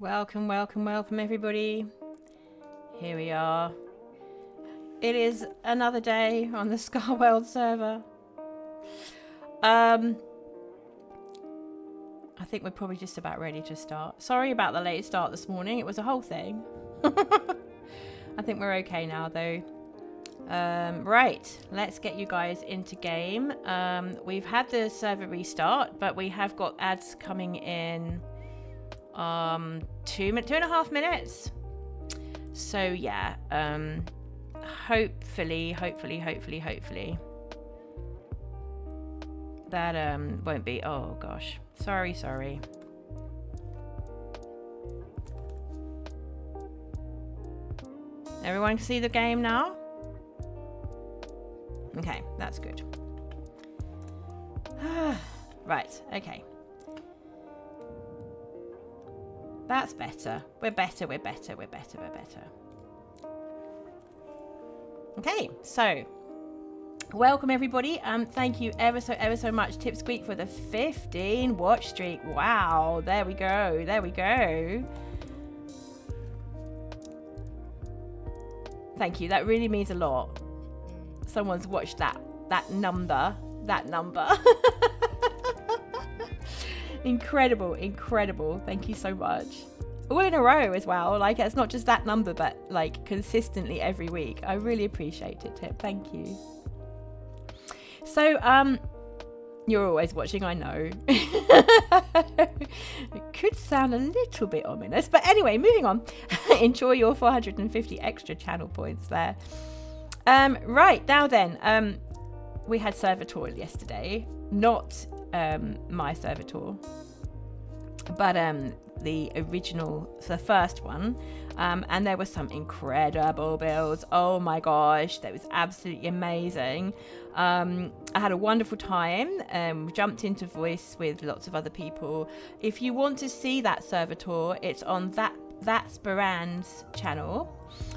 Welcome, welcome, welcome everybody. Here we are. It is another day on the ScarWorld server. I think we're probably just about ready to start. Sorry about the late start this morning. It was a whole thing. I think we're okay now though. Right, let's get you guys into game. We've had the server restart, but we have got ads coming in 2.5 minutes. So yeah, hopefully that won't be. Oh gosh, sorry. Everyone can see the game now? Okay, that's good. Right, okay. That's better. We're better. Okay, so welcome everybody. Thank you ever so much, Tipsqueak, for the 15 watch streak. Wow, there we go. Thank you. That really means a lot. Someone's watched that number. Incredible. Thank you so much. All in a row as well. Like, it's not just that number, but like consistently every week. I really appreciate it, Tip. Thank you. So, you're always watching, I know. It could sound a little bit ominous, but anyway, moving on. Enjoy your 450 extra channel points there. Right, now then, we had server tour yesterday. Not my server tour, but the original, the first one, and there were some incredible builds. Oh my gosh, that was absolutely amazing. I had a wonderful time. Jumped into voice with lots of other people. If you want to see that server tour, it's on that's Baran's channel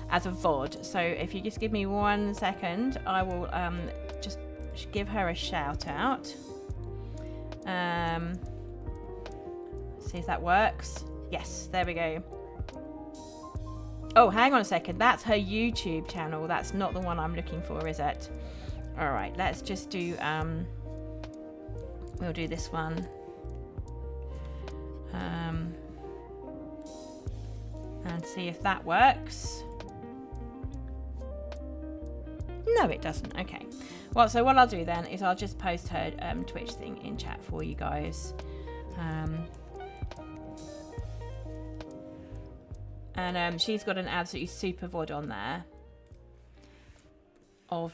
as a VOD. So if you just give me 1 second, I will just give her a shout out. See if that works. Yes, there we go. Oh, hang on a second. That's her YouTube channel. That's not the one I'm looking for, is it? All right, let's just do, we'll do this one. And see if that works. No, it doesn't. Okay. Well, so what I'll do then is I'll just post her Twitch thing in chat for you guys. And she's got an absolutely super VOD on there of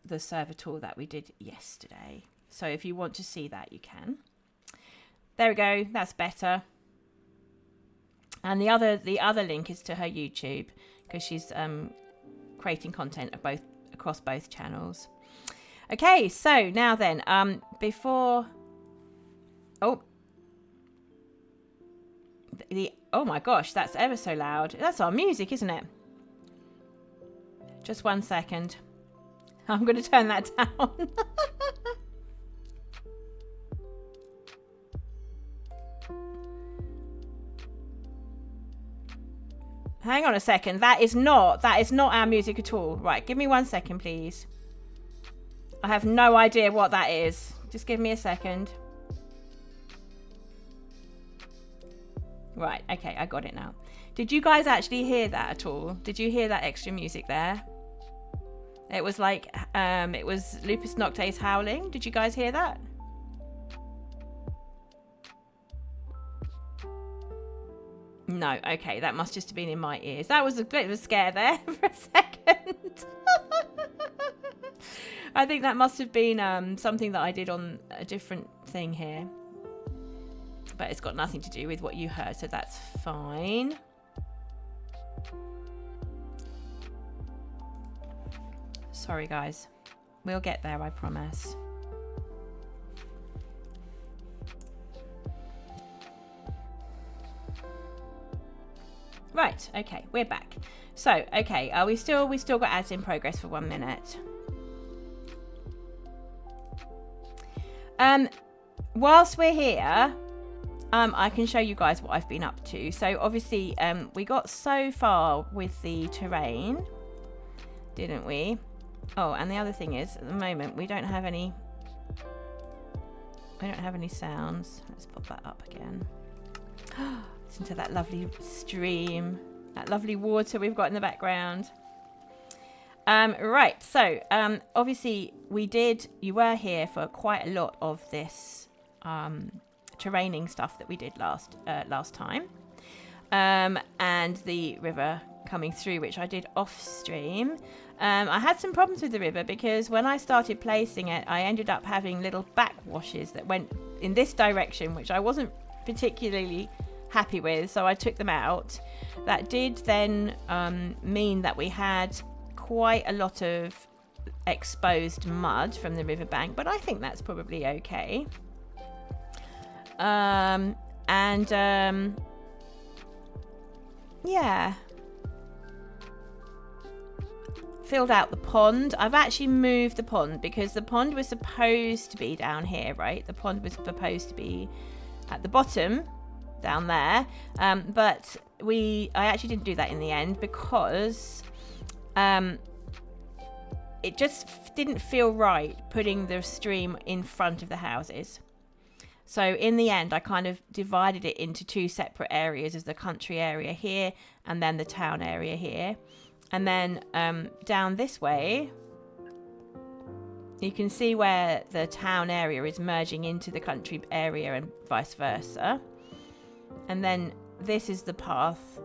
the server tour that we did yesterday. So if you want to see that, you can. There we go. That's better. And the other link is to her YouTube, because she's creating content across both channels. Okay, so now then, before... Oh. Oh my gosh, that's ever so loud. That's our music, isn't it? Just 1 second. I'm going to turn that down. Hang on a second. That is not our music at all. Right, give me 1 second, please. I have no idea what that is. Just give me a second. Right, okay, I got it now. Did you guys actually hear that at all? Did you hear that extra music there? It was like, it was Lupus Nocte's howling. Did you guys hear that? No, okay, that must just have been in my ears. That was a bit of a scare there for a second. I think that must have been something that I did on a different thing here. But it's got nothing to do with what you heard, so that's fine. Sorry, guys. We'll get there, I promise. Right, okay, we're back. So, okay, we still got ads in progress for 1 minute. Whilst we're here, I can show you guys what I've been up to. So obviously we got so far with the terrain, didn't we? Oh, and the other thing is, at the moment we don't have any sounds. Let's pop that up again. Listen to that lovely stream, that lovely water we've got in the background. Right, so obviously you were here for quite a lot of this terraining stuff that we did last time, and the river coming through, which I did off stream. I had some problems with the river because when I started placing it, I ended up having little backwashes that went in this direction, which I wasn't particularly happy with, so I took them out. That did then mean that we had quite a lot of exposed mud from the riverbank, but I think that's probably okay. Yeah, filled out the pond. I've actually moved the pond because the pond was supposed to be down here, right? The pond was supposed to be at the bottom down there, but I actually didn't do that in the end because it just didn't feel right putting the stream in front of the houses. So in the end, I kind of divided it into two separate areas, as the country area here and then the town area here. And then down this way, you can see where the town area is merging into the country area and vice versa. And then this is the path.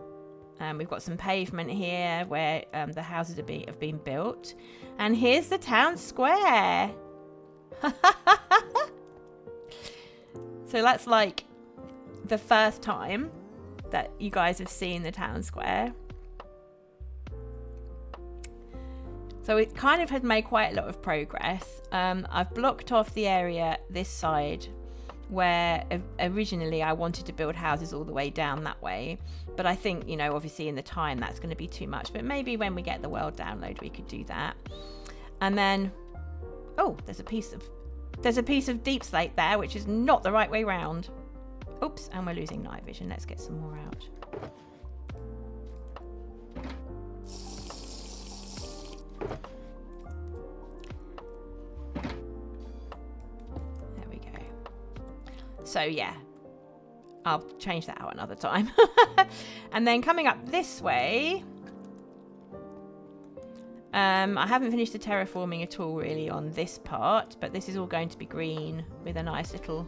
We've got some pavement here where the houses have been built. And here's the town square. So that's like the first time that you guys have seen the town square. So it kind of has made quite a lot of progress. I've blocked off the area this side where originally I wanted to build houses all the way down that way. But I think, obviously in the time that's going to be too much. But maybe when we get the world download, we could do that. And then, there's a piece of deep slate there, which is not the right way round. Oops, and we're losing night vision. Let's get some more out. There we go. So yeah, I'll change that out another time. And then coming up this way, I haven't finished the terraforming at all really on this part, but this is all going to be green with a nice little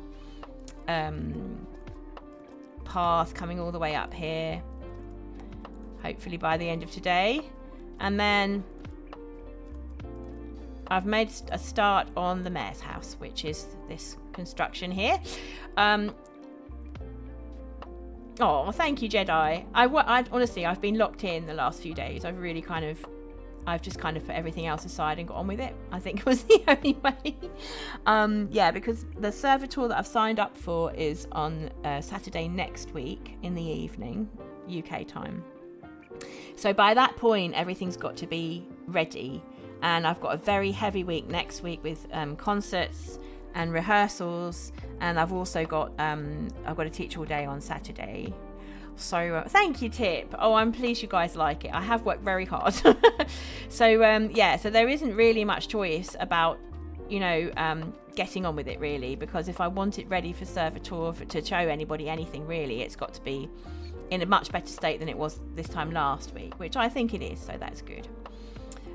path coming all the way up here, hopefully by the end of today. And then I've made a start on the mayor's house, which is this construction here. Oh, thank you, Jedi. I honestly, I've been locked in the last few days. I've just kind of put everything else aside and got on with it. I think it was the only way. Yeah, because the server tour that I've signed up for is on Saturday next week in the evening, UK time. So by that point, everything's got to be ready. And I've got a very heavy week next week with concerts and rehearsals. And I've also got, I've got to teach all day on Saturday. So thank you, Tip. Oh, I'm pleased you guys like it. I have worked very hard. So yeah, so there isn't really much choice about, getting on with it really, because if I want it ready for server tour to show anybody anything really, it's got to be in a much better state than it was this time last week, which I think it is, so that's good.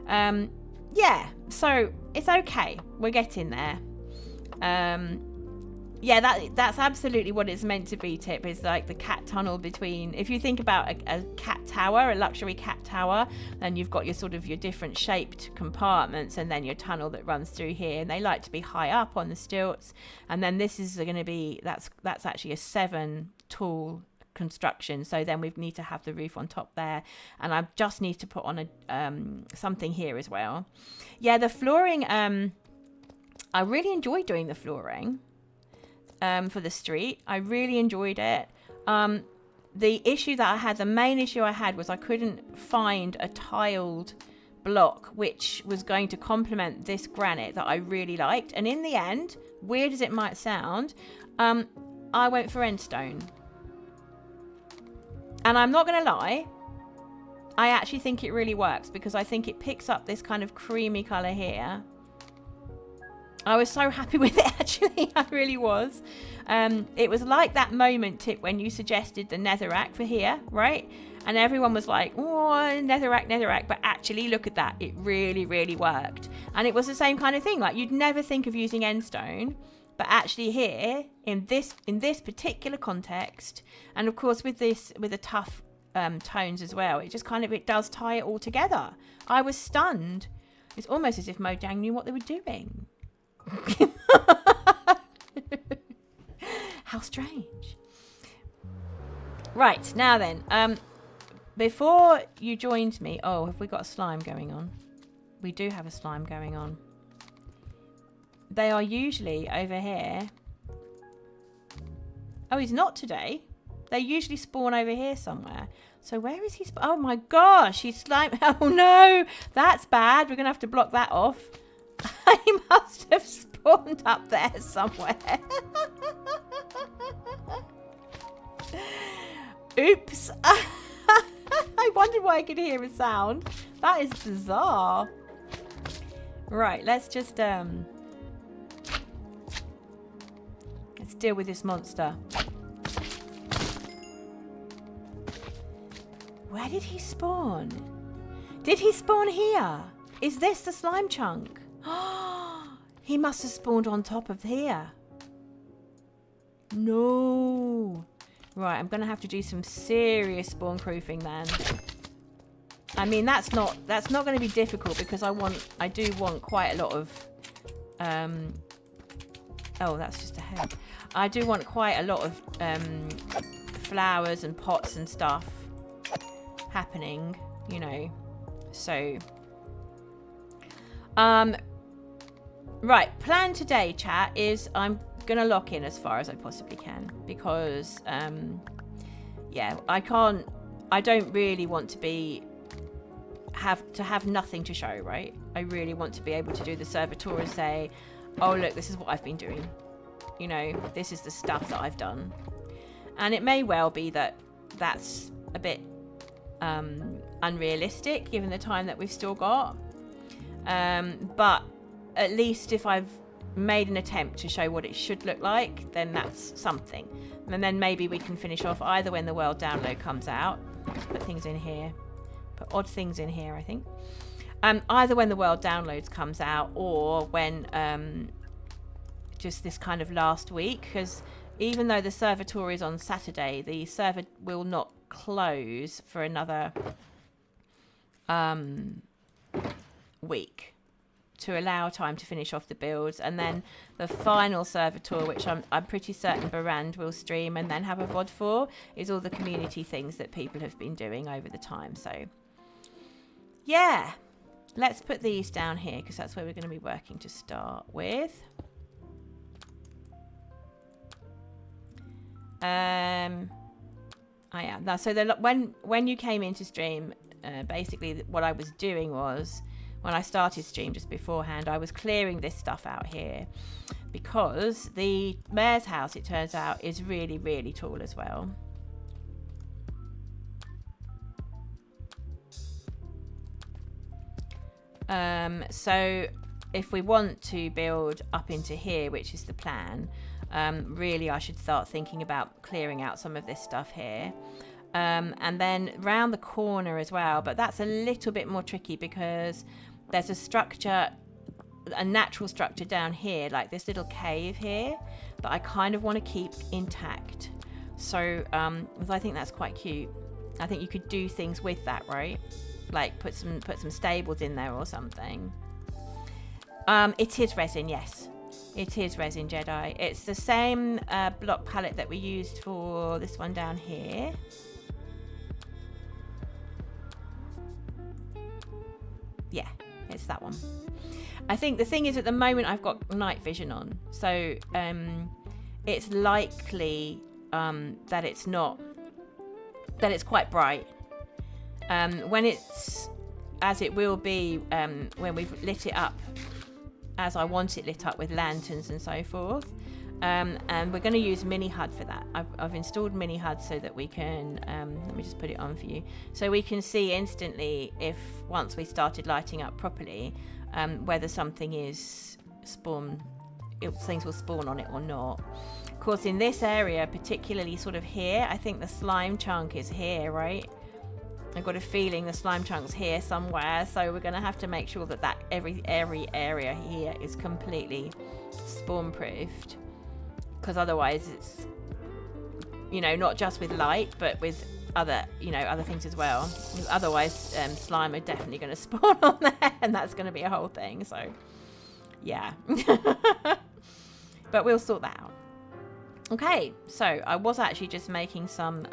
Yeah, so it's okay. We're getting there. Yeah, that's absolutely what it's meant to be, Tip. It's like the cat tunnel between, if you think about a cat tower, a luxury cat tower, then you've got your sort of your different shaped compartments and then your tunnel that runs through here. And they like to be high up on the stilts. And then this is going to be, that's actually a 7 tall construction. So then we need to have the roof on top there. And I just need to put on a something here as well. Yeah, the flooring, I really enjoyed doing the flooring. For the street, I really enjoyed it. The issue that I had, the main issue I had, was I couldn't find a tiled block which was going to complement this granite that I really liked. And in the end, weird as it might sound, I went for endstone. And I'm not going to lie, I actually think it really works because I think it picks up this kind of creamy colour here. I was so happy with it, actually. I really was. It was like that moment, Tip, when you suggested the netherrack for here, right? And everyone was like, oh, netherrack. But actually, look at that. It really, really worked. And it was the same kind of thing. Like, you'd never think of using endstone. But actually here, in this particular context, and of course with the tough tones as well, it does tie it all together. I was stunned. It's almost as if Mojang knew what they were doing. How strange. Right, now then, before you joined me, oh, have we got a slime going on? We do have a slime going on. They are usually over here. Oh, he's not today. They usually spawn over here somewhere. So where is he? Oh my gosh, he's slime. Oh no, that's bad. We're going to have to block that off. He must have spawned up there somewhere. Oops. I wondered why I could hear a sound. That is bizarre. Right, let's just let's deal with this monster. Where did he spawn? Did he spawn here? Is this the slime chunk? He must have spawned on top of here. No. Right, I'm going to have to do some serious spawn proofing then. I mean, that's not going to be difficult because I do want quite a lot of oh, that's just a head. I do want quite a lot of flowers and pots and stuff happening, you know. So right, plan today, chat, is I'm gonna lock in as far as I possibly can because yeah, I don't really want to have nothing to show, right? I really want to be able to do the server tour and say, oh look, this is what I've been doing, you know, this is the stuff that I've done. And it may well be that that's a bit unrealistic given the time that we've still got, but at least if I've made an attempt to show what it should look like, then that's something. And then maybe we can finish off either when the world download comes out. Let's put things in here, put odd things in here, I think. Either when the world downloads comes out or when just this kind of last week, because even though the server tour is on Saturday, the server will not close for another week to allow time to finish off the builds, and then the final server tour, which I'm pretty certain Barand will stream and then have a VOD for, is all the community things that people have been doing over the time. So yeah, let's put these down here because that's where we're going to be working to start with. Now, so when you came into stream, basically what I was doing was, when I started stream just beforehand, I was clearing this stuff out here because the mayor's house, it turns out, is really, really tall as well. So if we want to build up into here, which is the plan, really I should start thinking about clearing out some of this stuff here. And then round the corner as well, but that's a little bit more tricky because there's a structure, a natural structure down here, like this little cave here, that I kind of want to keep intact. So I think that's quite cute. I think you could do things with that, right? Like put some stables in there or something. It is resin, yes. It is resin, Jedi. It's the same block palette that we used for this one down here. Yeah, it's that one. I think the thing is, at the moment I've got night vision on, so it's likely that it's quite bright. When it's, as it will be when we've lit it up as I want it lit up with lanterns and so forth, And we're going to use Mini HUD for that. I've installed Mini HUD so that we can, let me just put it on for you, so we can see instantly if once we started lighting up properly, whether something is things will spawn on it or not. Of course, in this area, particularly sort of here, I think the slime chunk is here, right? I've got a feeling the slime chunk's here somewhere, so we're going to have to make sure that every area here is completely spawn proofed. Because otherwise it's, you know, not just with light, but with other things as well. Otherwise, slime are definitely going to spawn on there, and that's going to be a whole thing. So, yeah. But we'll sort that out. Okay, so I was actually just making some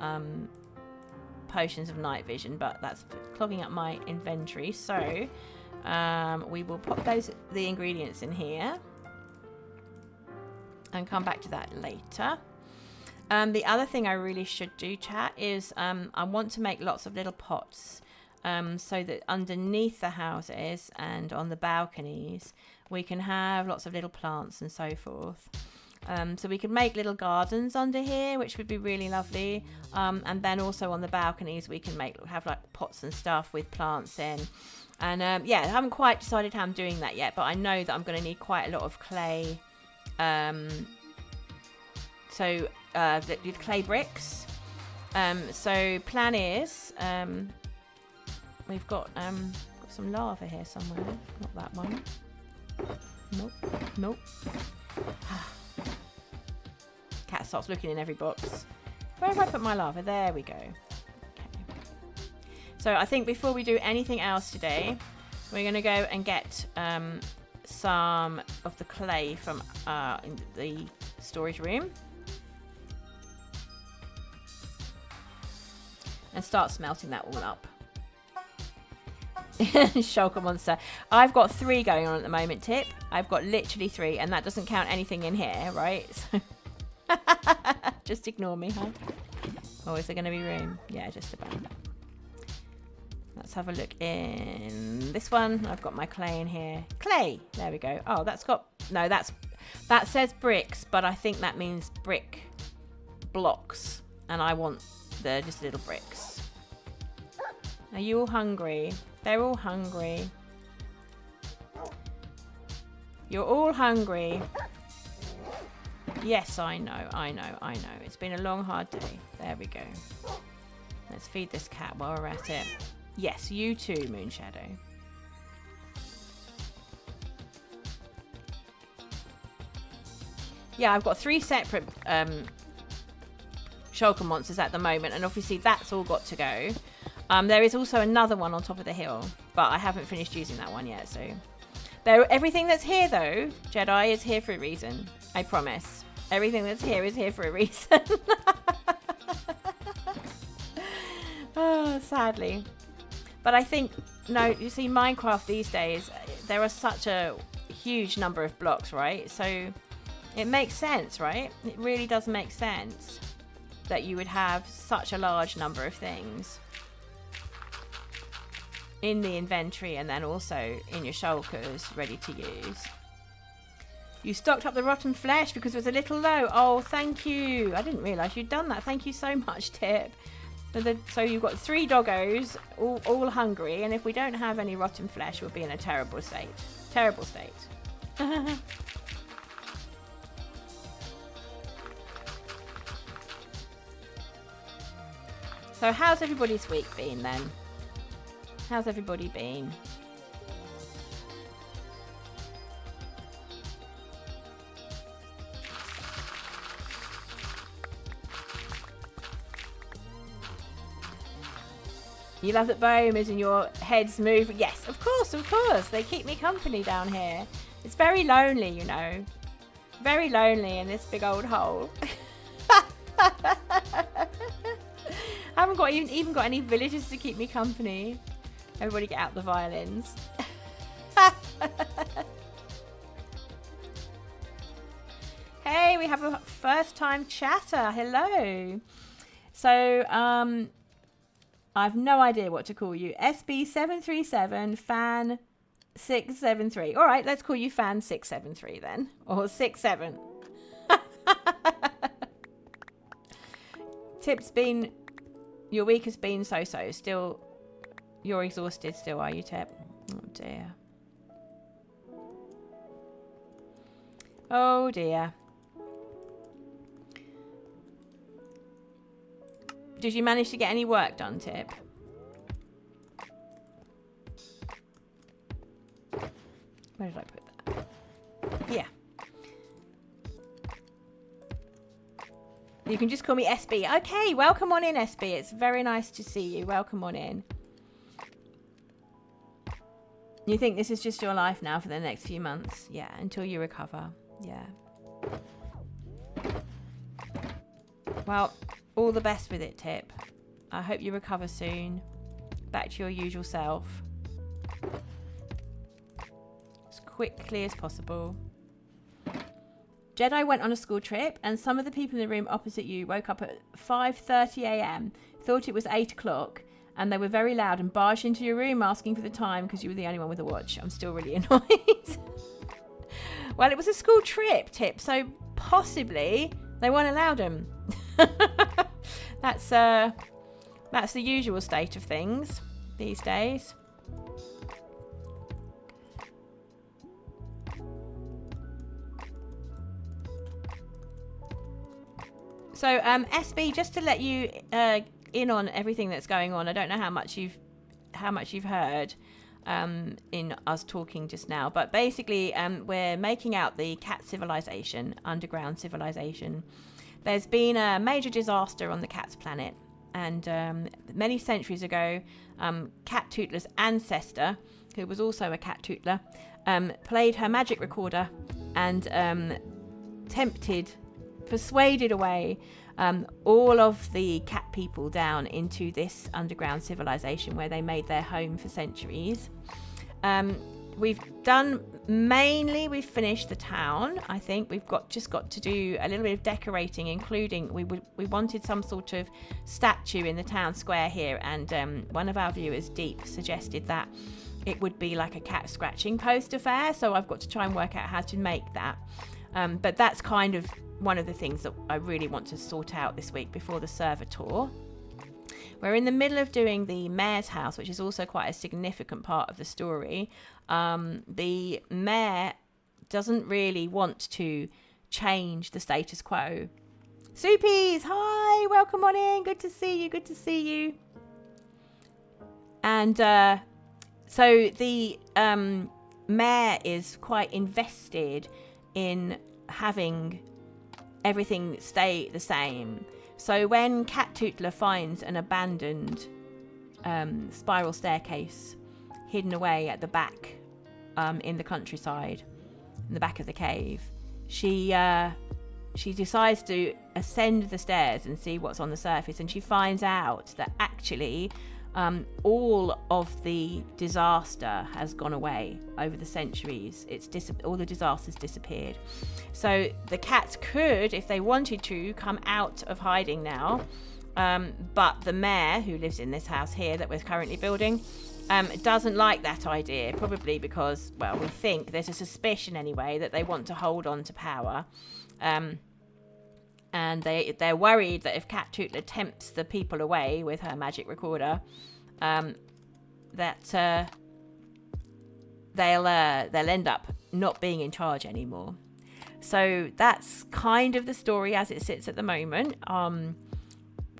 potions of night vision, but that's clogging up my inventory. So, we will pop the ingredients in here. And come back to that later. The other thing I really should do, chat, is I want to make lots of little pots so that underneath the houses and on the balconies we can have lots of little plants and so forth. So we could make little gardens under here, which would be really lovely. And then also on the balconies we can have like pots and stuff with plants in. And yeah, I haven't quite decided how I'm doing that yet, but I know that I'm going to need quite a lot of clay. So the clay bricks. So plan is we've got some lava here somewhere. Not that one. Nope. Cat starts looking in every box. Where have I put my lava? There we go. Okay. So I think before we do anything else today, we're going to go and get some of the clay from in the storage room and start smelting that all up. Shulker monster. I've got 3 going on at the moment, Tip. I've got literally 3, and that doesn't count anything in here, right? So just ignore me, huh? Oh, is there going to be room? Yeah, just about. Let's have a look in this one. I've got my clay in here. Clay! There we go. Oh, that's got... No, that says bricks, but I think that means brick blocks. And I want just little bricks. Are you all hungry? They're all hungry. You're all hungry. Yes, I know. It's been a long, hard day. There we go. Let's feed this cat while we're at it. Yes, you too, Moonshadow. Yeah, I've got 3 separate shulker monsters at the moment, and obviously that's all got to go. There is also another one on top of the hill, but I haven't finished using that one yet, so... Everything that's here, though, Jedi, is here for a reason. I promise. Everything that's here is here for a reason. Oh, sadly. But I think, no, you see, Minecraft these days, there are such a huge number of blocks, right? So it makes sense, right? It really does make sense that you would have such a large number of things in the inventory and then also in your shulkers ready to use. You stocked up the rotten flesh because it was a little low. Oh, thank you. I didn't realise you'd done that. Thank you so much, Tip. So you've got 3 doggos, all hungry, and if we don't have any rotten flesh, we'll be in a terrible state. Terrible state. So how's everybody's week been then? How's everybody been? You love that biomes and your heads move. Yes, of course, of course. They keep me company down here. It's very lonely, you know. Very lonely in this big old hole. I haven't got even got any villagers to keep me company. Everybody get out the violins. Hey, we have a first time chatter. Hello. So, I've no idea what to call you. SB737 Fan 673. All right, let's call you Fan 673 then. Or 67. Your week has been so-so. Still, you're exhausted still, are you, Tip? Oh, dear. Oh, dear. Did you manage to get any work done, Tip? Where did I put that? Yeah. You can just call me SB. Okay, welcome on in, SB. It's very nice to see you. Welcome on in. You think this is just your life now for the next few months? Yeah, until you recover. Yeah. Well, all the best with it, Tip. I hope you recover soon. Back to your usual self. As quickly as possible. Jedi went on a school trip, and some of the people in the room opposite you woke up at 5:30 a.m., thought it was 8 o'clock, and they were very loud and barged into your room asking for the time because you were the only one with a watch. I'm still really annoyed. Well, it was a school trip, Tip, so possibly they weren't allowed them. That's the usual state of things these days. So, SB, just to let you in on everything that's going on. I don't know how much you've heard in us talking just now, but basically, we're making out the Catt Civilization, Underground Civilization. There's been a major disaster on the Cat's planet, and many centuries ago, Cattootler's ancestor, who was also a Cattootler, played her magic recorder and persuaded away all of the cat people down into this underground civilization where they made their home for centuries. We've finished the town. I think we've just got to do a little bit of decorating, including we wanted some sort of statue in the town square here, and one of our viewers, Deep, suggested that it would be like a cat scratching post affair, so I've got to try and work out how to make that. But that's kind of one of the things that I really want to sort out this week before the server tour. We're in the middle of doing the mayor's house, which is also quite a significant part of the story. The mayor doesn't really want to change the status quo. Soupies, hi, welcome on in. Good to see you. And so the mayor is quite invested in having everything stay the same. So when Cattootler finds an abandoned spiral staircase hidden away at the back in the countryside, in the back of the cave, she decides to ascend the stairs and see what's on the surface, and she finds out that actually all of the disaster has gone away over the centuries. All the disasters disappeared. So the cats could, if they wanted to, come out of hiding now. But the mayor, who lives in this house here that we're currently building, doesn't like that idea, probably because, well, we think there's a suspicion anyway that they want to hold on to power. And they're worried that if Cattootler tempts the people away with her magic recorder, that they'll end up not being in charge anymore. So that's kind of the story as it sits at the moment.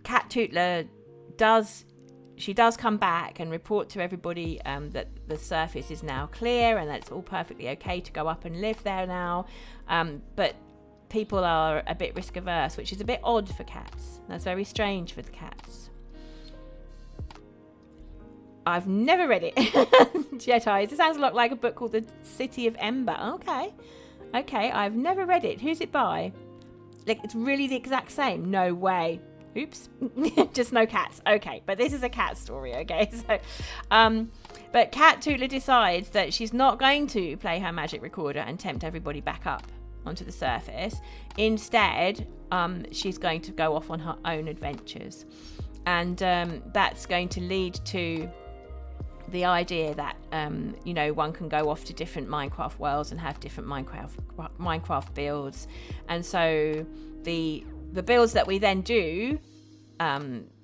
Cattootler does come back and report to everybody that the surface is now clear and that it's all perfectly okay to go up and live there now. But people are a bit risk averse, which is a bit odd for cats. That's very strange for the cats. I've never read it. Jedi. It sounds a lot like a book called The City of Ember. Okay, I've never read it. Who's it by? Like, it's really the exact same. No way. Oops. Just no cats. Okay, but this is a cat story, okay? So, but Cattootler decides that she's not going to play her magic recorder and tempt everybody back up onto the surface. Instead, she's going to go off on her own adventures. And that's going to lead to the idea that you know, one can go off to different Minecraft worlds and have different Minecraft builds, and so the builds that we then do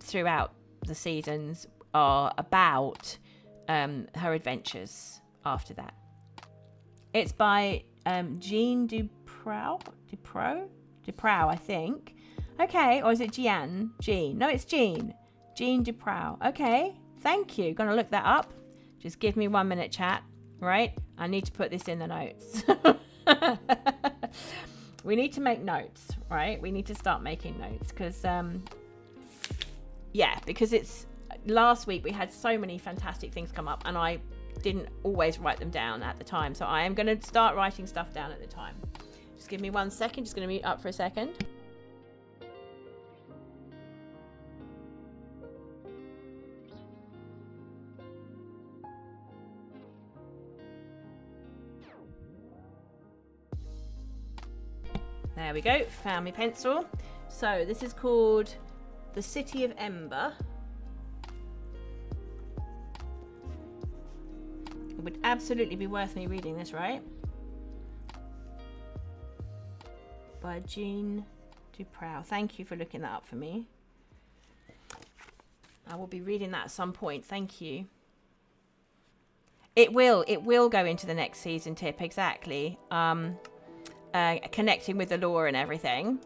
throughout the seasons are about her adventures after that. It's by Jean Duprow, I think. Okay, or is it Jean? No, it's Jean Duprow. Okay, thank you. Gonna look that up. Just give me 1 minute, chat. Right, I need to put this in the notes. We need to make notes, right? We need to start making notes because yeah, because it's last week we had so many fantastic things come up and I didn't always write them down at the time, so I am going to start writing stuff down at the time. Just give me 1 second. Just going to mute up for a second. There we go, found my pencil. So this is called The City of Ember. It would absolutely be worth me reading this, right? By Jean Duprow. Thank you for looking that up for me. I will be reading that at some point. Thank you. It will go into the next season, Tip, exactly. Connecting with the lore and everything.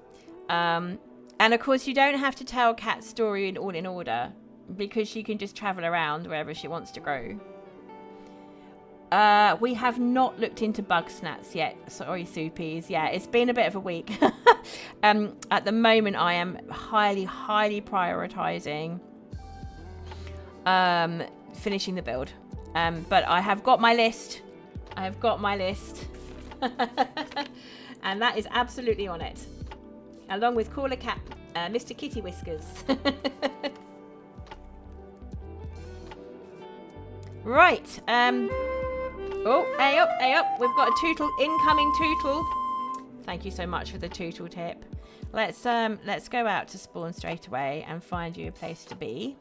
And of course, you don't have to tell Cat's story in all in order because she can just travel around wherever she wants to go. We have not looked into bug snats yet. Sorry, Soupies. Yeah, it's been a bit of a week. At the moment, I am highly prioritizing finishing the build. But I have got my list. And that is absolutely on it. Along with Caller Cat, Mr. Kitty Whiskers. Right. Oh, hey up. We've got a tootle, incoming tootle. Thank you so much for the tootle tip. Let's go out to spawn straight away and find you a place to be.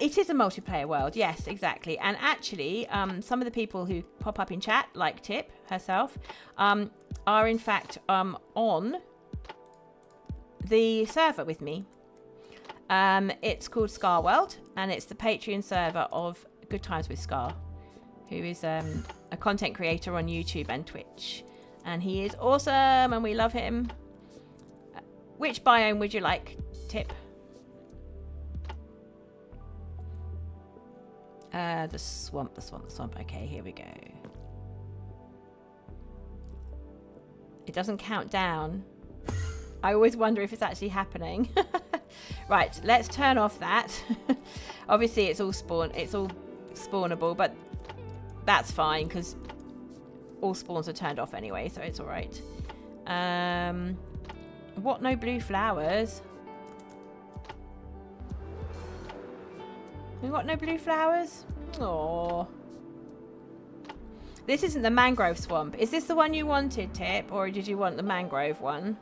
It is a multiplayer world, yes, exactly. And actually, some of the people who pop up in chat, like Tip herself, are in fact on the server with me. It's called ScarWorld, and it's the Patreon server of Good Times with Scar, who is a content creator on YouTube and Twitch. And he is awesome, and we love him. Which biome would you like, Tip? The swamp. Okay, here we go. It doesn't count down. I always wonder if it's actually happening. Right, let's turn off that. Obviously, it's all spawnable, but that's fine because all spawns are turned off anyway, so it's all right. What? No blue flowers? We got no blue flowers? Aww. This isn't the mangrove swamp. Is this the one you wanted, Tip? Or did you want the mangrove one?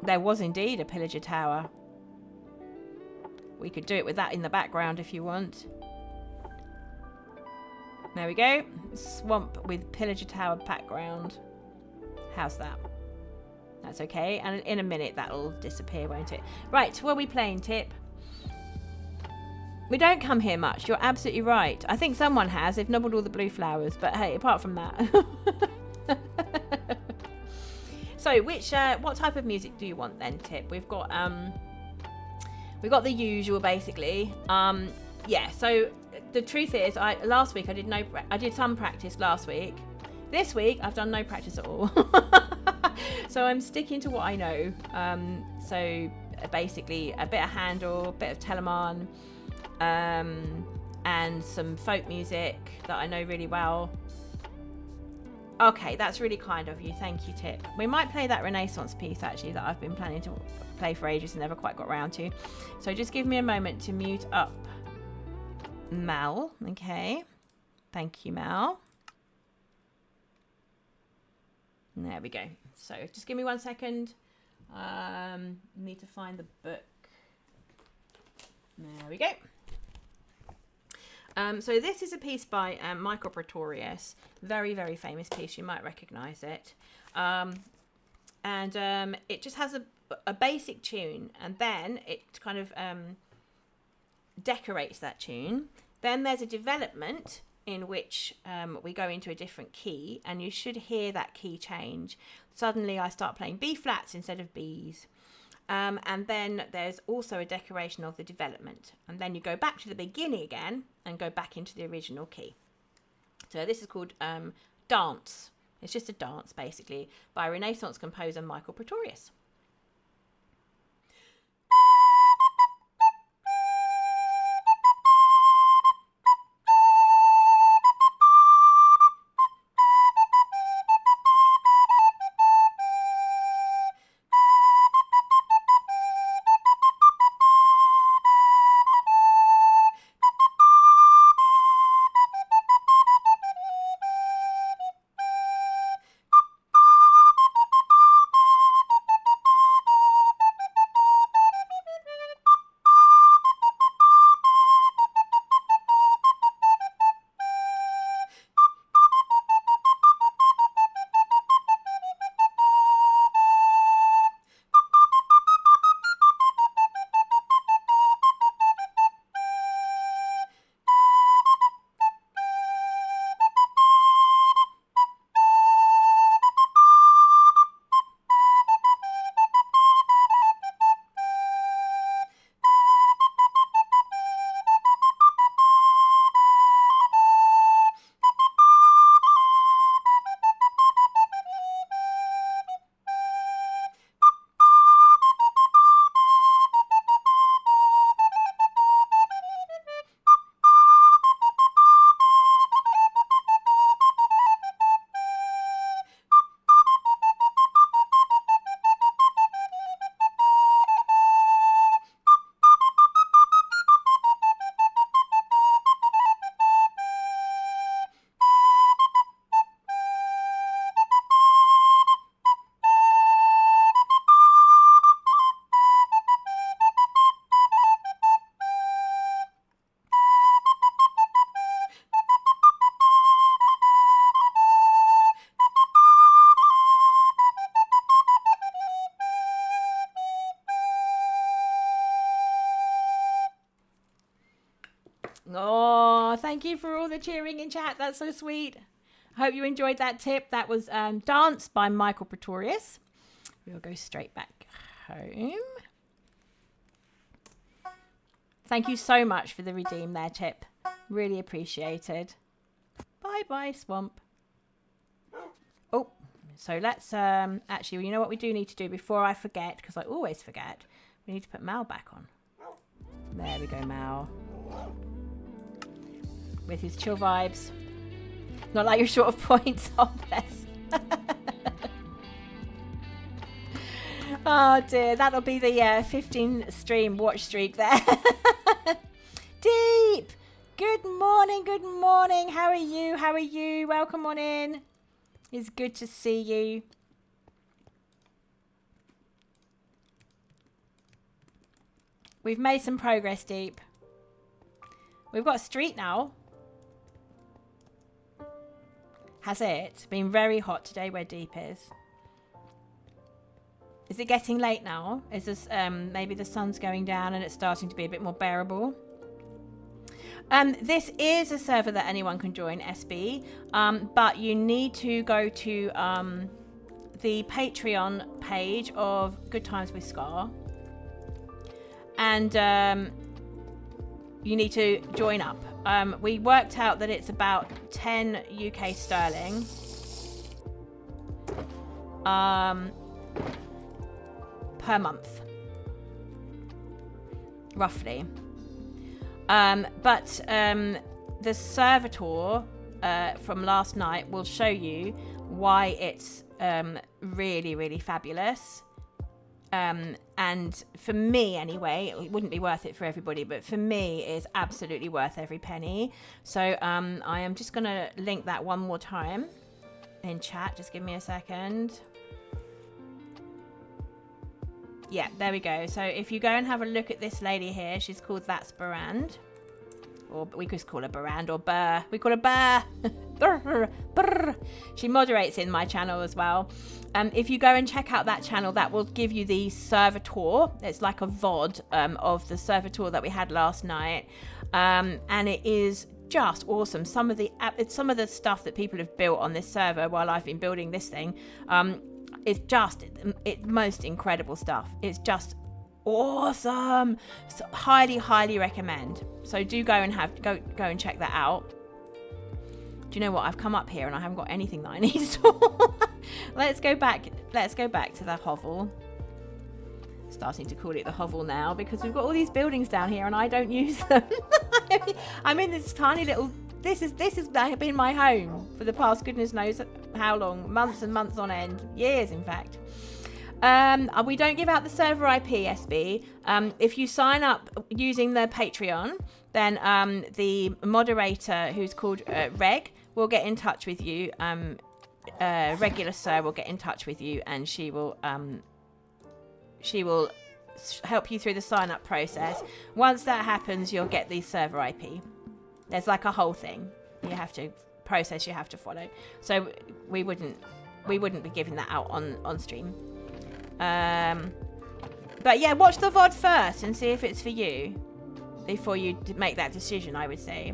There was indeed a pillager tower. We could do it with that in the background if you want. There we go. Swamp with pillager tower background. How's that? That's okay. And in a minute that'll disappear, won't it? Right, what are we playing, Tip? We don't come here much. You're absolutely right. I think someone has. They've nobbled all the blue flowers. But hey, apart from that. So, what type of music do you want then, Tip? We've got the usual basically. Yeah. So the truth is, last week I did some practice last week. This week I've done no practice at all. So I'm sticking to what I know. So basically a bit of Handel, a bit of Telemann, and some folk music that I know really well. Okay, that's really kind of you. Thank you, Tip. We might play that Renaissance piece actually that I've been planning to play for ages and never quite got around to. So just give me a moment to mute up Mal. Okay. Thank you, Mal. There we go. So just give me 1 second. Need to find the book. There we go. So this is a piece by Michael Praetorius. Very, very famous piece. You might recognize it. And it just has a basic tune, and then it kind of decorates that tune. Then there's a development in which we go into a different key, and you should hear that key change. Suddenly I start playing B flats instead of Bs. And then there's also a decoration of the development. And then you go back to the beginning again and go back into the original key. So this is called Dance. It's just a dance, basically, by Renaissance composer Michael Praetorius. Oh, thank you for all the cheering in chat. That's so sweet. I hope you enjoyed that tip. That was Dance by Michael Praetorius. We'll go straight back home. Thank you so much for the redeem there, Tip. Really appreciated. Bye-bye, Swamp. Oh, so let's... actually, you know what we do need to do before I forget, because I always forget. We need to put Mal back on. There we go, Mal. With his chill vibes. Not like you're short of points. Oh, bless. Oh, dear. That'll be the 15 stream watch streak there. Deep. Good morning. Good morning. How are you? How are you? Welcome on in. It's good to see you. We've made some progress, Deep. We've got a street now. Has it been very hot today where Deep is? Is it getting late now? Is this maybe the sun's going down and it's starting to be a bit more bearable? This is a server that anyone can join, SB, but you need to go to the Patreon page of Good Times with Scar, and you need to join up. We worked out that it's about 10 UK sterling per month, roughly. But the servitor from last night will show you why it's really, really fabulous. And for me anyway, it wouldn't be worth it for everybody, but for me it's absolutely worth every penny. So I am just going to link that one more time in chat. Just give me a second. Yeah, there we go. So if you go and have a look at this lady here, she's called That's Barand. Or we could call her Barand or Burr. We call her Burr. Burr, burr. She moderates in my channel as well. If you go and check out that channel, that will give you the server tour. It's like a VOD of the server tour that we had last night. And it is just awesome. Some of the stuff that people have built on this server while I've been building this thing, it's just most incredible stuff. It's just awesome. So highly recommend. So do go and check that out. Do you know what? I've come up here and I haven't got anything that I need at all. Let's go back to the hovel. Starting to call it the hovel now because we've got all these buildings down here and I don't use them. I'm in this tiny little. This has been my home for the past goodness knows how long, months and months on end, years in fact. We don't give out the server IP, SB. If you sign up using the Patreon, then the moderator, who's called Reg, will get in touch with you. Regular Sir will get in touch with you, and she will help you through the sign up process. Once that happens, you'll get the server IP. There's like a whole thing you have to follow. So we wouldn't be giving that out on stream. But yeah, watch the VOD first and see if it's for you before you make that decision, I would say.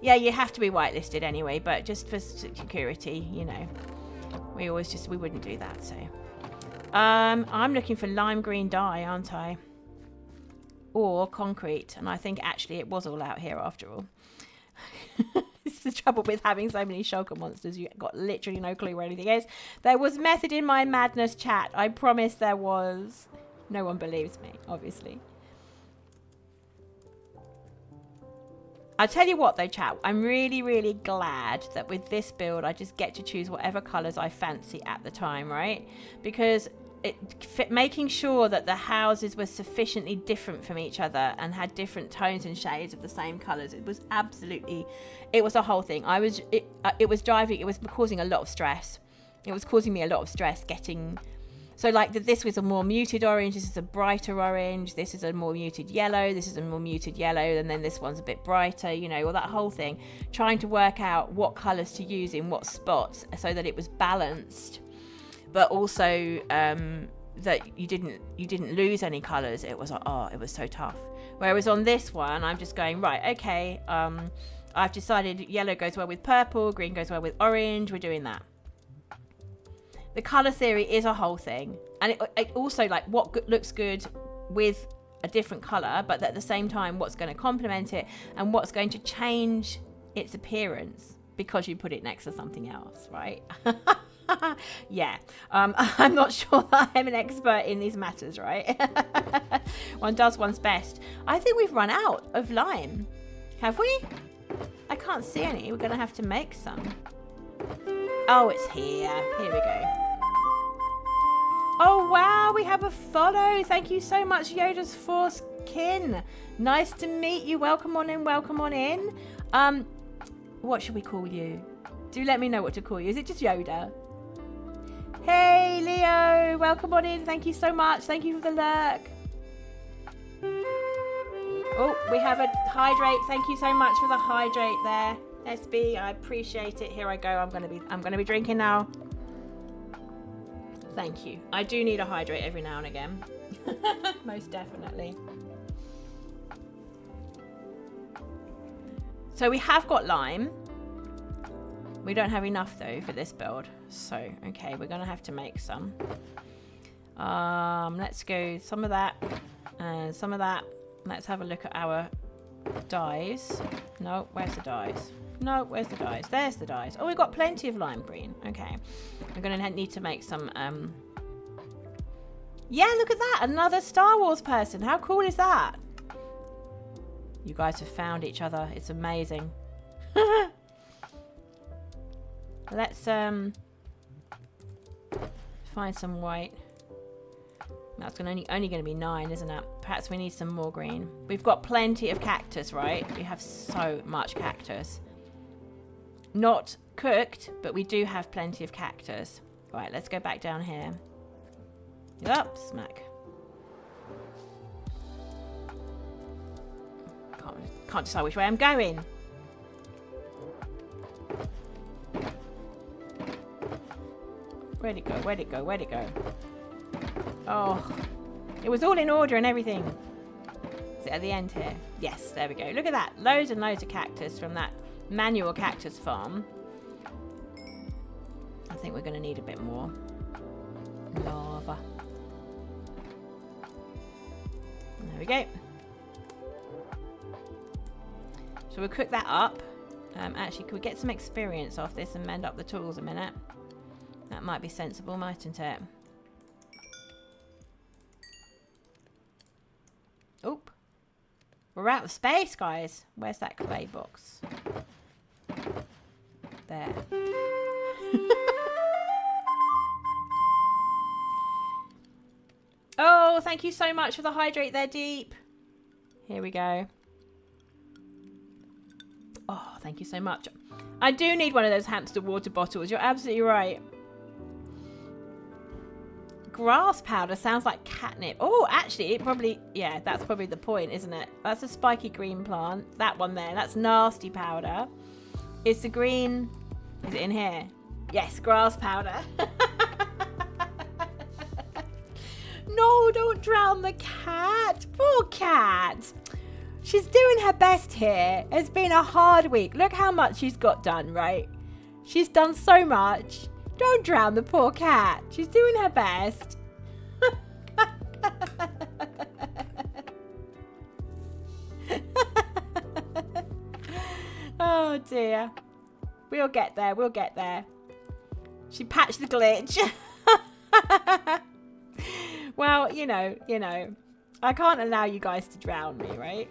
Yeah, you have to be whitelisted anyway, but just for security, you know, we wouldn't do that. So I'm looking for lime green dye, aren't I? Or concrete, and I think actually it was all out here after all. This is the trouble with having so many shulker monsters. You got literally no clue where anything is. There was method in my madness, chat. I promise there was. No one believes me, obviously. I'll tell you what though, chat. I'm really glad that with this build, I just get to choose whatever colours I fancy at the time, right? Because making sure that the houses were sufficiently different from each other and had different tones and shades of the same colours, it was a whole thing. It was causing a lot of stress. It was causing me a lot of stress getting, so like this was a more muted orange, this is a brighter orange, this is a more muted yellow, this is a more muted yellow, and then this one's a bit brighter, you know, or that whole thing, trying to work out what colours to use in what spots so that it was balanced, but also that you didn't lose any colours. It was like, oh, it was so tough. Whereas on this one, I'm just going, right, okay, I've decided yellow goes well with purple, green goes well with orange, we're doing that. The colour theory is a whole thing. And it also, like, what looks good with a different colour, but at the same time, what's going to complement it and what's going to change its appearance because you put it next to something else, right? Yeah, I'm not sure that I'm an expert in these matters, right? One does one's best. I think we've run out of lime. Have we? I can't see any. We're going to have to make some. Oh, it's here. Here we go. Oh, wow. We have a follow. Thank you so much, Yoda's Force Kin. Nice to meet you. Welcome on in. Welcome on in. What should we call you? Do let me know what to call you. Is it just Yoda? Hey, Leo. Welcome on in. Thank you so much. Thank you for the lurk. Oh, we have a hydrate. Thank you so much for the hydrate there, SB. I appreciate it. Here I go. I'm gonna be drinking now. Thank you. I do need a hydrate every now and again. Most definitely. So we have got lime. We don't have enough though for this build. So, okay, we're gonna have to make some. Let's go some of that and some of that. Let's have a look at our dyes. No, where's the dyes? No, where's the dyes? There's the dyes. Oh, we've got plenty of lime green. Okay. We're going to need to make some... Yeah, look at that. Another Star Wars person. How cool is that? You guys have found each other. It's amazing. Let's find some white. That's only going to be 9, isn't it? Perhaps we need some more green. We've got plenty of cactus, right? We have so much cactus. Not cooked, but we do have plenty of cactus. Right, let's go back down here. Yup, smack. Can't decide which way I'm going. Where'd it go? Where'd it go? Where'd it go? Oh, it was all in order and everything. Is it at the end here? Yes, there we go. Look at that. Loads and loads of cactus from that manual cactus farm. I think we're going to need a bit more lava. There we go. So we'll cook that up. Actually, could we get some experience off this and mend up the tools a minute? That might be sensible, mightn't it? Oop. We're out of space, guys. Where's that clay box? There. Oh, thank you so much for the hydrate there, Deep. Here we go. Oh, thank you so much. I do need one of those hamster water bottles. You're absolutely right. Grass powder sounds like catnip. Oh, actually, it probably... Yeah, that's probably the point, isn't it? That's a spiky green plant. That one there. That's nasty powder. Is the green... Is it in here? Yes, grass powder. No, don't drown the cat. Poor cat. She's doing her best here. It's been a hard week. Look how much she's got done, right? She's done so much. Don't drown the poor cat. She's doing her best. Oh dear. We'll get there. We'll get there. She patched the glitch. Well, you know. I can't allow you guys to drown me, right?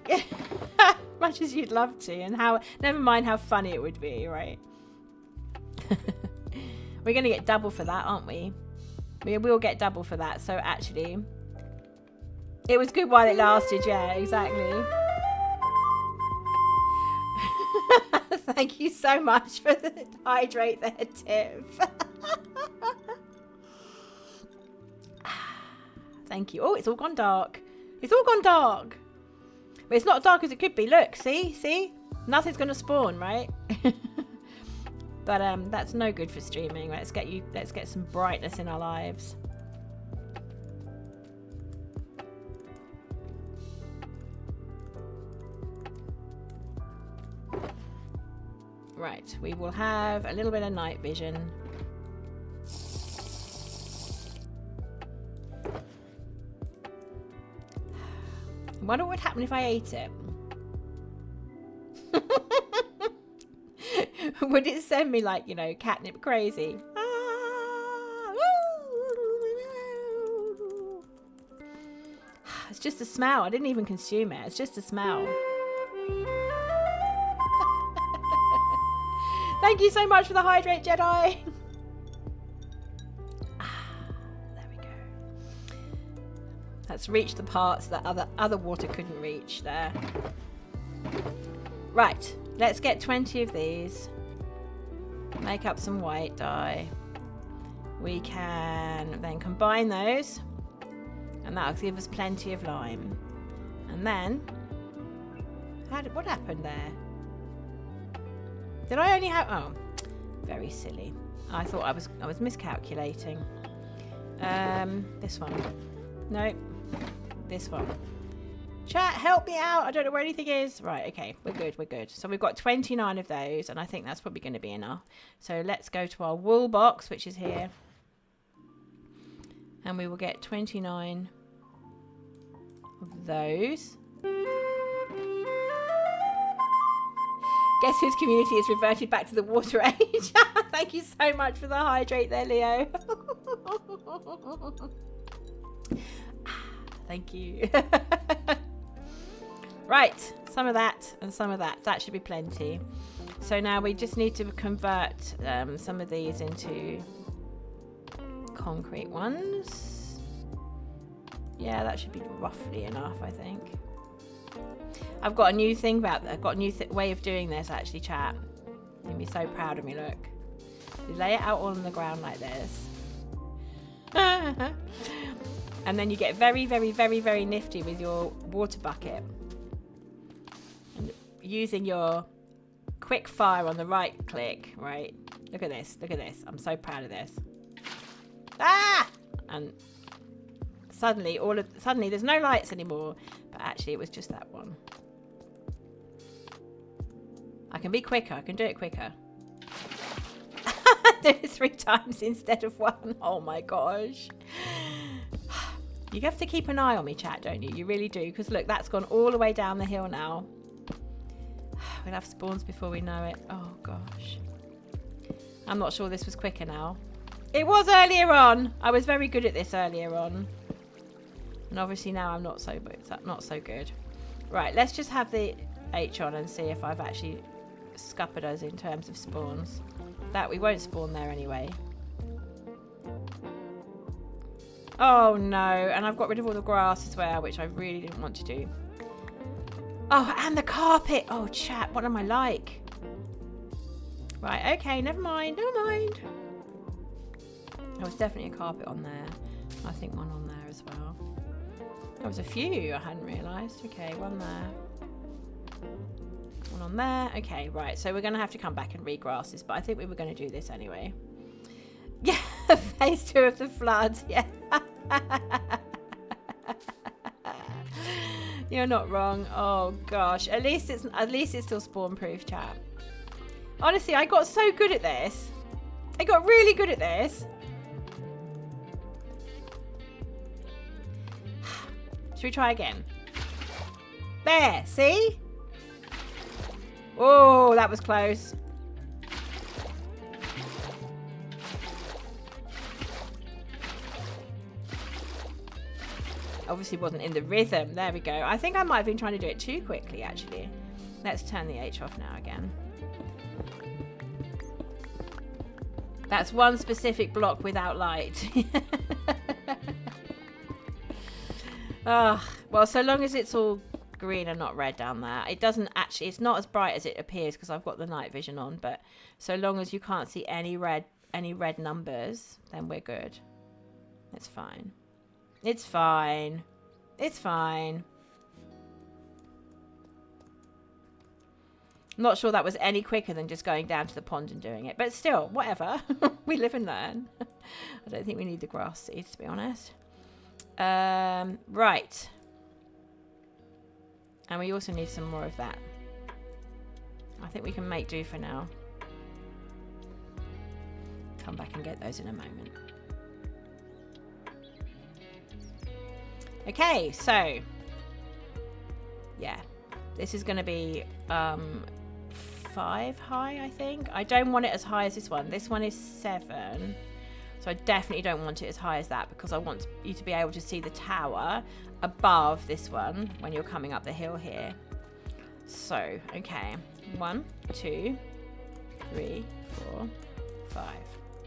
Much as you'd love to, and never mind how funny it would be, right? We're going to get double for that, aren't we? We will get double for that. So actually, it was good while it lasted. Yeah, exactly. Thank you so much for the hydrate there, Tiff. Thank you. Oh, it's all gone dark. It's all gone dark. But it's not as dark as it could be. Look, see? Nothing's going to spawn, right? But that's no good for streaming. Let's get some brightness in our lives. Right, we will have a little bit of night vision. I wonder what would happen if I ate it. Would it send me like, catnip crazy? It's just a smell. I didn't even consume it. It's just a smell. Thank you so much for the hydrate, Jedi. There we go. Let's reach the parts that other water couldn't reach there. Right. Let's get 20 of these. Make up some white dye. We can then combine those. And that'll give us plenty of lime. And then... what happened there? Did I only have... Oh, very silly. I thought I was miscalculating. This one. Nope. This one. Chat, help me out. I don't know where anything is. Right, okay. We're good. So we've got 29 of those, and I think that's probably going to be enough. So let's go to our wool box, which is here. And we will get 29 of those. Guess whose community is reverted back to the water age? Thank you so much for the hydrate there, Leo. Thank you. Right, some of that and some of that. That should be plenty. So now we just need to convert some of these into concrete ones. Yeah, that should be roughly enough, I think. I've got a new thing way of doing this, actually, chat. You'll be so proud of me, look. You lay it out all on the ground like this. And then you get very, very, very, very nifty with your water bucket. And using your quick fire on the right click, right? Look at this. Look at this. I'm so proud of this. Ah! And suddenly there's no lights anymore. But actually it was just that one. I can be quicker. I can do it quicker. Do it 3 times instead of 1. Oh my gosh. You have to keep an eye on me, chat, don't you? You really do. Because look, that's gone all the way down the hill now. We'll have spawns before we know it. Oh gosh. I'm not sure this was quicker now. It was earlier on. I was very good at this earlier on. And obviously now I'm not so good. Right, let's just have the H on and see if I've actually scuppered us in terms of spawns. That we won't spawn there anyway. Oh no, and I've got rid of all the grass as well, which I really didn't want to do. Oh, and the carpet. Oh, chat, what am I like? Right, okay, never mind, never mind. There was definitely a carpet on there. I think one on there as well. There was a few I hadn't realised. Okay, one there. One on there. Okay, right, so we're going to have to come back and regrass this, but I think we were going to do this anyway. Yeah, phase 2 of the flood. Yeah. You're not wrong. Oh gosh, at least it's still spawn proof, chat. Honestly, I got so good at this. I got really good at this. Should we try again? There, see? Oh, that was close. Obviously wasn't in the rhythm. There we go. I think I might have been trying to do it too quickly, actually. Let's turn the H off now again. That's one specific block without light. Well, so long as it's all green and not red down there. It doesn't actually, it's not as bright as it appears because I've got the night vision on, but so long as you can't see any red numbers, then we're good. It's fine. It's fine. It's fine. I'm not sure that was any quicker than just going down to the pond and doing it. But still, whatever. We live and learn. I don't think we need the grass seeds, to be honest. Right. And we also need some more of that. I think we can make do for now. Come back and get those in a moment. Okay, so yeah, this is going to be 5 high, I think. I don't want it as high as this one. This one is 7, so I definitely don't want it as high as that because I want you to be able to see the tower above this one when you're coming up the hill here. So, okay, 1, 2, 3, 4, 5,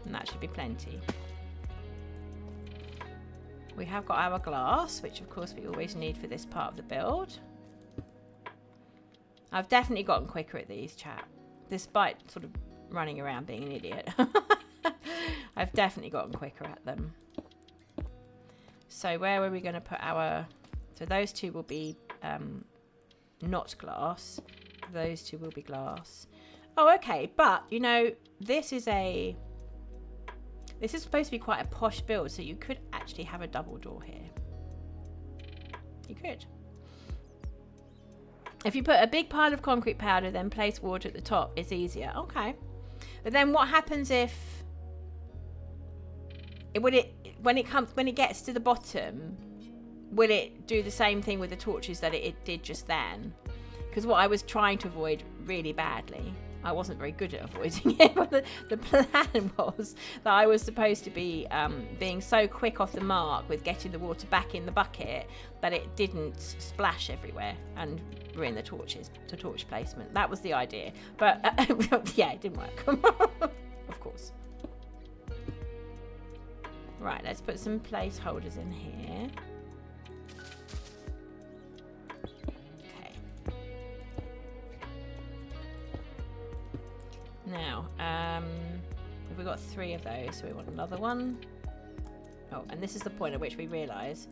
and that should be plenty. We have got our glass, which of course we always need for this part of the build. I've definitely gotten quicker at these, chat. Despite sort of running around being an idiot. I've definitely gotten quicker at them. So where were we going to put our... So those two will be not glass. Those two will be glass. Oh, okay. But, you know, this is supposed to be quite a posh build, so you could actually have a double door here. You could. If you put a big pile of concrete powder, then place water at the top, it's easier. Okay. But then what happens if... when it gets to the bottom, will it do the same thing with the torches that it did just then? Because what I was trying to avoid really badly... I wasn't very good at avoiding it, but the plan was that I was supposed to be being so quick off the mark with getting the water back in the bucket that it didn't splash everywhere and ruin the torches, to torch placement. That was the idea. But yeah, it didn't work. Of course. Right, let's put some placeholders in here. Now, We've got 3 of those, so we want another one. Oh, and this is the point at which we realise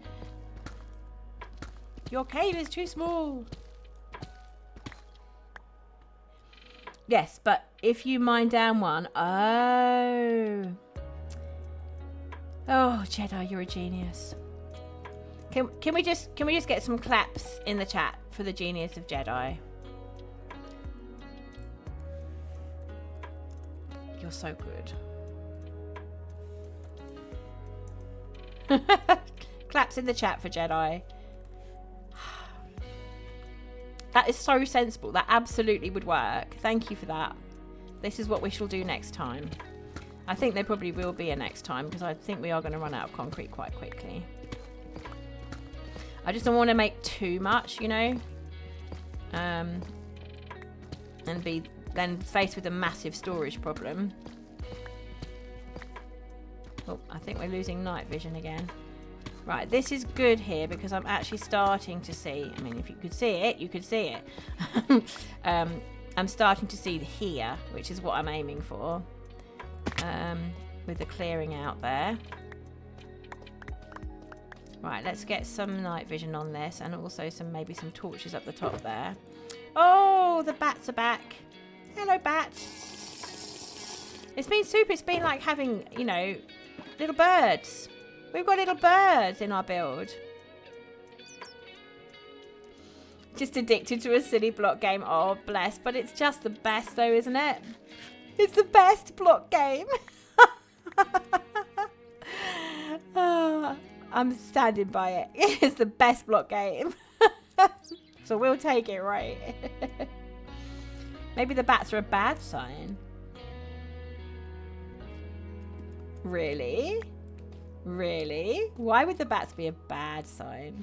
your cave is too small. Yes, but if you mine down one, oh, Jedi, you're a genius. Can we just get some claps in the chat for the genius of Jedi? You're so good. Claps in the chat for Jedi. That is so sensible. That absolutely would work. Thank you for that. This is what we shall do next time. I think there probably will be a next time because I think we are going to run out of concrete quite quickly. I just don't want to make too much, you know, and be then faced with a massive storage problem. Oh, I think we're losing night vision again. Right, this is good here because I'm actually starting to see, I mean, if you could see it, you could see it. I'm starting to see here, which is what I'm aiming for, with the clearing out there. Right, let's get some night vision on this and also maybe some torches up the top there. Oh, the bats are back. Hello, bats. It's been super. It's been like having, you know, little birds. We've got little birds in our build. Just addicted to a silly block game. Oh, bless. But it's just the best though, isn't it? It's the best block game. Oh, I'm standing by it. It's the best block game. So we'll take it, right? Maybe the bats are a bad sign. Really? Really? Why would the bats be a bad sign?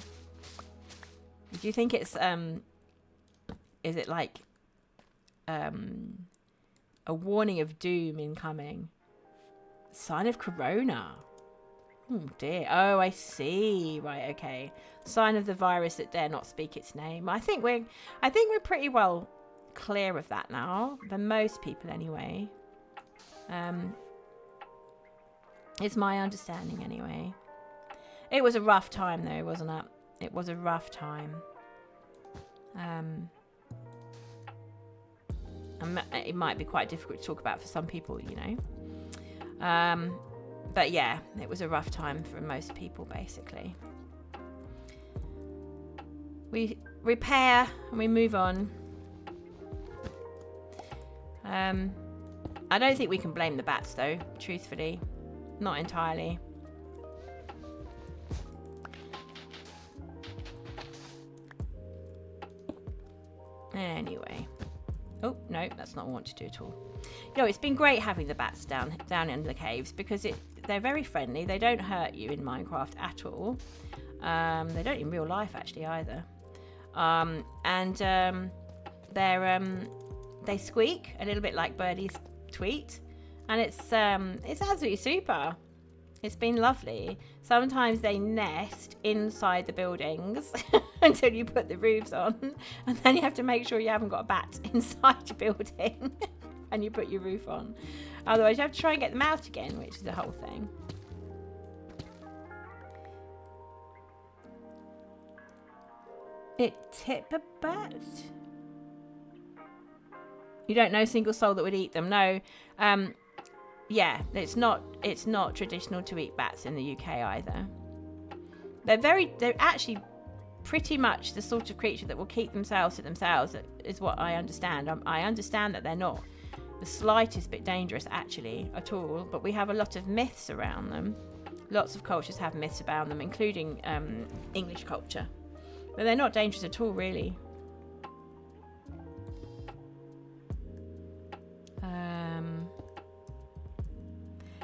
Do you think it's is it like a warning of doom incoming? Sign of corona. Oh dear. Oh, I see. Right, okay. Sign of the virus that dare not speak its name. I think we're pretty well clear of that now. For most people anyway. It's my understanding anyway. It was a rough time though, wasn't it? It was a rough time. It might be quite difficult to talk about for some people, you know. But yeah, it was a rough time for most people, basically. We repair and we move on. I don't think we can blame the bats, though, truthfully. Not entirely. Anyway. Oh, no, that's not what I want to do at all. You know, it's been great having the bats down in the caves because they're very friendly. They don't hurt you in Minecraft at all. They don't in real life, actually, either. They squeak a little bit like Birdie's tweet. And it's absolutely super. It's been lovely. Sometimes they nest inside the buildings until you put the roofs on. And then you have to make sure you haven't got a bat inside your building and you put your roof on. Otherwise you have to try and get them out again, which is the whole thing. It tip a bat? You don't know a single soul that would eat them? No. Yeah, it's not traditional to eat bats in the UK either. They're actually pretty much the sort of creature that will keep themselves to themselves, is what I understand. I understand that they're not the slightest bit dangerous actually at all, but we have a lot of myths around them. Lots of cultures have myths about them, including English culture. But they're not dangerous at all, really.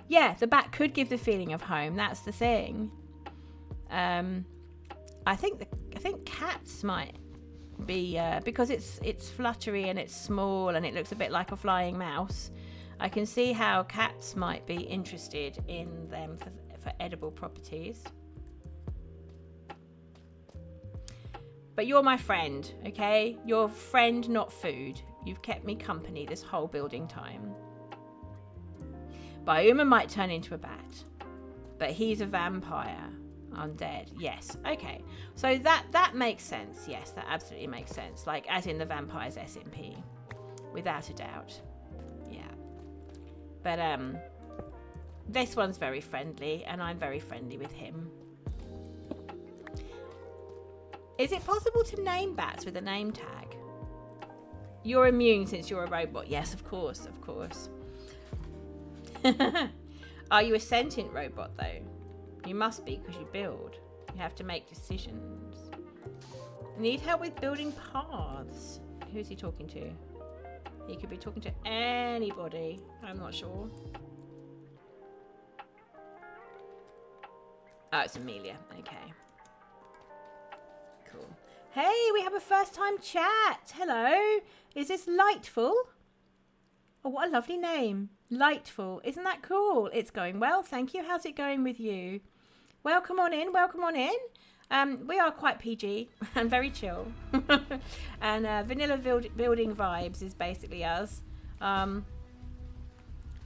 Yeah, the bat could give the feeling of home. That's the thing. I think cats might be because it's fluttery and it's small and it looks a bit like a flying mouse. I can see how cats might be interested in them for edible properties. But you're my friend, okay? You're friend, not food. You've kept me company this whole building time. Bioma might turn into a bat, but he's a vampire. Undead. Yes. Okay. So that makes sense. Yes, that absolutely makes sense. Like, as in the Vampires SMP. Without a doubt. Yeah. But, this one's very friendly, and I'm very friendly with him. Is it possible to name bats with a name tag? You're immune since you're a robot. Yes, of course, of course. Are you a sentient robot, though? You must be, because you build. You have to make decisions. Need help with building paths. Who's he talking to? He could be talking to anybody. I'm not sure. Oh, it's Amelia. Okay. Cool. Hey, we have a first time chat. Hello. Is this Lightful? Oh, what a lovely name. Lightful. Isn't that cool? It's going well. Thank you. How's it going with you? Welcome on in. Welcome on in. We are quite PG and very chill. And vanilla building vibes is basically us.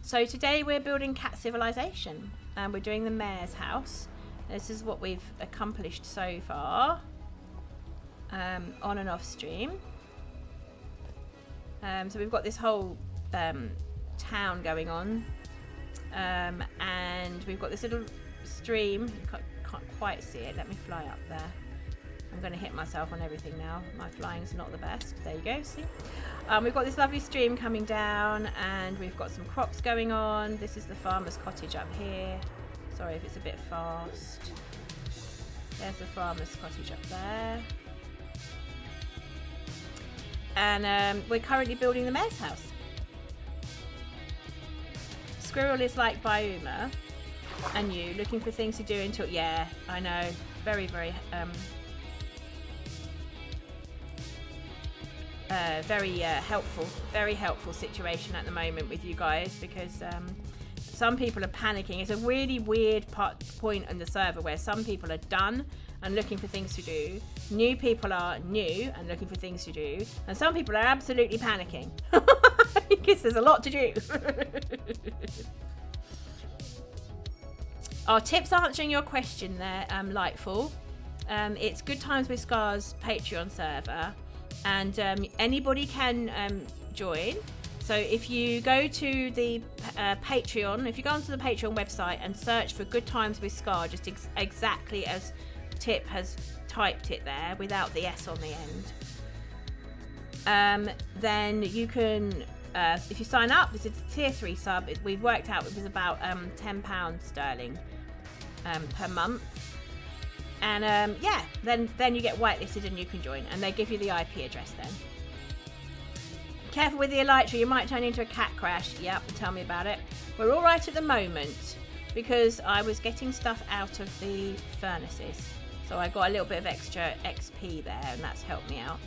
So today we're building Catt Civilisation. And we're doing the mayor's house. This is what we've accomplished so far. On and off stream. So we've got this whole town going on. And we've got this little stream. You can't quite see it. Let me fly up there. I'm going to hit myself on everything now. My flying's not the best. There you go, see? We've got this lovely stream coming down, and we've got some crops going on. This is the farmer's cottage up here. Sorry if it's a bit fast. There's the farmer's cottage up there. And we're currently building the mayor's house. Squirrel is like Bioma. And you, looking for things to do until... Yeah, I know. Very, very... helpful. Very helpful situation at the moment with you guys, because some people are panicking. It's a really weird point on the server where some people are done and looking for things to do. New people are new and looking for things to do. And some people are absolutely panicking. Because there's a lot to do. Our tips answering your question there, Lightful. It's Good Times with Scar's Patreon server, and anybody can join. So if you go to the Patreon, if you go onto the Patreon website and search for Good Times with Scar, just exactly as Tip has typed it there, without the S on the end, then you can... if you sign up, this is a tier 3 sub. We've worked out it was about £10 sterling per month, and yeah, then you get whitelisted and you can join, and they give you the IP address then. Careful with the elytra, you might turn into a cat crash. Yep, tell me about it. We're all right at the moment because I was getting stuff out of the furnaces, so I got a little bit of extra XP there, and that's helped me out.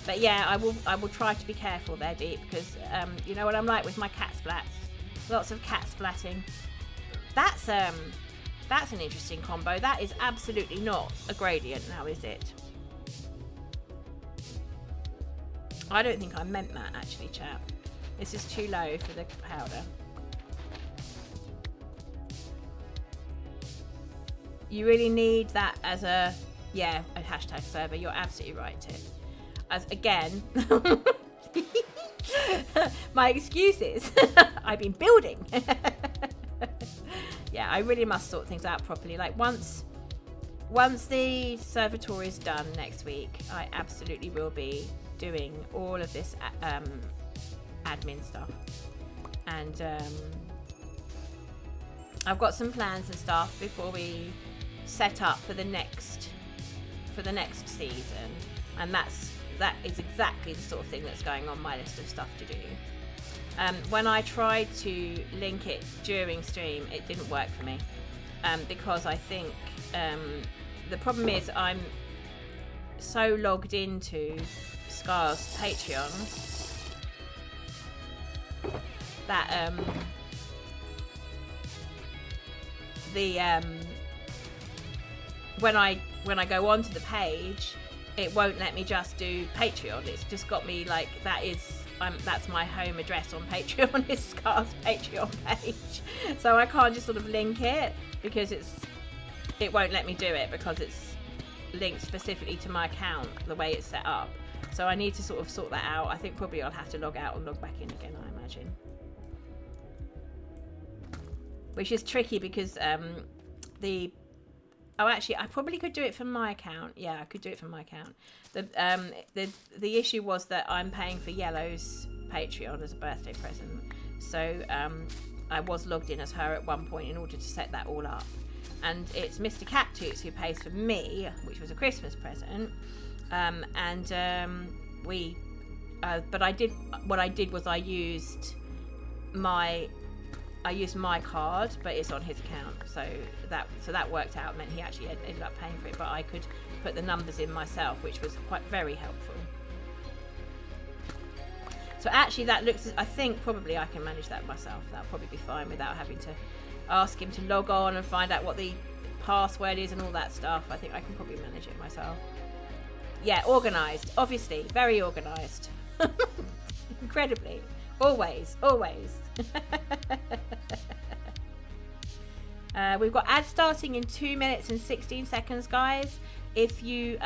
But yeah, I will try to be careful there, Deep, because you know what I'm like with my cat splats. Lots of cat splatting. That's an interesting combo. That is absolutely not a gradient now, is it? I don't think I meant that, actually, chap. This is too low for the powder. You really need that as a hashtag server. You're absolutely right, Tip. As again, my excuses. I've been building. Yeah, I really must sort things out properly. Like once the server tour is done next week, I absolutely will be doing all of this admin stuff, and I've got some plans and stuff before we set up for the next season, and that is exactly the sort of thing that's going on my list of stuff to do. When I tried to link it during stream, it didn't work for me, because I think the problem is I'm so logged into Scar's Patreon that when I go onto the page, it won't let me just do Patreon. It's just got me like that is that's my home address on Patreon, is Scar's Patreon page. So I can't just sort of link it because it won't let me do it because it's linked specifically to my account the way it's set up. So I need to sort of sort that out. I think probably I'll have to log out and log back in again, I imagine. Which is tricky because oh, actually, I probably could do it from my account. Yeah, I could do it from my account. The issue was that I'm paying for Yellow's Patreon as a birthday present. So I was logged in as her at one point in order to set that all up. And it's Mr. Cattootler who pays for me, which was a Christmas present. But what I did was I used my card, but it's on his account, so that worked out. Meant he actually ended up paying for it, but I could put the numbers in myself, which was very helpful. So actually that looks, I think probably I can manage that myself. That'll probably be fine without having to ask him to log on and find out what the password is and all that stuff. I think I can probably manage it myself. Yeah, organised, obviously, very organised. Incredibly. Always. We've got ads starting in 2 minutes and 16 seconds, guys. If you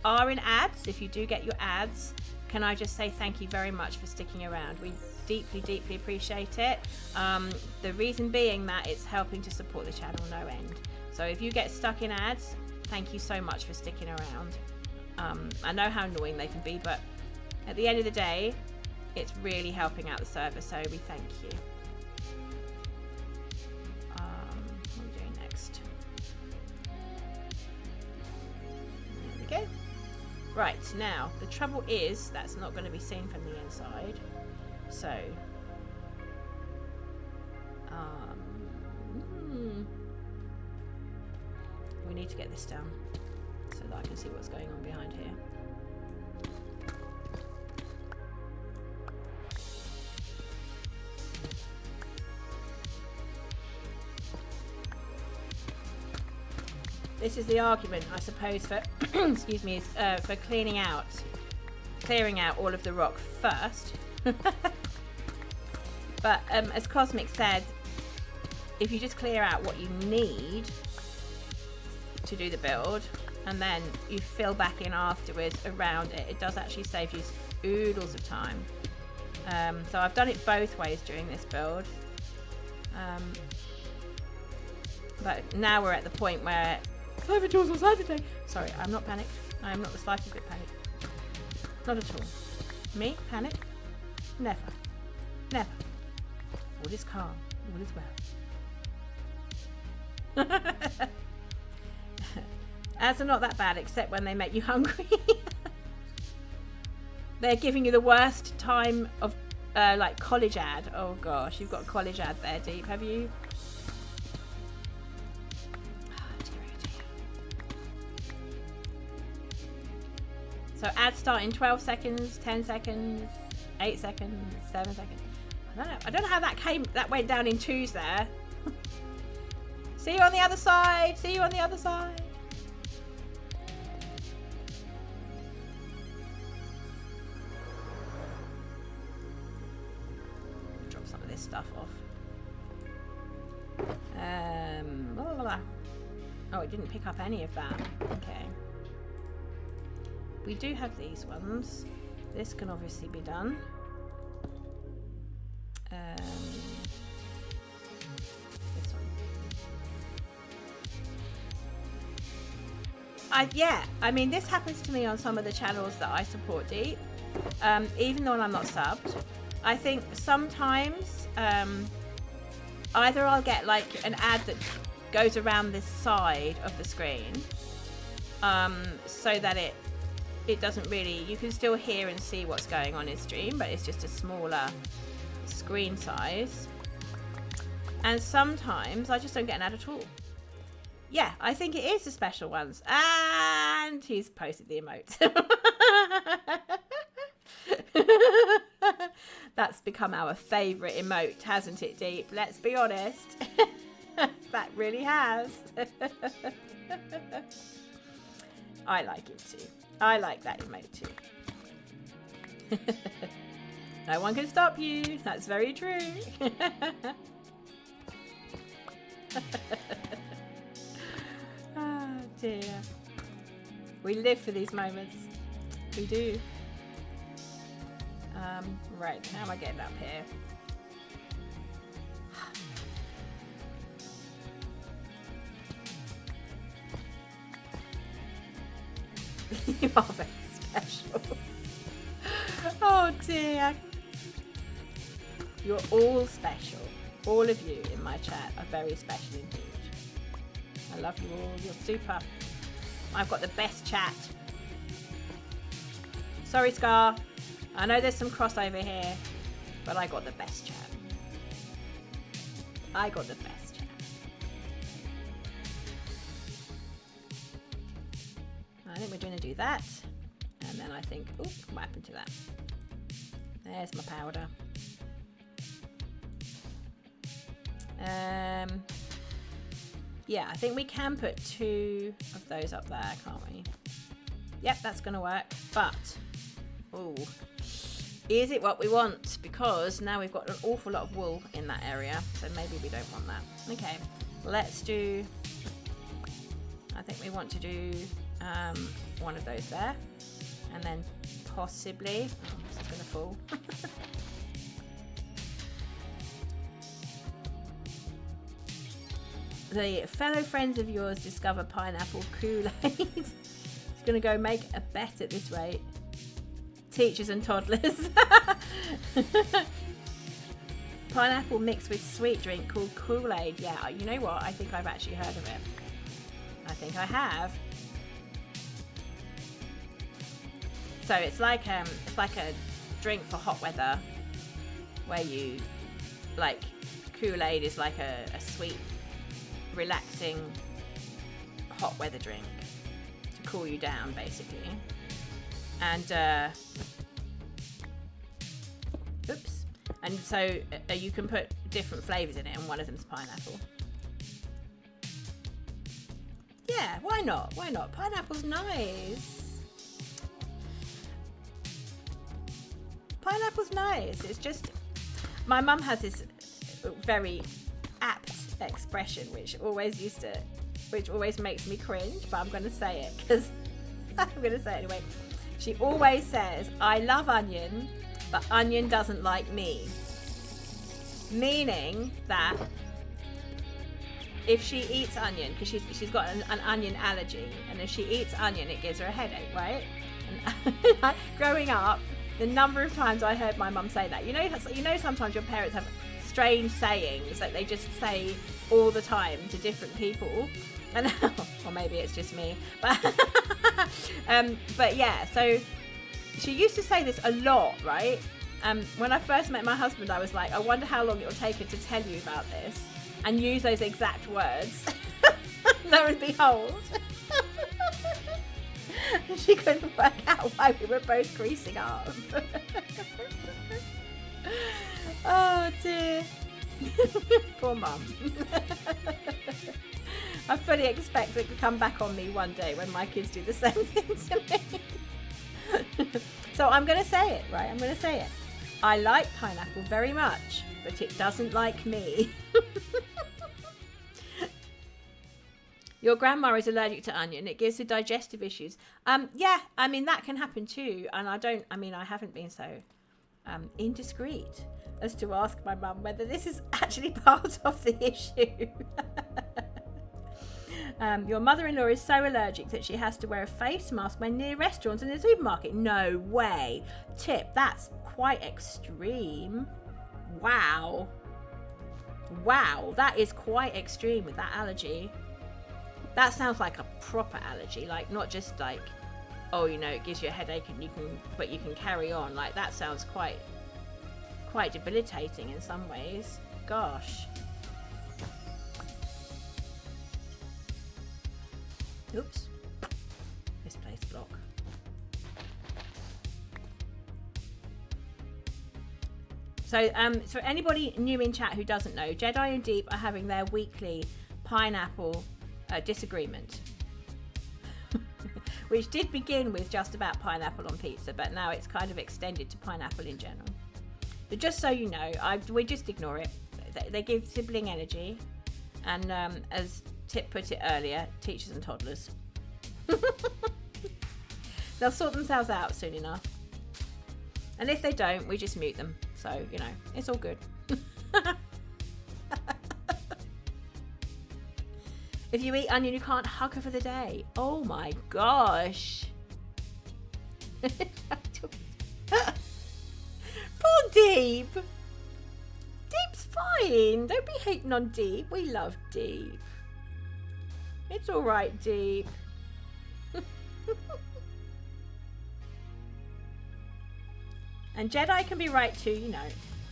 are in ads, if you do get your ads, can I just say thank you very much for sticking around. We deeply appreciate it. The reason being that it's helping to support the channel no end. So if you get stuck in ads, thank you so much for sticking around. I know how annoying they can be, but at the end of the day, it's really helping out the server, so we thank you. What are we doing next? There we go. Right, now, the trouble is that's not going to be seen from the inside. So, we need to get this down so that I can see what's going on behind here. This is the argument, I suppose, for excuse me, for clearing out all of the rock first. But as Cosmic said, if you just clear out what you need to do the build, and then you fill back in afterwards around it, it does actually save you oodles of time. So I've done it both ways during this build. But now we're at the point where Clover Jaws on Saturday. Sorry, I'm not panicked. I am not the slightest bit panicked. Not at all. Me? Panic? Never. Never. All is calm. All is well. Ads are not that bad, except when they make you hungry. They're giving you the worst time of like college ad. Oh gosh, you've got a college ad there, Deep, have you? So ads start in 12 seconds, 10 seconds, 8 seconds, 7 seconds. I don't know how that went down in twos there. See you on the other side. See you on the other side. Drop some of this stuff off. Blah, blah, blah. Oh, it didn't pick up any of that. Okay. We do have these ones. This can obviously be done. This one. Yeah, I mean, this happens to me on some of the channels that I support, Deep. Even though I'm not subbed. I think sometimes either I'll get like an ad that goes around this side of the screen so that it doesn't really, you can still hear and see what's going on in stream, but it's just a smaller screen size. And sometimes I just don't get an ad at all. Yeah, I think it is the special ones. And he's posted the emote. That's become our favourite emote, hasn't it, Deep? Let's be honest. That really has. I like it too. I like that emote too. No one can stop you. That's very true. Oh dear. We live for these moments. We do. Right, how am I getting up here? You are very special. Oh dear. You're all special. All of you in my chat are very special indeed. I love you all. You're super. I've got the best chat. Sorry, Scar. I know there's some crossover here, but I got the best chat. I got the best chat. I think we're going to do that. And then I think, oh, what happened to that? There's my powder. Yeah, I think we can put 2 of those up there, can't we? Yep, that's going to work. But, oh, is it what we want? Because now we've got an awful lot of wool in that area, so maybe we don't want that. Okay, let's do, I think we want to do one of those there. And then possibly, oh, this is going to fall. The fellow friends of yours discover pineapple Kool-Aid. He's going to go make a bet at this rate. Teachers and toddlers. Pineapple mixed with sweet drink called Kool-Aid. Yeah, you know what? I think I've actually heard of it. I think I have. So it's like a drink for hot weather, where you, like, Kool-Aid is like a sweet, relaxing hot weather drink to cool you down, basically. And oops, and so you can put different flavors in it, and one of them's pineapple. Yeah, why not? Why not? Pineapple's nice. Pineapple's nice. It's just, my mum has this very apt expression which always makes me cringe, but I'm going to say it because I'm going to say it anyway. She always says, I love onion, but onion doesn't like me. Meaning that if she eats onion, because she's got an onion allergy, and if she eats onion it gives her a headache, right? And growing up, the number of times I heard my mum say that, you know sometimes your parents have strange sayings that they just say all the time to different people, and or maybe it's just me, but yeah, so she used to say this a lot, right? When I first met my husband, I was like, I wonder how long it will take her to tell you about this and use those exact words. Lo and behold, she couldn't work out why we were both creasing up. Oh dear. Poor mum. I fully expect it to come back on me one day when my kids do the same thing to me. So I'm going to say it, right? I'm going to say it. I like pineapple very much, but it doesn't like me. Your grandma is allergic to onion. It gives her digestive issues. Yeah, I mean, that can happen too. And I haven't been so indiscreet as to ask my mum whether this is actually part of the issue. Your mother-in-law is so allergic that she has to wear a face mask when near restaurants and the supermarket. No way. Tip, that's quite extreme. Wow. Wow, that is quite extreme with that allergy. That sounds like a proper allergy, like not just like, oh, you know, it gives you a headache and you can carry on. Like that sounds quite debilitating in some ways. Gosh. Oops. Misplaced block. So, for anybody new in chat who doesn't know, Jedi and Deep are having their weekly pineapple disagreement, which did begin with just about pineapple on pizza, but now it's kind of extended to pineapple in general. Just so you know, we just ignore it. They give sibling energy, and as Tip put it earlier, teachers and toddlers. They'll sort themselves out soon enough. And if they don't, we just mute them. So, you know, it's all good. If you eat onion, you can't hug her for the day. Oh my gosh. Poor Deep. Deep's fine. Don't be hating on Deep. We love Deep. It's all right, Deep. And Jedi can be right too, you know.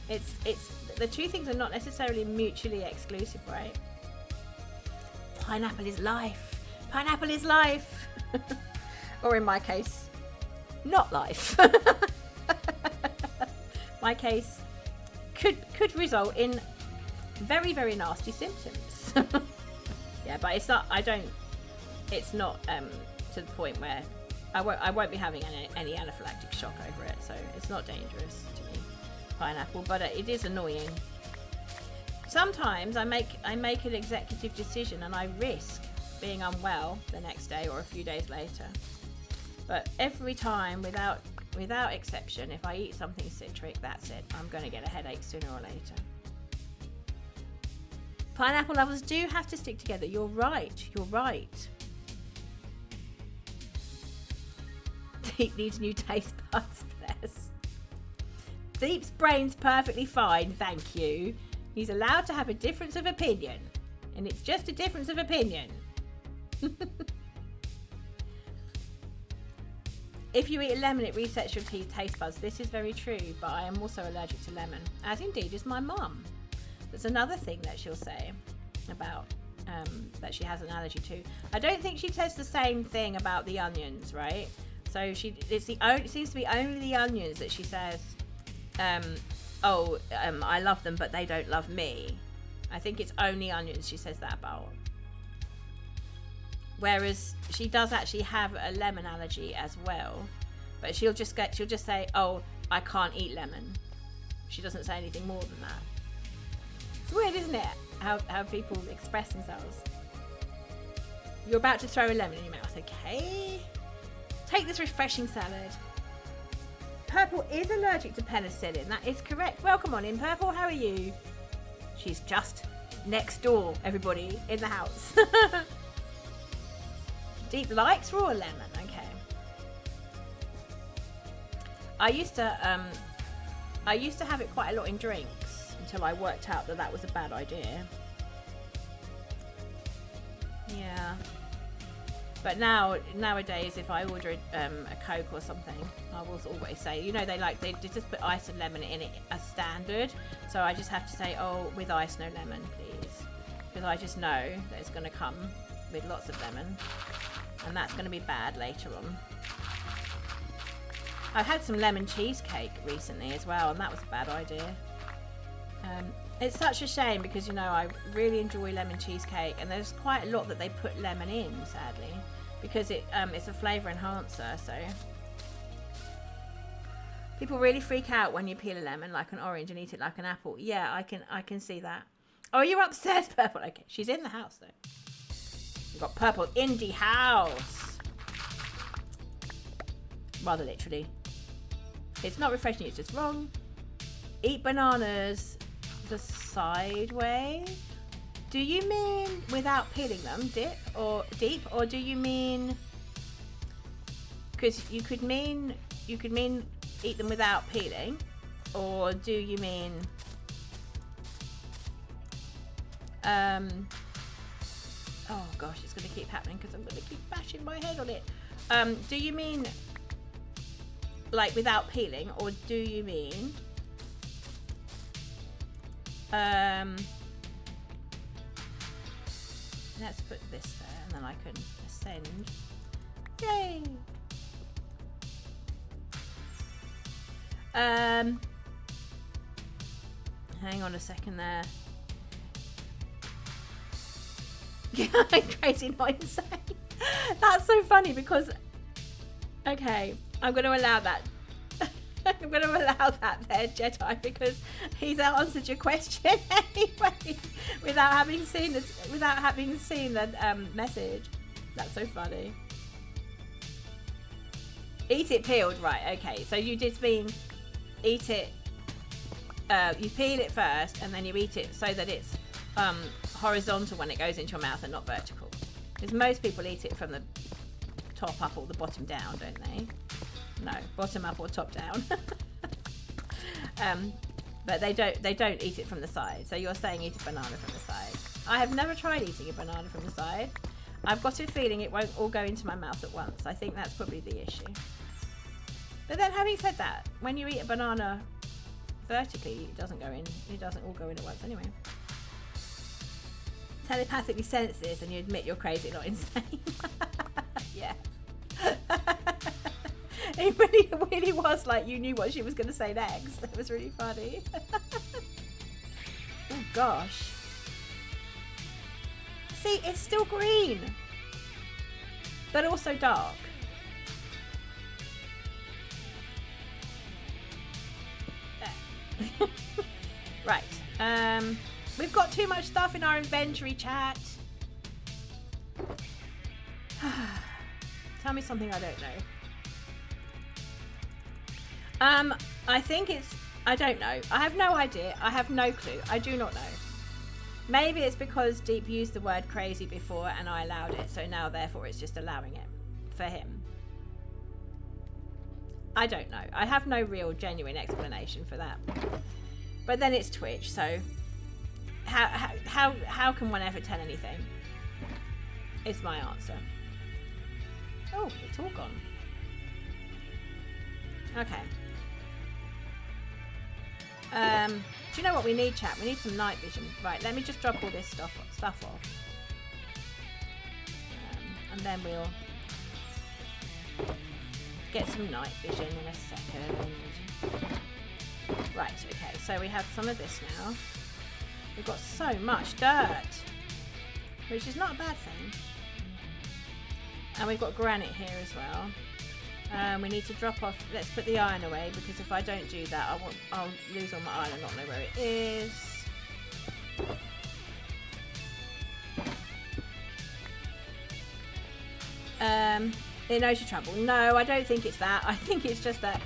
It's the two things are not necessarily mutually exclusive, right? Pineapple is life. Pineapple is life. Or in my case, not life. My case could result in very, very nasty symptoms. Yeah, but it's not. It's not to the point where I won't be having any anaphylactic shock over it. So it's not dangerous to me, pineapple. But it is annoying. Sometimes I make an executive decision and I risk being unwell the next day or a few days later. But every time, without exception, if I eat something citric, that's it. I'm going to get a headache sooner or later. Pineapple lovers do have to stick together. You're right. You're right. Deep needs new taste buds, bless. Deep's brain's perfectly fine, thank you. He's allowed to have a difference of opinion. And it's just a difference of opinion. If you eat a lemon, it resets your taste buds. This is very true, but I am also allergic to lemon, as indeed is my mum. There's another thing that she'll say about that she has an allergy to. I don't think she says the same thing about the onions, right? So it seems to be only the onions that she says, I love them, but they don't love me. I think it's only onions she says that about. Whereas she does actually have a lemon allergy as well, but she'll just say, "Oh, I can't eat lemon." She doesn't say anything more than that. It's weird, isn't it? How people express themselves. You're about to throw a lemon in your mouth, okay? Take this refreshing salad. Purple is allergic to penicillin. That is correct. Welcome on in, Purple. How are you? She's just next door, everybody in the house. Deep likes raw lemon. Okay. I used to have it quite a lot in drinks until I worked out that was a bad idea. Yeah. But nowadays, if I order a Coke or something, I will always say, you know, they just put ice and lemon in it as standard. So I just have to say, oh, with ice, no lemon, please, because I just know that it's going to come with lots of lemon, and that's going to be bad later on. I've had some lemon cheesecake recently as well, and that was a bad idea. It's such a shame because, you know, I really enjoy lemon cheesecake, and there's quite a lot that they put lemon in, sadly, because it's a flavour enhancer. So people really freak out when you peel a lemon like an orange and eat it like an apple. Yeah, I can see that. Oh, you're upstairs, Purple. Okay, she's in the house though. We've got Purple in the house. Rather literally. It's not refreshing, it's just wrong. Eat bananas the side way. Do you mean without peeling them, Deep, or do you mean, because you could mean eat them without peeling, or do you mean oh gosh, it's going to keep happening because I'm going to keep bashing my head on it. Do you mean like without peeling, or do you mean let's put this there and then I can ascend. Yay! Hang on a second there. Crazy, not insane. That's so funny because, okay, I'm going to allow that. I'm going to allow that there, Jedi, because he's answered your question anyway without having seen the message. That's so funny. Eat it peeled, right? Okay, so you just mean eat it. You peel it first, and then you eat it so that it's horizontal when it goes into your mouth and not vertical. Because most people eat it from the top up or the bottom down, don't they? No, bottom up or top down. But they don't eat it from the side. So you're saying eat a banana from the side. I have never tried eating a banana from the side. I've got a feeling it won't all go into my mouth at once. I think that's probably the issue. But then having said that, when you eat a banana vertically, it doesn't all go in at once anyway. Telepathically sense this and you admit you're crazy, not insane. Yeah. It really was like you knew what she was going to say next. It was really funny. Oh gosh. See, it's still green, but also dark. Right. We've got too much stuff in our inventory, chat. Tell me something I don't know. I think it's... I don't know. I have no idea. I have no clue. I do not know. Maybe it's because Deep used the word crazy before and I allowed it, so now therefore it's just allowing it for him. I don't know. I have no real genuine explanation for that. But then it's Twitch, so how can one ever tell anything? Is my answer. Oh, it's all gone. Okay. Do you know what we need, chat? We need some night vision. Right, let me just drop all this stuff off. And then we'll get some night vision in a second. Right, okay, so we have some of this now. We've got so much dirt, which is not a bad thing. And we've got granite here as well. We need to drop off. Let's put the iron away, because if I don't do that, I'll lose all my iron and not know where it is. It knows your trouble. No, I don't think it's that. I think it's just that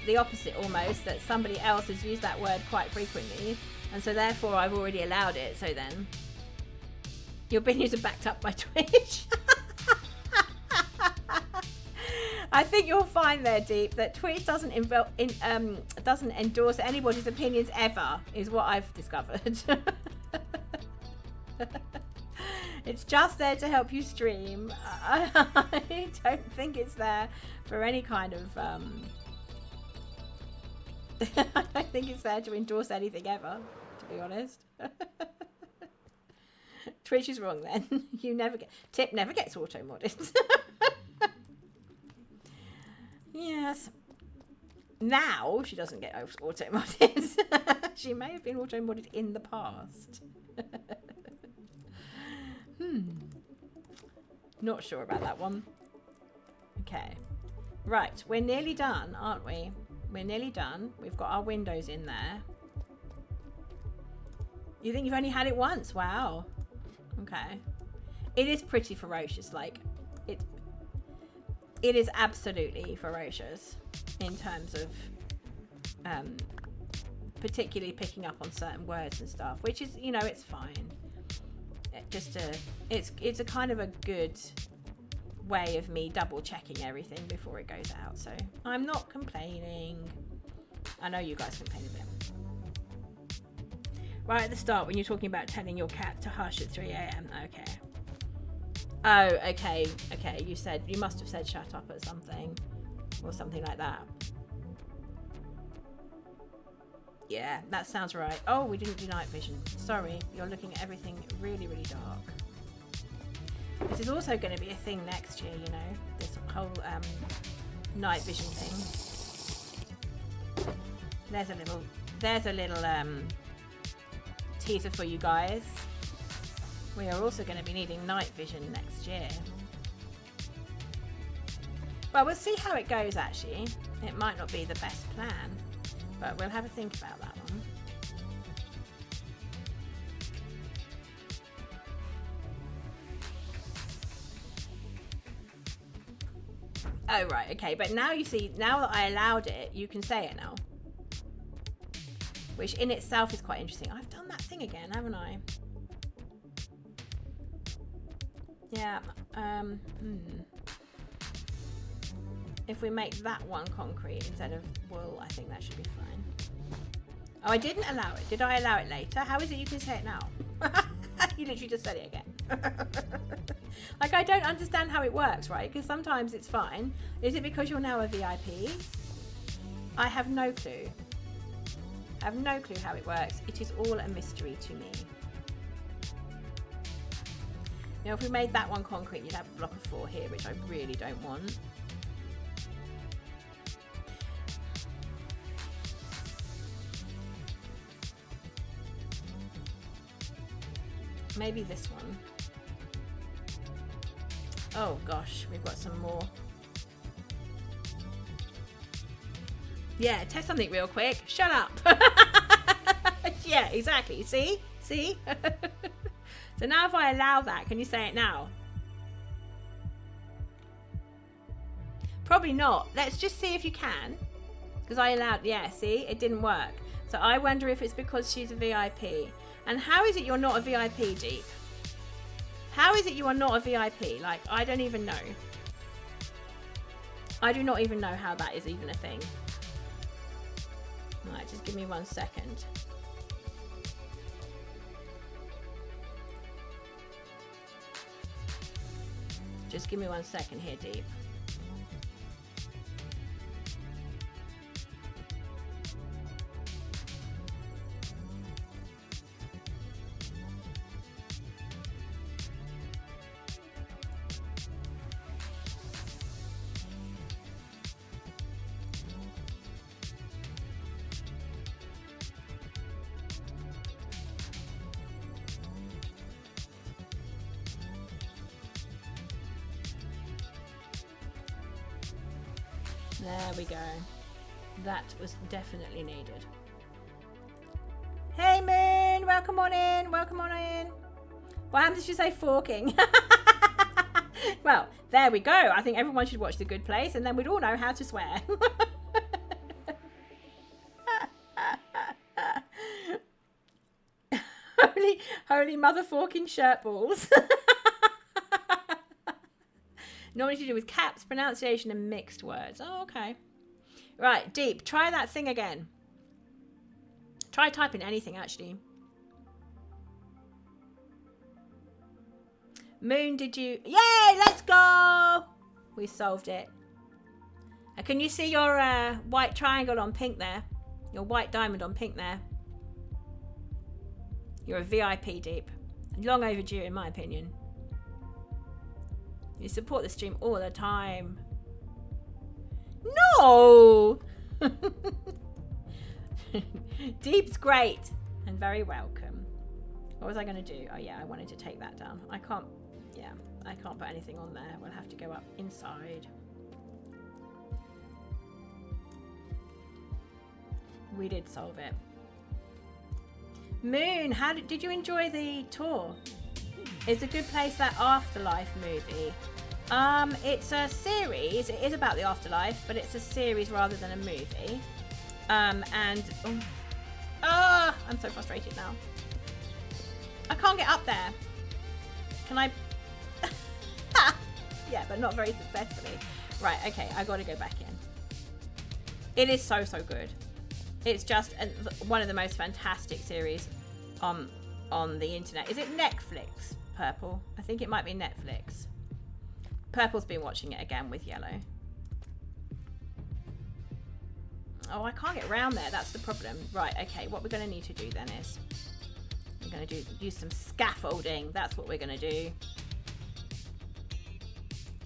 the opposite almost, that somebody else has used that word quite frequently, and so therefore I've already allowed it. So then your opinions are backed up by Twitch. I think you'll find there, Deep, that Twitch doesn't endorse anybody's opinions ever, is what I've discovered. It's just there to help you stream. I don't think it's there for any kind of... I don't think it's there to endorse anything ever, to be honest. Twitch is wrong then. Tip never gets auto-modded. Yes. Now she doesn't get auto-modded. She may have been auto-modded in the past. Not sure about that one. Okay. Right, we're nearly done, aren't we? We're nearly done. We've got our windows in there. You think you've only had it once? Wow. Okay. It is pretty ferocious. Like, it is absolutely ferocious in terms of particularly picking up on certain words and stuff, which is, you know, it's fine. It's a kind of a good way of me double checking everything before it goes out, so I'm not complaining. I know you guys complain a bit. Right at the start, when you're talking about telling your cat to hush at 3 a.m. Okay. Oh, okay. You must have said shut up at something, or something like that. Yeah, that sounds right. Oh, we didn't do night vision. Sorry, you're looking at everything really, really dark. This is also going to be a thing next year, you know, this whole night vision thing. There's a little teaser for you guys. We are also going to be needing night vision next year. Well, we'll see how it goes, actually. It might not be the best plan, but we'll have a think about that one. Oh, right, okay. But now you see, now that I allowed it, you can say it now. Which in itself is quite interesting. I've done that thing again, haven't I? Yeah. If we make that one concrete instead of wool, I think that should be fine. Oh, I didn't allow it. Did I allow it later? How is it you can say it now? You literally just said it again. Like, I don't understand how it works, right? Because sometimes it's fine. Is it because you're now a VIP? I have no clue. I have no clue how it works. It is all a mystery to me. Now, if we made that one concrete, you'd have a block of 4 here, which I really don't want. Maybe this one. Oh gosh, we've got some more. Yeah, test something real quick. Shut up. Yeah, exactly. See? See? So now if I allow that, can you say it now? Probably not. Let's just see if you can. Because I allowed, yeah, see? It didn't work. So I wonder if it's because she's a VIP. And how is it you're not a VIP, Deep? How is it you are not a VIP? Like, I don't even know. I do not even know how that is even a thing. Right, just give me 1 second. Just give me 1 second here, Deep. There we go. That was definitely needed. Hey Moon, welcome on in, welcome on in. What happens if you say forking? Well, there we go. I think everyone should watch The Good Place and then we'd all know how to swear. Holy mother forking shirt balls. Normally to do with caps, pronunciation, and mixed words. Oh, okay. Right, Deep, try that thing again. Try typing anything, actually. Moon, did you... Yay, let's go! We solved it. Can you see your white triangle on pink there? Your white diamond on pink there? You're a VIP, Deep. Long overdue, in my opinion. You support the stream all the time. No! Deep's great and very welcome. What was I going to do? Oh yeah, I wanted to take that down. I can't put anything on there. We'll have to go up inside. We did solve it. Moon, how did you enjoy the tour? It's a Good Place, that Afterlife movie. It's a series. It is about the afterlife, but it's a series rather than a movie. I'm so frustrated now. I can't get up there. Can I? Yeah, but not very successfully. Right, okay, I got to go back in. It is so good. It's just one of the most fantastic series on the internet. Is it Netflix? Purple. I think it might be Netflix. Purple's been watching it again with Yellow. Oh, I can't get around there. That's the problem. Right, okay. What we're going to need to do then is we're going to use some scaffolding. That's what we're going to do.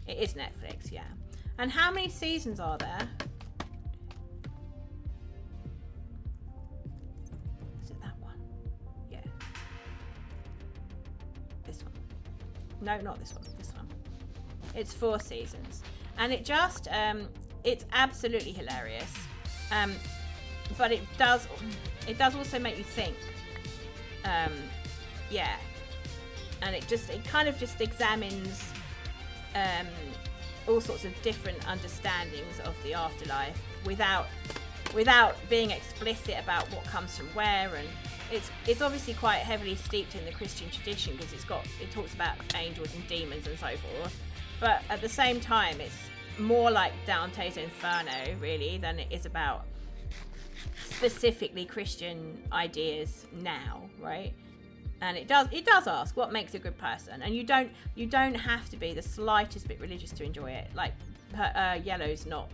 It is Netflix, yeah. And how many seasons are there? Is it that one? Yeah. This one. No, not this one. This one. It's 4 seasons. And it just it's absolutely hilarious. But it does also make you think. Yeah. And it kind of just examines all sorts of different understandings of the afterlife without being explicit about what comes from where, and it's obviously quite heavily steeped in the Christian tradition because it talks about angels and demons and so forth, but at the same time it's more like Dante's Inferno really than it is about specifically Christian ideas now, right? And it does ask what makes a good person, and you don't have to be the slightest bit religious to enjoy it. Like Yellow's not,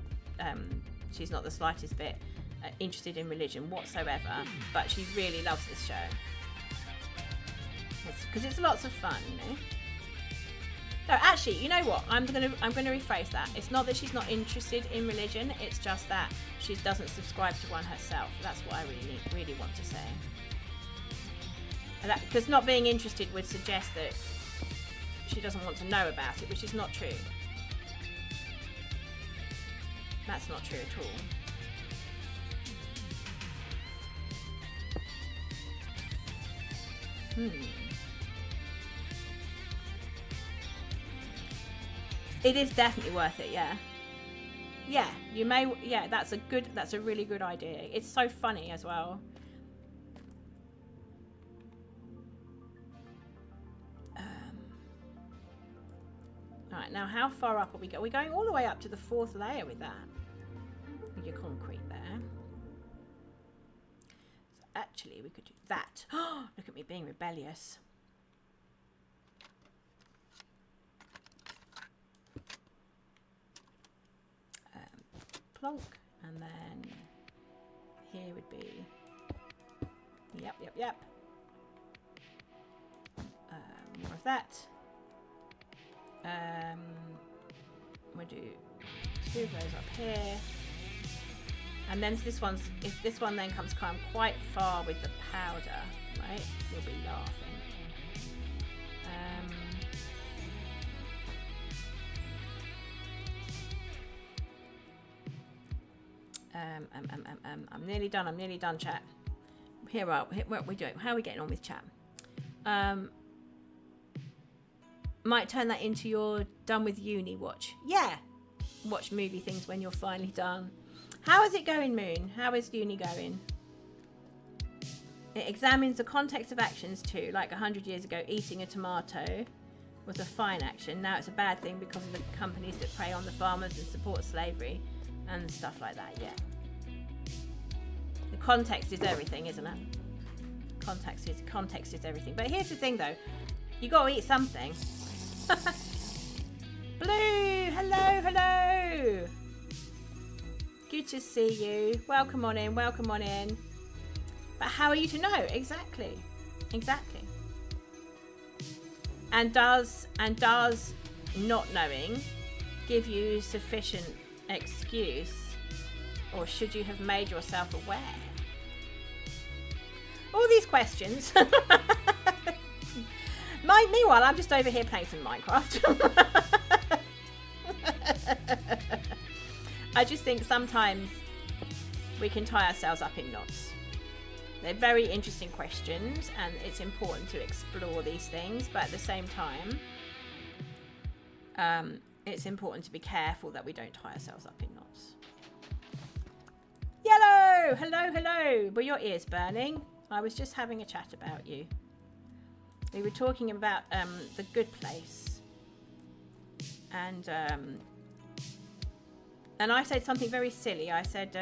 she's not the slightest bit interested in religion whatsoever, but she really loves this show because it's lots of fun, you know. No, actually, you know what? I'm gonna rephrase that. It's not that she's not interested in religion. It's just that she doesn't subscribe to one herself. That's what I really want to say. Because not being interested would suggest that she doesn't want to know about it, which is not true. That's not true at all. It is definitely worth it, yeah. Yeah, you may, yeah, that's a really good idea. It's so funny as well. Alright, now how far up are we going? We're going all the way up to the 4th layer with that. With your concrete there. So actually, we could do that. Oh, look at me being rebellious. Plonk, and then here would be, yep. More of that. We'll do 2 of those up here, and then this one's, if this one then comes quite far with the powder, right, you'll be laughing. I'm nearly done, chat. What are we doing? How are we getting on with chat? Might turn that into your done with uni watch. Yeah, watch movie things when you're finally done. How is it going, Moon? How is uni going? It examines the context of actions too, like 100 years ago eating a tomato was a fine action. Now it's a bad thing because of the companies that prey on the farmers and support slavery and stuff like that. Yeah, the context is everything, isn't it? Context is everything. But here's the thing though, you got to eat something. Blue, hello. Good to see you. Welcome on in. But how are you to know? Exactly. And does not knowing give you sufficient excuse, or should you have made yourself aware? All these questions. Meanwhile, I'm just over here playing some Minecraft. I just think sometimes we can tie ourselves up in knots. They're very interesting questions, and it's important to explore these things, but at the same time, it's important to be careful that we don't tie ourselves up in knots. Yellow! Hello! Were your ears burning? I was just having a chat about you. We were talking about The Good Place, and I said something very silly. I said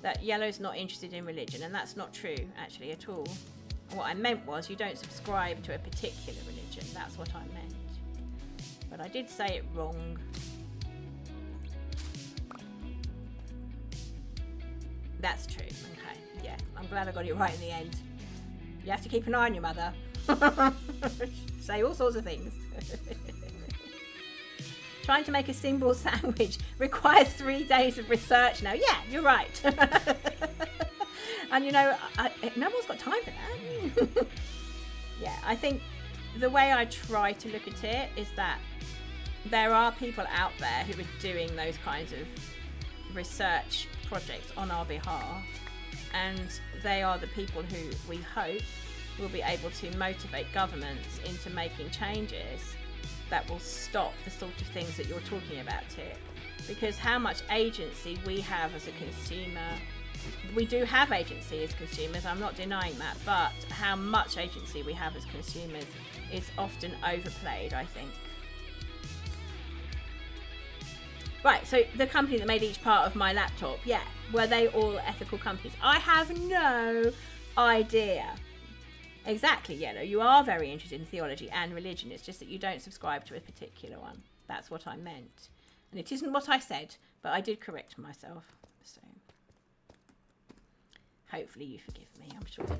that Yellow's not interested in religion, and that's not true actually at all. What I meant was you don't subscribe to a particular religion. That's what I meant, but I did say it wrong. That's true. Okay, yeah, I'm glad I got it right in the end. You have to keep an eye on your mother. Say all sorts of things. Trying to make a single sandwich requires 3 days of research now. Yeah, you're right. And you know, no one's got time for that. Yeah, I think the way I try to look at it is that there are people out there who are doing those kinds of research projects on our behalf, and they are the people who we hope will be able to motivate governments into making changes that will stop the sort of things that you're talking about, Tip. Because how much agency we have as a consumer, we do have agency as consumers, I'm not denying that, but how much agency we have as consumers is often overplayed, I think. Right, so the company that made each part of my laptop, yeah, were they all ethical companies? I have no idea. Exactly, Yellow. You are very interested in theology and religion. It's just that you don't subscribe to a particular one. That's what I meant. And it isn't what I said, but I did correct myself. So hopefully you forgive me. I'm sure you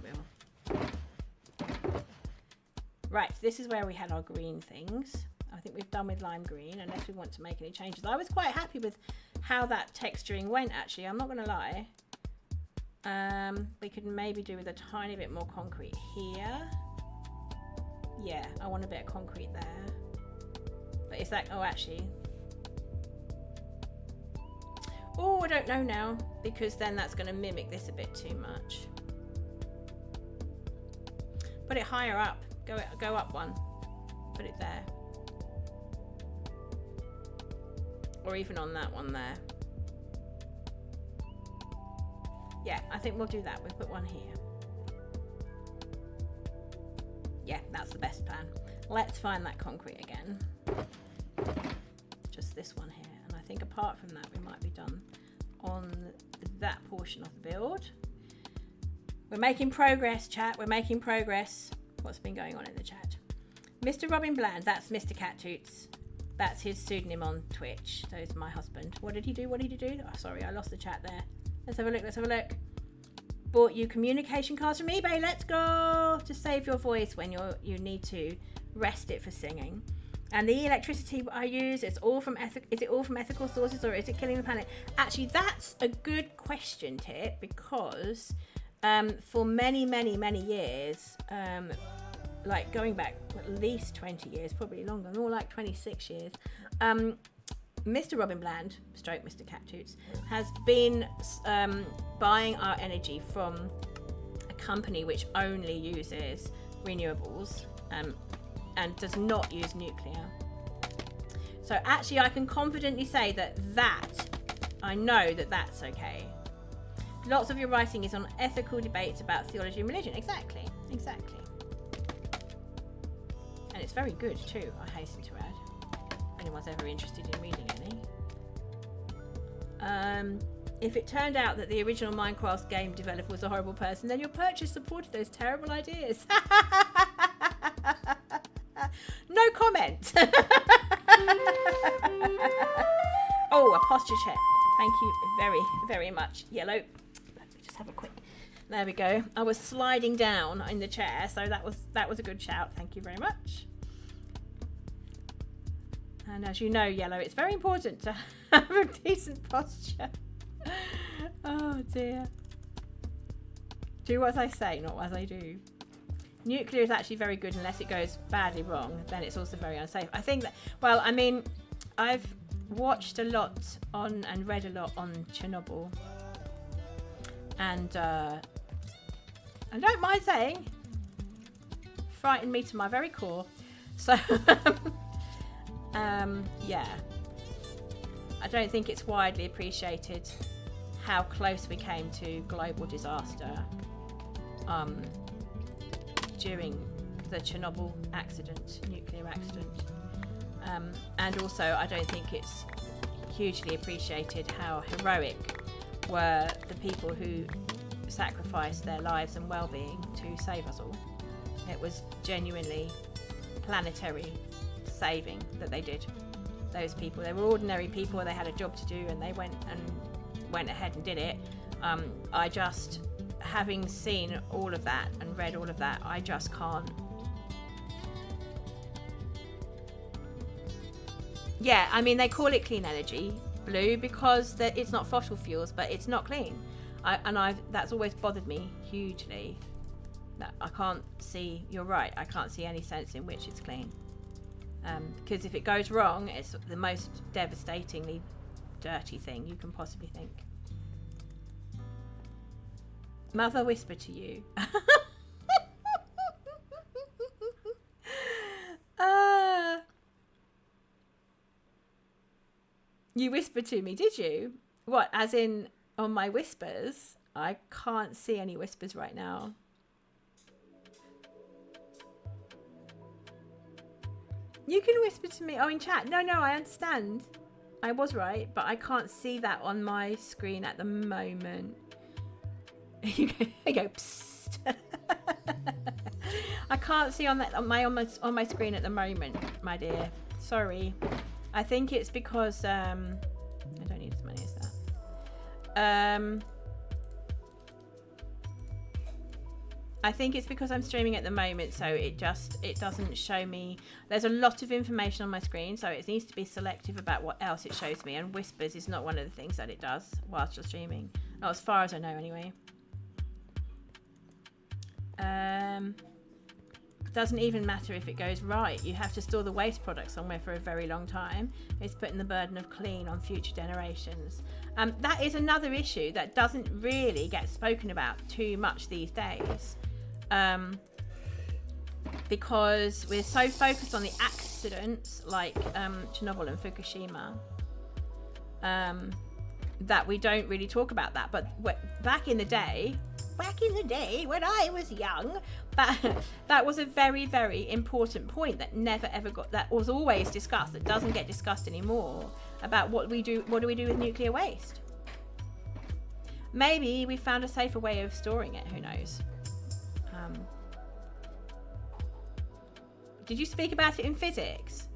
will. Right, this is where we had our green things. I think we've done with lime green, unless we want to make any changes. I was quite happy with how that texturing went, actually. I'm not going to lie. We could maybe do with a tiny bit more concrete here. Yeah, I want a bit of concrete there. But is that... Oh, actually... Oh, I don't know now, because then that's going to mimic this a bit too much. Put it higher up. Go up one. Put it there. Or even on that one there. Yeah, I think we'll do that. We'll put one here. Yeah, that's the best plan. Let's find that concrete again. Just this one here. And I think apart from that, we might be done on that portion of the build. We're making progress, chat. We're making progress. What's been going on in the chat? Mr. Robin Bland, that's Mr. Cattoots. That's his pseudonym on Twitch. So it's my husband. What did he do? What did he do? Oh, sorry, I lost the chat there. Let's have a look. Let's have a look. Bought you communication cards from eBay. Let's go. To save your voice when you need to rest it for singing. And the electricity I use, is it all from ethical sources, or is it killing the planet? Actually, that's a good question, Tip, because for many years, like going back at least 20 years, probably longer, more like 26 years, Mr. Robin Bland, stroke Mr. Cattoots, has been buying our energy from a company which only uses renewables and does not use nuclear. So actually I can confidently say I know that that's okay. Lots of your writing is on ethical debates about theology and religion. Exactly. And it's very good too, I hasten to add. If anyone's ever interested in reading any. If it turned out that the original Minecraft game developer was a horrible person, then your purchase supported those terrible ideas. No comment. Oh, a posture check. Thank you very, very much. Yellow. Let me just have a quick... There we go. I was sliding down in the chair, so that was a good shout. Thank you very much. And as you know, Yellow, it's very important to have a decent posture. Oh dear. Do as I say, not as I do. Nuclear is actually very good unless it goes badly wrong. Then it's also very unsafe. I think that, well, I mean, I've watched a lot on and read a lot on Chernobyl. And I don't mind saying, frightened me to my very core. So, yeah. I don't think it's widely appreciated how close we came to global disaster during the Chernobyl nuclear accident. And also, I don't think it's hugely appreciated how heroic were the people who sacrificed their lives and well-being to save us all. It was genuinely planetary saving that they did. Those people, they were ordinary people, they had a job to do, and they went ahead and did it. I just, having seen all of that and read all of that, I just can't. Yeah, I mean, they call it clean energy, blue, because it's not fossil fuels, but it's not clean. That's always bothered me hugely. That I can't see, you're right, I can't see any sense in which it's clean. Because if it goes wrong, it's the most devastatingly dirty thing you can possibly think. Mother whisper to you. You whispered to me, did you? What, as in on my whispers? I can't see any whispers right now. You can whisper to me. Oh, in chat. No, I understand. I was right, but I can't see that on my screen at the moment. You go, psst. I can't see on my screen at the moment, my dear. Sorry. I think it's because I don't need as many as that. I think it's because I'm streaming at the moment, so it doesn't show me. There's a lot of information on my screen, so it needs to be selective about what else it shows me. And whispers is not one of the things that it does whilst you're streaming, not as far as I know, anyway. Doesn't even matter if it goes right. You have to store the waste product somewhere for a very long time. It's putting the burden of clean on future generations. That is another issue that doesn't really get spoken about too much these days, because we're so focused on the accidents like Chernobyl and Fukushima, that we don't really talk about that. But back in the day when I was young, that was a very, very important point that never ever that was always discussed, that doesn't get discussed anymore, about what do we do with nuclear waste. Maybe we found a safer way of storing it, who knows. Did you speak about it in physics?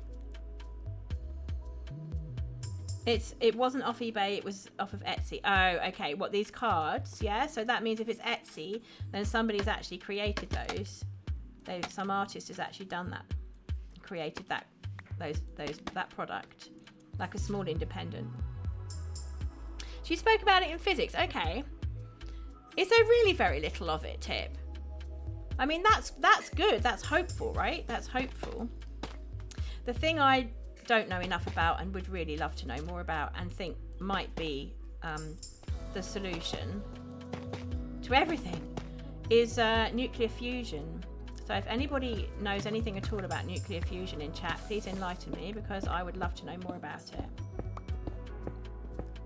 It wasn't off eBay, it was off of Etsy. Oh, okay. What, these cards? Yeah, so that means if it's Etsy, then somebody's actually created those. Some artist has actually done that, created that product, like a small independent. She spoke about it in physics. Okay. Is there really very little of it, Tip? I mean, that's good. That's hopeful, right? That's hopeful. The thing I don't know enough about and would really love to know more about and think might be the solution to everything is nuclear fusion. So if anybody knows anything at all about nuclear fusion in chat, please enlighten me, because I would love to know more about it.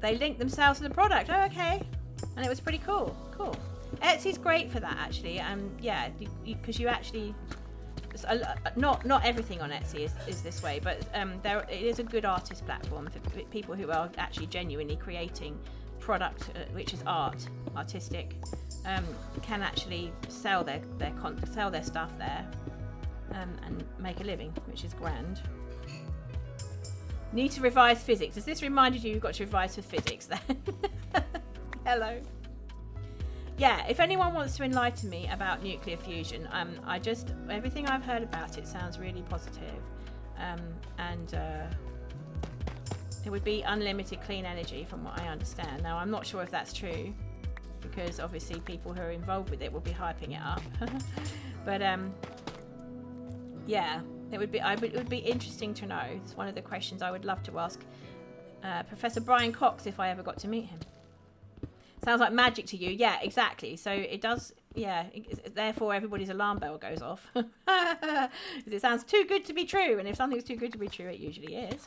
They linked themselves to the product. Oh, okay. And it was pretty cool. Cool. Etsy's great for that, actually. Yeah, because you actually... Not everything on Etsy is this way, but it is a good artist platform for people who are actually genuinely creating product, which is artistic, can actually sell their stuff there, and make a living, which is grand. Need to revise physics. Has this reminded you you've got to revise for physics then? Hello. Yeah, if anyone wants to enlighten me about nuclear fusion, everything I've heard about it sounds really positive, and it would be unlimited clean energy from what I understand. Now, I'm not sure if that's true, because obviously people who are involved with it will be hyping it up. But yeah, it would be interesting to know. It's one of the questions I would love to ask Professor Brian Cox if I ever got to meet him. Sounds like magic to you. Yeah, exactly. So it does, yeah, therefore everybody's alarm bell goes off. It sounds too good to be true, and if something's too good to be true, it usually is.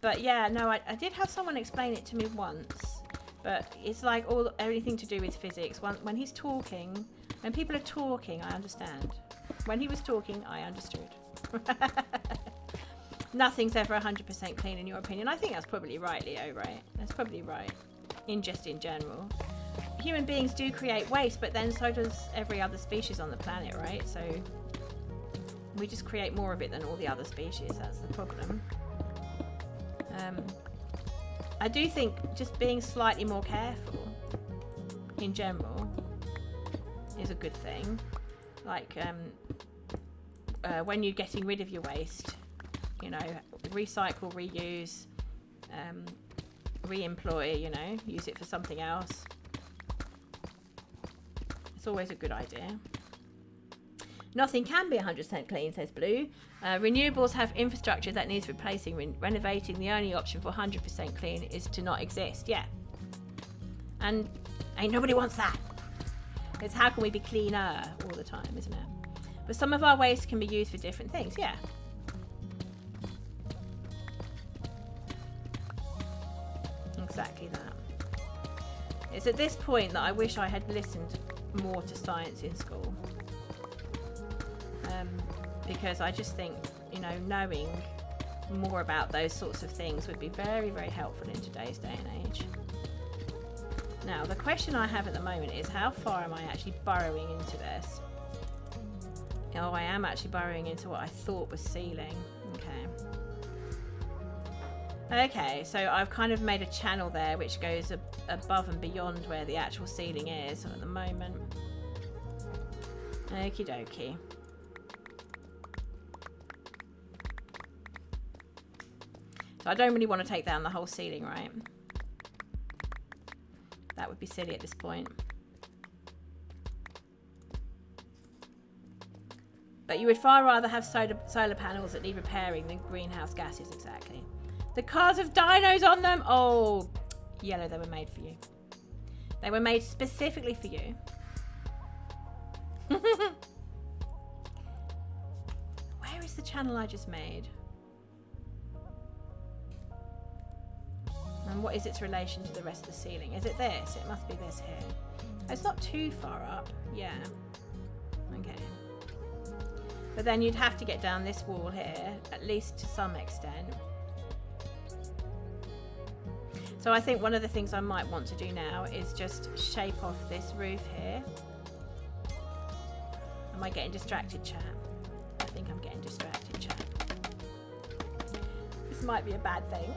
But yeah, no, I did have someone explain it to me once, but it's like everything to do with physics. When he's talking, when people are talking, I understand. When he was talking, I understood. Nothing's ever 100% clean in your opinion. I think that's probably right, Leo, right? That's probably right. In general, human beings do create waste, but then so does every other species on the planet, right? So we just create more of it than all the other species. That's the problem. I do think just being slightly more careful in general is a good thing. Like when you're getting rid of your waste, you know, recycle, reuse, re-employ, you know, use it for something else. It's always a good idea. Nothing can be 100% clean, says Blue. Renewables have infrastructure that needs replacing. Renovating, the only option for 100% clean is to not exist. Yeah. And ain't nobody wants that. It's how can we be cleaner all the time, isn't it? But some of our waste can be used for different things. Yeah. Exactly that. It's at this point that I wish I had listened more to science in school. Because I just think, you know, knowing more about those sorts of things would be very, very helpful in today's day and age. Now, the question I have at the moment is, how far am I actually burrowing into this? Oh, I am actually burrowing into what I thought was ceiling. Okay, so I've kind of made a channel there which goes above and beyond where the actual ceiling is at the moment. Okie dokie. So I don't really want to take down the whole ceiling, right? That would be silly at this point. But you would far rather have solar panels that need repairing than greenhouse gases, exactly. The cars have dinos on them! Oh, Yellow, they were made for you. They were made specifically for you. Where is the channel I just made? And what is its relation to the rest of the ceiling? Is it this? It must be this here. It's not too far up. Yeah. Okay. But then you'd have to get down this wall here, at least to some extent. So I think one of the things I might want to do now is just shape off this roof here. Am I getting distracted, chat? I think I'm getting distracted, chat. This might be a bad thing.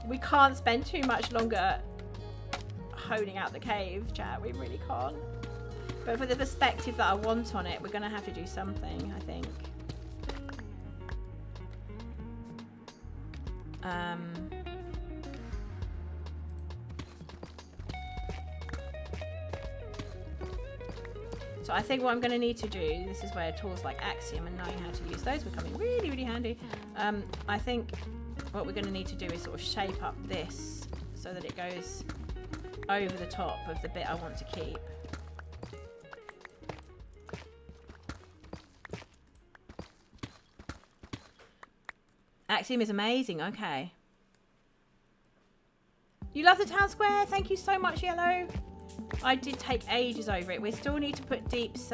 We can't spend too much longer honing out the cave, chat. We really can't. But for the perspective that I want on it, we're going to have to do something, I think. So I think what I'm going to need to do, this is where tools like Axiom and knowing how to use those are coming really, really handy. I think what we're going to need to do is sort of shape up this so that it goes over the top of the bit I want to keep. Axiom is amazing. Okay. You love the town square? Thank you so much, Yellow. I did take ages over it. We still need to put Deep's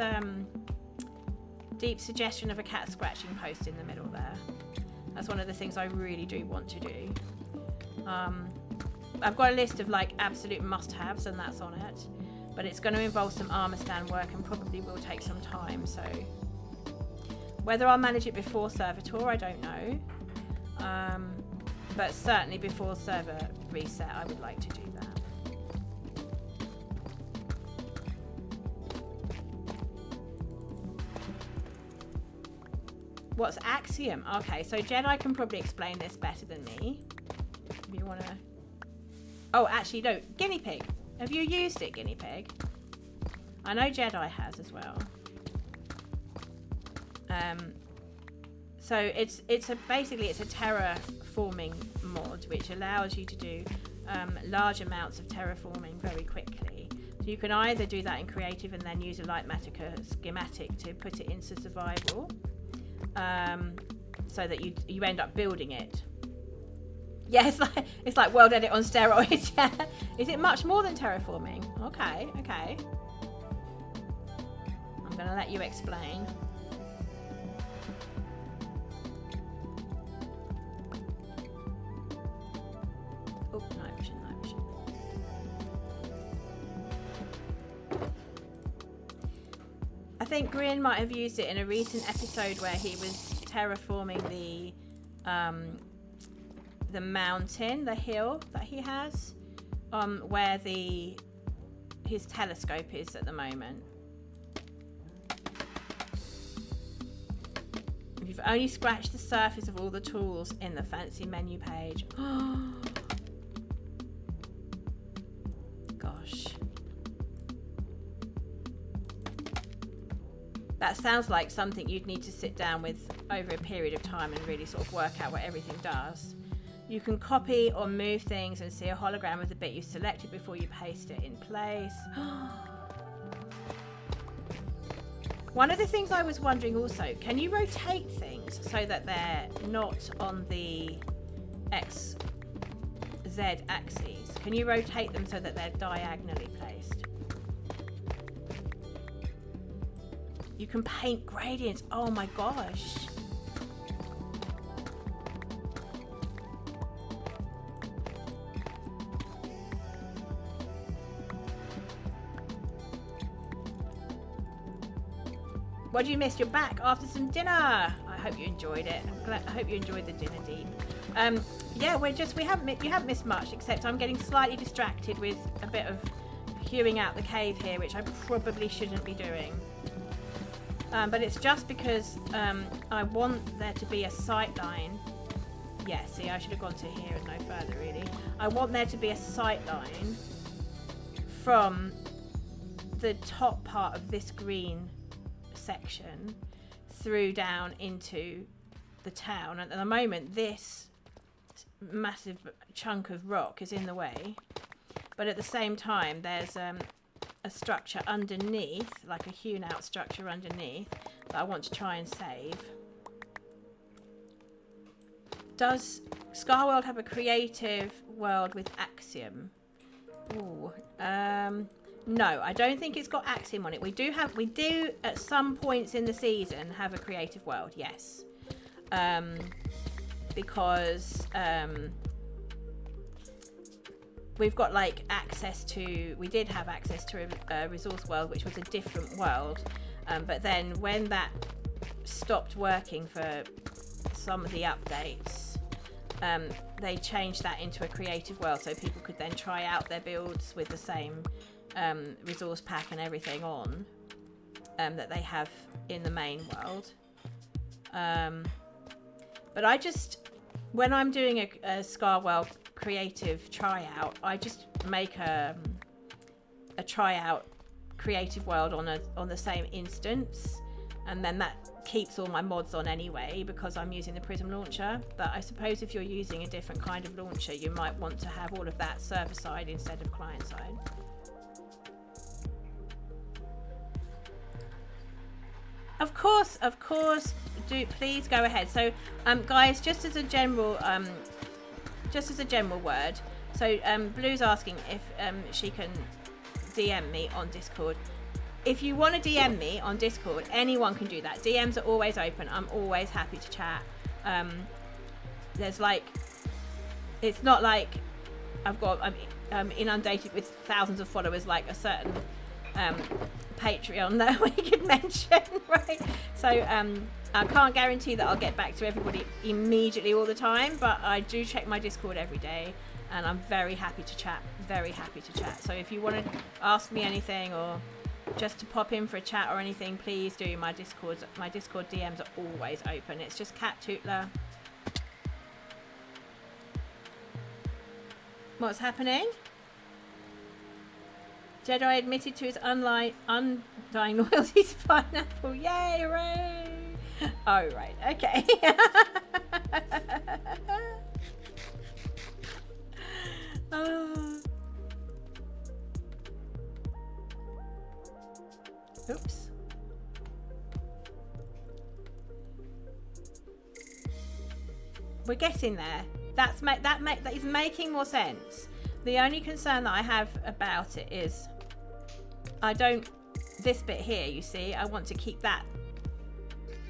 deep suggestion of a cat scratching post in the middle there. That's one of the things I really do want to do. I've got a list of like absolute must-haves and that's on it, but it's going to involve some armor stand work and probably will take some time. So whether I'll manage it before server tour, I don't know. But certainly before server reset, I would like to do that. What's Axiom? Okay, so Jedi can probably explain this better than me. If you want to... Oh, actually, no. Guinea Pig. Have you used it, Guinea Pig? I know Jedi has as well. So it's basically a terraforming mod which allows you to do large amounts of terraforming very quickly. So you can either do that in creative and then use a Lightmatica schematic to put it into survival, so that you end up building it. Yeah, it's like World Edit on steroids. Yeah. Is it much more than terraforming? Okay. I'm gonna let you explain. Oh, night vision. I think Grian might have used it in a recent episode where he was terraforming the mountain, the hill that he has, where his telescope is at the moment. You've only scratched the surface of all the tools in the fancy menu page. Gosh. that sounds like something you'd need to sit down with over a period of time and really sort of work out what everything does. You can copy or move things and see a hologram of the bit you selected before you paste it in place. One of the things I was wondering also, can you rotate things so that they're not on the X, Z axes? Can you rotate them so that they're diagonally placed? You can paint gradients. Oh my gosh. What do you miss? You're back after some dinner. I hope you enjoyed it. I hope you enjoyed the dinner, Deep. Yeah, you haven't missed much, except I'm getting slightly distracted with a bit of hewing out the cave here, which I probably shouldn't be doing. But it's just because I want there to be a sight line. Yeah, see, I should have gone to here and no further, really. I want there to be a sight line from the top part of this green section through down into the town. And at the moment, this massive chunk of rock is in the way. But at the same time, there's a structure underneath, like a hewn out structure underneath, that I want to try and save. Does ScarWorld have a creative world with Axiom? Ooh, no, I don't think it's got Axiom on it. We do at some points in the season have a creative world, yes. Because we've got like we did have access to a resource world, which was a different world. But then when that stopped working for some of the updates, they changed that into a creative world so people could then try out their builds with the same resource pack and everything on that they have in the main world. But I just, when I'm doing a ScarWorld creative tryout, I just make a tryout creative world on the same instance, and then that keeps all my mods on anyway because I'm using the Prism launcher. But I suppose if you're using a different kind of launcher, you might want to have all of that server side instead of client side. Of course, do please go ahead. So guys, just as a general word, so Blue's asking if she can DM me on Discord. If you want to DM me on Discord, anyone can do that. DMs are always open. I'm always happy to chat. There's like, it's not like I'm inundated with thousands of followers like a certain Patreon that we could mention, right? So I can't guarantee that I'll get back to everybody immediately all the time, but I do check my Discord every day, and I'm very happy to chat. So if you want to ask me anything or just to pop in for a chat or anything, please do. My Discord DMs are always open. It's just Cattootler. What's happening? Jedi admitted to his undying loyalty to Pineapple. Yay, hooray! Oh, right, okay. Oops. We're getting there. That is making more sense. The only concern that I have about it is this bit here, you see, I want to keep that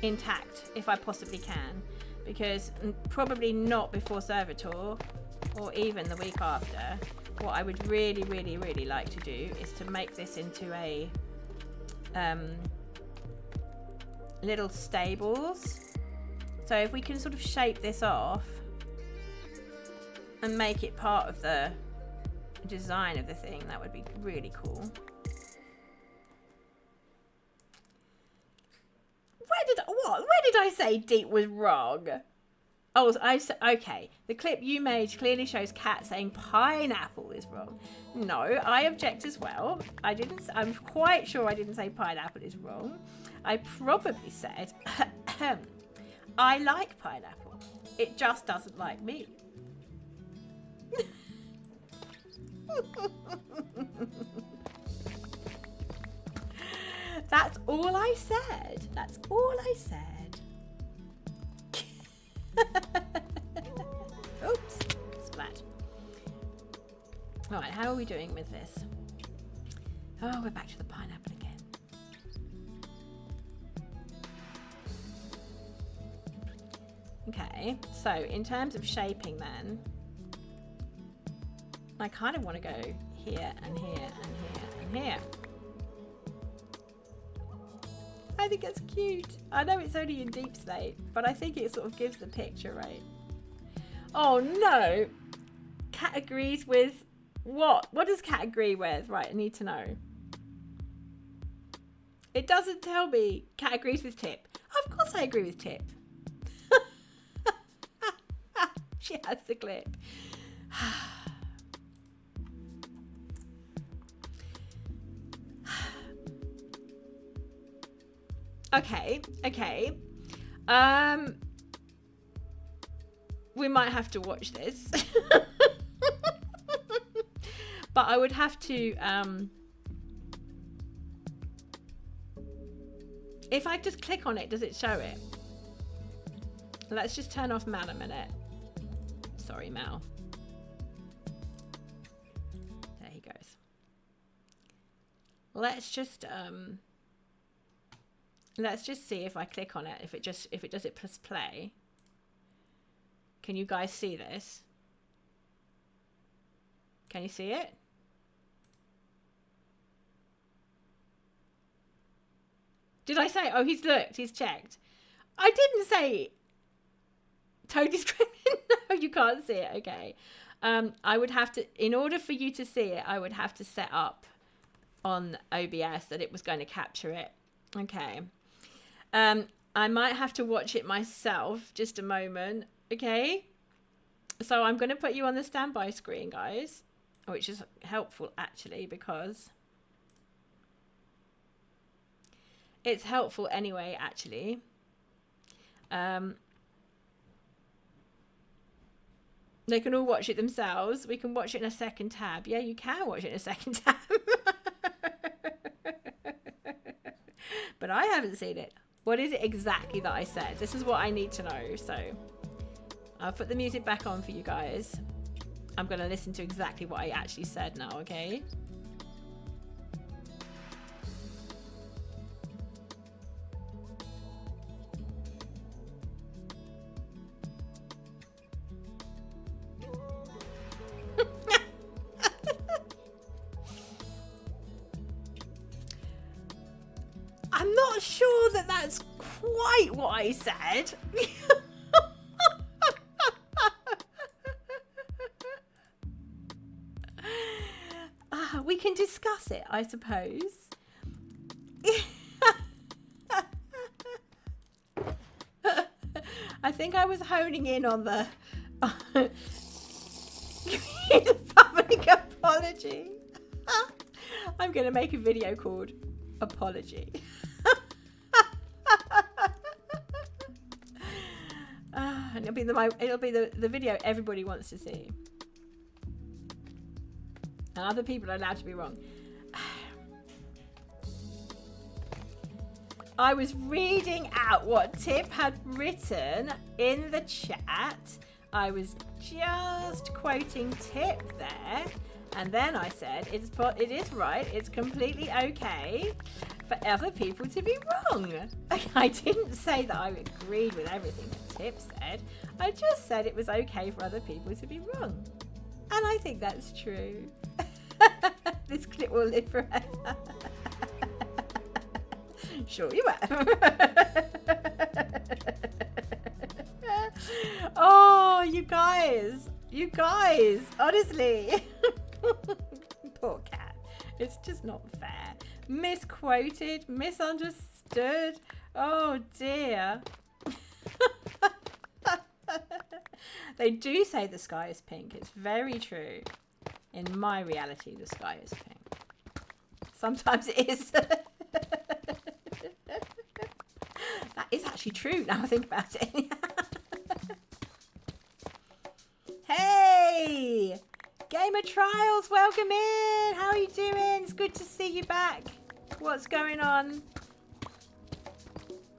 intact if I possibly can, because probably not before server tour or even the week after. What I would really, really, really like to do is to make this into a little stables. So if we can sort of shape this off and make it part of the design of the thing, that would be really cool. Where did I say Deep was wrong? Oh, okay. The clip you made clearly shows Cat saying pineapple is wrong. No, I object as well. I'm quite sure I didn't say pineapple is wrong. I probably said, I like pineapple. It just doesn't like me. That's all I said. That's all I said. Oops, splat. All right, how are we doing with this? Oh, we're back to the pineapple again. Okay, so in terms of shaping then, I kind of want to go here and here and here and here. I think it's cute. I know it's only in deep slate, but I think it sort of gives the picture, right? Oh no! Cat agrees with what? What does Cat agree with? Right, I need to know. It doesn't tell me. Cat agrees with Tip. Of course I agree with Tip. She has the clip. Okay. We might have to watch this. But I would have to, if I just click on it, does it show it? Let's just turn off Mal a minute. Sorry, Mal. There he goes. Let's just see if I click on it, if it does it plus play. Can you guys see this? Can you see it? Did I say, oh, he's looked, he's checked. I didn't say totally screaming. No, you can't see it. Okay. I would have to, in order for you to see it, I would have to set up on OBS that it was going to capture it. Okay. I might have to watch it myself. Just a moment. Okay. So I'm going to put you on the standby screen, guys, which is helpful actually, because it's helpful anyway, actually. They can all watch it themselves. We can watch it in a second tab. Yeah, you can watch it in a second tab. But I haven't seen it. What is it exactly that I said? This is what I need to know. So I'll put the music back on for you guys. I'm going to listen to exactly what I actually said now, okay? I'm not sure that that's quite what I said. We can discuss it, I suppose. I think I was honing in on the public apology. I'm going to make a video called Apology. And it'll be the video everybody wants to see. And other people are allowed to be wrong. I was reading out what Tip had written in the chat. I was just quoting Tip there. And then I said, it is right. It's completely okay for other people to be wrong. I didn't say that I agreed with everything that Tip said. I just said it was okay for other people to be wrong. And I think that's true. This clip will live forever. Sure you will. Oh, you guys, honestly. Poor cat. It's just not fair. Misquoted, misunderstood. Oh dear. They do say the sky is pink. It's very true. In my reality, the sky is pink. Sometimes it is. That is actually true now I think about it. Hey! Gamer Trials, welcome in. How are you doing? It's good to see you back. What's going on?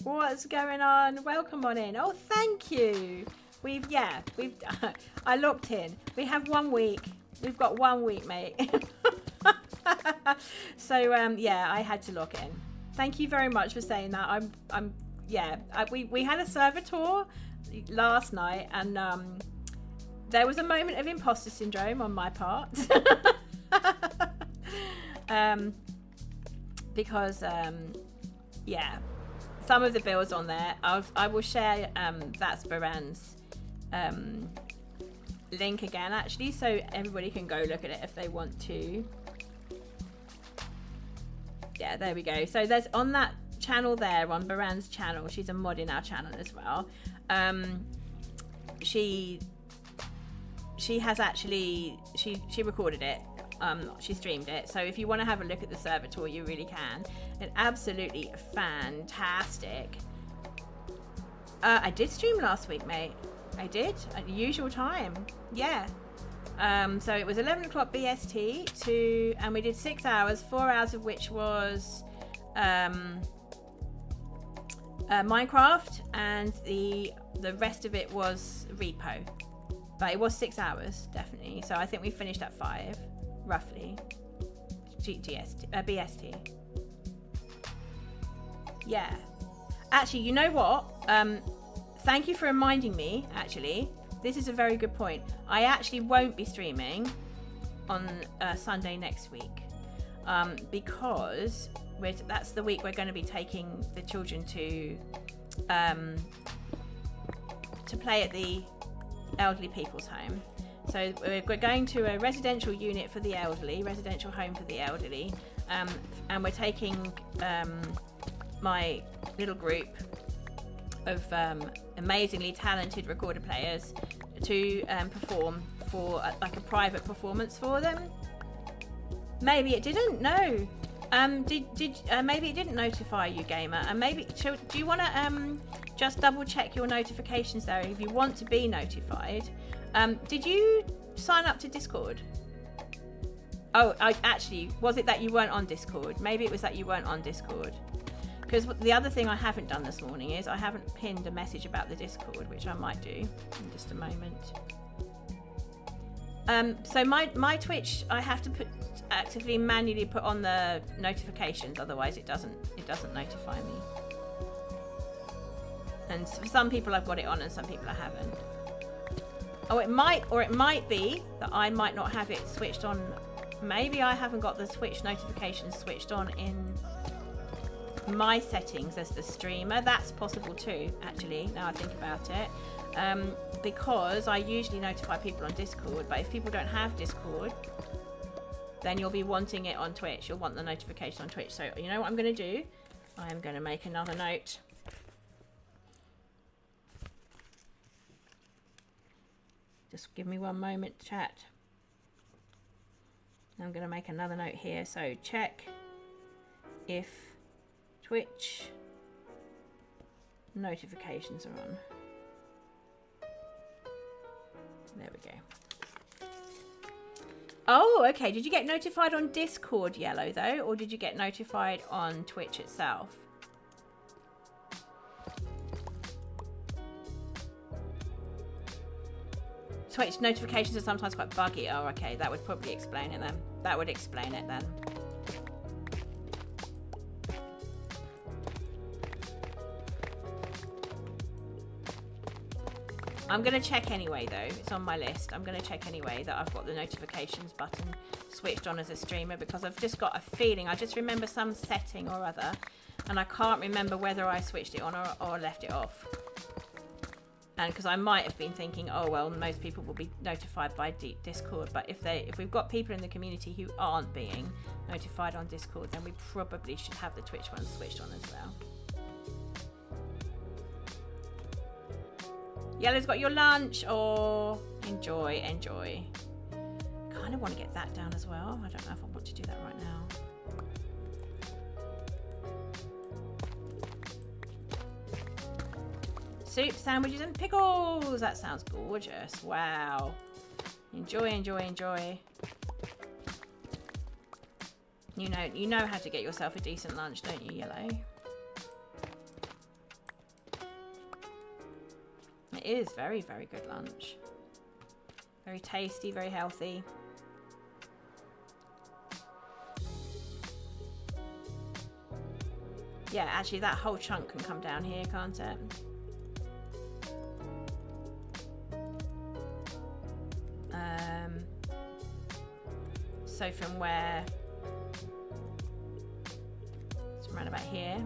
What's going on? Welcome on in. Oh, thank you. We've I looked in. We have 1 week. We've got 1 week, mate. So yeah, I had to log in. Thank you very much for saying that. We had a server tour last night, and there was a moment of imposter syndrome on my part. Because some of the builds on there, I will share that's Baran's link again, actually, so everybody can go look at it if they want to. Yeah, there we go. So there's on that channel there, on Baran's channel, she's a mod in our channel as well. She has actually, she recorded it. She streamed it, so if you want to have a look at the server tour, you really can. It's absolutely fantastic. I did stream last week, mate. I did at the usual time. Yeah. So it was 11 o'clock BST and we did 6 hours, 4 hours of which was Minecraft, and the rest of it was repo. But it was 6 hours, definitely. So I think we finished at 5. Roughly. BST. Yeah. Actually, you know what? Thank you for reminding me, actually. This is a very good point. I actually won't be streaming on Sunday next week. Because that's the week we're going to be taking the children to play at the elderly people's home. So we're going to a residential unit for the elderly, residential home for the elderly, and we're taking my little group of amazingly talented recorder players to perform for like a private performance for them. Maybe it didn't. No. Maybe it didn't notify you, gamer. And maybe do you want to just double check your notifications there if you want to be notified? Did you sign up to Discord? Oh, actually, was it that you weren't on Discord? Maybe it was that you weren't on Discord. Because the other thing I haven't done this morning is I haven't pinned a message about the Discord, which I might do in just a moment. So my Twitch, I have to actively manually put on the notifications, otherwise it doesn't notify me. And for some people I've got it on and some people I haven't. Oh, it might be that I might not have it switched on. Maybe I haven't got the Twitch notifications switched on in my settings as the streamer. That's possible too, actually, now I think about it. Because I usually notify people on Discord, but if people don't have Discord, then you'll be wanting it on Twitch. You'll want the notification on Twitch. So you know what I'm going to do? I am going to make another note. Just give me one moment, chat. I'm going to make another note here. So check if Twitch notifications are on. There we go. Oh, okay. Did you get notified on Discord, Yellow, though? Or did you get notified on Twitch itself? Twitch notifications are sometimes quite buggy. Oh, okay. That would probably explain it then. That would explain it then. I'm going to check anyway, though. It's on my list. I'm going to check anyway that I've got the notifications button switched on as a streamer, because I've just got a feeling. I just remember some setting or other, and I can't remember whether I switched it on or left it off. And because I might have been thinking, oh, well, most people will be notified by Discord. But if we've got people in the community who aren't being notified on Discord, then we probably should have the Twitch one switched on as well. Yellow's got your lunch. Oh, enjoy, enjoy. Kind of want to get that down as well. I don't know if I want to do that right now. Soup, sandwiches, and pickles. That sounds gorgeous. Wow. Enjoy, enjoy, enjoy. You know how to get yourself a decent lunch, don't you, Yellow? It is very, very good lunch. Very tasty, very healthy. Yeah, actually that whole chunk can come down here, can't it? So from where, it's around about here,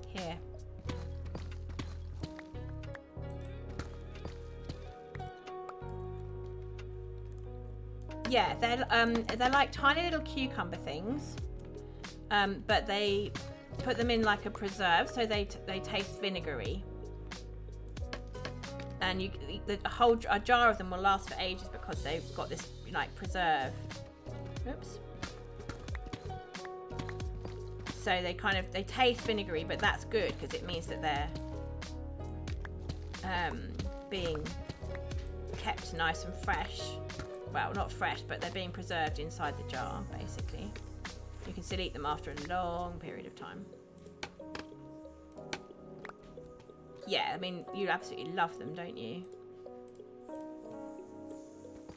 here. Yeah, they're like tiny little cucumber things, but they put them in like a preserve, so they taste vinegary. And a jar of them will last for ages because they've got this like preserve. Oops. So they taste vinegary, but that's good because it means that they're being kept nice and fresh. Well, not fresh, but they're being preserved inside the jar, basically. You can still eat them after a long period of time. Yeah, I mean, you absolutely love them, don't you?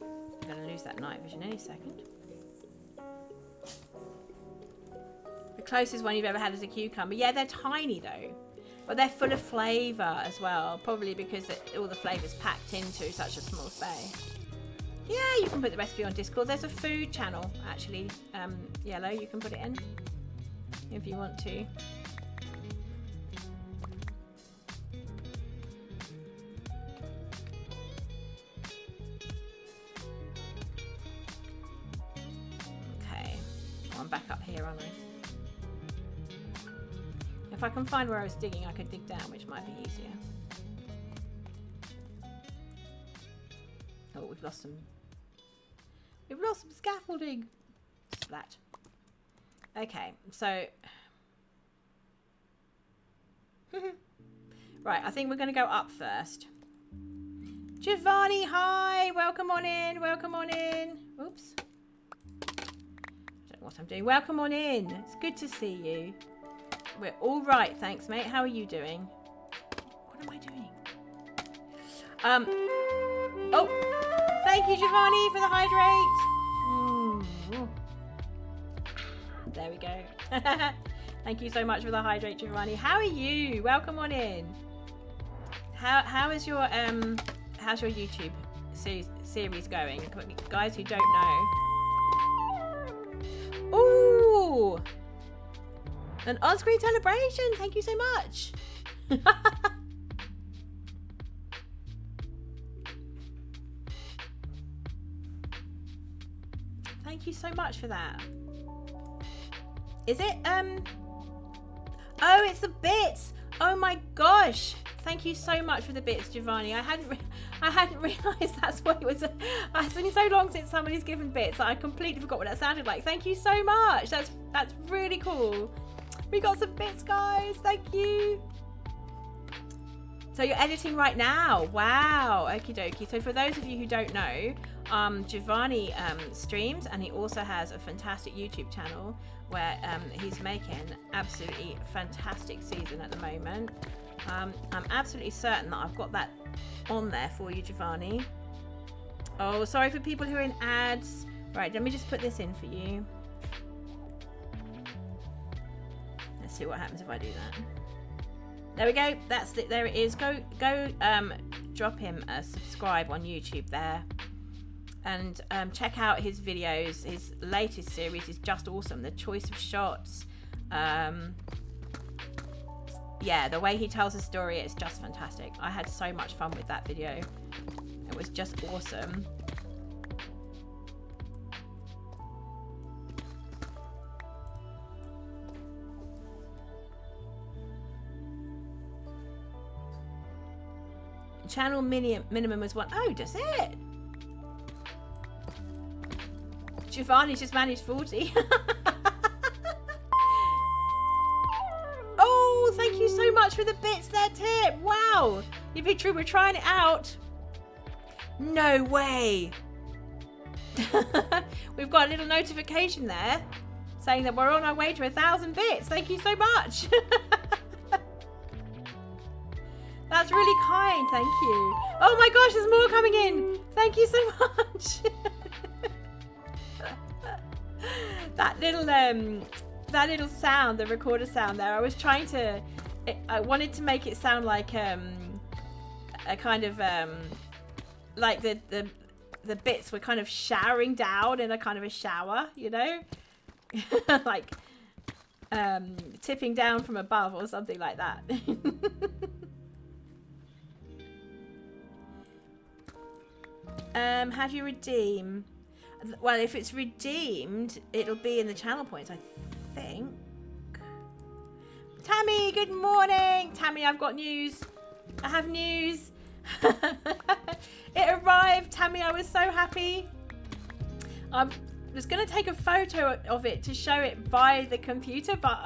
I'm going to lose that night vision any second. The closest one you've ever had is a cucumber. Yeah, they're tiny, though. But they're full of flavour as well. Probably because all the flavour's packed into such a small space. Yeah, you can put the recipe on Discord. There's a food channel, actually. Yellow, you can put it in. If you want to. Back up here, aren't I? If I can find where I was digging, I could dig down, which might be easier. Oh, we've lost some scaffolding. Splat. Okay, so right, I think we're going to go up first. Giovanni, hi, welcome on in, welcome on in. Oops. What I'm doing. Welcome on in. It's good to see you. We're all right, thanks, mate. How are you doing? What am I doing? Oh, thank you, Giovanni, for the hydrate. There we go. Thank you so much for the hydrate, Giovanni. How are you? Welcome on in. How is your how's your YouTube series going, guys who don't know? Ooh, an on-screen celebration. Thank you so much. Thank you so much for that. Is it oh, it's the bits. Oh my gosh, thank you so much for the bits, Giovanni. I hadn't realised that's what it was. It's been so long since somebody's given bits that I completely forgot what that sounded like. Thank you so much. That's really cool. We got some bits, guys. Thank you. So you're editing right now. Wow. Okie dokie. So for those of you who don't know, Giovanni streams, and he also has a fantastic YouTube channel where he's making absolutely fantastic season at the moment. I'm absolutely certain that I've got that on there for you, Giovanni. Oh, sorry for people who are in ads. Right, let me just put this in for you. Let's see what happens if I do that. There we go. That's it. There it is. Go drop him a subscribe on YouTube there. And check out his videos. His latest series is just awesome. The choice of shots. Yeah, the way he tells a story, it's just fantastic. I had so much fun with that video. It was just awesome. Channel minimum was 1. Oh, does it? Giovanni's just managed 40. Oh, thank you so much for the bits there, Tip. Wow. You've been true. We're trying it out. No way. We've got a little notification there saying that we're on our way to 1,000 bits. Thank you so much. That's really kind. Thank you. Oh my gosh, there's more coming in. Thank you so much. That little sound, the recorder sound there, I was trying to, I wanted to make it sound like a kind of like the bits were kind of showering down in a kind of a shower, you know, like tipping down from above or something like that. How do you redeem? Well, if it's redeemed, it'll be in the channel points, I think. Tammy, good morning. Tammy, I've got news. I have news. It arrived, Tammy. I was so happy. I was going to take a photo of it to show it via the computer, but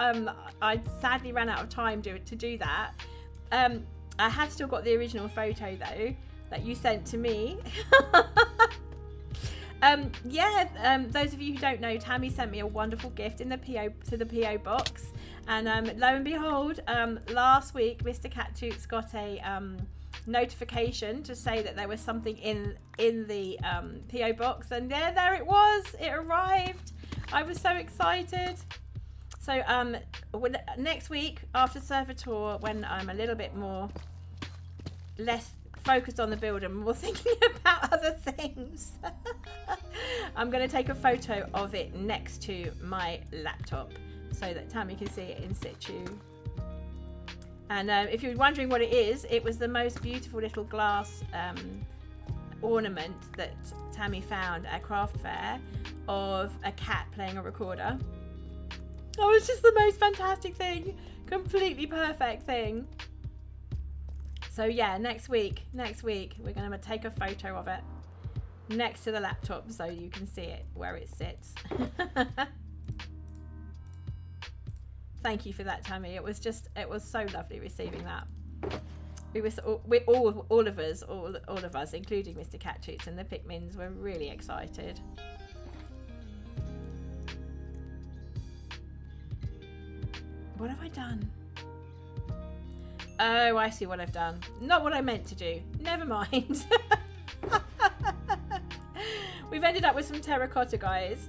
I sadly ran out of time to do that. I have still got the original photo though that you sent to me. Those of you who don't know, Tammy sent me a wonderful gift in the PO box, and lo and behold, last week Mr. Cattootler got a notification to say that there was something in the PO box, and there it was. It arrived. I was so excited. So next week after server tour, when I'm a little bit less focused on the build and more thinking about other things, I'm going to take a photo of it next to my laptop so that Tammy can see it in situ. And if you're wondering what it is, it was the most beautiful little glass ornament that Tammy found at craft fair of a cat playing a recorder. Oh, it's just the most fantastic thing, completely perfect thing. So yeah, next week we're going to take a photo of it next to the laptop so you can see it where it sits. Thank you for that, Tammy. It was so lovely receiving that. All of us, including Mr. Cattootler and the Pikmins, were really excited. What have I done? Oh, I see what I've done. Not what I meant to do. Never mind. We've ended up with some terracotta, guys.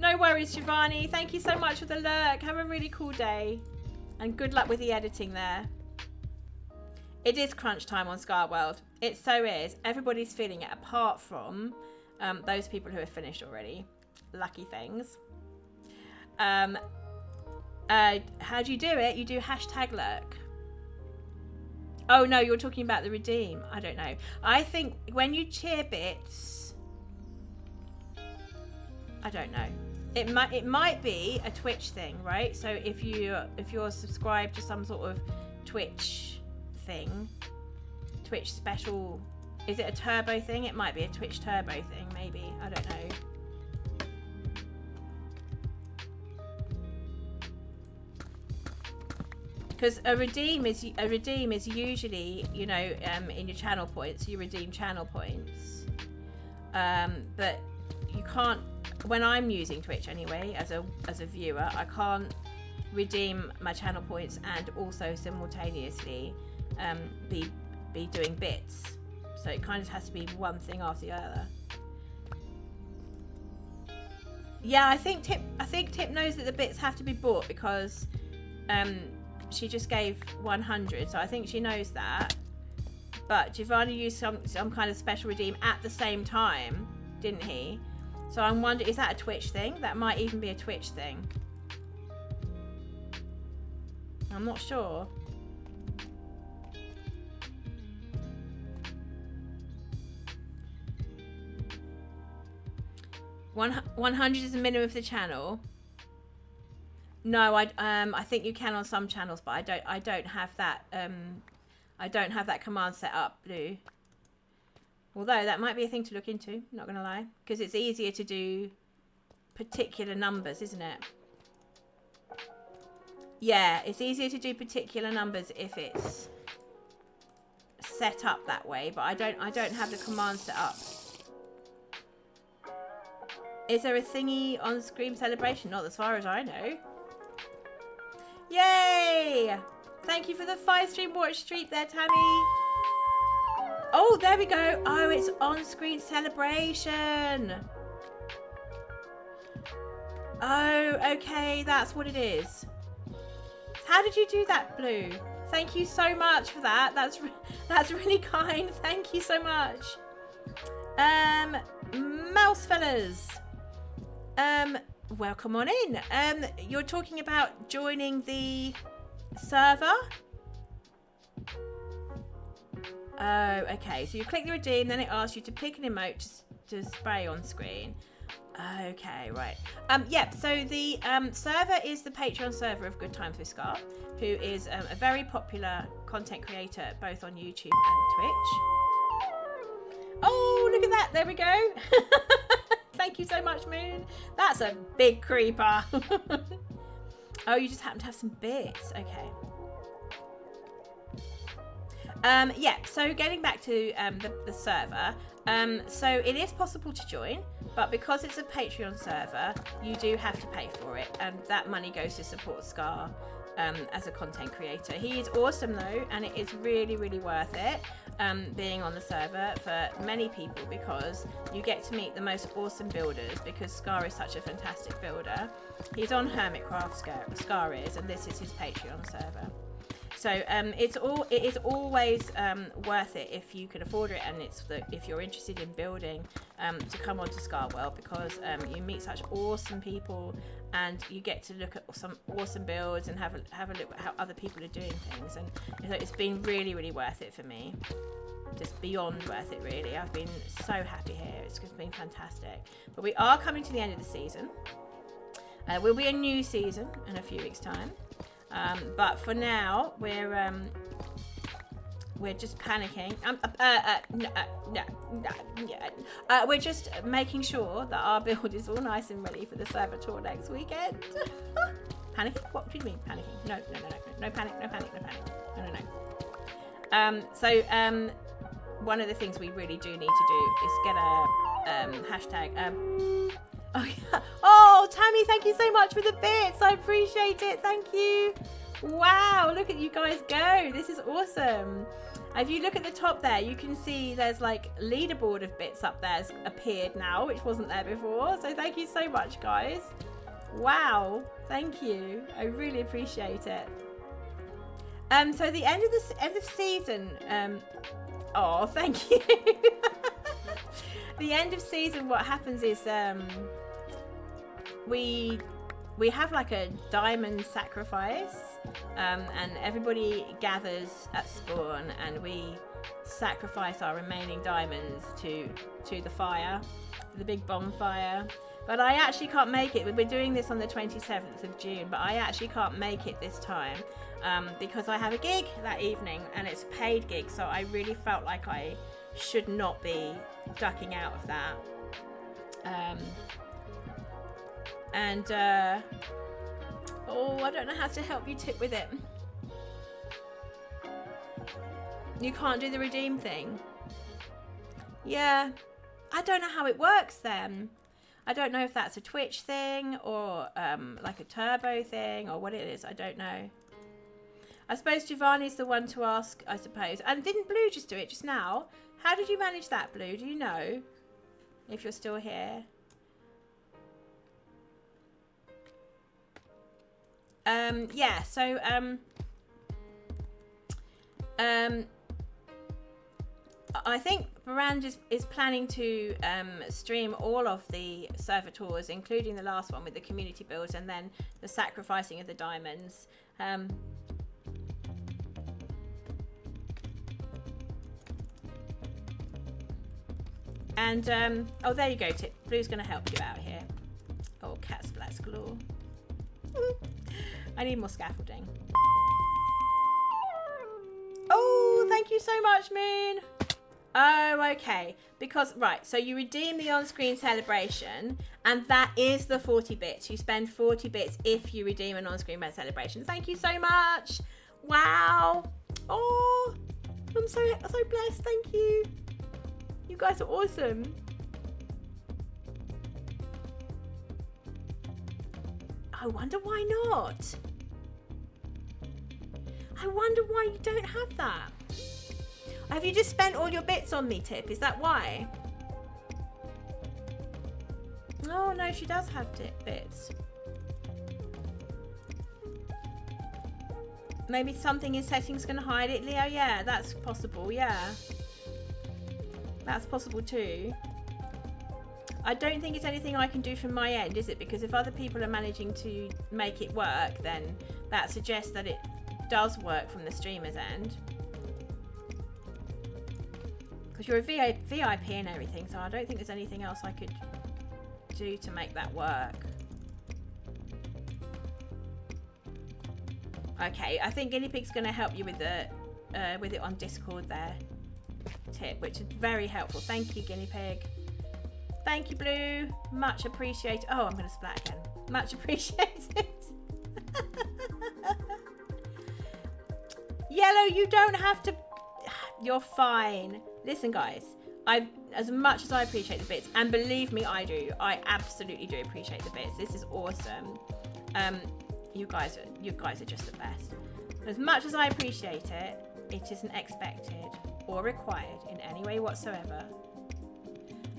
No worries, Giovanni. Thank you so much for the lurk. Have a really cool day. And good luck with the editing there. It is crunch time on ScarWorld. It so is. Everybody's feeling it, apart from those people who have finished already. Lucky things. How do you do it? You do hashtag lurk. Oh no, you're talking about the redeem. I don't know. I think when you cheer bits, I don't know. It might be a Twitch thing, right? So if you're subscribed to some sort of Twitch thing, Twitch special, is it a turbo thing? It might be a Twitch turbo thing, maybe. I don't know. Because a redeem is usually, you know, in your channel points, you redeem channel points. But you can't, when I'm using Twitch anyway, as a viewer, I can't redeem my channel points and also simultaneously be doing bits. So it kind of has to be one thing after the other. Yeah, I think Tip knows that the bits have to be bought because she just gave 100, so I think she knows that. But Giovanni used some kind of special redeem at the same time, didn't he? So I'm wondering, is that a Twitch thing? That might even be a Twitch thing. I'm not sure. $100 is the minimum of the channel. No, I think you can on some channels, but I don't have that. I don't have that command set up, Blue. Although that might be a thing to look into, not going to lie. Because it's easier to do particular numbers, isn't it? Yeah, it's easier to do particular numbers if it's set up that way, but I don't have the command set up. Is there a thingy on Scream Celebration? Not as far as I know. Yay! Thank you for the 5-stream watch streak there, Tammy. Oh, there we go. Oh, it's on Screen Celebration. Oh, okay, that's what it is. How did you do that, Blue? Thank you so much for that. That's really kind. Thank you so much. Mouse fellas. Welcome on in. You're talking about joining the server? Oh, okay. So you click the redeem, then it asks you to pick an emote to spray on screen. Okay, right. Yep, so the server is the Patreon server of Good Times with Scar, who is a very popular content creator both on YouTube and Twitch. Oh, look at that. There we go. Thank you so much, Moon. That's a big creeper. Oh, you just happen to have some bits. Okay. Yeah, so getting back to the server, so it is possible to join, but because it's a Patreon server, you do have to pay for it, and that money goes to support Scar as a content creator. He is awesome though, and it is really, really worth it being on the server for many people, because you get to meet the most awesome builders, because Scar is such a fantastic builder. He's on Hermitcraft, Scar is, and this is his Patreon server. So it is always worth it if you can afford it, and if you're interested in building, to come onto ScarWorld, because you meet such awesome people, and you get to look at some awesome builds and have a look at how other people are doing things, and it's been really, really worth it for me. Just beyond worth it, really. I've been so happy here. It's just been fantastic. But we are coming to the end of the season. Will be a new season in a few weeks' time. But for now, we're just panicking. We're just making sure that our build is all nice and ready for the server tour next weekend. Panicking? What do you mean panicking? No panic, no panic, no panic. No. One of the things we really do need to do is get a hashtag. Oh, yeah. Oh, Tammy, thank you so much for the bits. I appreciate it. Thank you. Wow, look at you guys go. This is awesome. If you look at the top there, you can see there's like leaderboard of bits up there has appeared now, which wasn't there before. So thank you so much, guys. Wow, thank you. I really appreciate it. So the end of season. Oh, thank you. The end of season, what happens is we have like a diamond sacrifice, and everybody gathers at spawn, and we sacrifice our remaining diamonds to the fire, the big bonfire. But I actually can't make it. We're doing this on the 27th of June, but I actually can't make it this time because I have a gig that evening, and it's a paid gig, so I really felt like I should not be ducking out of that. Oh, I don't know how to help you tip with it. You can't do the redeem thing. Yeah, I don't know how it works then. I don't know if that's a Twitch thing or like a turbo thing or what it is. I don't know. I suppose Giovanni's the one to ask, I suppose. And didn't Blue just do it just now? How did you manage that, Blue? Do you know? If you're still here. Yeah, so I think Barand is planning to stream all of the server tours, including the last one with the community builds, and then the sacrificing of the diamonds. Oh, there you go, Tip. Blue's going to help you out here. Oh, cat splats galore. I need more scaffolding. Oh, thank you so much, Moon. Oh, okay. Because, right, so you redeem the on-screen celebration, and that is the 40 bits. You spend 40 bits if you redeem an on-screen celebration. Thank you so much. Wow. Oh, I'm so blessed. Thank you. You guys are awesome. I wonder why not. I wonder why you don't have that. Have you just spent all your bits on me, Tip? Is that why? Oh, no, she does have bits. Maybe something in settings going to hide it, Leo? Yeah, that's possible, yeah. That's possible too. I don't think it's anything I can do from my end, is it? Because if other people are managing to make it work, then that suggests that it does work from the streamer's end. Because you're a VIP and everything, so I don't think there's anything else I could do to make that work. Okay, I think Guinea Pig's going to help you with it on Discord there, Tip, which is very helpful. Thank you, Guinea Pig. Thank you, Blue. Much appreciated. Oh, I'm going to splat again. Much appreciated. Yellow, you don't have to. You're fine. Listen, guys. As much as I appreciate the bits, and believe me, I do. I absolutely do appreciate the bits. This is awesome. You guys are just the best. As much as I appreciate it, it isn't expected or required in any way whatsoever.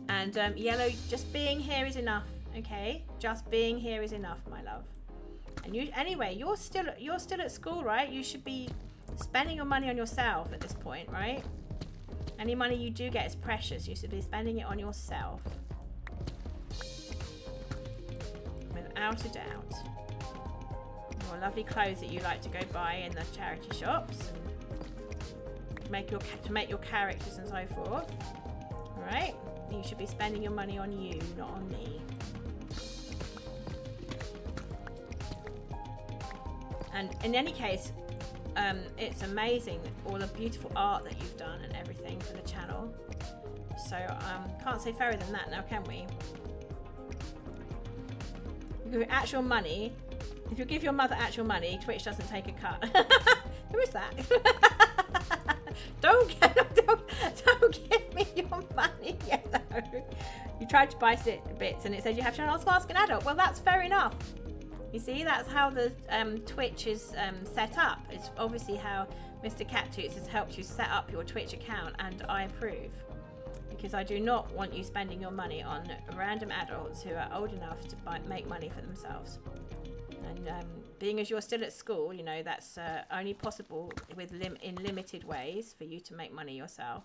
And Yellow, just being here is enough, okay? Just being here is enough, my love. And you, anyway, you're still at school, right? You should be spending your money on yourself at this point, right? Any money you do get is precious. You should be spending it on yourself, without a doubt. Your lovely clothes that you like to go buy in the charity shops, and to make your characters and so forth. All right. You should be spending your money on you, not on me. And in any case, it's amazing all the beautiful art that you've done and everything for the channel. So can't say fairer than that now, can we? With actual money, if you give your mother actual money, Twitch doesn't take a cut. Who is that? Don't give me your money, Yellow. You tried to buy bits and it said you have to ask an adult. Well, that's fair enough. You see, that's how the Twitch is set up. It's obviously how Mr. Cattootler has helped you set up your Twitch account, and I approve. Because I do not want you spending your money on random adults who are old enough to make money for themselves. And being as you're still at school, you know, that's only possible in limited ways for you to make money yourself.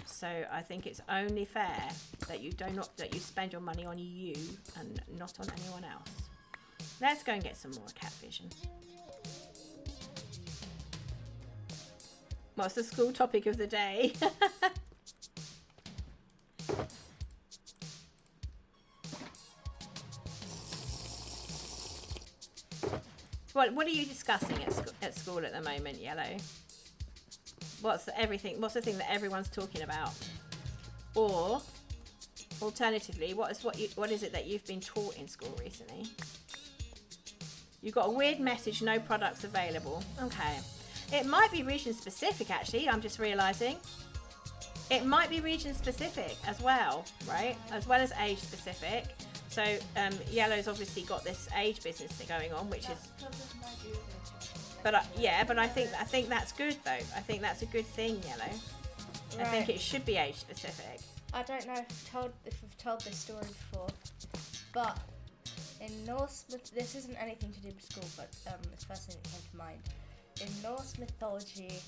So I think it's only fair that you spend your money on you and not on anyone else. Let's go and get some more cat vision. What's the school topic of the day? What are you discussing at school at the moment, Yellow? What's the thing that everyone's talking about? Or alternatively, what is it that you've been taught in school recently? You've got a weird message, no products available. Okay. It might be region specific, actually. I'm just realizing. It might be region specific as well, right? As well as age specific. So Yellow's obviously got this age business thing going on, which is. But I think that's good though. I think that's a good thing, Yellow. Right. I think it should be age specific. I don't know if we've told this story before, but in Norse, this isn't anything to do with school, but it's the first thing that came to mind. In Norse mythology,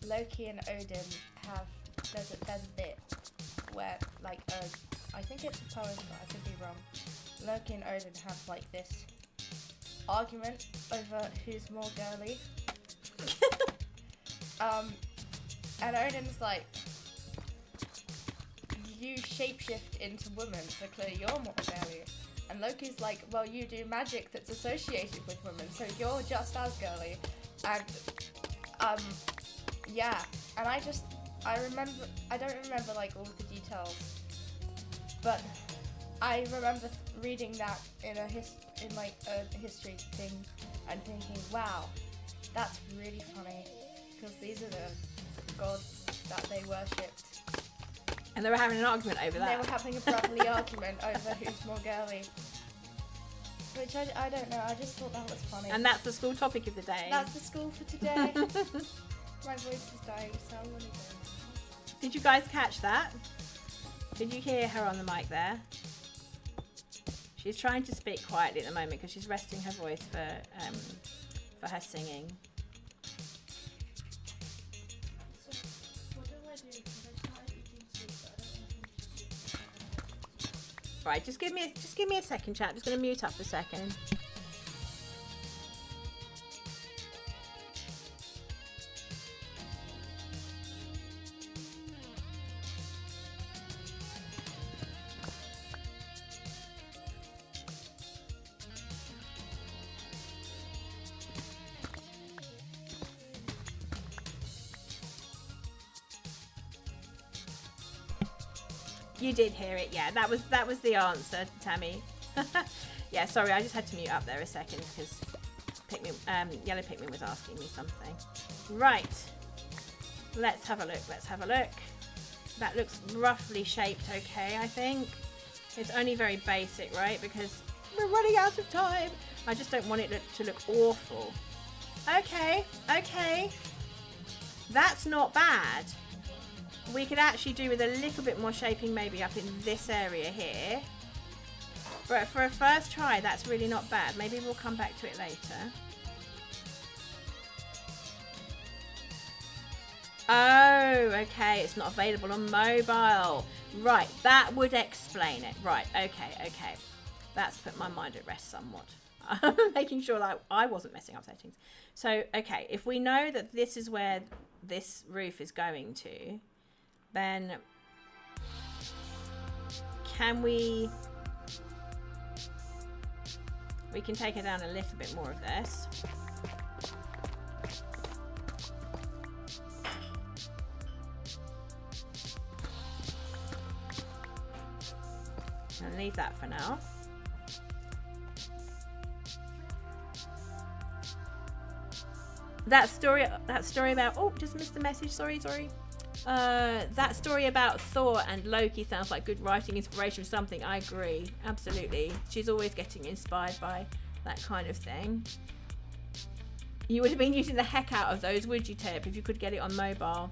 Loki and Odin there's a bit where I think it's a poem, but I could be wrong. Loki and Odin have like this argument over who's more girly. And Odin's like, you shapeshift into women, so clearly you're more girly. And Loki's like, well, you do magic that's associated with women, so you're just as girly. And Yeah, and I don't remember like all of the details, but I remember reading that in a history thing and thinking, wow, that's really funny, because these are the gods that they worshipped. And they were having an argument over that. They were having a brotherly argument over who's more girly. Which I don't know, I just thought that was funny. And that's the school topic of the day. That's the school for today. My voice is dying, so I'm really good. Did you guys catch that? Did you hear her on the mic there? She's trying to speak quietly at the moment because she's resting her voice for her singing. So, what do I do? Because I started eating soup, but I don't know if I'm soup. Right, just give me a second, chat. Just going to mute up a second. You did hear it, yeah. That was the answer, Tammy. Yeah, sorry, I just had to mute up there a second because Yellow Pikmin was asking me something. Right, let's have a look. That looks roughly shaped okay, I think. It's only very basic, right? Because we're running out of time. I just don't want it to look awful. Okay. That's not bad. We could actually do with a little bit more shaping maybe up in this area here. But for a first try, that's really not bad. Maybe we'll come back to it later. Oh, okay. It's not available on mobile. Right, that would explain it. Right, okay. That's put my mind at rest somewhat. Making sure that I wasn't messing up settings. So, okay, if we know that this is where this roof is going to, then can we can take it down a little bit more of this. And leave that for now. That story about, oh, just missed the message, sorry. That story about Thor and Loki sounds like good writing inspiration or something. I agree, absolutely. She's always getting inspired by that kind of thing. You would have been using the heck out of those, would you, Tip, if you could get it on mobile?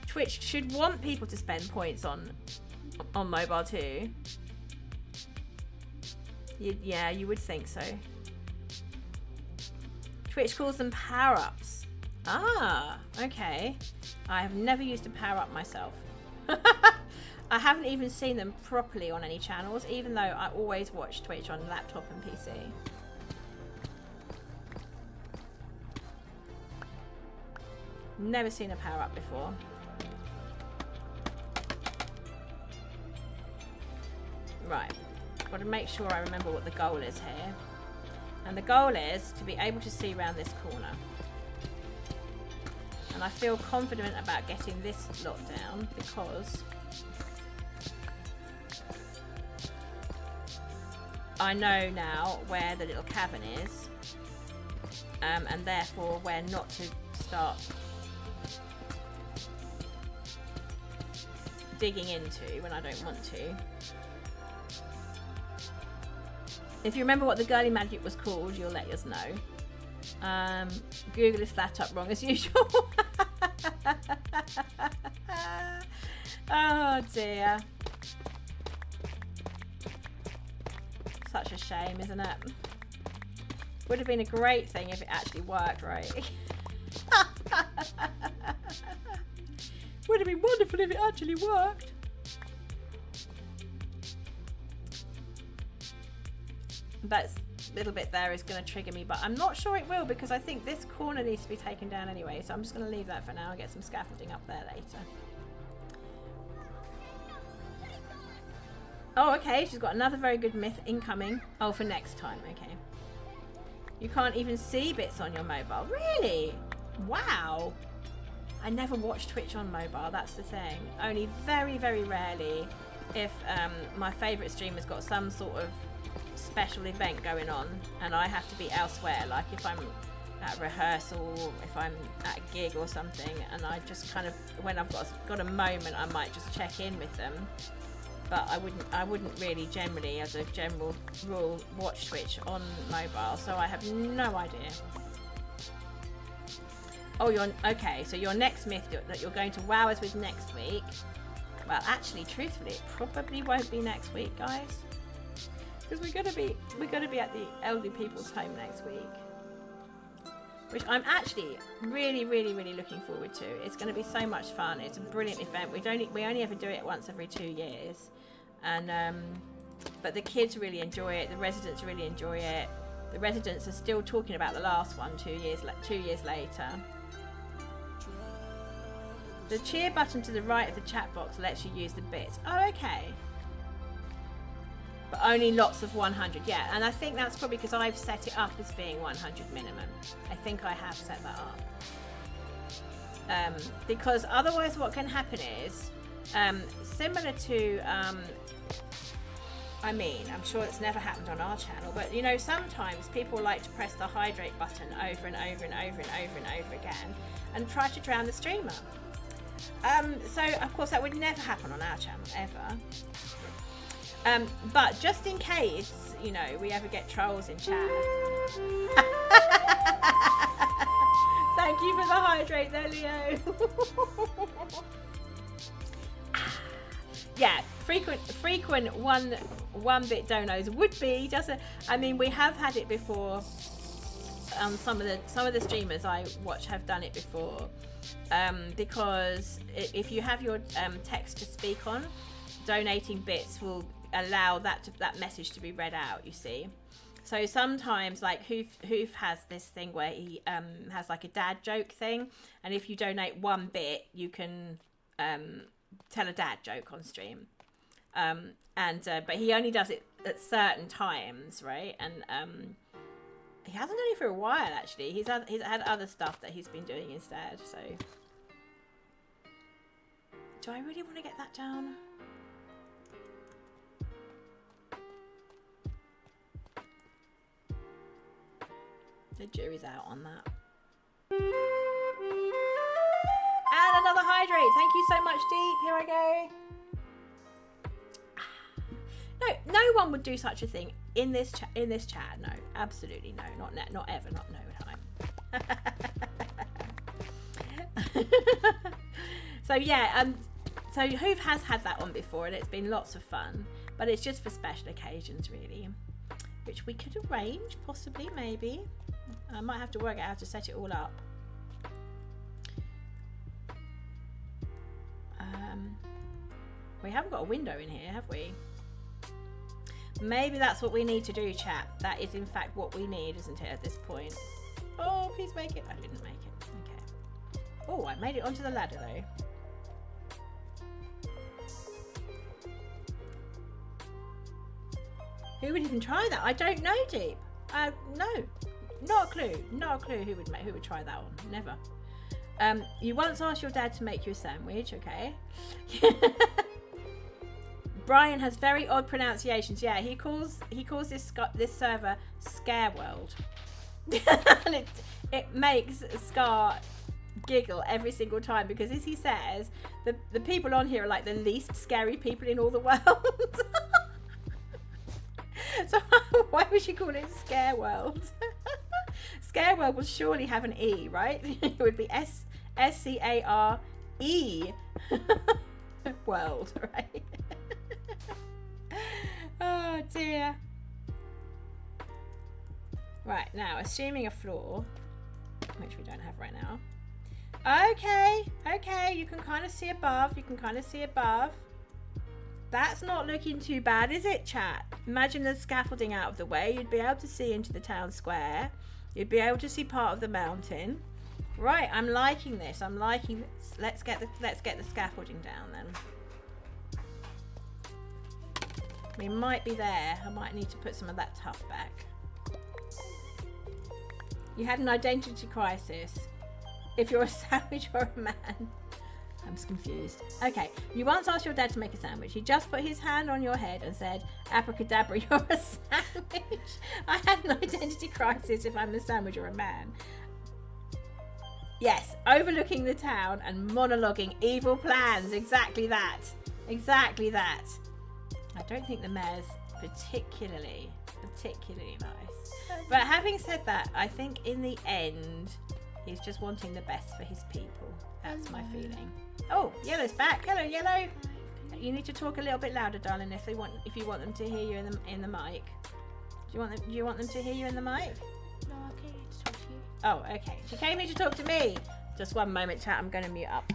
Twitch should want people to spend points on mobile too. Yeah, you would think so. Twitch calls them power-ups. Ah, okay. I have never used a power-up myself. I haven't even seen them properly on any channels, even though I always watch Twitch on laptop and PC. Never seen a power-up before. Right, got to make sure I remember what the goal is here. And the goal is to be able to see around this corner. And I feel confident about getting this lot down because I know now where the little cavern is, and therefore where not to start digging into when I don't want to. If you remember what the girly magic was called, you'll let us know. Google is flat up wrong as usual. Oh dear. Such a shame, isn't it? Would have been a great thing if it actually worked, right? Would have been wonderful if it actually worked. That little bit there is going to trigger me, but I'm not sure it will because I think this corner needs to be taken down anyway, so I'm just going to leave that for now and get some scaffolding up there later. Oh, okay, she's got another very good myth incoming. Oh, for next time, okay. You can't even see bits on your mobile. Really? Wow. I never watch Twitch on mobile, that's the thing. Only very, very rarely if my favourite streamer's got some sort of special event going on and I have to be elsewhere, like if I'm at rehearsal, if I'm at a gig or something, and I just kind of, when I've got a moment, I might just check in with them. But I wouldn't really generally, as a general rule, watch Twitch on mobile, so I have no idea. Oh, okay, so your next myth that you're going to wow us with next week. Well, actually, truthfully, it probably won't be next week, guys, because we're gonna be at the elderly people's home next week, which I'm actually really, really, really looking forward to. It's going to be so much fun. It's a brilliant event. We only ever do it once every 2 years, and but the kids really enjoy it. The residents really enjoy it. The residents are still talking about the last one 2 years later. The cheer button to the right of the chat box lets you use the bits. Oh, okay. But only lots of 100. Yeah, and I think that's probably because I've set it up as being 100 minimum. I think I have set that up. Because otherwise what can happen is, similar to, I mean, I'm sure it's never happened on our channel, but you know, sometimes people like to press the hydrate button over and over and over and over and over again and try to drown the streamer. So of course that would never happen on our channel, ever. But just in case, you know, we ever get trolls in chat. Thank you for the hydrate there, Leo. Yeah, frequent one bit donos would be just I mean, we have had it before. Some of the streamers I watch have done it before, because if you have your text to speak on, donating bits will allow that message to be read out, you see. So sometimes, like Hoof has this thing where he has like a dad joke thing, and if you donate 1 bit, you can tell a dad joke on stream. But he only does it at certain times, right? And he hasn't done it for a while, actually. He's had other stuff that he's been doing instead. So, do I really want to get that down? The jury's out on that. And another hydrate. Thank you so much, Deep. Here I go. No one would do such a thing in this chat. No, absolutely no. Not ever. Not no time. So yeah, so Hoof has had that on before, and it's been lots of fun. But it's just for special occasions, really, which we could arrange, possibly, maybe. I might have to work out how to set it all up. We haven't got a window in here, have we? Maybe that's what we need to do, chat. That is in fact what we need, isn't it, at this point? Oh, please make it. I didn't make it. Okay. Oh, I made it onto the ladder though. Who would even try that? I don't know, Deep. No, not a clue. Not a clue who would try that one. Never. You once asked your dad to make you a sandwich, okay? Brian has very odd pronunciations. Yeah, he calls this server ScarWorld, and it makes Scar giggle every single time, because, as he says, the people on here are like the least scary people in all the world. So why would you call it ScarWorld? ScarWorld will surely have an E, right? It would be SCARE world, right? Oh dear. Right, now assuming a floor, which we don't have right now. Okay, you can kind of see above. That's not looking too bad, is it, chat? Imagine the scaffolding out of the way. You'd be able to see into the town square. You'd be able to see part of the mountain. Right, I'm liking this. Let's get the scaffolding down then. We might be there. I might need to put some of that tuff back. You had an identity crisis. If you're a sandwich or a man. I'm just confused. Okay, you once asked your dad to make a sandwich. He just put his hand on your head and said, abracadabra, you're a sandwich. I had an identity crisis if I'm a sandwich or a man. Yes, overlooking the town and monologuing evil plans. Exactly that. Exactly that. I don't think the mayor's particularly nice. But having said that, I think in the end, he's just wanting the best for his people. That's my feeling. Oh, Yellow's back. Hello, Yellow. You need to talk a little bit louder, darling, if you want them to hear you in the mic. Do you want them to hear you in the mic? No, I came here to talk to you. Oh, okay. She came here to talk to me. Just one moment, chat. I'm going to mute up.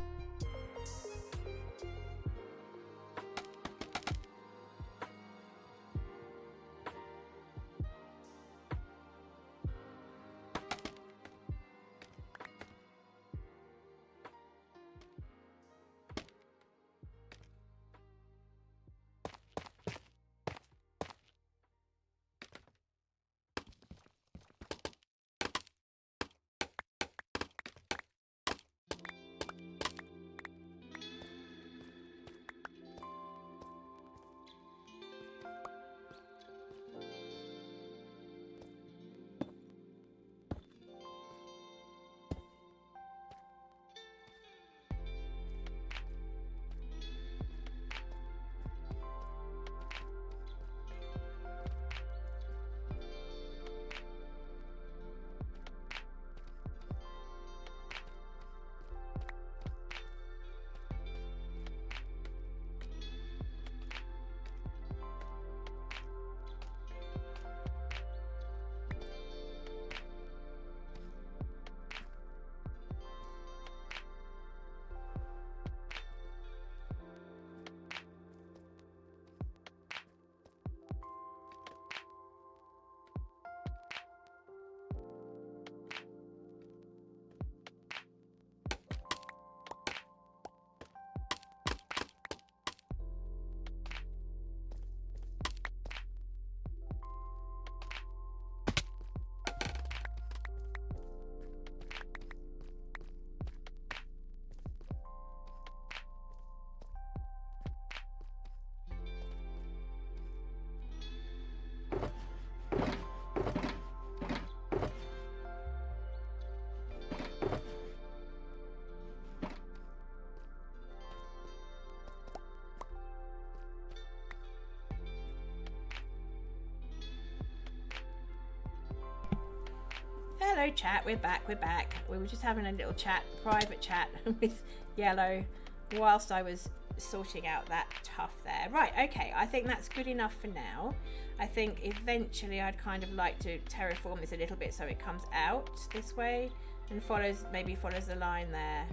Hello chat, we're back. We were just having a little chat, private chat with Yellow whilst I was sorting out that tuff there. Right, okay, I think that's good enough for now. I think eventually I'd kind of like to terraform this a little bit so it comes out this way and maybe follows the line there.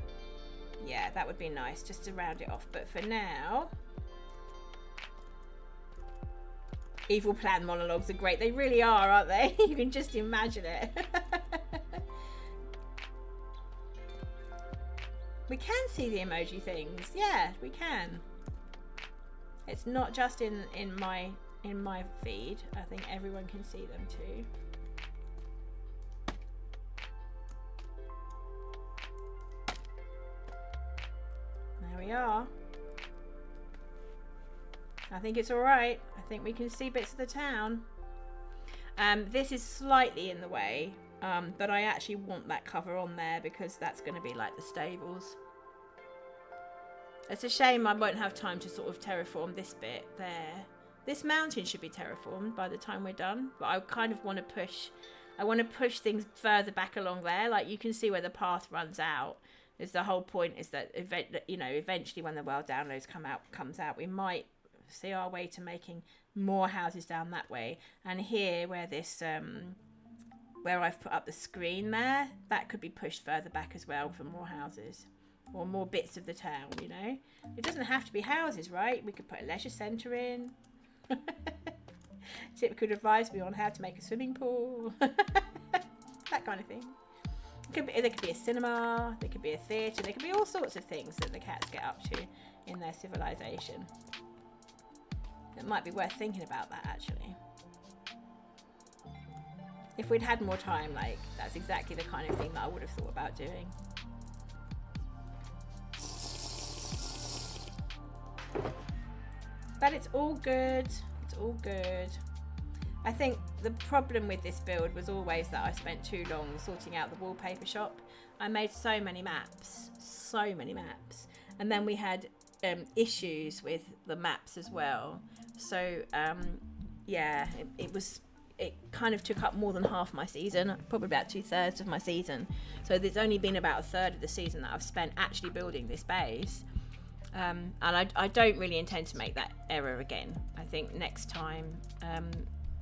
Yeah, that would be nice just to round it off. But for now, evil plan monologues are great. They really are, aren't they? You can just imagine it. We can see the emoji things. Yeah, we can. It's not just in my feed. I think everyone can see them too. There we are. I think it's all right. I think we can see bits of the town. This is slightly in the way, but I actually want that cover on there because that's going to be like the stables. It's a shame I won't have time to sort of terraform this bit there. This mountain should be terraformed by the time we're done, but I kind of want to push. I want to push things further back along there. Like you can see where the path runs out. Is the whole point is that eventually when the world downloads comes out, we might see our way to making more houses down that way. And here where this where I've put up the screen there, that could be pushed further back as well for more houses or more bits of the town, you know. It doesn't have to be houses, right? We could put a leisure centre in. Tip could advise me on how to make a swimming pool. That kind of thing. There could be a cinema, there could be a theatre, there could be all sorts of things that the cats get up to in their civilization. It might be worth thinking about that actually. If we'd had more time, like that's exactly the kind of thing that I would have thought about doing. But it's all good. It's all good. I think the problem with this build was always that I spent too long sorting out the wallpaper shop. I made so many maps. And then we had issues with the maps as well. So, yeah, it kind of took up more than half my season, probably about 2/3 of my season. So there's only been about 1/3 of the season that I've spent actually building this base. And I don't really intend to make that error again. I think next time,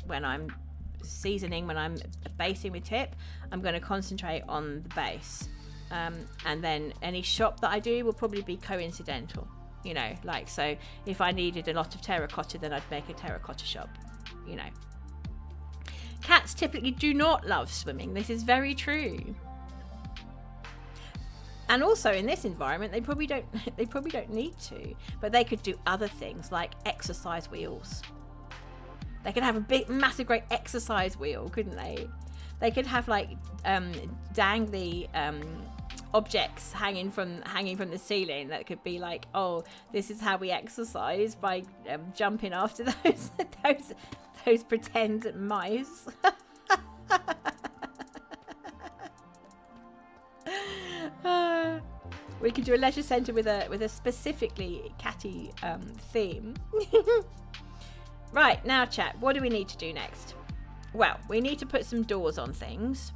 when I'm seasoning, when I'm basing with Tip, I'm going to concentrate on the base. And then any shop that I do will probably be coincidental, you know, like, so if I needed a lot of terracotta, then I'd make a terracotta shop, you know. Cats typically do not love swimming. This is very true. And also in this environment, they probably don't need to, but they could do other things like exercise wheels. They could have a big, massive, great exercise wheel, couldn't they? They could have like dangly objects hanging from the ceiling that could be like, oh, this is how we exercise by jumping after those pretend mice. We could do a leisure centre with a specifically catty theme. Right, now chat, what do we need to do next? Well, we need to put some doors on things.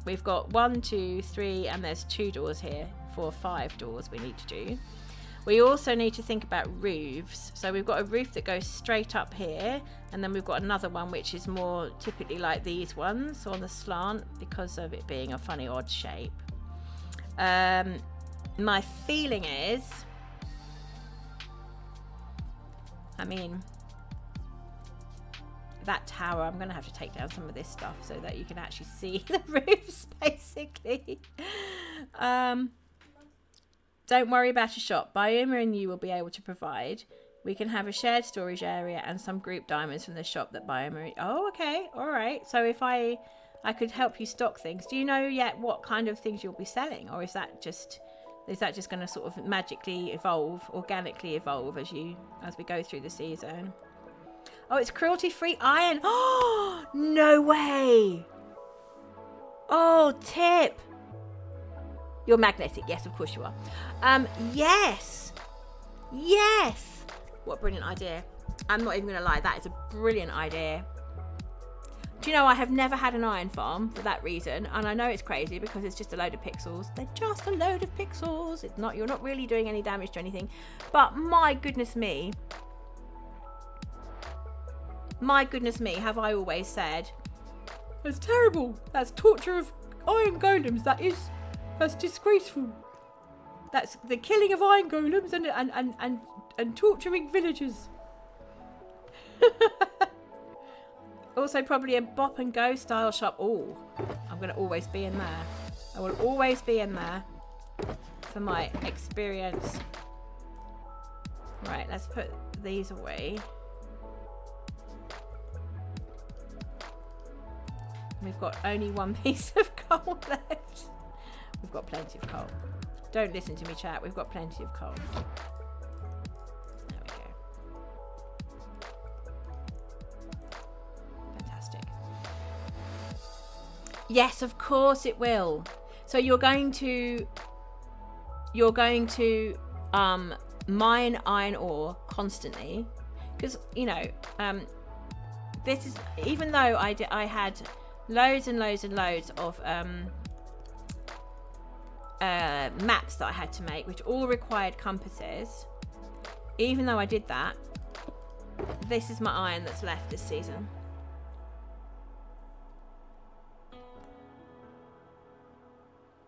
We've got 1, 2, 3, and there's 2 doors here for 5 doors we need to do. We also need to think about roofs. So we've got a roof that goes straight up here, and then we've got another one which is more typically like these ones on the slant because of it being a funny odd shape. My feeling is, I mean, that tower, I'm going to have to take down some of this stuff so that you can actually see the roofs, basically. Don't worry about a shop. Bioma and you will be able to provide. We can have a shared storage area and some group diamonds from the shop that Bioma... Oh, okay. All right. So if I could help you stock things. Do you know yet what kind of things you'll be selling? Or is that just going to sort of magically evolve, organically evolve as we go through the season? Oh, it's cruelty-free iron. Oh, no way. Oh, Tip. You're magnetic. Yes, of course you are. Yes. What a brilliant idea. I'm not even going to lie. That is a brilliant idea. Do you know, I have never had an iron farm for that reason. And I know it's crazy because it's just a load of pixels. They're just a load of pixels. You're not really doing any damage to anything. But my goodness me, have I always said, that's terrible. That's torture of iron golems. That's disgraceful. That's the killing of iron golems and torturing villagers. Also, probably a bop and go style shop. Oh, I'm going to always be in there. I will always be in there for my experience. Right, let's put these away. We've got only 1 piece of coal left. We've got plenty of coal. Don't listen to me, chat. We've got plenty of coal. There we go. Fantastic. Yes, of course it will. So you're going to mine iron ore constantly, because this is, even though I had loads and loads and loads of maps that I had to make, which all required compasses. Even though I did that, this is my iron that's left this season.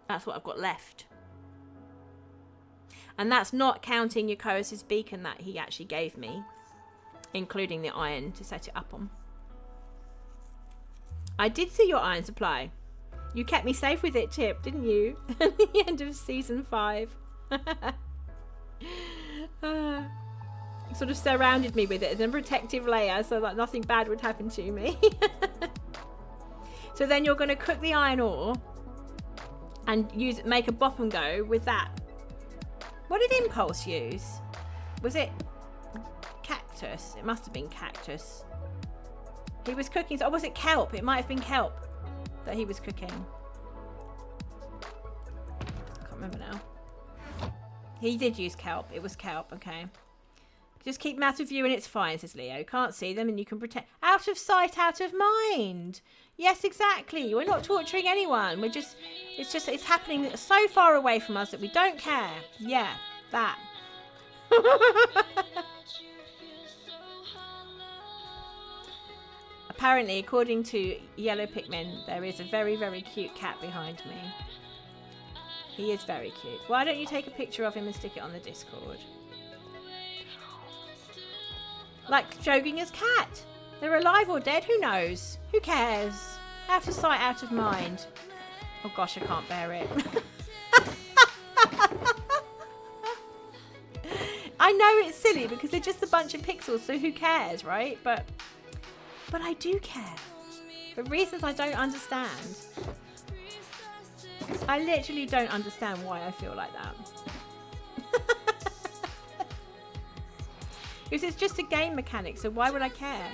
That's what I've got left. And that's not counting Yakoas's beacon that he actually gave me, including the iron to set it up on. I did see your iron supply. You kept me safe with it, Tip, didn't you? At the end of season 5. Sort of surrounded me with it as a protective layer so that nothing bad would happen to me. So then you're going to cook the iron ore and make a bop and go with that. What did Impulse use? Was it cactus. It must have been cactus. He was cooking. Or was it kelp? It might have been kelp that he was cooking. I can't remember now. He did use kelp. It was kelp. Okay. Just keep them out of view and it's fine, says Leo. Can't see them and you can pretend. Out of sight, out of mind. Yes, exactly. We're not torturing anyone. We're just, it's happening so far away from us that we don't care. Yeah, that. Apparently, according to Yellow Pikmin, there is a very, very cute cat behind me. He is very cute. Why don't you take a picture of him and stick it on the Discord? Like Joginger's cat. They're alive or dead, who knows? Who cares? Out of sight, out of mind. Oh gosh, I can't bear it. I know it's silly because they're just a bunch of pixels, so who cares, right? But I do care. For reasons I don't understand. I literally don't understand why I feel like that. Because it's just a game mechanic, so why would I care?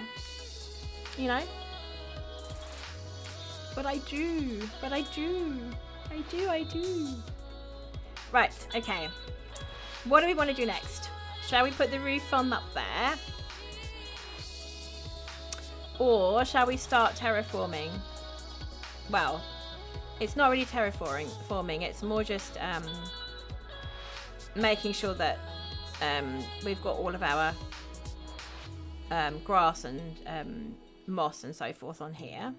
You know? But I do. But I do. I do. Right, okay. What do we want to do next? Shall we put the roof on up there? Or shall we start terraforming? Well, it's not really terraforming. It's more just making sure that we've got all of our grass and moss and so forth on here.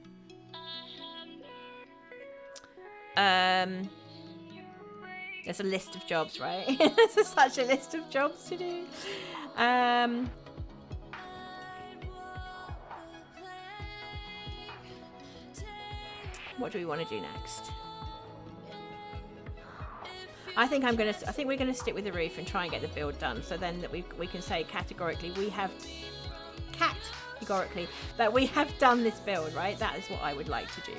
There's a list of jobs, right? There's such a list of jobs to do. What do we want to do next? I think we're gonna stick with the roof and try and get the build done. So then that we can say categorically that we have done this build, right? That is what I would like to do.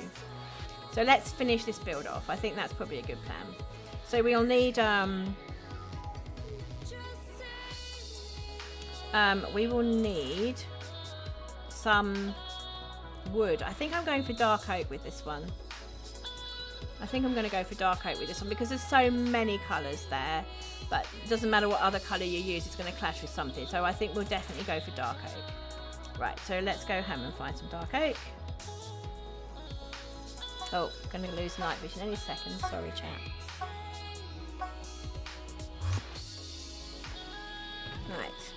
So let's finish this build off. I think that's probably a good plan. So we'll need we will need some wood. I think I'm going for dark oak with this one. I think I'm going to go for dark oak with this one because there's so many colours there, but it doesn't matter what other colour you use, it's going to clash with something. So I think we'll definitely go for dark oak. Right, so let's go home and find some dark oak. Oh, going to lose night vision any second. Sorry, chat. Right,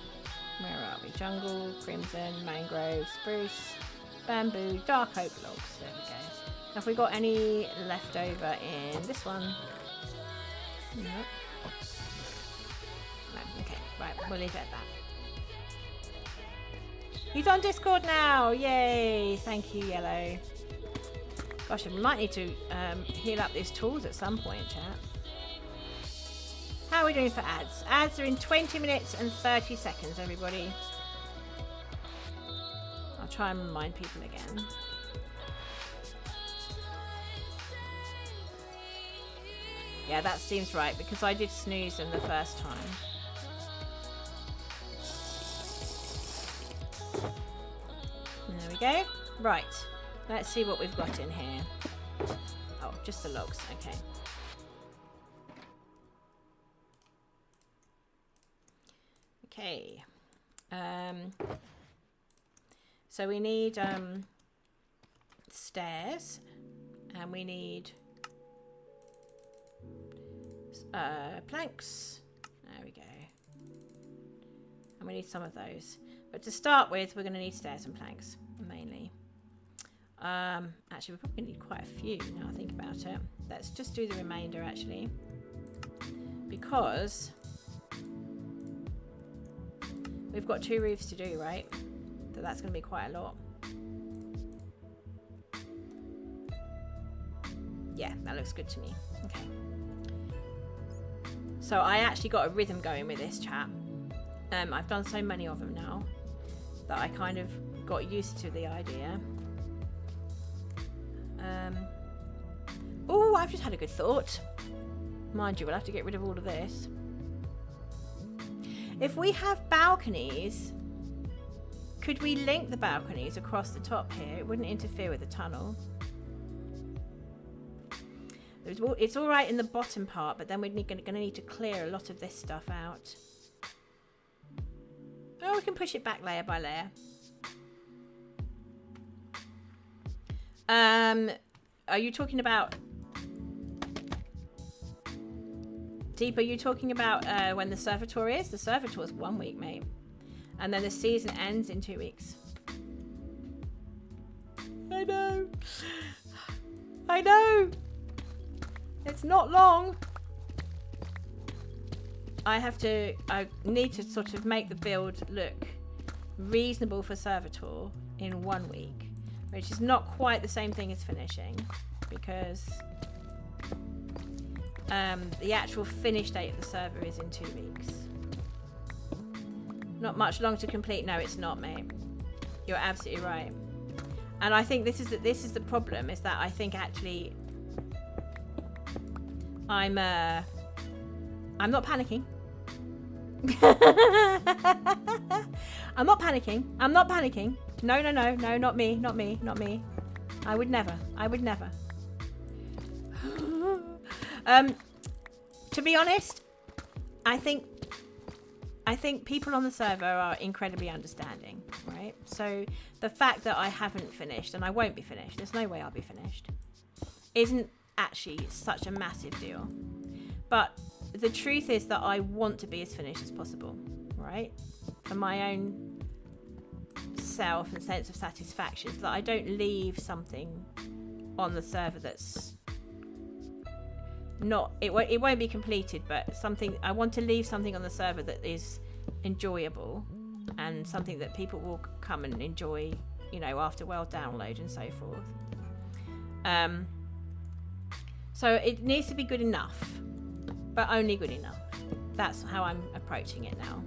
where are we? Jungle, crimson, mangrove, spruce, bamboo, dark oak logs. There we go. Have we got any left over in this one? No. No. Okay, right, we'll leave it at that. He's on Discord now! Yay! Thank you, Yellow. Gosh, we might need to heal up these tools at some point, chat. How are we doing for ads? Ads are in 20 minutes and 30 seconds, everybody. I'll try and remind people again. Yeah, that seems right because I did snooze them the first time. There we go. Right, let's see what we've got in here. Oh, just the logs. Okay. Okay. So we need stairs, and we need planks. There we go. And we need some of those. But to start with, we're going to need stairs and planks, mainly. Actually, we probably need quite a few now I think about it. Let's just do the remainder, actually. Because we've got 2 roofs to do, right? So that's going to be quite a lot. Yeah, that looks good to me. Okay. So I actually got a rhythm going with this, chat. I've done so many of them now that I kind of got used to the idea. Oh, I've just had a good thought. Mind you, we'll have to get rid of all of this. If we have balconies Could we link the balconies across the top here? It wouldn't interfere with the tunnel. It's all right in the bottom part, but then we're going to need to clear a lot of this stuff out. Oh, we can push it back layer by layer. Are you talking about... Deep, are you talking about when the servitor is? The servitor is 1 week, mate. And then the season ends in 2 weeks. I know. I know. It's not long. I need to sort of make the build look reasonable for servitor in 1 week, which is not quite the same thing as finishing, because the actual finish date of the server is in 2 weeks. Not much long to complete. No, it's not, mate. You're absolutely right. And I think this is the problem, is that I think actually I'm not panicking. I'm not panicking. I'm not panicking. No, not me. I would never. To be honest, I think people on the server are incredibly understanding, right? So the fact that I haven't finished, and I won't be finished, there's no way I'll be finished, isn't actually such a massive deal. But the truth is that I want to be as finished as possible, right? For my own self and sense of satisfaction, so that I don't leave something on the server that's not, it won't be completed, but something, I want to leave something on the server that is enjoyable and something that people will come and enjoy, you know, after world download and so forth. So it needs to be good enough, but only good enough. That's how I'm approaching it now.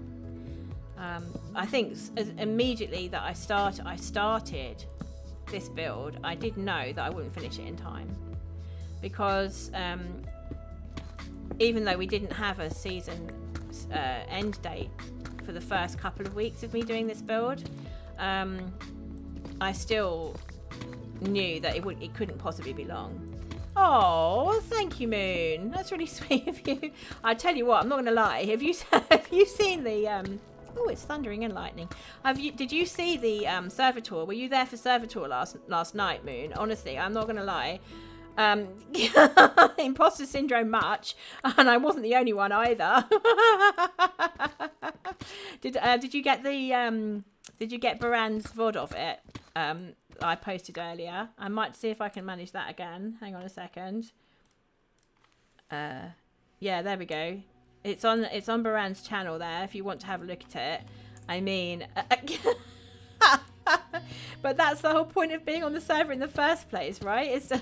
I think immediately that I started this build, I did know that I wouldn't finish it in time, because even though we didn't have a season end date for the first couple of weeks of me doing this build, I still knew that it couldn't possibly be long. Oh, thank you, Moon. That's really sweet of you. I tell you what, I'm not going to lie. Have you seen the oh, it's thundering and lightning. Did you see the servitor? Were you there for servitor last night, Moon? Honestly, I'm not going to lie. Imposter syndrome much, and I wasn't the only one either. Did you get Baran's VOD of it? I posted earlier. I might see if I can manage that again. Hang on a second. Yeah, there we go. It's on Baran's channel there if you want to have a look at it. I mean, but that's the whole point of being on the server in the first place, right? Is to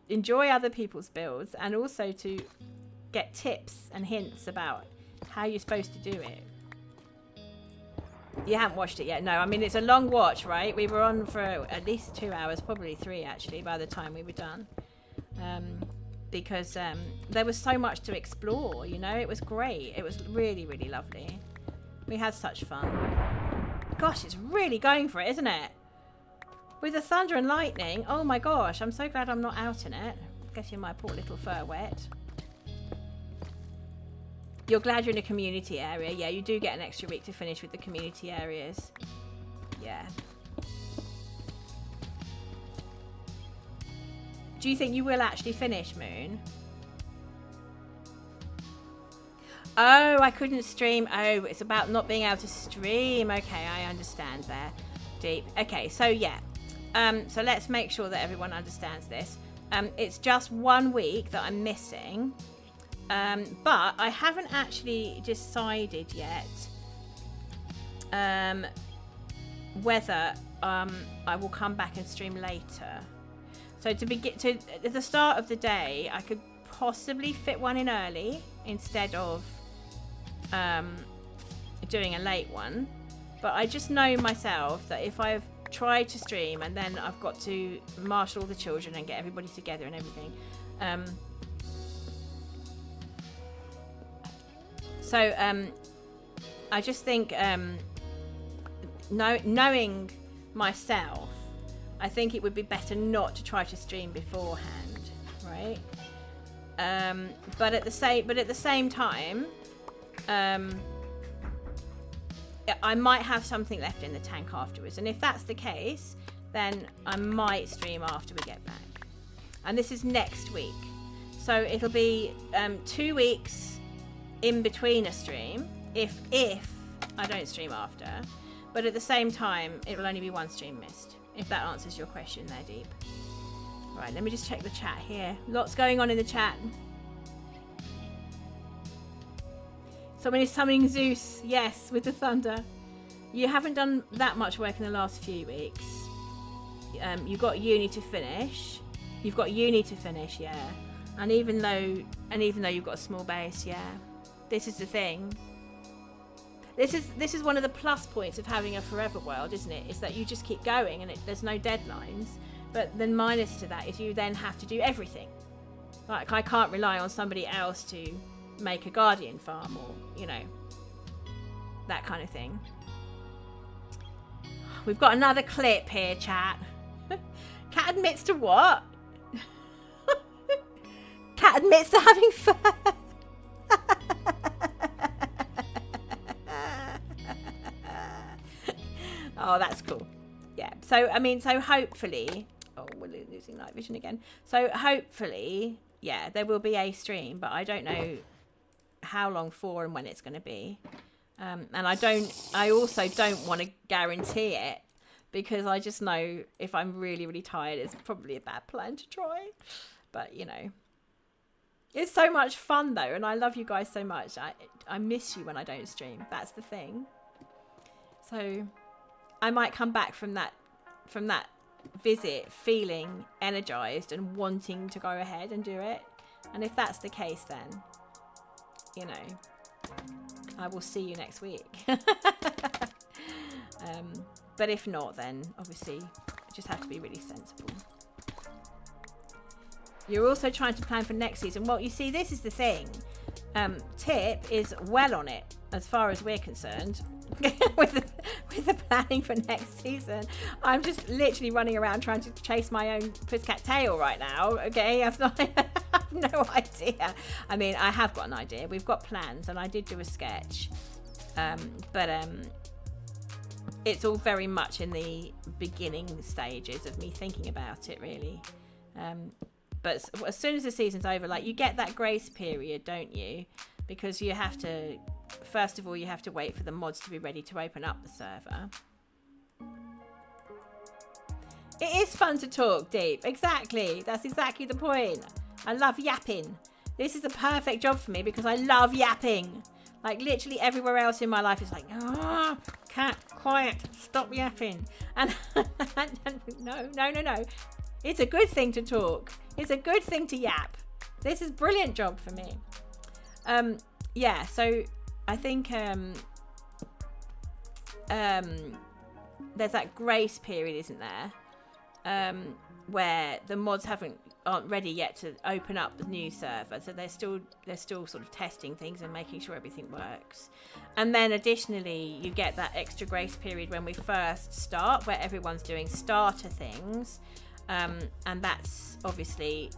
enjoy other people's builds, and also to get tips and hints about how you're supposed to do it. You haven't watched it yet? No, I mean, it's a long watch, right? We were on for at least 2 hours, probably 3 actually, by the time we were done. Because there was so much to explore, you know? It was great. It was really, really lovely. We had such fun. Gosh, it's really going for it, isn't it? With the thunder and lightning, oh my gosh, I'm so glad I'm not out in it. Getting my poor little fur wet. You're glad you're in a community area. Yeah, you do get an extra week to finish with the community areas. Yeah. Do you think you will actually finish, Moon? Oh, I couldn't stream. Oh, it's about not being able to stream. Okay, I understand there. Deep. Okay, so yeah. So let's make sure that everyone understands this. It's just 1 week that I'm missing. But I haven't actually decided yet whether I will come back and stream later. So at the start of the day, I could possibly fit one in early instead of doing a late one. But I just know myself that if I've tried to stream and then I've got to marshal all the children and get everybody together and everything. I just think knowing myself, I think it would be better not to try to stream beforehand, right? But at the same time, I might have something left in the tank afterwards, and if that's the case, then I might stream after we get back. And this is next week, so it'll be 2 weeks in between a stream if I don't stream after. But at the same time, it will only be 1 stream missed, if that answers your question there, Deep. Right, let me just check the chat here. Lots going on in the chat. Someone is summoning Zeus. Yes, with the thunder. You haven't done that much work in the last few weeks. You've got uni to finish. Yeah. And even though you've got a small base, yeah. This is the thing. This is one of the plus points of having a forever world, isn't it? Is that you just keep going and there's no deadlines. But the minus to that is you then have to do everything. Like, I can't rely on somebody else to make a guardian farm or, that kind of thing. We've got another clip here, chat. Cat admits to what? Cat admits to having fur. Oh, that's cool. Yeah. So hopefully, we're losing night vision again. So hopefully, yeah, there will be a stream, but I don't know how long for and when it's going to be. And I also don't want to guarantee it, because I just know if I'm really, really tired, it's probably a bad plan to try. But, it's so much fun though. And I love you guys so much. I miss you when I don't stream. That's the thing. So I might come back from that visit feeling energized and wanting to go ahead and do it. And if that's the case, then, I will see you next week. But if not, then obviously I just have to be really sensible. You're also trying to plan for next season. Well, you see, this is the thing. Tip is well on it as far as we're concerned with the planning for next season. I'm just literally running around trying to chase my own pussycat tail right now. Okay, I have no idea. I mean, I have got an idea. We've got plans, and I did do a sketch, but it's all very much in the beginning stages of me thinking about it, really. But as soon as the season's over, like, you get that grace period, don't you? Because you have to, first of all, you have to wait for the mods to be ready to open up the server. It is fun to talk, Deep. Exactly. That's exactly the point. I love yapping. This is a perfect job for me because I love yapping. Like, literally everywhere else in my life is like, cat, quiet, stop yapping. And no. It's a good thing to talk. It's a good thing to yap. This is a brilliant job for me. Yeah, so I think there's that grace period, isn't there? Where the mods aren't ready yet to open up the new server, so they're still sort of testing things and making sure everything works. And then additionally, you get that extra grace period when we first start, where everyone's doing starter things. And that's obviously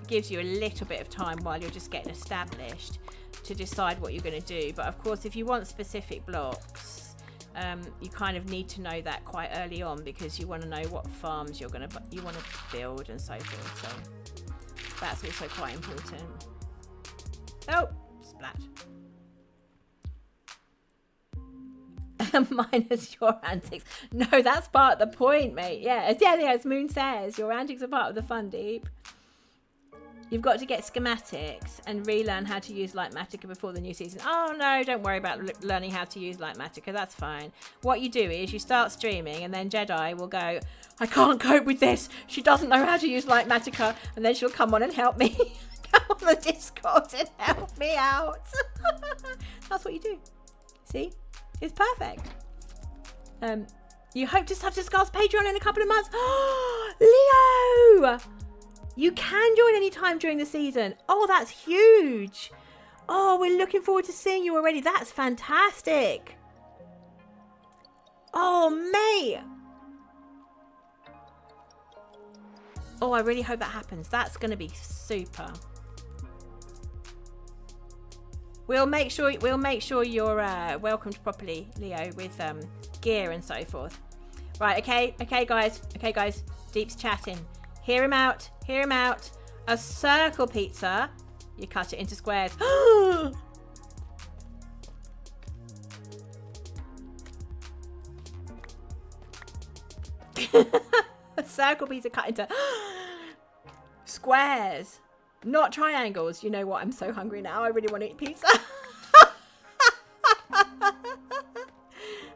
gives you a little bit of time while you're just getting established to decide what you're going to do. But of course, if you want specific blocks, you kind of need to know that quite early on, because you want to know what farms you want to build and so forth. So that's also quite important. Oh, splat. Minus your antics. No, that's part of the point, mate. Yeah, as Moon says, your antics are part of the fun, Deep. You've got to get schematics and relearn how to use Lightmatica before the new season. Oh no, don't worry about learning how to use Lightmatica. That's fine. What you do is you start streaming, and then Jedi will go, I can't cope with this. She doesn't know how to use Lightmatica. And then she'll come on and help me. Come on the Discord and help me out. That's what you do. See? It's perfect. You hope to subscribe to Patreon in a couple of months. Leo! You can join any time during the season. Oh, that's huge. Oh, we're looking forward to seeing you already. That's fantastic. Oh, mate. Oh, I really hope that happens. That's going to be super. We'll make sure you're welcomed properly, Leo, with gear and so forth. Right, okay, guys. Deep's chatting. Hear him out. A circle pizza. You cut it into squares. A circle pizza cut into squares, not triangles. You know what? I'm so hungry now. I really want to eat pizza.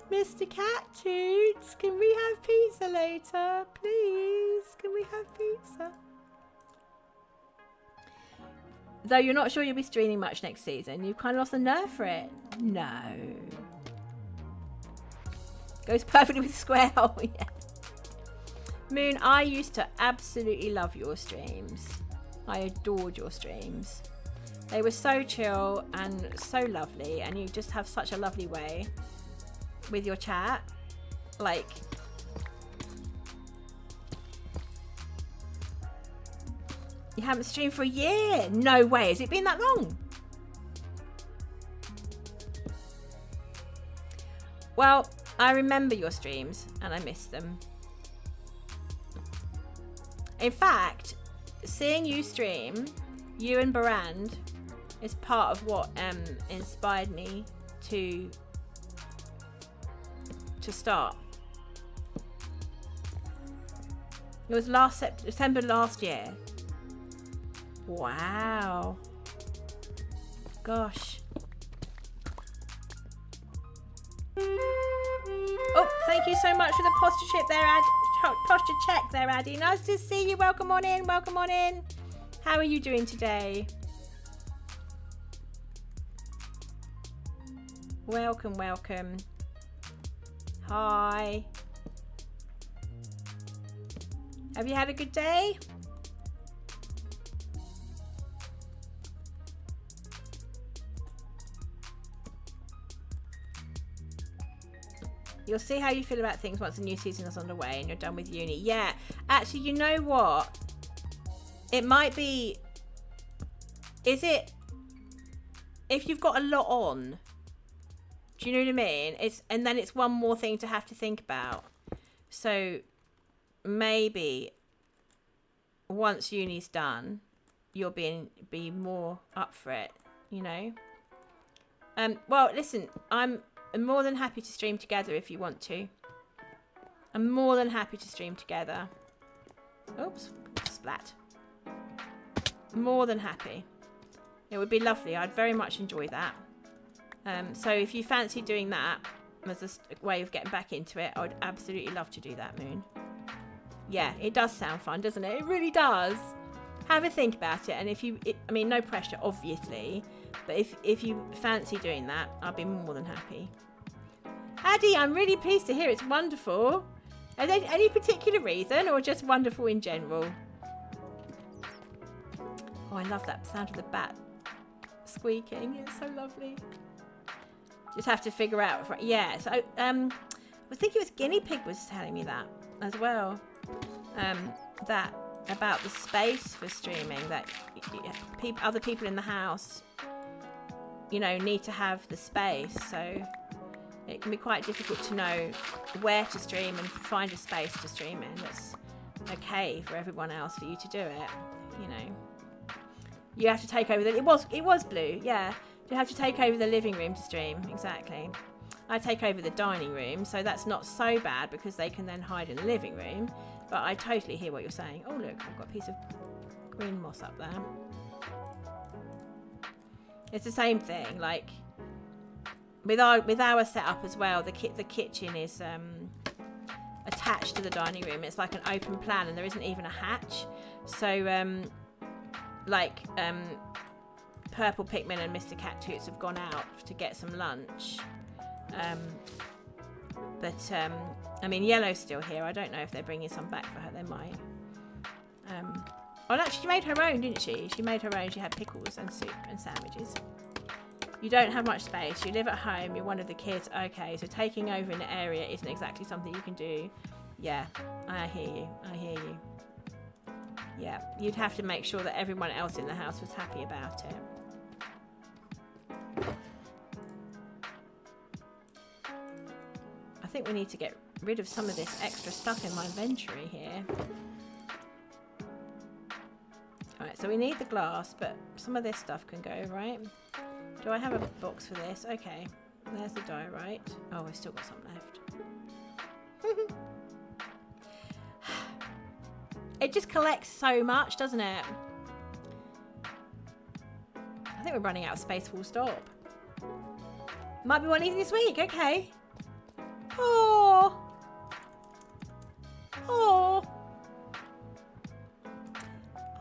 Mr. Cattoots, can we have pizza later? Please, can we have pizza? Though you're not sure you'll be streaming much next season. You've kind of lost the nerve for it. No. Goes perfectly with square hole, yeah. Moon, I used to absolutely love your streams. I adored your streams. They were so chill and so lovely, and you just have such a lovely way with your chat. Like, you haven't streamed for a year. No way. Has it been that long? Well, I remember your streams and I miss them. In fact, seeing you stream, you and Barand, is part of what inspired me to start. It was September last year. Wow. Gosh. Oh, thank you so much for the posture check there, Addy. Nice to see you. Welcome on in. How are you doing today? Welcome. Hi. Have you had a good day? You'll see how you feel about things once the new season is underway and you're done with uni. Yeah, actually, you know what? It might be... Is it... If you've got a lot on, do you know what I mean? And then it's one more thing to have to think about. So maybe once uni's done, you'll be more up for it, you know? Well, listen, I'm more than happy to stream together if you want to. I'm more than happy to stream together. Oops, splat. More than happy. It would be lovely. I'd very much enjoy that. So if you fancy doing that as a way of getting back into it, I would absolutely love to do that, Moon. Yeah, it does sound fun, doesn't it? It really does. Have a think about it, and I mean, no pressure, obviously, but if you fancy doing that, I'll be more than happy. Addy, I'm really pleased to hear. It's wonderful. Are there any particular reason, or just wonderful in general? Oh, I love that sound of the bat squeaking. It's so lovely. Just have to figure out. Yeah, so I think it was Guinea Pig was telling me that as well. That about the space for streaming, that other people in the house, you know, need to have the space. So it can be quite difficult to know where to stream and find a space to stream in that's okay for everyone else for you to do it. You know, you have to take over it was blue, yeah. You have to take over the living room to stream, exactly. I take over the dining room, so that's not so bad because they can then hide in the living room. But I totally hear what you're saying. Oh look, I've got a piece of green moss up there. It's the same thing, like with our setup as well. The kitchen is attached to the dining room. It's like an open plan, and there isn't even a hatch. So Purple Pikmin and Mr. Cattoots have gone out to get some lunch. I mean, Yellow's still here. I don't know if they're bringing some back for her. They might. Oh, actually, she made her own, didn't she? She made her own. She had pickles and soup and sandwiches. You don't have much space. You live at home. You're one of the kids. Okay, so taking over an area isn't exactly something you can do. Yeah, I hear you. I hear you. Yeah, you'd have to make sure that everyone else in the house was happy about it. I think we need to get rid of some of this extra stuff in my inventory here. Alright, so we need the glass, but some of this stuff can go, right? Do I have a box for this? Okay, there's the diorite. Oh, we've still got some left. It just collects so much, doesn't it? I think we're running out of space, full stop. Might be one evening this week, okay. Oh. Oh.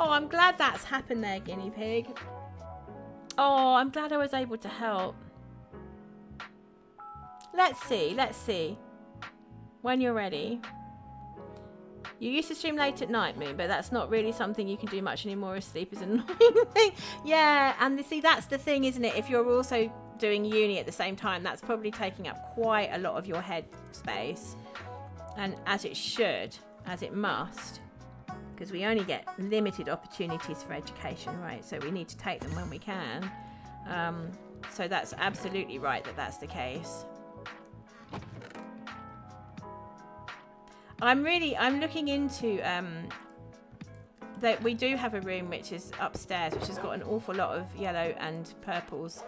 Oh, I'm glad that's happened there, guinea pig. Oh, I'm glad I was able to help. Let's see, let's see. When you're ready. You used to stream late at night, Moon, but that's not really something you can do much anymore as sleep is an annoying thing. Yeah, and see, that's the thing, isn't it? If you're also doing uni at the same time, that's probably taking up quite a lot of your head space. And as it should, as it must, because we only get limited opportunities for education, right? So we need to take them when we can. So that's absolutely right that that's the case. I'm looking into that we do have a room which is upstairs, which has got an awful lot of yellow and purple's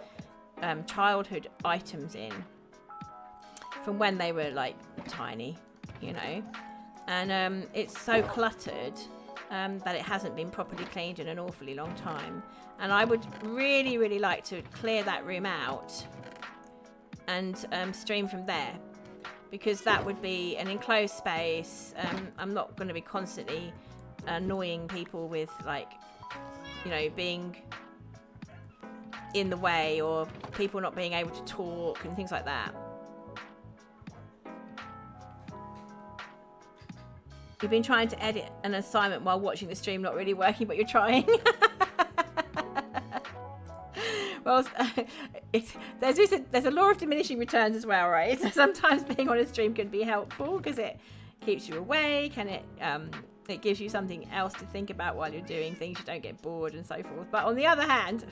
childhood items in from when they were like tiny, you know, and it's so cluttered that it hasn't been properly cleaned in an awfully long time, and I would really, really like to clear that room out and stream from there. Because that would be an enclosed space. I'm not going to be constantly annoying people with, like, you know, being in the way or people not being able to talk and things like that. You've been trying to edit an assignment while watching the stream, not really working, but you're trying. Well, there's a law of diminishing returns as well, right? So sometimes being on a stream can be helpful because it keeps you awake and it gives you something else to think about while you're doing things. You don't get bored and so forth. But on the other hand,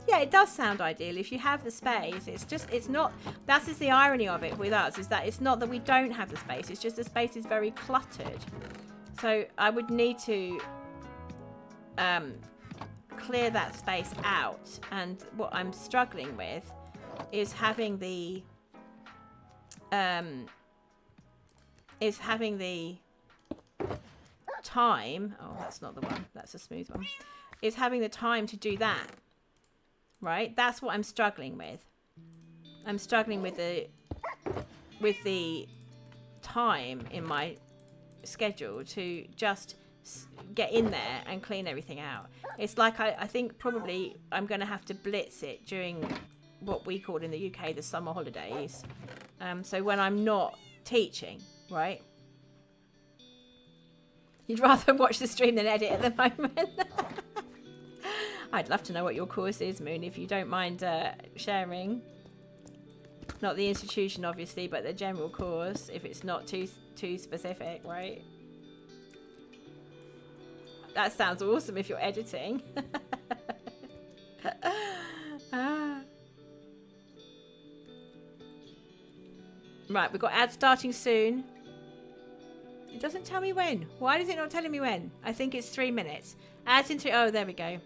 yeah, it does sound ideal if you have the space. It's not. That is the irony of it with us, is that it's not that we don't have the space. It's just the space is very cluttered. So I would need to clear that space out, and what I'm struggling with is having the time. Oh, that's not the one, that's a smooth one. Is having the time to do that, right? That's what I'm struggling with. I'm struggling with the time in my schedule to just get in there and clean everything out. It's like I think probably I'm going to have to blitz it during what we call in the UK the summer holidays. So when I'm not teaching, right? You'd rather watch the stream than edit at the moment. I'd love to know what your course is, Moon, if you don't mind sharing. Not the institution, obviously, but the general course, if it's not too specific, right? That sounds awesome if you're editing. Right, we've got ads starting soon. It doesn't tell me when. Why is it not telling me when? I think it's 3 minutes. Ads in 3. Oh, there we go.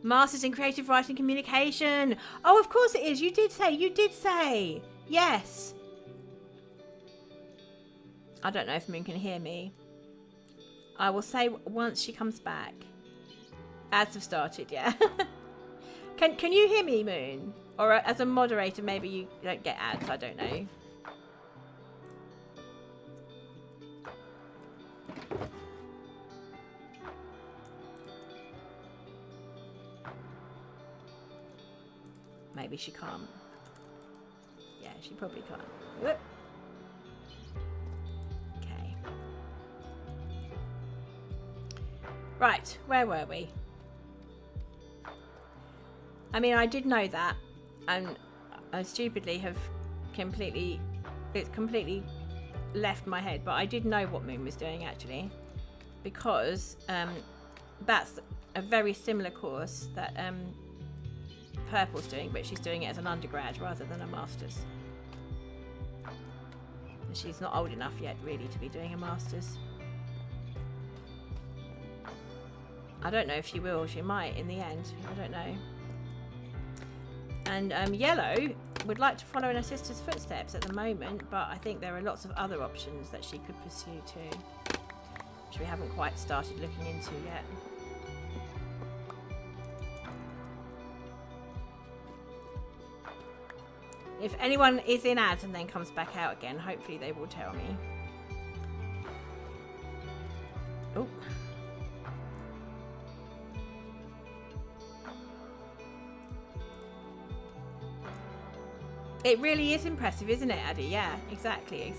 Masters in Creative Writing Communication. Oh, of course it is. You did say. Yes. I don't know if Moon can hear me. I will say once she comes back. Ads have started, yeah. Can you hear me, Moon? Or as a moderator, maybe you don't get ads. I don't know. Maybe she can't. Yeah, she probably can't. Whoop. Okay. Right, where were we? I mean, I did know that, and I stupidly have completely left my head, but I did know what Moon was doing actually, because that's a very similar course that Purple's doing, but she's doing it as an undergrad rather than a master's. She's not old enough yet really to be doing a master's. I don't know if she will. She might in the end. I don't know. And Yellow would like to follow in her sister's footsteps at the moment, but I think there are lots of other options that she could pursue too, which we haven't quite started looking into yet. If anyone is in ads and then comes back out again, hopefully they will tell me. Oh. It really is impressive, isn't it, Addy? Yeah, exactly.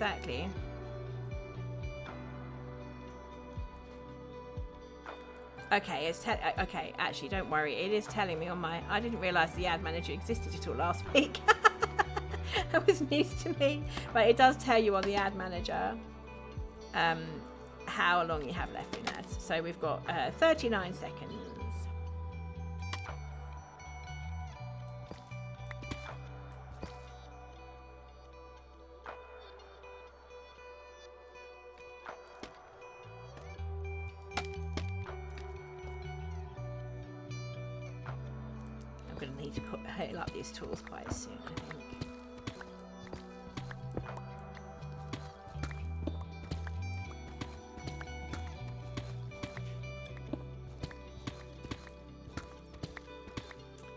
Okay, okay, actually, don't worry. It is telling me on my... I didn't realise the ad manager existed until last week. That was news to me. But it does tell you on the ad manager how long you have left in ads. So we've got 39 seconds. I'm going to need to heal up these tools quite soon, I think.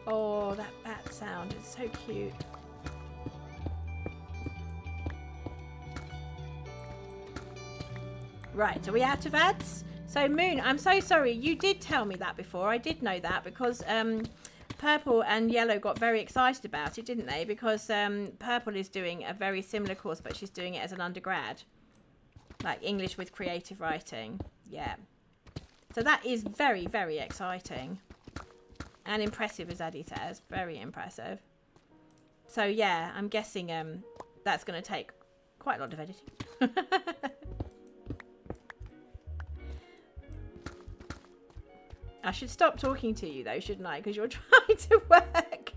Oh, that bat sound is so cute. Right, are we out of ads? So Moon, I'm so sorry. You did tell me that before. I did know that because Purple and Yellow got very excited about it, didn't they? Because Purple is doing a very similar course, but she's doing it as an undergrad. Like English with creative writing. Yeah. So that is very, very exciting. And impressive, as Addy says. Very impressive. So, yeah, I'm guessing that's going to take quite a lot of editing. I should stop talking to you, though, shouldn't I? Because you're trying to work.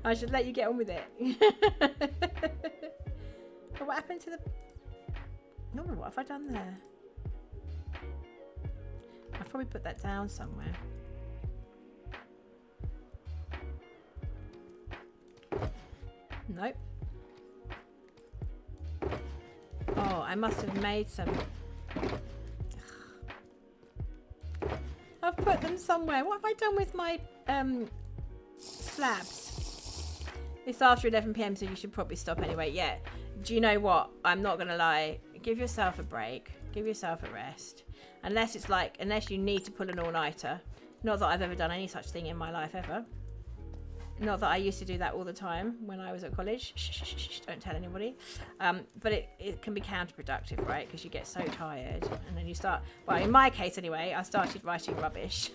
I should let you get on with it. Oh, what happened to the... No, what have I done there? I've probably put that down somewhere. Nope. Oh, I must have made some... I've put them somewhere. What have I done with my slabs? It's after 11 PM, so you should probably stop anyway. Yeah. Do you know what? I'm not going to lie. Give yourself a break. Give yourself a rest. Unless it's like, unless you need to pull an all-nighter. Not that I've ever done any such thing in my life ever. Not that I used to do that all the time when I was at college. Shh, shh, shh, shh, don't tell anybody. But it can be counterproductive, right? Because you get so tired. And then you start, well, in my case anyway, I started writing rubbish.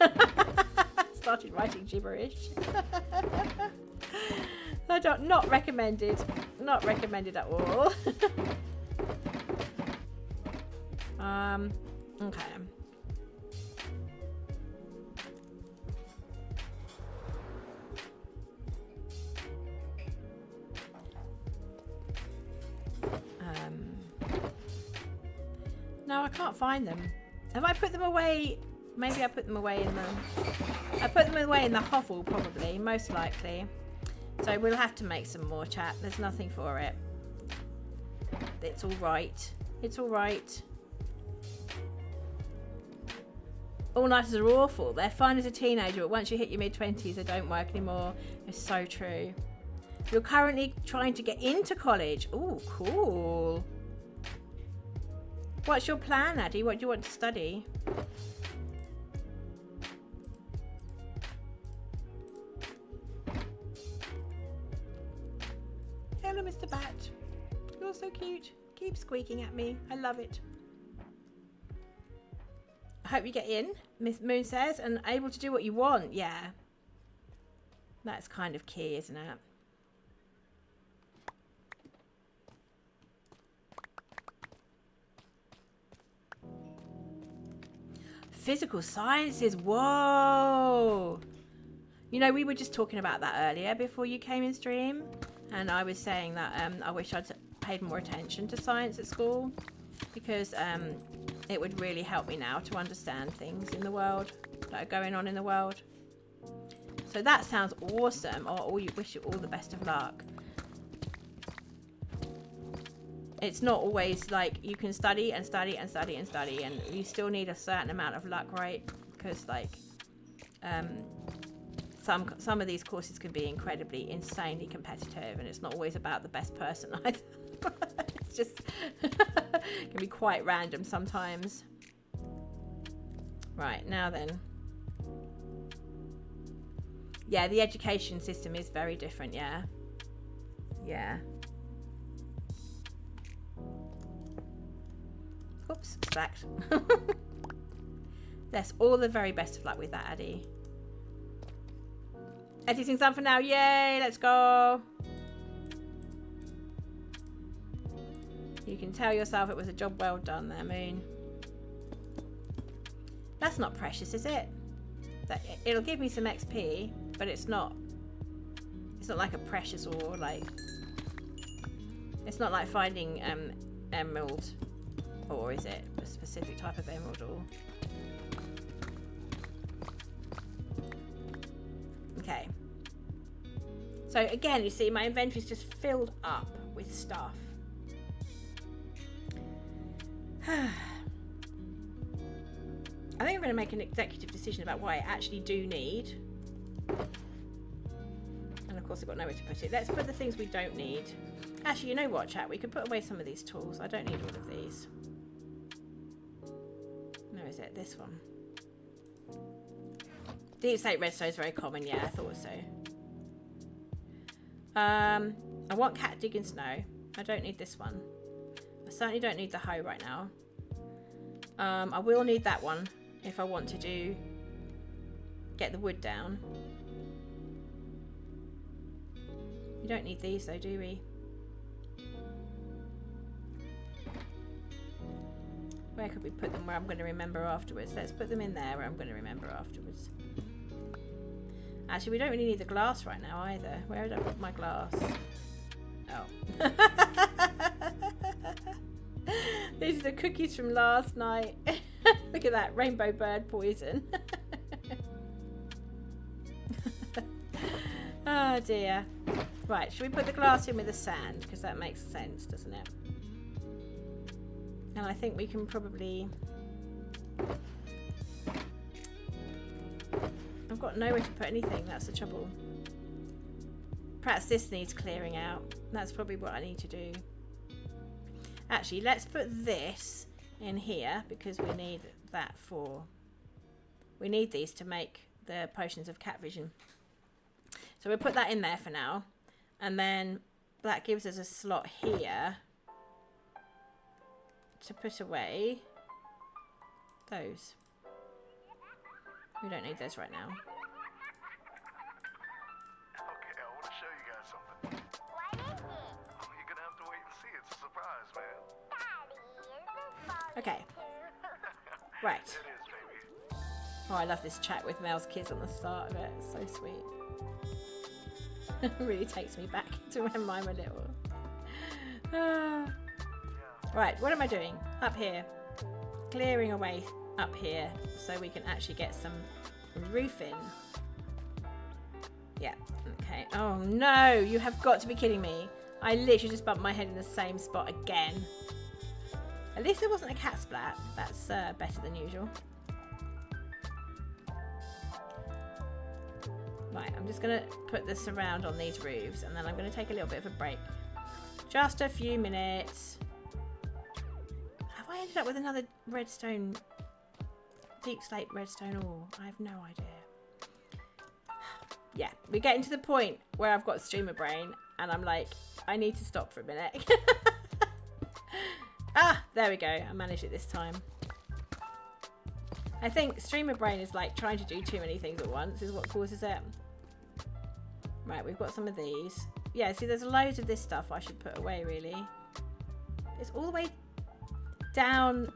Started writing gibberish. Not recommended. Not recommended at all. Okay. No, I can't find them. Have I put them away? Maybe I put them away in the... I put them away in the hovel, probably, most likely. So we'll have to make some more, chat. There's nothing for it. It's all right. It's all right. All-nighters are awful. They're fine as a teenager, but once you hit your mid-20s, they don't work anymore. It's so true. You're currently trying to get into college. Ooh, cool. What's your plan, Addy? What do you want to study? Hello, Mr. Bat. You're so cute. Keep squeaking at me. I love it. hope you get in, Miss Moon says, and able to do what you want. Yeah. That's kind of key, isn't it? Physical sciences. Whoa. You know, we were just talking about that earlier before you came in stream. And I was saying that I wish I'd paid more attention to science at school. Because it would really help me now to understand things in the world that are going on in the world. So that sounds awesome. Oh, you wish you all the best of luck. It's not always like you can study and study and study and study, and you still need a certain amount of luck, right? Because like some of these courses can be incredibly, insanely competitive, and it's not always about the best person either. It's just can be quite random sometimes. Right, now then. Yeah, the education system is very different, yeah. Yeah. Oops, stacked. That's all the very best of luck with that, Addie. Editing's done for now. Yay, let's go. You can tell yourself it was a job well done there, Moon. That's not precious, is it? It'll give me some XP, but it's not like a precious ore, like it's not like finding emerald ore, is it? A specific type of emerald ore. Okay. So again, you see my inventory's just filled up with stuff. I think I'm going to make an executive decision about what I actually do need. And of course I've got nowhere to put it. Let's put the things we don't need. Actually, you know what, chat? We could put away some of these tools. I don't need all of these. No, is it? This one. Deep slate redstone is very common. Yeah, I thought so. I want cat digging snow. I don't need this one. I certainly don't need the hoe right now. I will need that one if I want to get the wood down. We don't need these though, do we? Where could we put them where I'm going to remember afterwards? Let's put them in there where I'm going to remember afterwards. Actually, we don't really need the glass right now either. Where did I put my glass? Oh. These are the cookies from last night. Look at that, rainbow bird poison. Oh dear. Right, should we put the glass in with the sand? Because that makes sense, doesn't it? And I think we can probably... I've got nowhere to put anything, that's the trouble. Perhaps this needs clearing out. That's probably what I need to do. Actually, let's put this in here because we need that for... We need these to make the potions of cat vision. So we'll put that in there for now. And then that gives us a slot here to put away those. We don't need those right now. Okay, I want to show you guys something. What is it? Oh, you're gonna have to wait and see. It's a surprise, man. Okay. Right. It is, baby. Oh, I love this chat with Mel's kids on the start of it. It's so sweet. It really takes me back to when mine were little. Right, what am I doing? Up here. Clearing away up here so we can actually get some roofing. Yeah, okay. Oh no, you have got to be kidding me. I literally just bumped my head in the same spot again. At least there wasn't a cat splat. That's better than usual. Right, I'm just going to put the surround on these roofs and then I'm going to take a little bit of a break. Just a few minutes. Have I ended up with another redstone, deep slate redstone ore? I have no idea. Yeah, we're getting to the point where I've got streamer brain and I'm like, I need to stop for a minute. Ah, there we go. I managed it this time. I think streamer brain is like trying to do too many things at once is what causes it. Right, we've got some of these. Yeah, see, there's loads of this stuff I should put away, really. It's all the way down.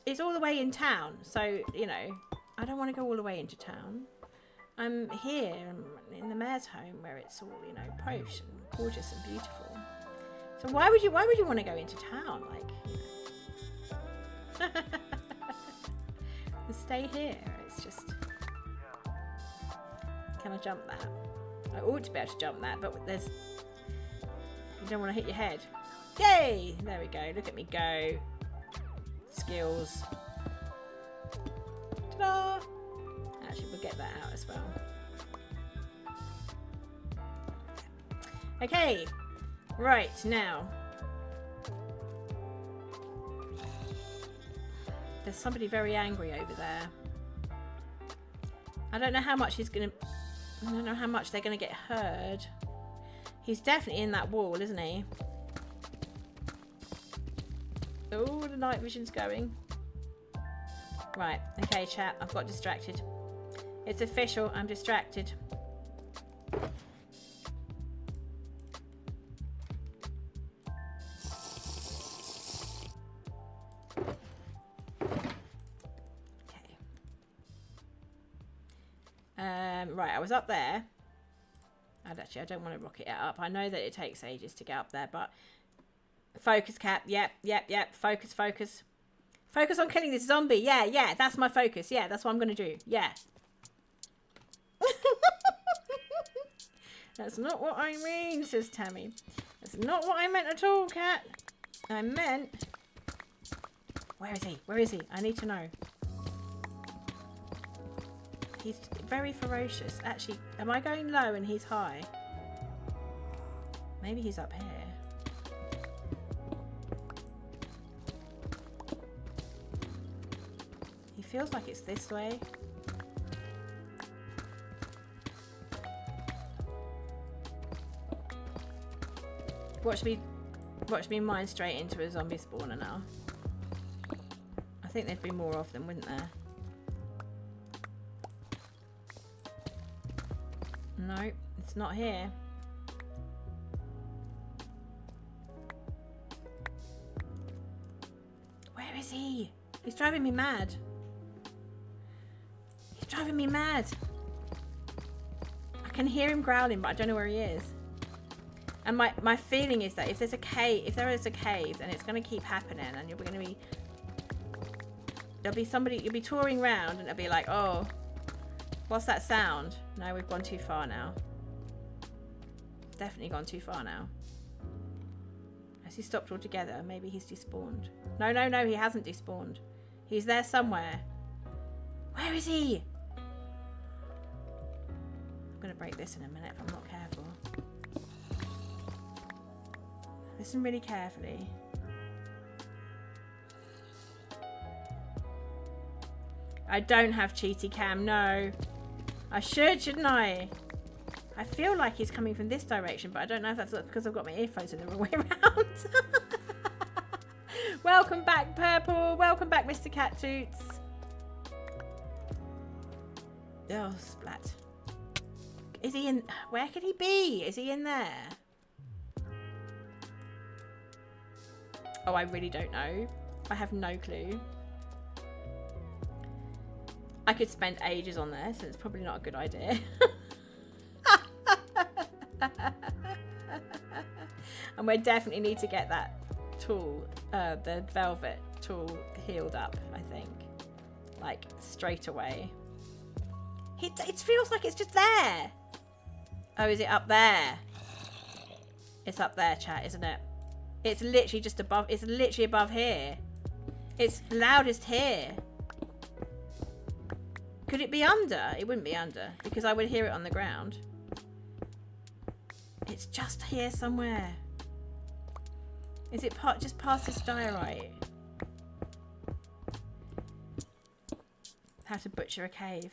It's all the way in town. So, you know, I don't want to go all the way into town. I'm here in the mayor's home where it's all, you know, posh and gorgeous and beautiful. So why would you want to go into town? Like, you know. Stay here. It's just... Can I jump that? I ought to be able to jump that, but there's... You don't want to hit your head. Yay! There we go. Look at me go. Skills. Ta-da! Actually, we'll get that out as well. Okay. Right, now. There's somebody very angry over there. I don't know how much he's gonna... I don't know how much they're gonna get heard. He's definitely in that wall, isn't he? Oh, the night vision's going. Right, okay, chat. I've got distracted. It's official. I'm distracted. Right, I was up there. And actually, I don't want to rocket it up. I know that it takes ages to get up there, but... Focus, Cat. Yep. Focus. Focus on killing this zombie. Yeah, that's my focus. Yeah, that's what I'm going to do. Yeah. That's not what I mean, says Tammy. That's not what I meant at all, Cat. I meant... Where is he? I need to know. He's very ferocious. Actually, am I going low and he's high? Maybe he's up here. He feels like it's this way. Watch me mine straight into a zombie spawner now. I think there'd be more of them, wouldn't there? No, it's not here. Where is he? He's driving me mad. He's driving me mad. I can hear him growling, but I don't know where he is. And my feeling is that if there is a cave, then it's going to keep happening, and you're going to be... There'll be somebody, you'll be touring around, and it'll be like, oh... What's that sound? No, we've gone too far now. Definitely gone too far now. Has he stopped altogether? Maybe he's despawned. No, he hasn't despawned. He's there somewhere. Where is he? I'm going to break this in a minute if I'm not careful. Listen really carefully. I don't have cheaty cam, no. I should, shouldn't I? I feel like he's coming from this direction, but I don't know if that's because I've got my earphones in the wrong way around. Welcome back, Purple. Welcome back, Mr. Cattoots. Oh, splat. Is he in... Where could he be? Is he in there? Oh, I really don't know. I have no clue. I could spend ages on this, so it's probably not a good idea. And we definitely need to get that tool, the velvet tool, healed up, I think. Like, straight away. It feels like it's just there. Oh, is it up there? It's up there, chat, isn't it? It's literally just above. It's literally above here. It's loudest here. Could it be under? It wouldn't be under because I would hear it on the ground. It's just here somewhere. Is it just past this diorite? How to butcher a cave.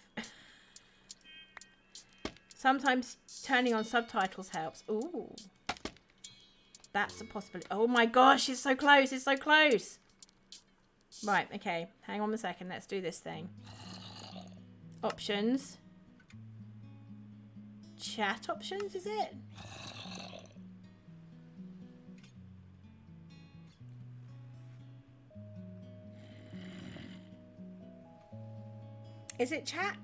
Sometimes turning on subtitles helps. Ooh. That's a possibility. Oh my gosh, it's so close. It's so close. Right, okay. Hang on a second. Let's do this thing. Options. Chat options, is it? Is it chat?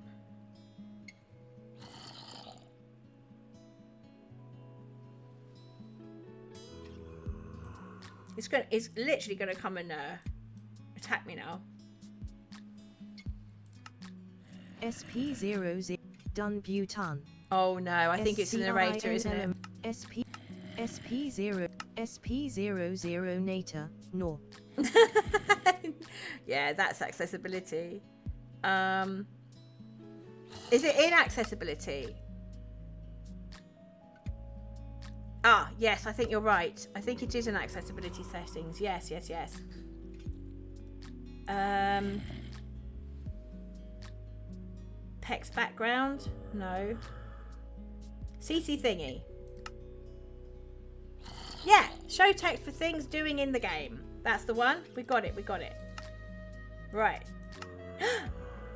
It's literally gonna come and attack me now. SP00 done butan. Oh no, I think it's the narrator, isn't it? SP00 nator no. Yeah, that's accessibility. Is it in accessibility? Ah, yes, I think you're right. I think it is in accessibility settings. Yes. Text background? No. CC thingy. Yeah, show text for things doing in the game. That's the one. We got it. Right.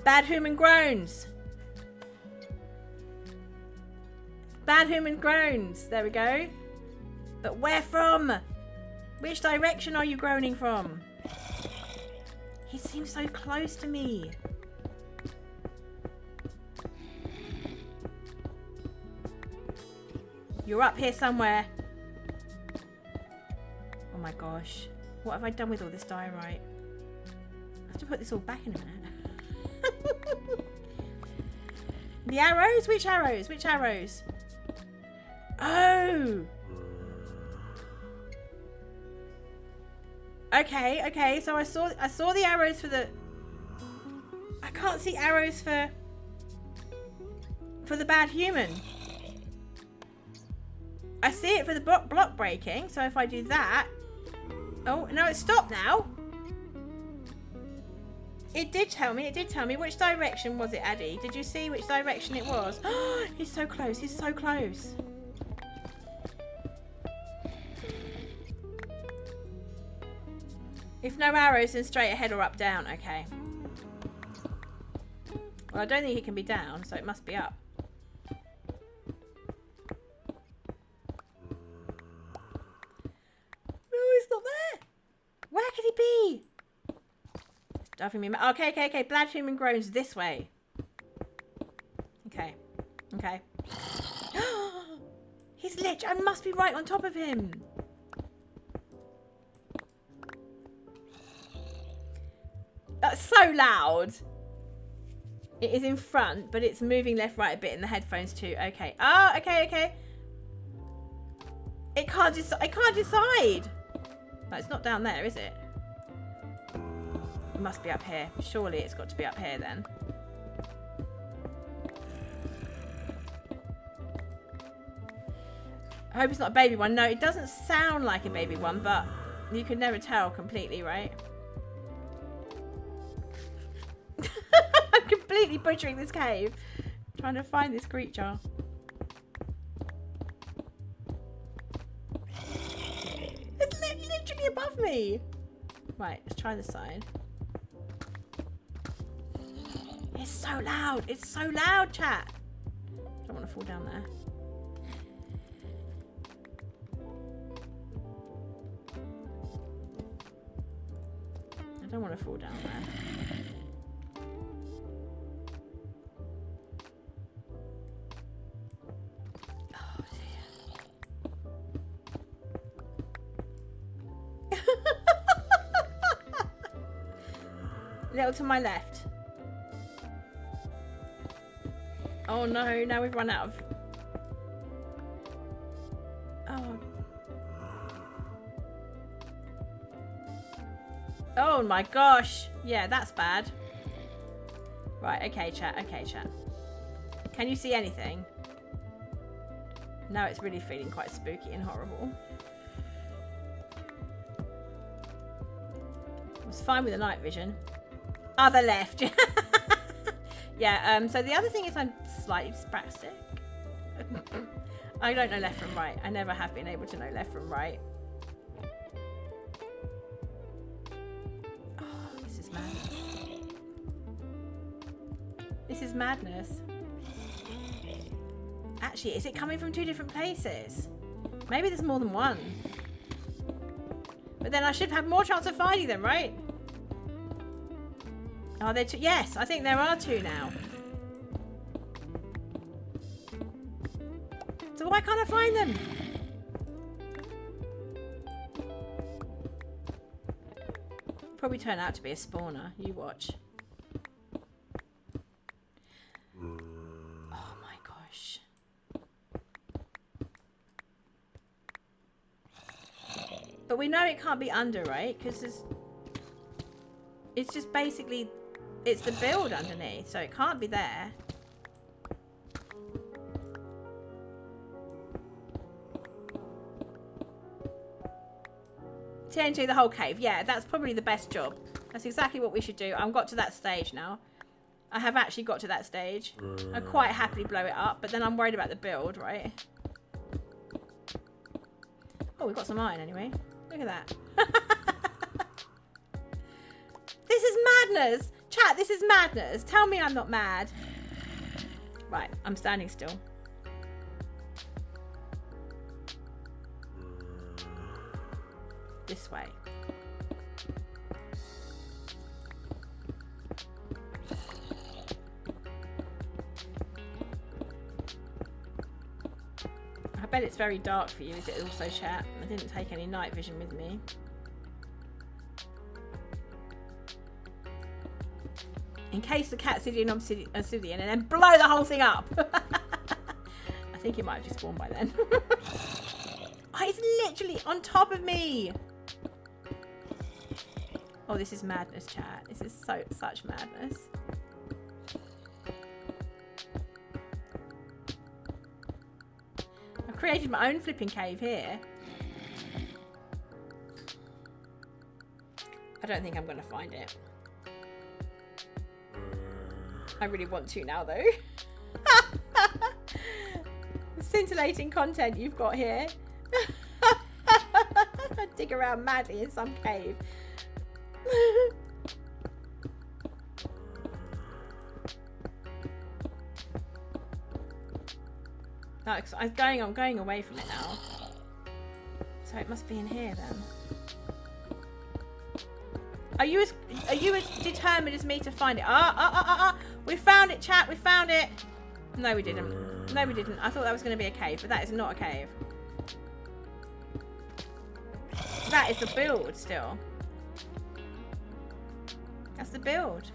Bad human groans. Bad human groans. There we go. But where from? Which direction are you groaning from? He seems so close to me. You're up here somewhere. Oh my gosh. What have I done with all this diorite? I have to put this all back in a minute. The arrows? Which arrows? Which arrows? Oh! Okay. So I saw the arrows for the... I can't see arrows for the bad human. I see it for the block breaking. So if I do that... Oh, no, it stopped now. It did tell me. Which direction was it, Addy? Did you see which direction it was? Oh, he's so close. If no arrows, then straight ahead or up, down. Okay. Well, I don't think it can be down, so it must be up. No, he's not there. Where could he be? Stuffing me. Okay. Bad human groans this way. Okay. He's literally... I must be right on top of him. That's so loud. It is in front, but it's moving left, right a bit in the headphones too. Okay. Oh, okay. I can't decide. No, it's not down there, is it? It must be up here. Surely it's got to be up here then. I hope it's not a baby one. No, it doesn't sound like a baby one, but you can never tell completely, right? I'm completely butchering this cave. Trying to find this creature. It's literally above me. Right, let's try this side. It's so loud. It's so loud, chat. I don't want to fall down there. I don't want to fall down there. Oh dear. A little to my left. Oh no, now we've run out of... Oh. Oh my gosh. Yeah, that's bad. Right, okay, chat. Can you see anything? Now it's really feeling quite spooky and horrible. I was fine with the night vision. Other left. Yeah, so the other thing is I'm slightly spastic. I don't know left from right. I never have been able to know left from right. Oh, this is madness. This is madness. Actually, is it coming from 2 different places? Maybe there's more than one. But then I should have more chance of finding them, right? Are there 2? Yes, I think there are 2 now. So why can't I find them? Probably turn out to be a spawner. You watch. Oh my gosh. But we know it can't be under, right? Because it's just basically, it's the build underneath, so it can't be there. Turn to the whole cave. Yeah, that's probably the best job. That's exactly what we should do. I've got to that stage now. I have actually got to that stage. I quite happily blow it up, but then I'm worried about the build, right? Oh, we've got some iron anyway. Look at that. This is madness. Chat, this is madness. Tell me I'm not mad. Right, I'm standing still. This way. I bet it's very dark for you, is it also, chat? I didn't take any night vision with me. In case the cat obsidian and then blow the whole thing up. I think it might have just spawned by then. Oh, it's literally on top of me. Oh, this is madness, chat. This is such madness. I've created my own flipping cave here. I don't think I'm going to find it. I really want to now, though. Scintillating content you've got here. Dig around madly in some cave. No, I'm going away from it now. So it must be in here then. Are you as determined as me to find it? We found it, chat. We found it. No, we didn't. No, we didn't. I thought that was going to be a cave, but that is not a cave. That is the build still. That's the build.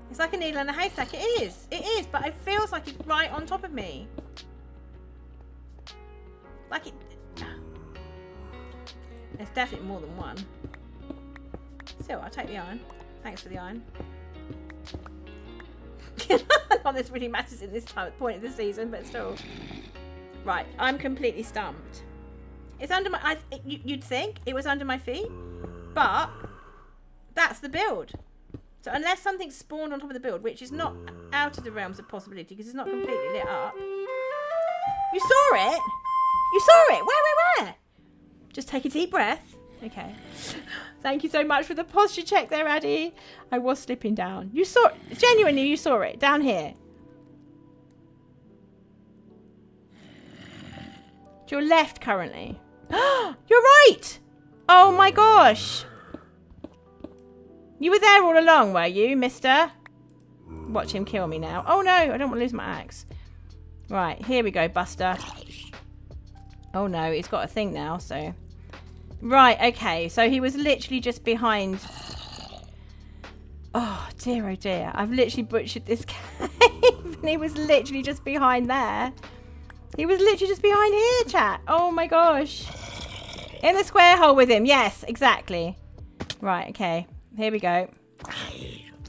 It's like a needle in a haystack. It is. It is, but it feels like it's right on top of me. Like it... There's definitely more than one. Still, I'll take the iron. Thanks for the iron. Not this really matters in this point of the season, but still. Right, I'm completely stumped. It's under my... you'd think it was under my feet, but that's the build. So unless something spawned on top of the build, which is not out of the realms of possibility because it's not completely lit up. You saw it? You saw it? Where? Just take a deep breath. Okay. Thank you so much for the posture check there, Addy. I was slipping down. You saw it. Genuinely, you saw it. Down here. To your left currently. You're right. Oh my gosh. You were there all along, were you, mister? Watch him kill me now. Oh no, I don't want to lose my axe. Right, here we go, Buster. Oh no, he's got a thing now, so... Right, okay, so he was literally just behind... Oh dear, I've literally butchered this cave. And he was literally just behind there. He was literally just behind here, chat. Oh my gosh. In the square hole with him, yes, exactly. Right, okay, here we go.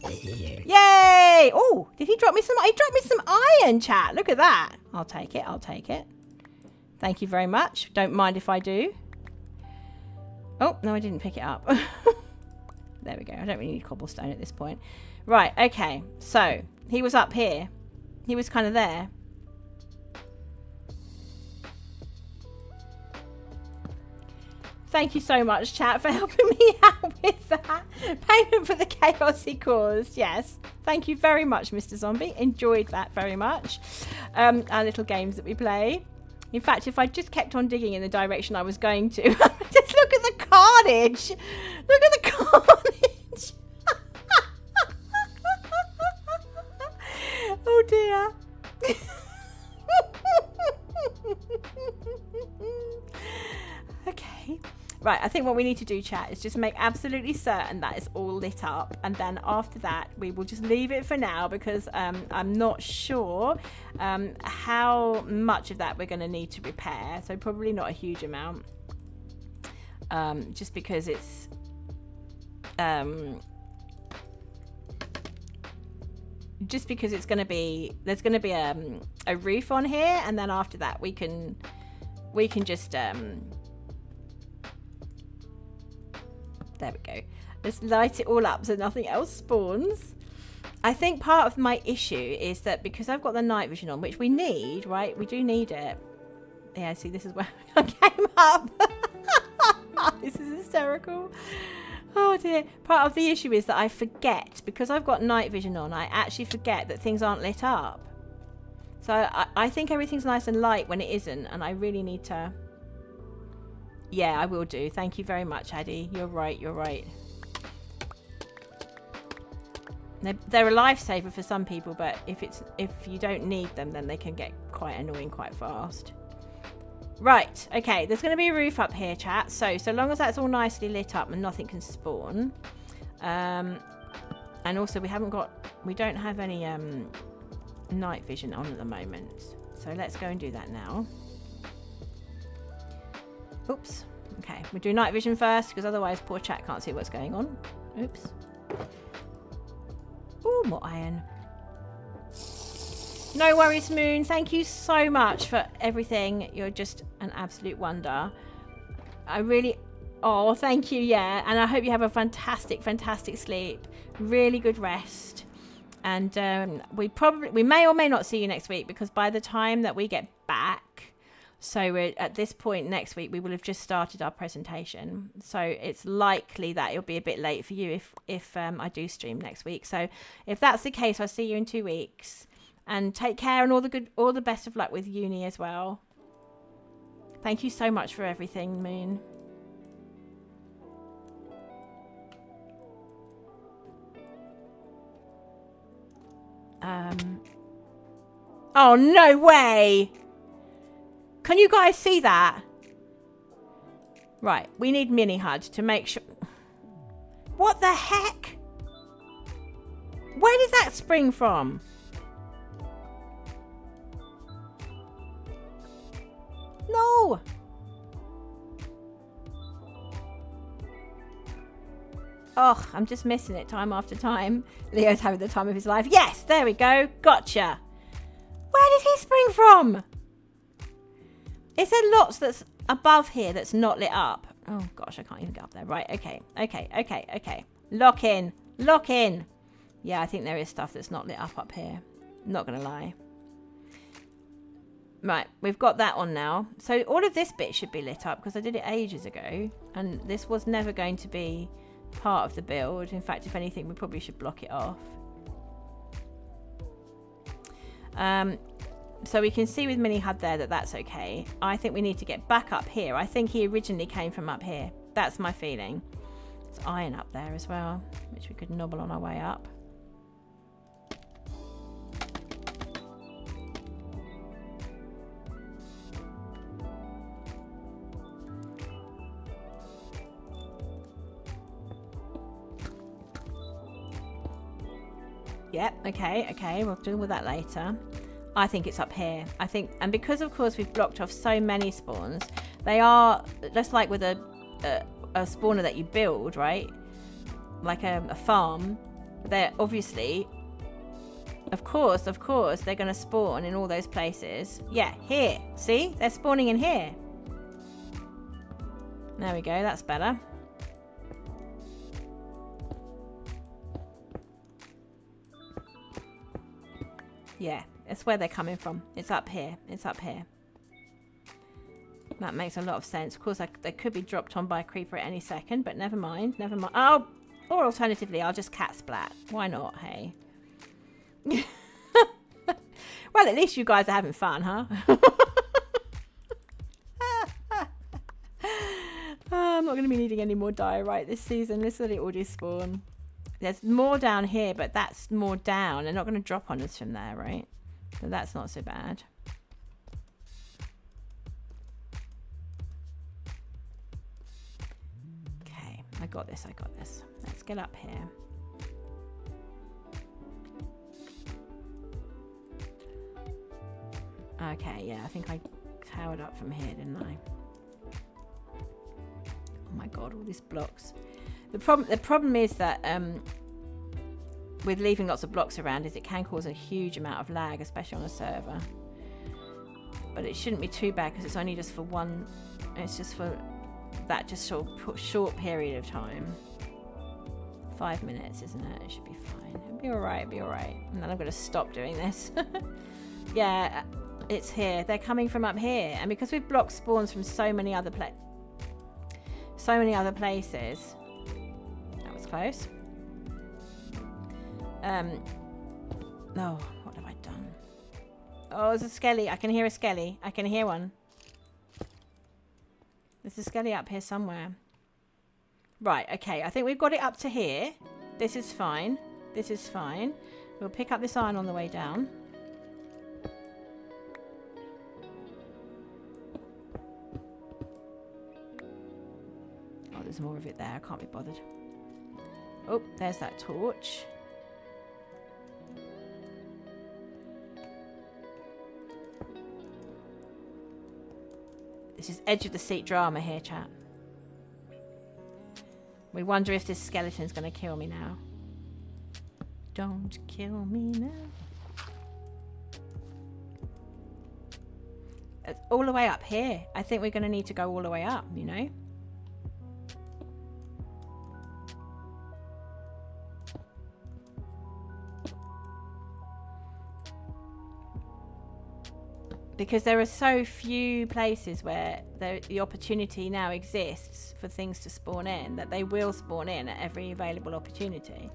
Yay! Oh, did he drop me some... He dropped me some iron, chat. Look at that. I'll take it, I'll take it. Thank you very much. Don't mind if I do. Oh, no, I didn't pick it up. There we go. I don't really need cobblestone at this point. Right, okay. So, he was up here. He was kind of there. Thank you so much, chat, for helping me out with that. Payment for the chaos he caused. Yes. Thank you very much, Mr. Zombie. Enjoyed that very much. Our little games that we play. In fact, if I just kept on digging in the direction I was going to, just look at the carnage. Look at the carnage. Oh dear. Okay. Right, I think what we need to do, chat, is just make absolutely certain that it's all lit up, and then after that we will just leave it for now, because I'm not sure how much of that we're going to need to repair, so probably not a huge amount, just because it's going to be, there's going to be a roof on here, and then after that we can just there we go. Let's light it all up so nothing else spawns. I think part of my issue is that because I've got the night vision on, which we need, right? We do need it. Yeah, see, this is where I came up. This is hysterical. Oh dear. Part of the issue is that I forget, because I've got night vision on, I actually forget that things aren't lit up. So I think everything's nice and light when it isn't, and I really need to... Yeah, I will do. Thank you very much, Addy. You're right, you're right. They're a lifesaver for some people, but if you don't need them, then they can get quite annoying quite fast. Right, okay, there's going to be a roof up here, chat. So long as that's all nicely lit up and nothing can spawn. And also we don't have any night vision on at the moment. So let's go and do that now. Oops. Okay, we'll do night vision first, because otherwise poor chat can't see what's going on. Oops. Ooh, more iron. No worries, Moon. Thank you so much for everything. You're just an absolute wonder. I really... Oh, thank you, yeah. And I hope you have a fantastic, fantastic sleep. Really good rest. And we may or may not see you next week, because by the time that we get back... So we're at this point next week, we will have just started our presentation. So it's likely that it'll be a bit late for you if I do stream next week. So if that's the case, I'll see you in 2 weeks. And take care, and all the best of luck with uni as well. Thank you so much for everything, Moon. Oh, no way! Can you guys see that? Right, we need mini HUD to make sure... What the heck? Where did that spring from? No! Oh, I'm just missing it time after time. Leo's having the time of his life. Yes, there we go. Gotcha. Where did he spring from? Is there lots that's above here that's not lit up? Oh gosh, I can't even get up there. Right, okay. Lock in. Yeah, I think there is stuff that's not lit up here. Not gonna lie. Right, we've got that on now. So all of this bit should be lit up, because I did it ages ago, and this was never going to be part of the build. In fact, if anything, we probably should block it off. So we can see with mini HUD there that that's okay. I think we need to get back up here. I think he originally came from up here. That's my feeling. There's iron up there as well, which we could nobble on our way up. Yep, okay, we'll deal with that later. I think it's up here. I think, and because of course we've blocked off so many spawns, they are just like with a spawner that you build, right? Like a farm. They're obviously, of course, they're going to spawn in all those places. Yeah, here. See? They're spawning in here. There we go. That's better. Yeah, it's where they're coming from. It's up here. That makes a lot of sense. Of course, they could be dropped on by a creeper at any second, but never mind. Never mind. Oh, or alternatively, I'll just cat splat. Why not, hey? Well, at least you guys are having fun, huh? I'm not going to be needing any more diorite this season. Let's let it all despawn. There's more down here, but that's more down. They're not going to drop on us from there, right? So that's not so bad. Okay, I got this, I got this. Let's get up here. Okay, yeah, I think I towered up from here, didn't I? Oh my god, all these blocks. The problem is that with leaving lots of blocks around is it can cause a huge amount of lag, especially on a server. But it shouldn't be too bad because it's only just for one. It's just for that just short period of time. 5 minutes, isn't it? It should be fine. It'll be all right. It'll be all right. And then I'm going to stop doing this. Yeah, it's here. They're coming from up here, and because we've blocked spawns from so many other places. That was close. No, what have I done? Oh, there's a skelly. I can hear a skelly. I can hear one. There's a skelly up here somewhere. Right, okay. I think we've got it up to here. This is fine. This is fine. We'll pick up this iron on the way down. Oh, there's more of it there. I can't be bothered. Oh, there's that torch. This is edge of the seat drama here, chat. We wonder if this skeleton's going to kill me now. Don't kill me now. It's all the way up here. I think we're going to need to go all the way up, you know? Because there are so few places where the opportunity now exists for things to spawn in, that they will spawn in at every available opportunity.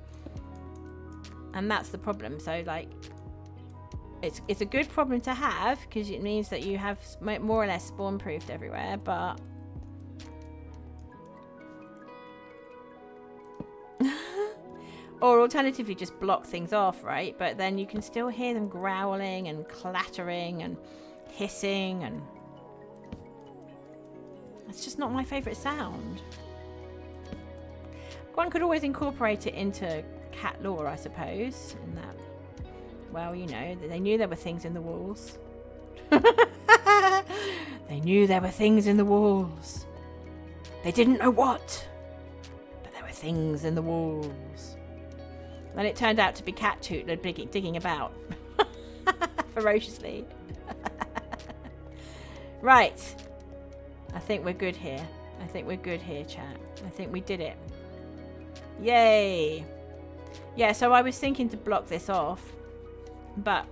And that's the problem. So, like, it's a good problem to have, because it means that you have more or less spawn-proofed everywhere, but... Or alternatively, just block things off, right? But then you can still hear them growling and clattering and hissing, and that's just not my favourite sound. One could always incorporate it into cat lore, I suppose, in that, well, you know, they knew there were things in the walls. They knew there were things in the walls. They didn't know what, but there were things in the walls. And it turned out to be Cattootler digging about ferociously. Right. I think we're good here. I think we're good here, chat. I think we did it. Yay. Yeah, so I was thinking to block this off. But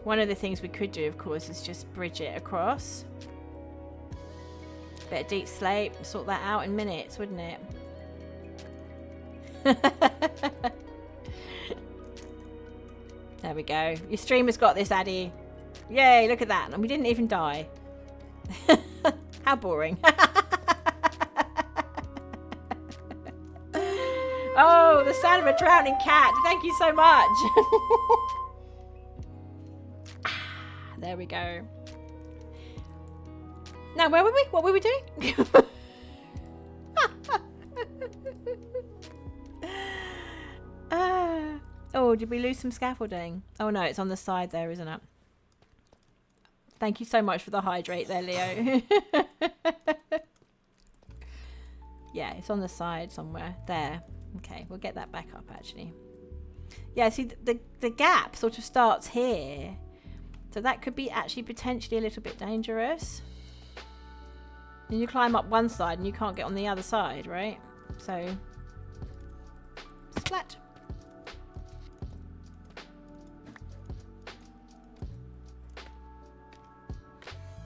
one of the things we could do, of course, is just bridge it across. Bit of deep slate. Sort that out in minutes, wouldn't it? There we go. Your streamer's got this, Addy. Yay, look at that. And we didn't even die. How boring. Oh, the sound of a drowning cat. Thank you so much. There we go. Now, where were we? What were we doing? Oh, did we lose some scaffolding? Oh no, it's on the side there, isn't it? Thank you so much for the hydrate there, Leo. Yeah, it's on the side somewhere. There. Okay, we'll get that back up, actually. Yeah, see, the gap sort of starts here. So that could be actually potentially a little bit dangerous. And you climb up one side and you can't get on the other side, right? So, splat.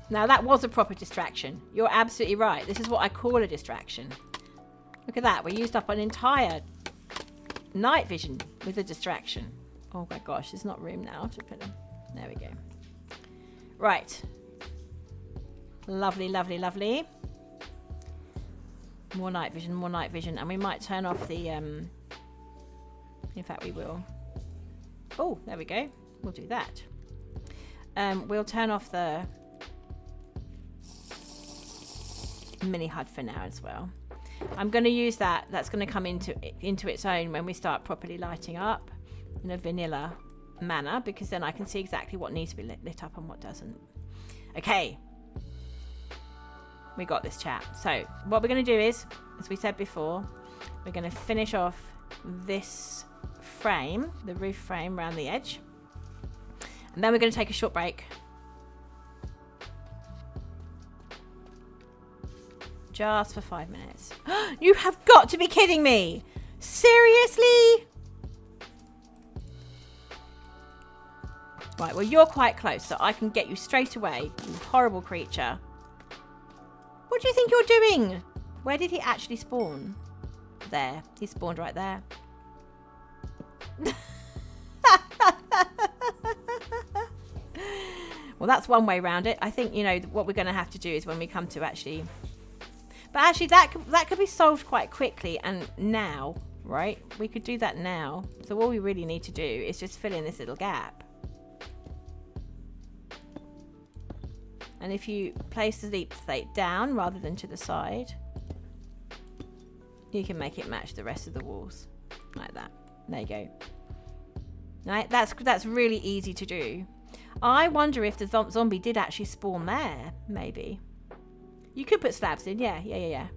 Now that was a proper distraction. You're absolutely right. This is what I call a distraction. Look at that. We used up an entire night vision with a distraction. Oh my gosh, there's not room now to put them. There we go. Right. Lovely, lovely, lovely. More night vision, more night vision. And we might turn off the... in fact, we will. Oh, there we go. We'll do that. We'll turn off the mini HUD for now as well. I'm going to use that. That's going to come into its own when we start properly lighting up in a vanilla manner, because then I can see exactly what needs to be lit up and what doesn't. Okay. We got this, chat. So what we're going to do is, as we said before, we're going to finish off this frame, the roof frame around the edge. And then we're going to take a short break. Just for 5 minutes. You have got to be kidding me! Seriously? Right, well, you're quite close, so I can get you straight away, you horrible creature. What do you think you're doing? Where did he actually spawn? There. He spawned right there. Well, that's one way around it. I think, you know, what we're going to have to do is when we come to actually... But actually, that could be solved quite quickly and now, right? We could do that now. So all we really need to do is just fill in this little gap. And if you place the leap plate down rather than to the side, you can make it match the rest of the walls. Like that. There you go. Right, that's really easy to do. I wonder if the zombie did actually spawn there, maybe. You could put slabs in, yeah.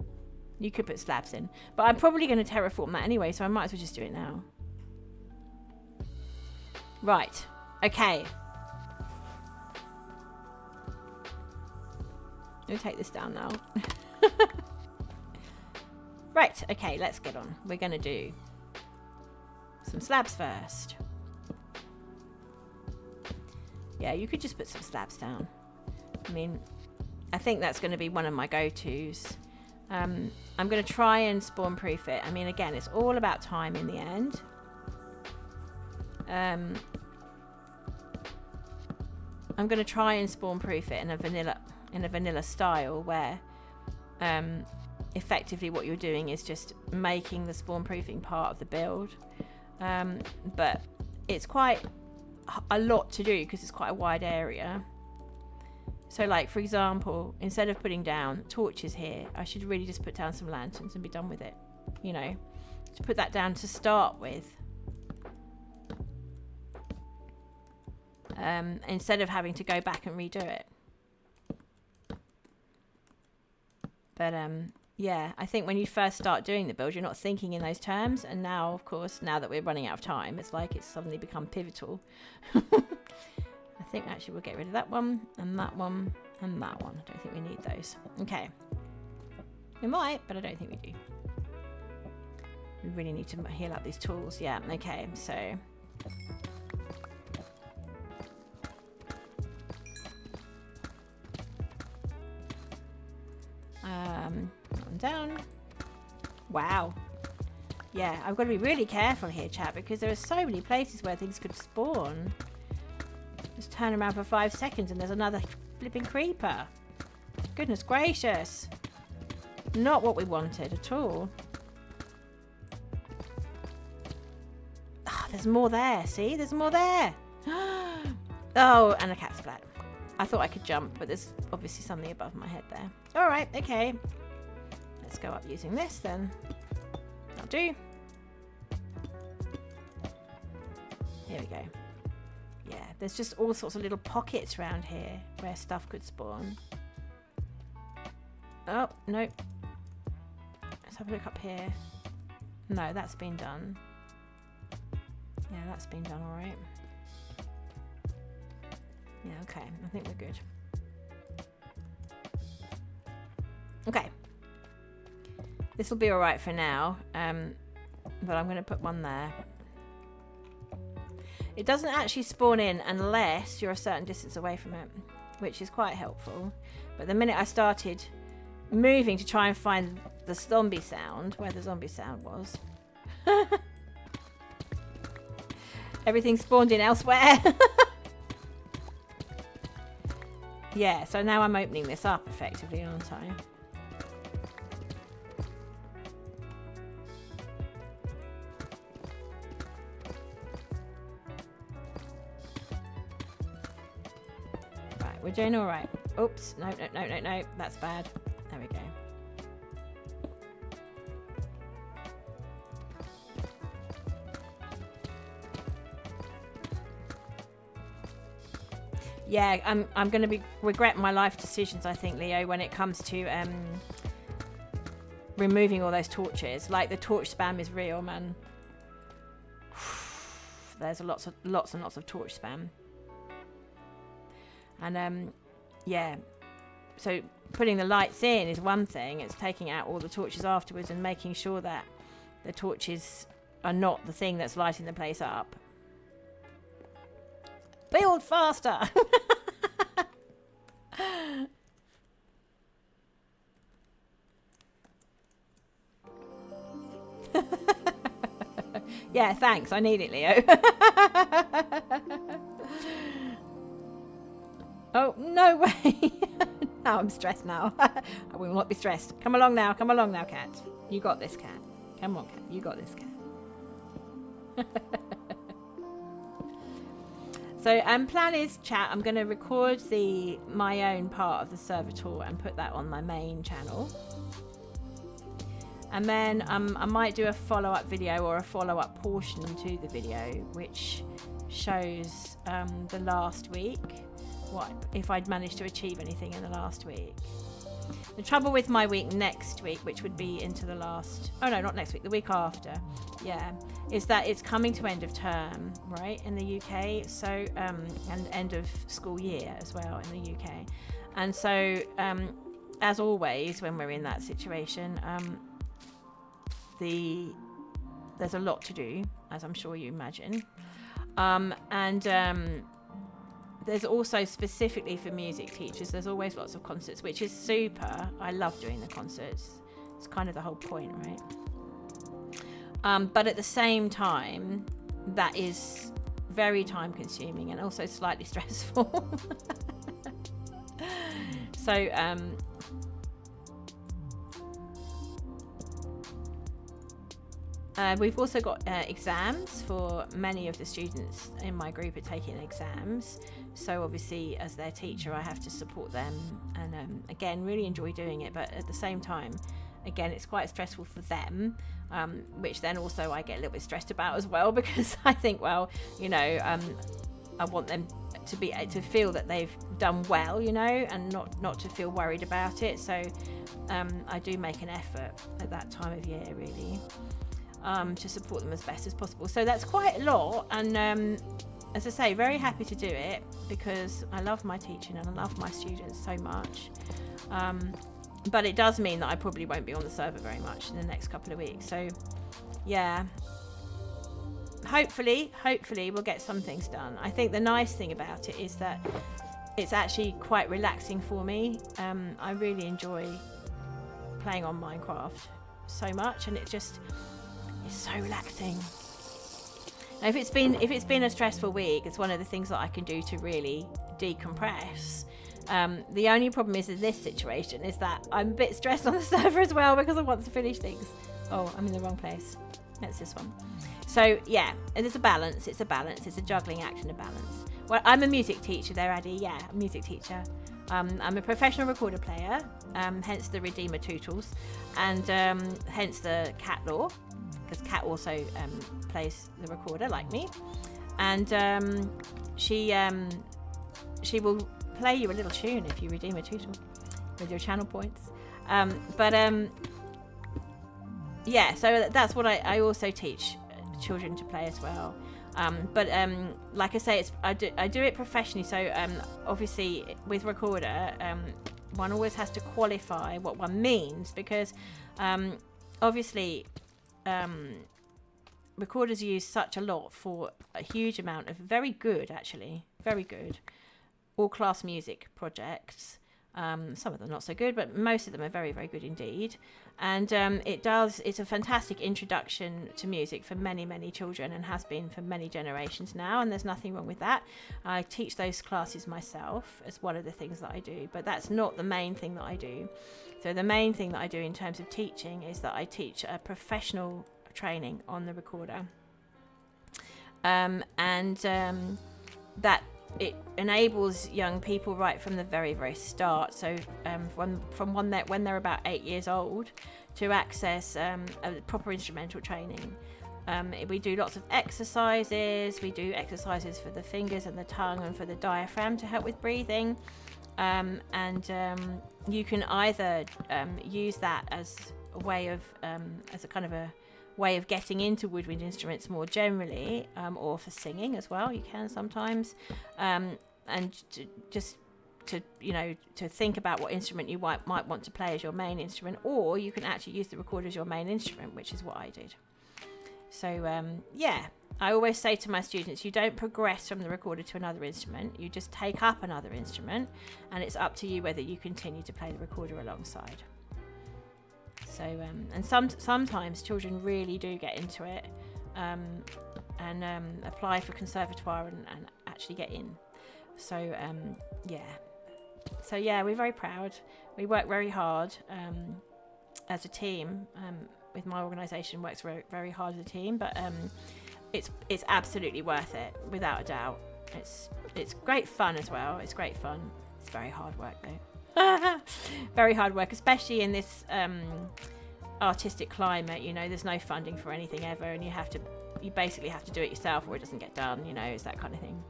You could put slabs in. But I'm probably going to terraform that anyway, so I might as well just do it now. Right. Okay. Let me take this down now. Right, okay, let's get on. We're going to do some slabs first. Yeah, you could just put some slabs down. I mean, I think that's going to be one of my go-tos. I'm going to try and spawn-proof it. I mean, again, it's all about time in the end. I'm going to try and spawn-proof it in a vanilla style where effectively what you're doing is just making the spawn-proofing part of the build. But it's quite a lot to do because it's quite a wide area. So, like, for example, instead of putting down torches here, I should really just put down some lanterns and be done with it. You know, to put that down to start with. Instead of having to go back and redo it. But, yeah, I think when you first start doing the build, you're not thinking in those terms. And now, of course, now that we're running out of time, it's like it's suddenly become pivotal. I think actually we'll get rid of that one, and that one, and that one. I don't think we need those. Okay. We might, but I don't think we do. We really need to heal up these tools. Yeah, okay, so... One down. Wow. Yeah, I've got to be really careful here, chat, because there are so many places where things could spawn. Just turn around for 5 seconds and there's another flipping creeper. Goodness gracious. Not what we wanted at all. Oh, there's more there. See? There's more there. Oh, and a cat splat. I thought I could jump, but there's obviously something above my head there. All right, okay. Let's go up using this then. That'll do. Here we go. Yeah, there's just all sorts of little pockets around here where stuff could spawn. Oh, no. Let's have a look up here. No, that's been done. Yeah, that's been done all right. Yeah, okay. I think we're good. Okay. This will be all right for now, but I'm going to put one there. It doesn't actually spawn in unless you're a certain distance away from it, which is quite helpful. But the minute I started moving to try and find the zombie sound, where the zombie sound was, everything spawned in elsewhere. Yeah, so now I'm opening this up effectively, aren't I? Right, we're doing all right. Oops, no, that's bad. There we go. Yeah, I'm going to regret my life decisions, I think, Leo, when it comes to removing all those torches. Like, the torch spam is real, man. There's lots and lots of torch spam. And yeah, so putting the lights in is one thing. It's taking out all the torches afterwards and making sure that the torches are not the thing that's lighting the place up. Build faster. Yeah, thanks. I need it, Leo. Oh, no way. Now I'm stressed now. I will not be stressed. Come along now, Cat. You got this, Cat. Come on, Cat. You got this, Cat. So plan is, chat, I'm going to record my own part of the server tour and put that on my main channel. And then I might do a follow-up video or a follow-up portion to the video, which shows the last week, what if I'd managed to achieve anything in the last week. The trouble with my week next week, which would be into the last, oh no, not next week, the week after, yeah, is that it's coming to end of term, right, in the UK, so, and end of school year as well in the UK. And so, as always, when we're in that situation, there's a lot to do, as I'm sure you imagine. There's also, specifically for music teachers, there's always lots of concerts, which is super. I love doing the concerts. It's kind of the whole point, right? But at the same time, that is very time consuming and also slightly stressful. So, we've also got exams. For many of the students in my group are taking exams, so obviously as their teacher I have to support them, and again, really enjoy doing it, but at the same time, again, it's quite stressful for them, which then also I get a little bit stressed about as well, because I think, well, you know, I want them to feel that they've done well, you know, and not to feel worried about it. So I do make an effort at that time of year, really, to support them as best as possible. So that's quite a lot, and as I say, very happy to do it because I love my teaching and I love my students so much. But it does mean that I probably won't be on the server very much in the next couple of weeks. So yeah, hopefully we'll get some things done. I think the nice thing about it is that it's actually quite relaxing for me. I really enjoy playing on Minecraft so much, and it's so relaxing. Now, if it's been a stressful week, it's one of the things that I can do to really decompress. The only problem is in this situation is that I'm a bit stressed on the server as well because I want to finish things. Oh, I'm in the wrong place. That's this one. So yeah, it's a balance. It's a juggling act and a balance. Well, I'm a music teacher there, Addy. Yeah, a music teacher. I'm a professional recorder player, hence the Redeemer Tootles, and hence the Cat Law, because Cat also plays the recorder like me, and she will play you a little tune if you redeem a Tootle with your channel points. Yeah, so that's what I also teach children to play as well. Like I say, I do it professionally, so obviously with recorder, one always has to qualify what one means, because obviously recorders use such a lot for a huge amount of very good all class music projects. Some of them not so good, but most of them are very, very good indeed. And it's a fantastic introduction to music for many, many children, and has been for many generations now, and there's nothing wrong with that. I teach those classes myself as one of the things that I do, but that's not the main thing that I do. So the main thing that I do in terms of teaching is that I teach a professional training on the recorder, that it enables young people right from the very, very start, so from when they're about 8 years old, to access a proper instrumental training. We do lots of exercises. We do exercises for the fingers and the tongue and for the diaphragm to help with breathing, you can either use that as a way of as a kind of a way of getting into woodwind instruments more generally, or for singing as well. You can sometimes, and to think about what instrument you might want to play as your main instrument, or you can actually use the recorder as your main instrument, which is what I did. So I always say to my students, you don't progress from the recorder to another instrument, you just take up another instrument, and it's up to you whether you continue to play the recorder alongside. So and sometimes children really do get into it, and apply for conservatoire and actually get in. So we're very proud. We work very hard as a team. With my organisation, works very, very hard as a team, but it's absolutely worth it, without a doubt. It's great fun as well. It's great fun. It's very hard work though. Very hard work, especially in this artistic climate. There's no funding for anything ever, and you basically have to do it yourself, or it doesn't get done. It's that kind of thing.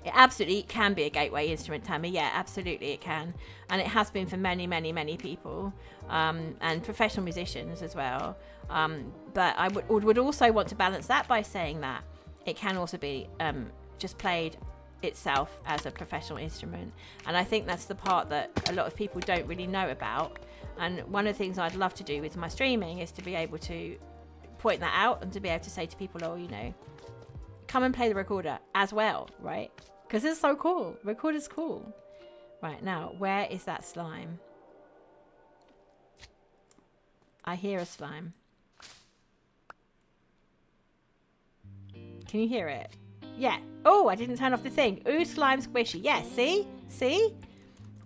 It absolutely can be a gateway instrument, Tammy. Yeah, absolutely it can, and it has been for many, many, many people, and professional musicians as well. But I would also want to balance that by saying that it can also be just played itself as a professional instrument, and I think that's the part that a lot of people don't really know about. And one of the things I'd love to do with my streaming is to be able to point that out, and to be able to say to people, come and play the recorder as well, right? Because it's so cool. Recorder's cool. Right, now, where is that slime? I hear a slime. Can you hear it? Yeah. Oh, I didn't turn off the thing. Ooh, slime squishy. Yeah, see?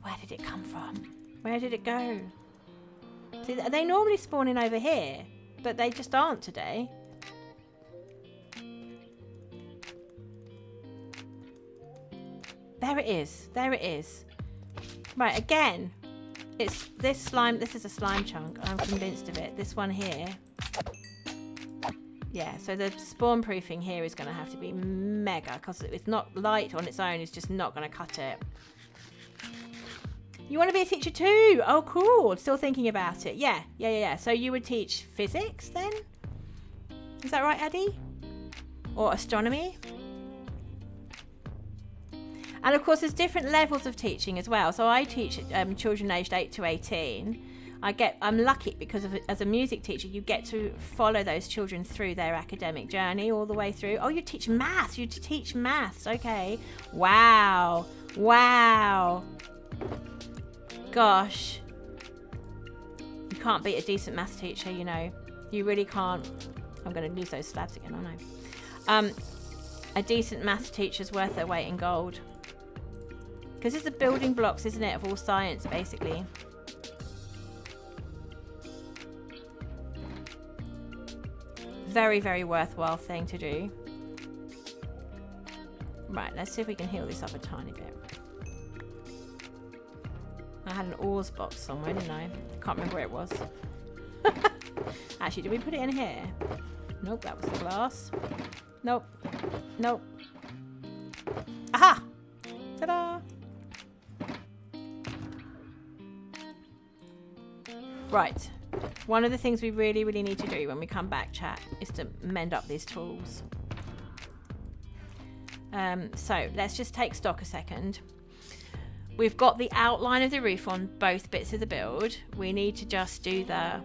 Where did it come from? Where did it go? See, they normally spawn in over here, but they just aren't today. There it is. Right, again, it's this slime. This is a slime chunk. I'm convinced of it. This one here. Yeah, so the spawn proofing here is going to have to be mega, because it's not light on its own. It's just not going to cut it. You want to be a teacher too? Oh, cool. Still thinking about it. Yeah. So you would teach physics then? Is that right, Addie? Or astronomy? And of course, there's different levels of teaching as well. So I teach children aged 8 to 18. I'm lucky because as a music teacher, you get to follow those children through their academic journey all the way through. Oh, you teach maths. You teach maths. Okay. Wow. Gosh. You can't beat a decent maths teacher, You really can't. I'm going to lose those slabs again, aren't I? A decent maths teacher's worth their weight in gold. Because it's the building blocks, isn't it, of all science, basically. Very, very worthwhile thing to do. Right, let's see if we can heal this up a tiny bit. I had an ores box somewhere, didn't I? Can't remember where it was. Actually, did we put it in here? Nope, that was the glass. Nope. Aha! Ta-da! Right. One of the things we really, really need to do when we come back, chat, is to mend up these tools. So let's just take stock a second. We've got the outline of the roof on both bits of the build. We need to just do the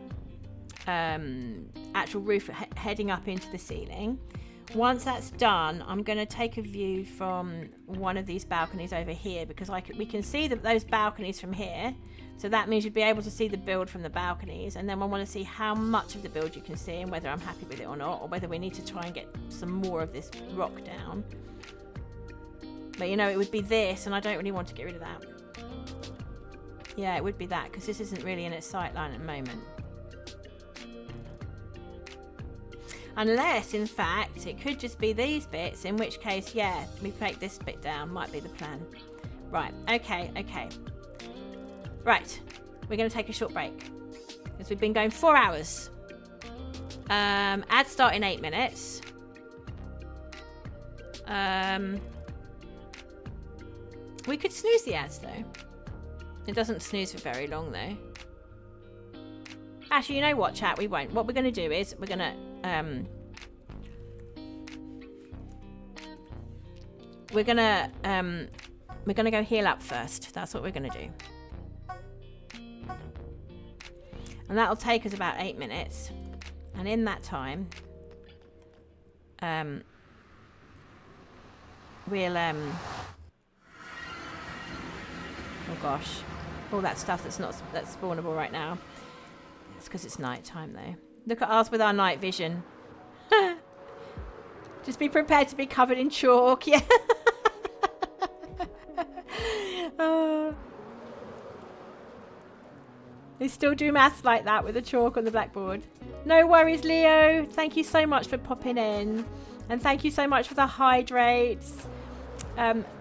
actual roof heading up into the ceiling. Once that's done, I'm going to take a view from one of these balconies over here, because we can see those balconies from here. So that means you'd be able to see the build from the balconies, and then I want to see how much of the build you can see and whether I'm happy with it or not, or whether we need to try and get some more of this rock down. But you know, it would be this, and I don't really want to get rid of that. Yeah, it would be that, because this isn't really in its sight line at the moment. Unless, in fact, it could just be these bits, in which case, yeah, we take this bit down, might be the plan. Right, okay. Right, we're going to take a short break, because we've been going 4 hours. Ads start in 8 minutes. We could snooze the ads, though. It doesn't snooze for very long, though. Actually, you know what, chat? We won't. What we're going to do is we're going to go heal up first. That's what we're gonna do, and that'll take us about 8 minutes. And in that time, we'll oh gosh, all that stuff that's spawnable right now. It's because it's night time, though. Look at us with our night vision. Just be prepared to be covered in chalk. Yeah. Oh. They still do maths like that with the chalk on the blackboard. No worries, Leo. Thank you so much for popping in. And thank you so much for the hydrates.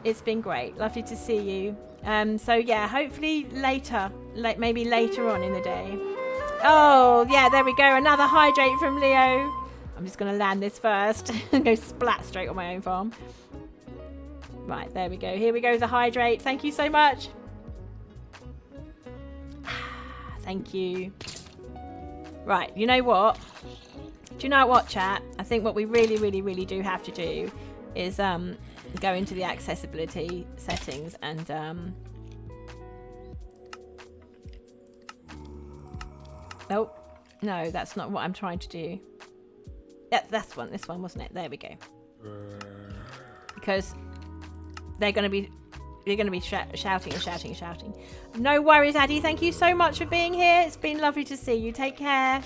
It's been great. Lovely to see you. So yeah, hopefully later, maybe later on in the day. Oh, yeah, there we go. Another hydrate from Leo. I'm just going to land this first and go splat straight on my own farm. Right, there we go. Here we go, the hydrate. Thank you so much. Thank you. Right, you know what? Do you know what, chat? I think what we really, really, really do have to do is go into the accessibility settings and... Oh, no, that's not what I'm trying to do. Yeah, this one, wasn't it? There we go. Because they're going to be shouting and shouting and shouting. No worries, Addy. Thank you so much for being here. It's been lovely to see you. Take care.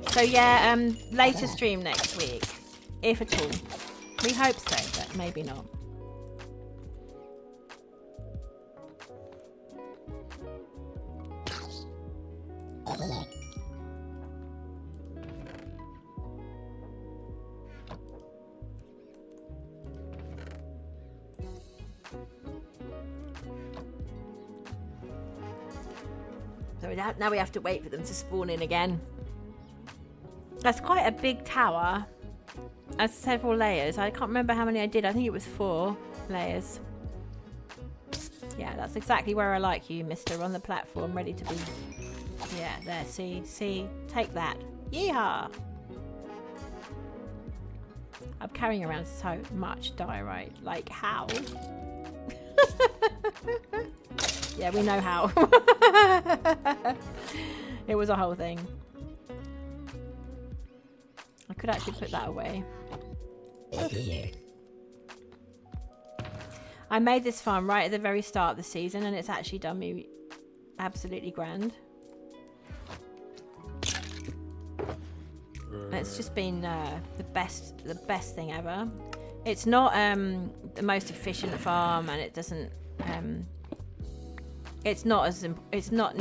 So yeah, later stream next week, if at all. We hope so, but maybe not. So now we have to wait for them to spawn in again. That's quite a big tower. That's several layers. I can't remember how many I did. I think it was 4 layers. Yeah, that's exactly where I like you, mister, on the platform, ready to be... Yeah, there, see, take that. Yeehaw! I'm carrying around so much diorite. Like, how? Yeah, we know how. It was a whole thing. I could actually put that away. I made this farm right at the very start of the season, and it's actually done me absolutely grand. It's just been the best thing ever. It's not the most efficient farm, and it doesn't. It's not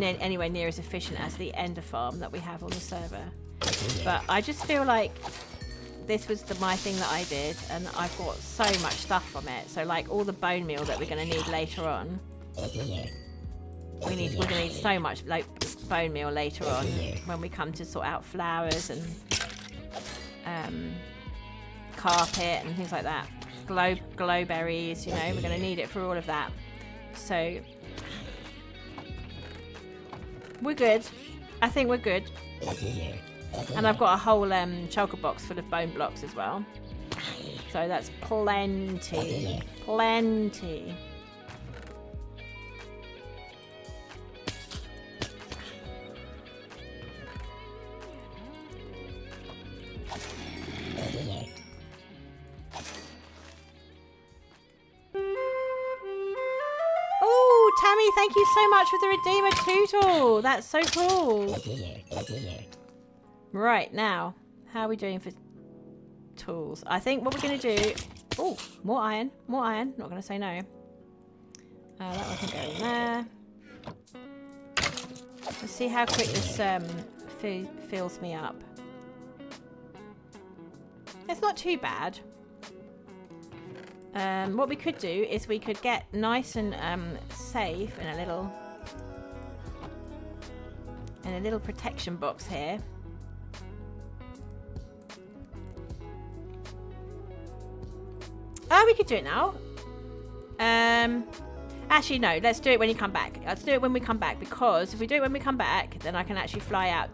anywhere near as efficient as the Ender farm that we have on the server. But I just feel like this was my thing that I did, and I've got so much stuff from it. So like all the bone meal that we're going to need later on. We're going to need so much like bone meal later on when we come to sort out flowers and carpet and things like that. Glowberries, you know, we're going to need it for all of that. So we're good. I think we're good. And I've got a whole choker box full of bone blocks as well. So that's plenty. Plenty. Tammy, thank you so much for the Redeemer Tootle. That's so cool. Right, now, how are we doing for tools? I think what we're going to do... Oh, more iron. More iron. Not going to say no. That one can go in there. Let's see how quick this fills me up. It's not too bad. What we could do is we could get nice and safe in a little protection box here. Oh, we could do it now. Actually, no. Let's do it when you come back. Let's do it when we come back, because if we do it when we come back, then I can actually fly out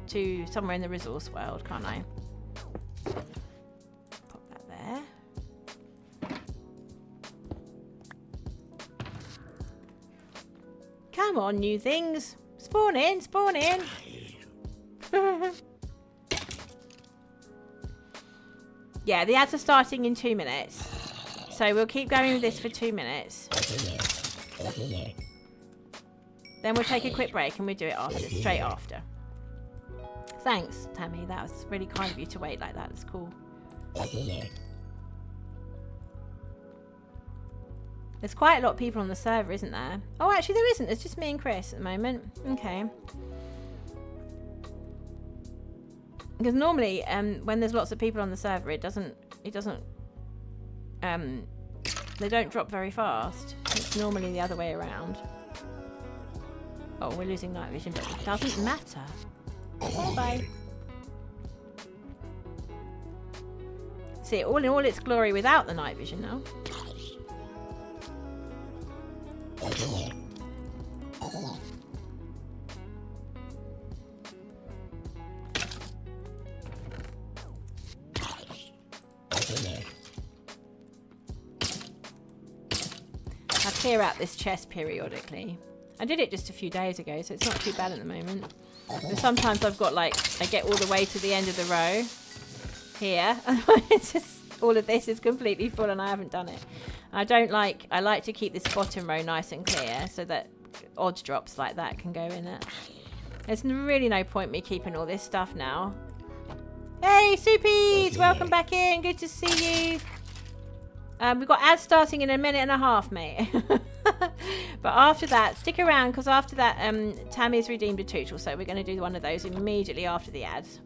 to somewhere in the resource world, can't I? Pop that there. Come on, new things. Spawn in, spawn in. Yeah, the ads are starting in 2 minutes. So we'll keep going with this for 2 minutes. Then we'll take a quick break and we'll do it straight after. Thanks, Tammy. That was really kind of you to wait like that. That's cool. There's quite a lot of people on the server, isn't there? Oh, actually there isn't. It's just me and Chris at the moment. Okay. Because normally, when there's lots of people on the server, they don't drop very fast. It's normally the other way around. Oh, we're losing night vision, but it doesn't matter. Bye-bye. See it all in all its glory without the night vision now. I clear out this chest periodically. I did it just a few days ago, so it's not too bad at the moment. And sometimes I've got I get all the way to the end of the row here, and it's just all of this is completely full and I haven't done it. I like to keep this bottom row nice and clear so that odd drops like that can go in it. There's really no point me keeping all this stuff now. Hey, Soupies! Welcome back in. Good to see you. We've got ads starting in 1.5 minutes, mate. But after that, stick around, because after that, Tammy's redeemed a tutorial, so we're going to do one of those immediately after the ads.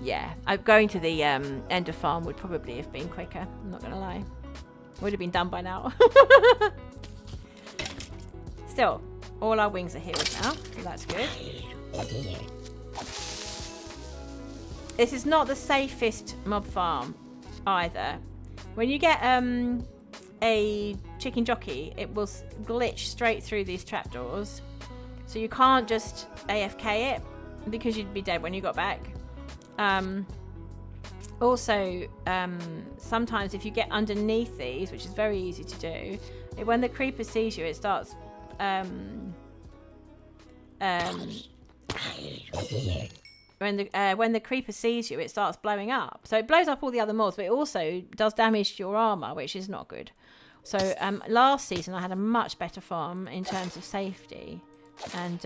Yeah, going to the Ender Farm would probably have been quicker. I'm not going to lie. Would have been done by now. Still, all our wings are healed now, so that's good. This is not the safest mob farm either. When you get a chicken jockey, it will glitch straight through these trapdoors. So you can't just AFK it, because you'd be dead when you got back. Also, sometimes if you get underneath these, which is very easy to do, when the creeper sees you, it starts when the creeper sees you, it starts blowing up. So it blows up all the other mobs, but it also does damage to your armor, which is not good. So last season I had a much better farm in terms of safety, and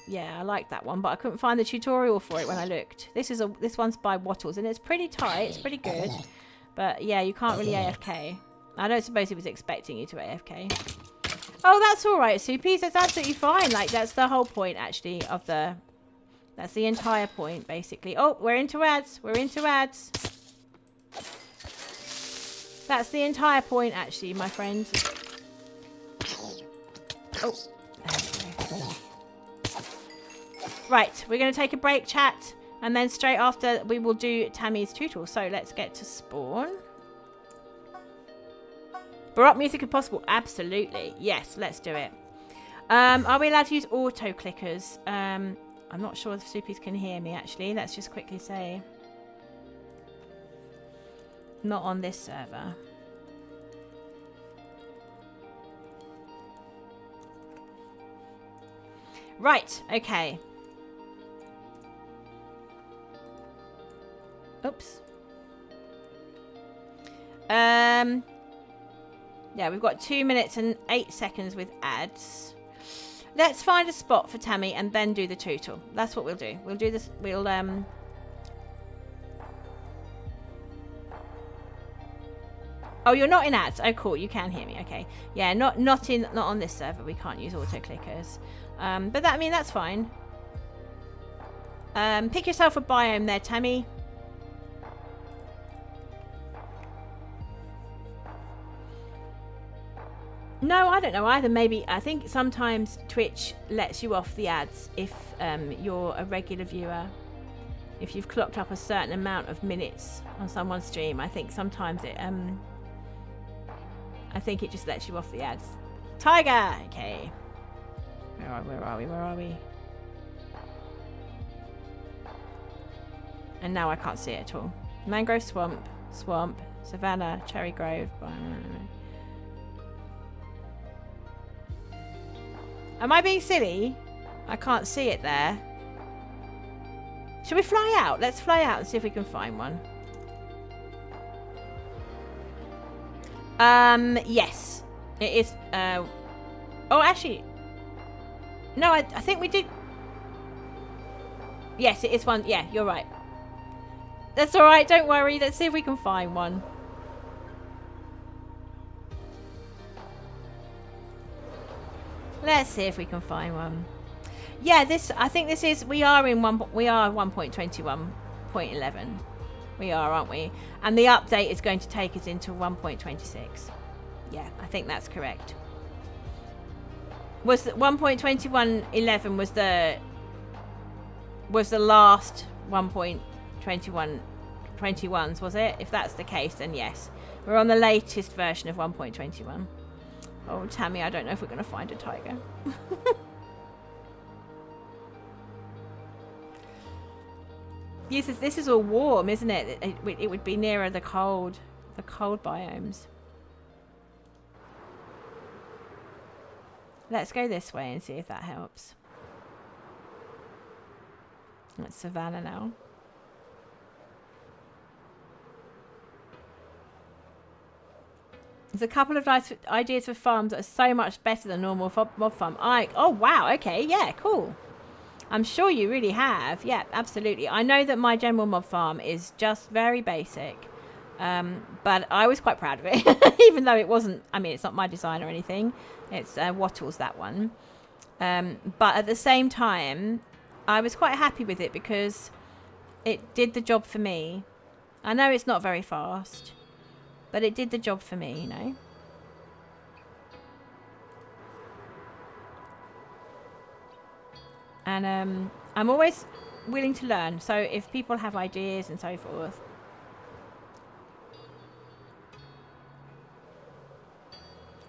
yeah, I liked that one, but I couldn't find the tutorial for it when I looked. This one's by Wattles, and it's pretty tight. It's pretty good, but yeah, you can't really AFK. I don't suppose he was expecting you to AFK. Oh, that's all right, Soupies. That's absolutely fine. Like, that's the whole point, actually, of the... That's the entire point, basically. Oh, we're into ads. We're into ads. That's the entire point, actually, my friends. Oh. Right, we're going to take a break, chat. And then straight after, we will do Tammy's tutorial. So, let's get to spawn. Baroque music if possible. Absolutely. Yes, let's do it. Are we allowed to use auto clickers? I'm not sure if Soupies can hear me, actually. Let's just quickly say. Not on this server. Right, okay. Oops. Yeah, we've got 2 minutes and 8 seconds with ads. Let's find a spot for Tammy and then do the tootle. That's what we'll do. We'll do this. We'll Oh, you're not in ads. Oh, cool. You can hear me. Okay. Yeah, not on this server. We can't use auto clickers. But that, I mean, that's fine. Pick yourself a biome there, Tammy. No, I don't know either. Maybe I think sometimes Twitch lets you off the ads if you're a regular viewer. If you've clocked up a certain amount of minutes on someone's stream, I think sometimes it I think it just lets you off the ads. Tiger! Okay. Where are we? And now I can't see it at all. Mangrove swamp, savannah, cherry grove. Am I being silly? I can't see it there. Should we fly out? Let's fly out and see if we can find one. Yes. It is, oh, actually. No, I think we did. Yes, it is one. Yeah, you're right. That's alright, don't worry. Let's see if we can find one. Let's see if we can find one. Yeah, this, I think this is, we are 1.21.11. We are, aren't we? And the update is going to take us into 1.26. Yeah, I think that's correct. Was 1.21.11 was the last 1.21.21s, was it? If that's the case, then yes. We're on the latest version of 1.21. Oh, Tammy, I don't know if we're going to find a tiger. Yes, this is all warm, isn't it? It would be nearer the cold biomes. Let's go this way and see if that helps. That's savannah now. There's a couple of nice ideas for farms that are so much better than normal mob farm. Oh, wow. Okay. Yeah, cool. I'm sure you really have. Yeah, absolutely. I know that my general mob farm is just very basic. But I was quite proud of it. Even though it wasn't, I mean, it's not my design or anything. It's Wattle's, that one. But at the same time, I was quite happy with it because it did the job for me. I know it's not very fast. But it did the job for me, you know. And I'm always willing to learn. So if people have ideas and so forth.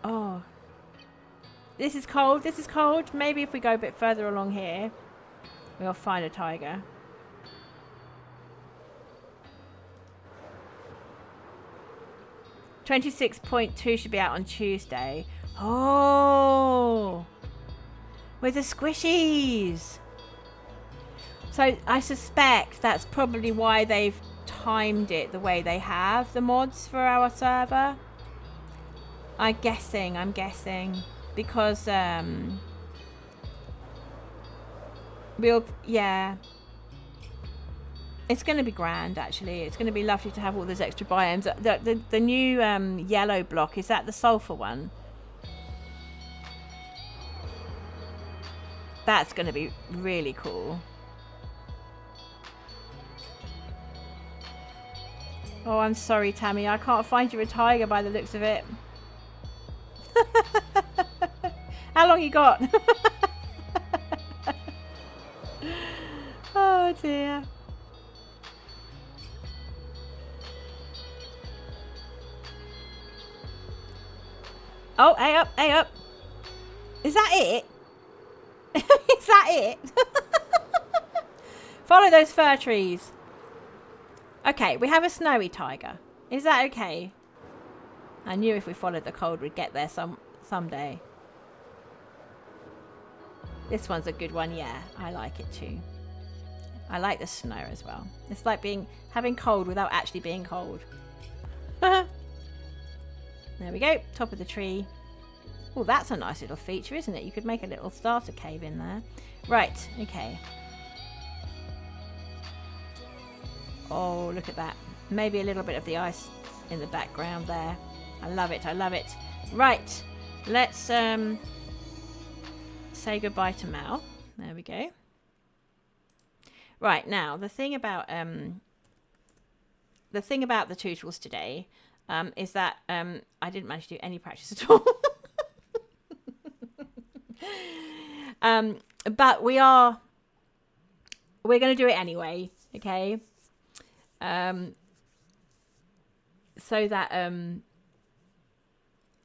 Oh. This is cold. This is cold. Maybe if we go a bit further along here, we'll find a tiger. .2 should be out on Tuesday. Oh, with the squishies. So I suspect that's probably why they've timed it the way they have, the mods for our server. I'm guessing. Because, yeah. It's going to be grand, actually. It's going to be lovely to have all those extra biomes. The new yellow block, is that the sulfur one? That's going to be really cool. Oh, I'm sorry, Tammy. I can't find you a tiger by the looks of it. How long you got? Oh, dear. Oh, hey up, hey up. Is that it? Is that it? Follow those fir trees. Okay, we have a snowy tiger. Is that okay? I knew if we followed the cold we'd get there someday. This one's a good one, yeah. I like it too. I like the snow as well. It's like having cold without actually being cold. There we go, top of the tree. Oh, that's a nice little feature, isn't it? You could make a little starter cave in there. Right, okay. Oh, look at that. Maybe a little bit of the ice in the background there. I love it, I love it. Right, let's say goodbye to Mal. There we go. Right, now, the thing about the tutorials today is that I didn't manage to do any practice at all. But we're going to do it anyway, okay? So that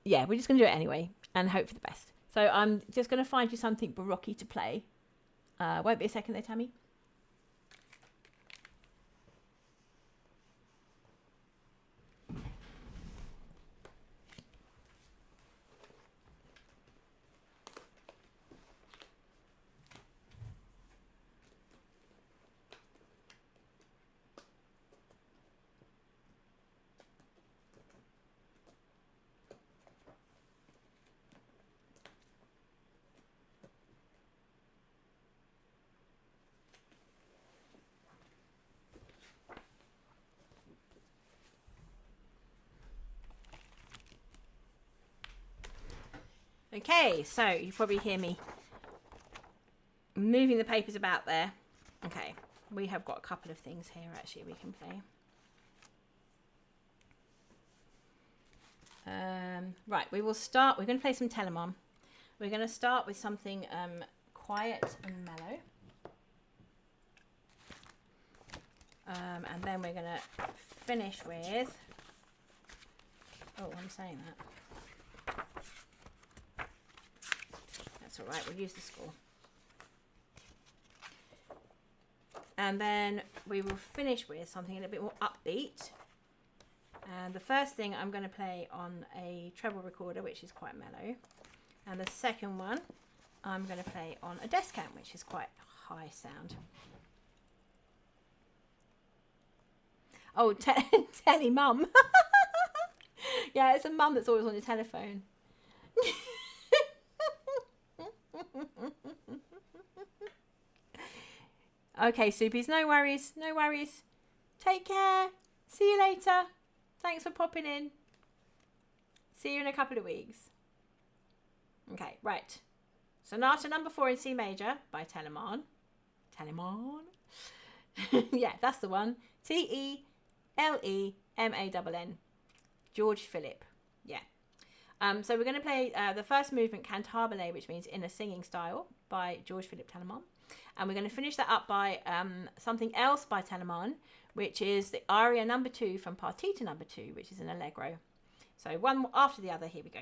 yeah, we're just going to do it anyway and hope for the best. So I'm just going to find you something baroque to play. Won't be a second there, Tammy. Okay, so you probably hear me moving the papers about there. Okay, we have got a couple of things here actually we can play. Right, we will start. We're going to play some Telemann. We're going to start with something quiet and mellow. And then we're going to finish with... Oh, I'm saying that. That's all right, we'll use the score. And then we will finish with something a little bit more upbeat. And the first thing I'm going to play on a treble recorder, which is quite mellow. And the second one I'm going to play on a Descant, which is quite high sound. Oh, Telly Mum. Yeah, it's a mum that's always on your telephone. Okay, Soupies, no worries, no worries. Take care. See you later. Thanks for popping in. See you in a couple of weeks. Okay, right. Sonata number 4 in C major by Telemann. Telemann? Yeah, that's the one. Telemann. George Philip. Yeah. So we're going to play the first movement, Cantabile, which means in a singing style, by George Philip Telemann. And we're going to finish that up by something else by Telemann, which is the aria number 2 from Partita number 2, which is an allegro. So one after the other, here we go.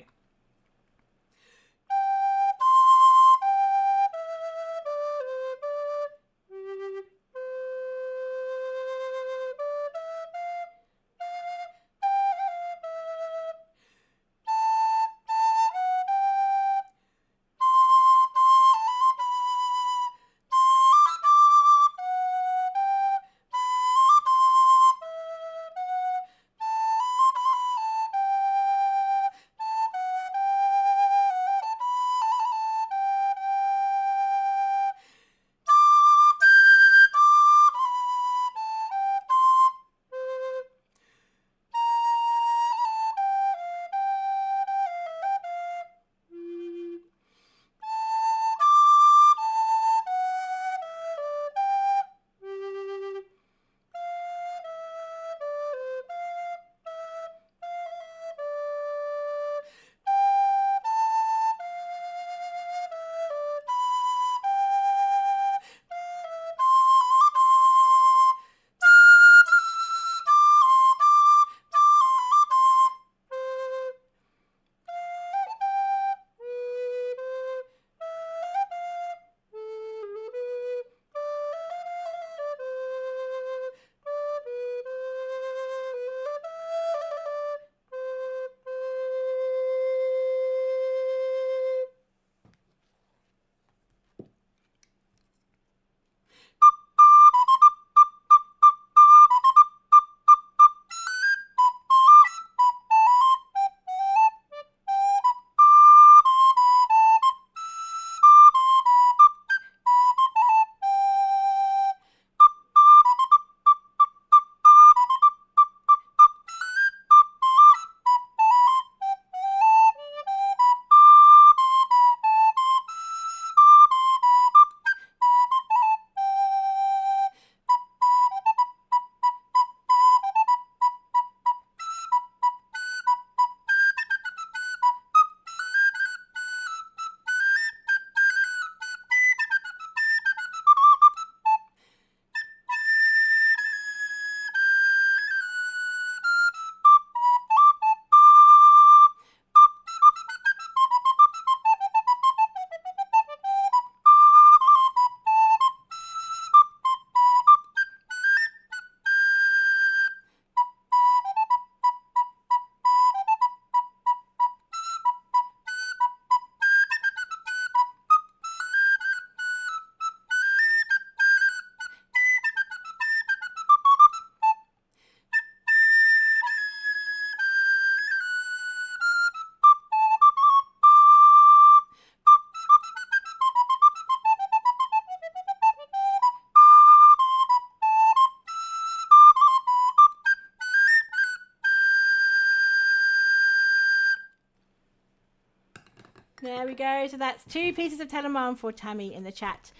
There we go. So that's 2 pieces of Telemann for Tammy in the chat.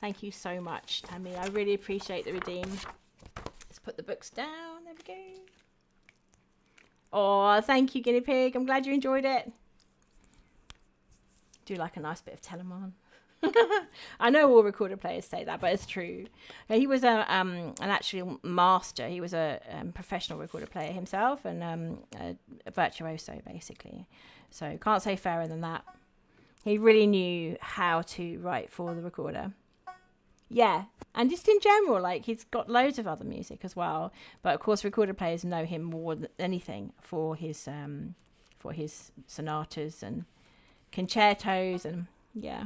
Thank you so much, Tammy. I really appreciate the redeem. Let's put the books down. There we go. Oh, thank you, Guinea Pig. I'm glad you enjoyed it. Do like a nice bit of Telemann. I know all recorder players say that, but it's true. He was an actual master. He was a professional recorder player himself, and a virtuoso, basically. So can't say fairer than that. He really knew how to write for the recorder. Yeah, and just in general, like he's got loads of other music as well. But of course, recorder players know him more than anything for his sonatas and concertos, and yeah.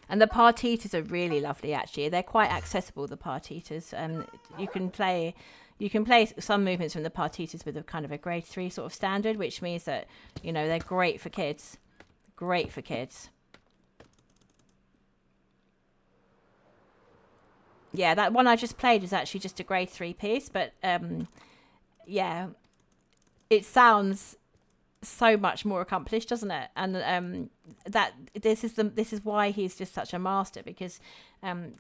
And the partitas are really lovely, actually. They're quite accessible, the partitas. You can play some movements from the partitas with a kind of a grade 3 sort of standard, which means that, you know, they're great for kids. Great for kids. Yeah, that one I just played was actually just a grade 3 piece, but yeah, it sounds so much more accomplished, doesn't it? And that this is why he's just such a master, because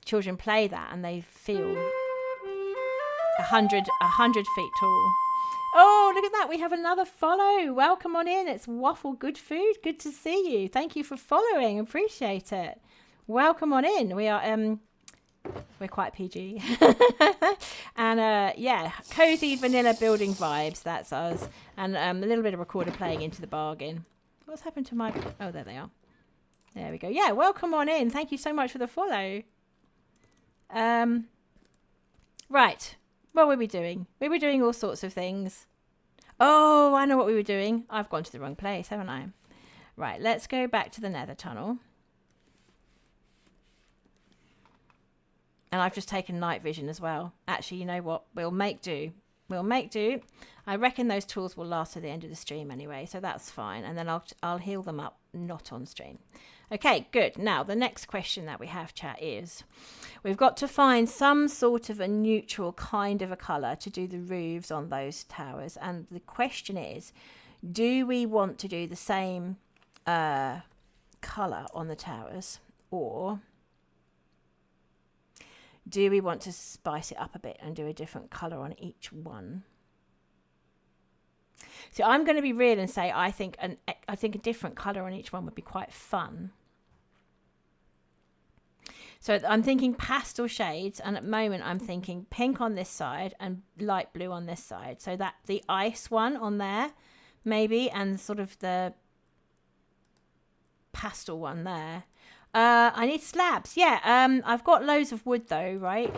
children play that and they feel 100 feet tall. Oh, look at that, we have another follow. Welcome on in. It's Waffle Good Food. Good to see you. Thank you for following. Appreciate it. Welcome on in. We're quite PG. And yeah, cozy vanilla building vibes, that's us. And a little bit of recorder playing into the bargain. What's happened to my... Oh, there they are. There we go. Yeah, welcome on in. Thank you so much for the follow. Right. What were we doing? We were doing all sorts of things. Oh, I know what we were doing. I've gone to the wrong place, haven't I? Right, let's go back to the Nether Tunnel. And I've just taken night vision as well. Actually, you know what? We'll make do. We'll make do. I reckon those tools will last to the end of the stream anyway, so that's fine. And then I'll heal them up, not on stream. Okay, good. Now, the next question that we have, chat, is we've got to find some sort of a neutral kind of a colour to do the roofs on those towers. And the question is, do we want to do the same colour on the towers, or do we want to spice it up a bit and do a different colour on each one? So I'm going to be real and say I think a different colour on each one would be quite fun. So I'm thinking pastel shades, and at the moment I'm thinking pink on this side and light blue on this side. So that the ice one on there, maybe, and sort of the pastel one there. I need slabs. Yeah, I've got loads of wood though, right?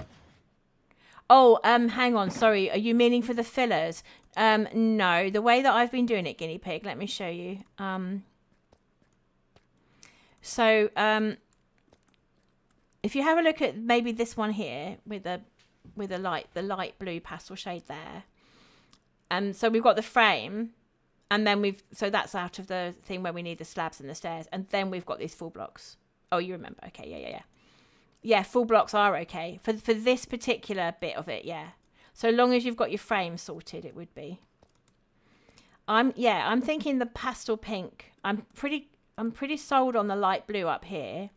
Oh, hang on. Sorry. Are you meaning for the fillers? No, the way that I've been doing it, Guinea Pig, let me show you. So, if you have a look at maybe this one here with the light blue pastel shade there. So we've got the frame, and then so that's out of the thing where we need the slabs and the stairs, and then we've got these full blocks. Oh, you remember. Okay, yeah. Yeah, full blocks are okay. For this particular bit of it, yeah. So long as you've got your frame sorted, it would be. I'm thinking the pastel pink. I'm pretty sold on the light blue up here.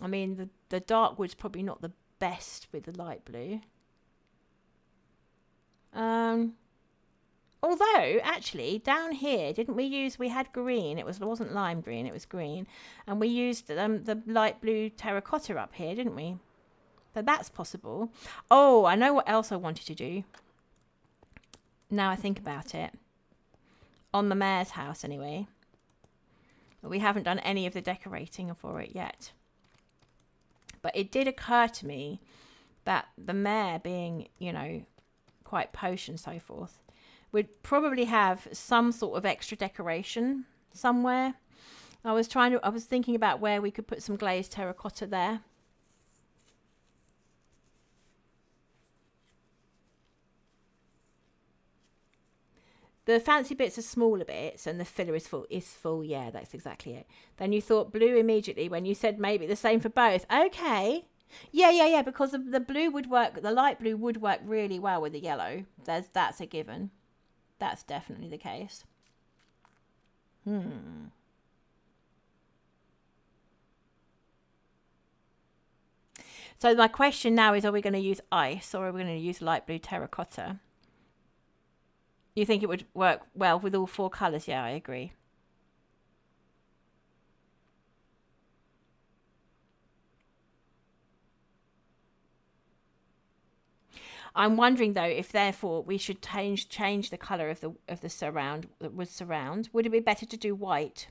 I mean, the dark wood's probably not the best with the light blue. Although, actually, down here, we had green. It wasn't lime green, it was green. And we used the light blue terracotta up here, didn't we? So that's possible. Oh, I know what else I wanted to do. Now I think about it. On the mayor's house, anyway. But we haven't done any of the decorating for it yet. But it did occur to me that the mayor being, quite posh and so forth, would probably have some sort of extra decoration somewhere. I was thinking about where we could put some glazed terracotta there. The fancy bits are smaller bits and the filler is full. Yeah, that's exactly it. Then you thought blue immediately when you said maybe the same for both. Okay. Yeah, because the blue would work, the light blue would work really well with the yellow. That's a given. That's definitely the case. So my question now is, are we going to use ice or are we going to use light blue terracotta? You think it would work well with all 4 colours? Yeah, I agree. I'm wondering though if therefore we should change the colour of the surround that was surround. Would it be better to do white?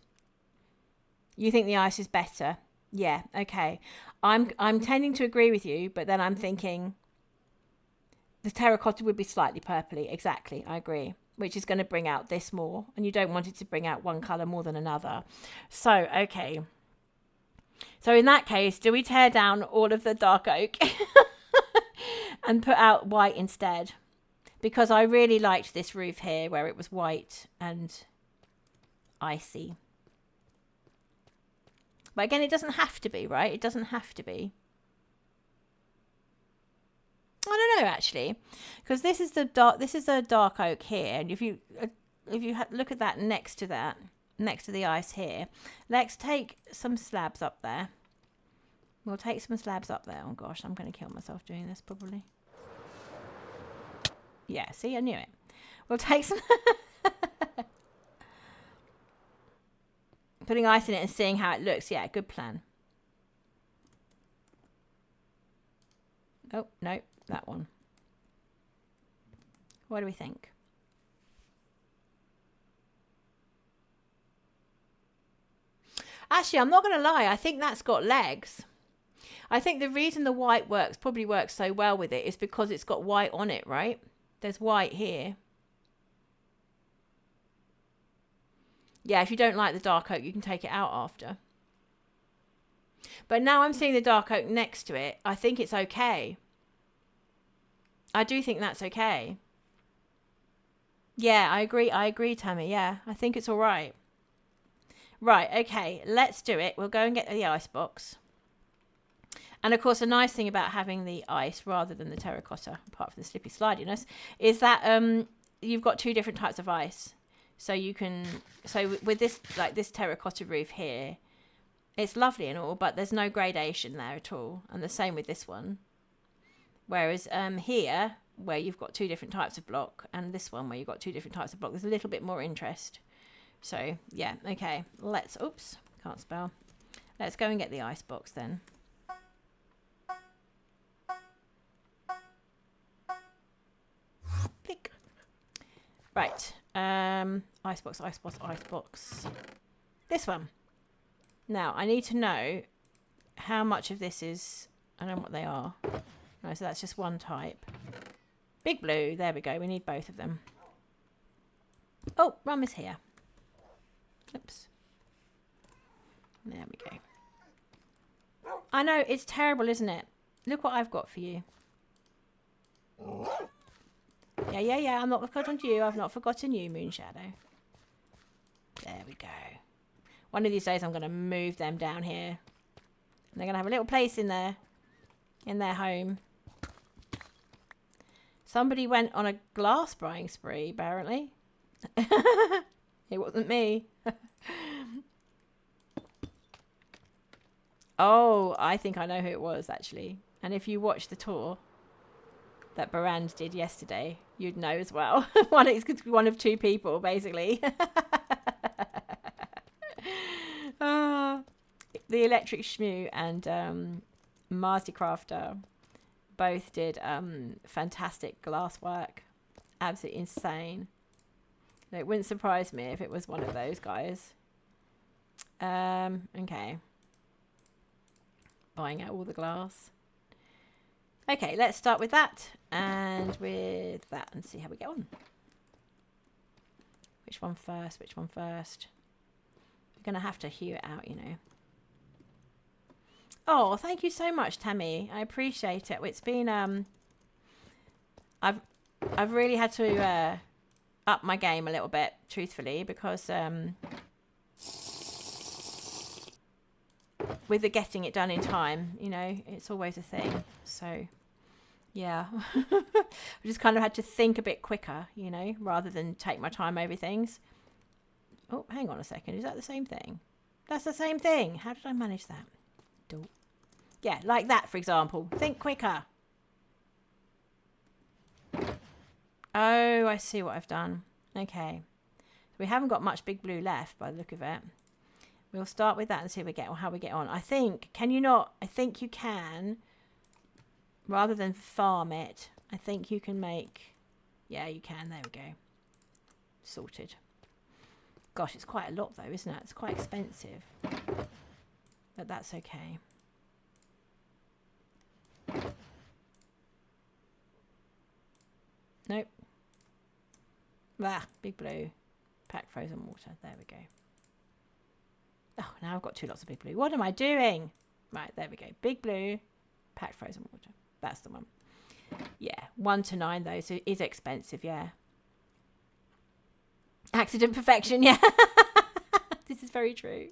You think the ice is better? Yeah, okay. I'm tending to agree with you, but then I'm thinking the terracotta would be slightly purpley. Exactly, I agree. Which is going to bring out this more, and you don't want it to bring out one colour more than another. So, okay. So in that case, do we tear down all of the dark oak and put out white instead? Because I really liked this roof here where it was white and icy. But again, it doesn't have to be, right? It doesn't have to be. I don't know actually, because this is the dark oak here, and if you look at that next to the ice here, let's take some slabs up there. We'll take some slabs up there. Oh gosh, I'm going to kill myself doing this probably. Yeah, see, I knew it. We'll take some putting ice in it and seeing how it looks. Yeah, good plan. Oh, no, that one. What do we think? Actually, I'm not going to lie. I think that's got legs. I think the reason the white probably works so well with it is because it's got white on it, right? There's white here. Yeah, if you don't like the dark oak, you can take it out after. But now I'm seeing the dark oak next to it. I think it's okay. I do think that's okay. Yeah, I agree, Tammy. Yeah, I think it's all right. Right, okay, let's do it. We'll go and get the ice box. And of course, a nice thing about having the ice rather than the terracotta, apart from the slippy slidiness, is that you've got 2 different types of ice. So you can, with this, like this terracotta roof here, it's lovely and all, but there's no gradation there at all. And the same with this one. Whereas here, where you've got 2 different types of block, and this one where you've got 2 different types of block, there's a little bit more interest. So, yeah, okay. Oops, can't spell. Let's go and get the ice box then. Click. Right. Ice box. This one. Now, I need to know how much of this is... I don't know what they are. No, so that's just one type. Big blue. There we go. We need both of them. Oh, Rum is here. Oops. There we go. I know, it's terrible, isn't it? Look what I've got for you. Yeah. I'm not forgotten you. I've not forgotten you, Moonshadow. There we go. One of these days I'm going to move them down here. And they're going to have a little place in their home. Somebody went on a glass buying spree, apparently. It wasn't me. Oh, I think I know who it was, actually. And if you watch the tour that Barand did yesterday, you'd know as well. One of 2 people, basically. The Electric Shmoo and Marsdy Crafter both did fantastic glass work. Absolutely insane. It wouldn't surprise me if it was one of those guys. Okay. Buying out all the glass. Okay, let's start with that and with that and see how we get on. Which one first? We're going to have to hew it out, you know. Oh, thank you so much, Tammy. I appreciate it. It's been I've really had to up my game a little bit, truthfully, because with the getting it done in time, you know, it's always a thing. So, yeah. I just kind of had to think a bit quicker, you know, rather than take my time over things. Oh, hang on a second. Is that the same thing? That's the same thing. How did I manage that? Yeah, like that, for example. Think quicker. Oh, I see what I've done. Okay. We haven't got much big blue left by the look of it. We'll start with that and see how we get on. I think, can you not? I think you can, rather than farm it, I think you can make, yeah, you can. There we go. Sorted. Gosh, it's quite a lot though, isn't it? It's quite expensive. But that's okay. Nope. Ah, big blue. Pack frozen water. There we go. Oh, now I've got 2 lots of big blue. What am I doing? Right, there we go. Big blue, pack frozen water. That's the one. Yeah, 1 to 9 though, so it is expensive, yeah. Accident perfection, yeah. This is very true.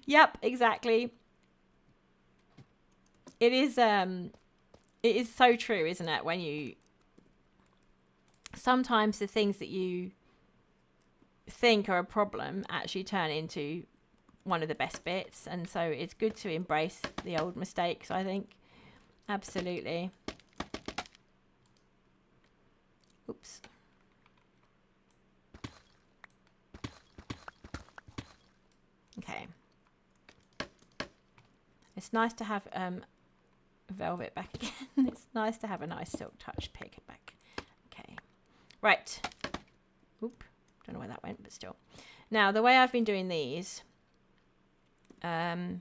Yep, exactly. It is so true, isn't it? When you sometimes the things that you think are a problem actually turn into one of the best bits, and so it's good to embrace the old mistakes, I think. Absolutely. Oops. Okay. It's nice to have velvet back again. It's nice to have a nice silk touch pig back. Okay. Right. Oop. Don't know where that went, but still. Now, the way I've been doing these, we'll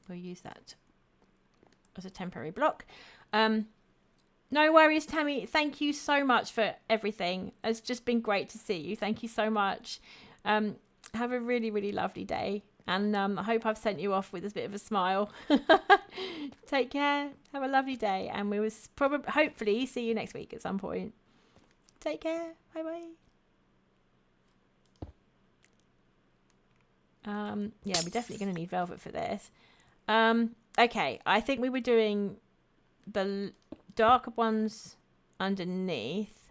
use that as a temporary block. No worries, Tammy. Thank you so much for everything. It's just been great to see you. Thank you so much. Have a really, really lovely day. And I hope I've sent you off with a bit of a smile. Take care. Have a lovely day. And we will hopefully see you next week at some point. Take care. Bye-bye. Yeah, we're definitely going to need velvet for this. Okay, I think we were doing the darker ones underneath.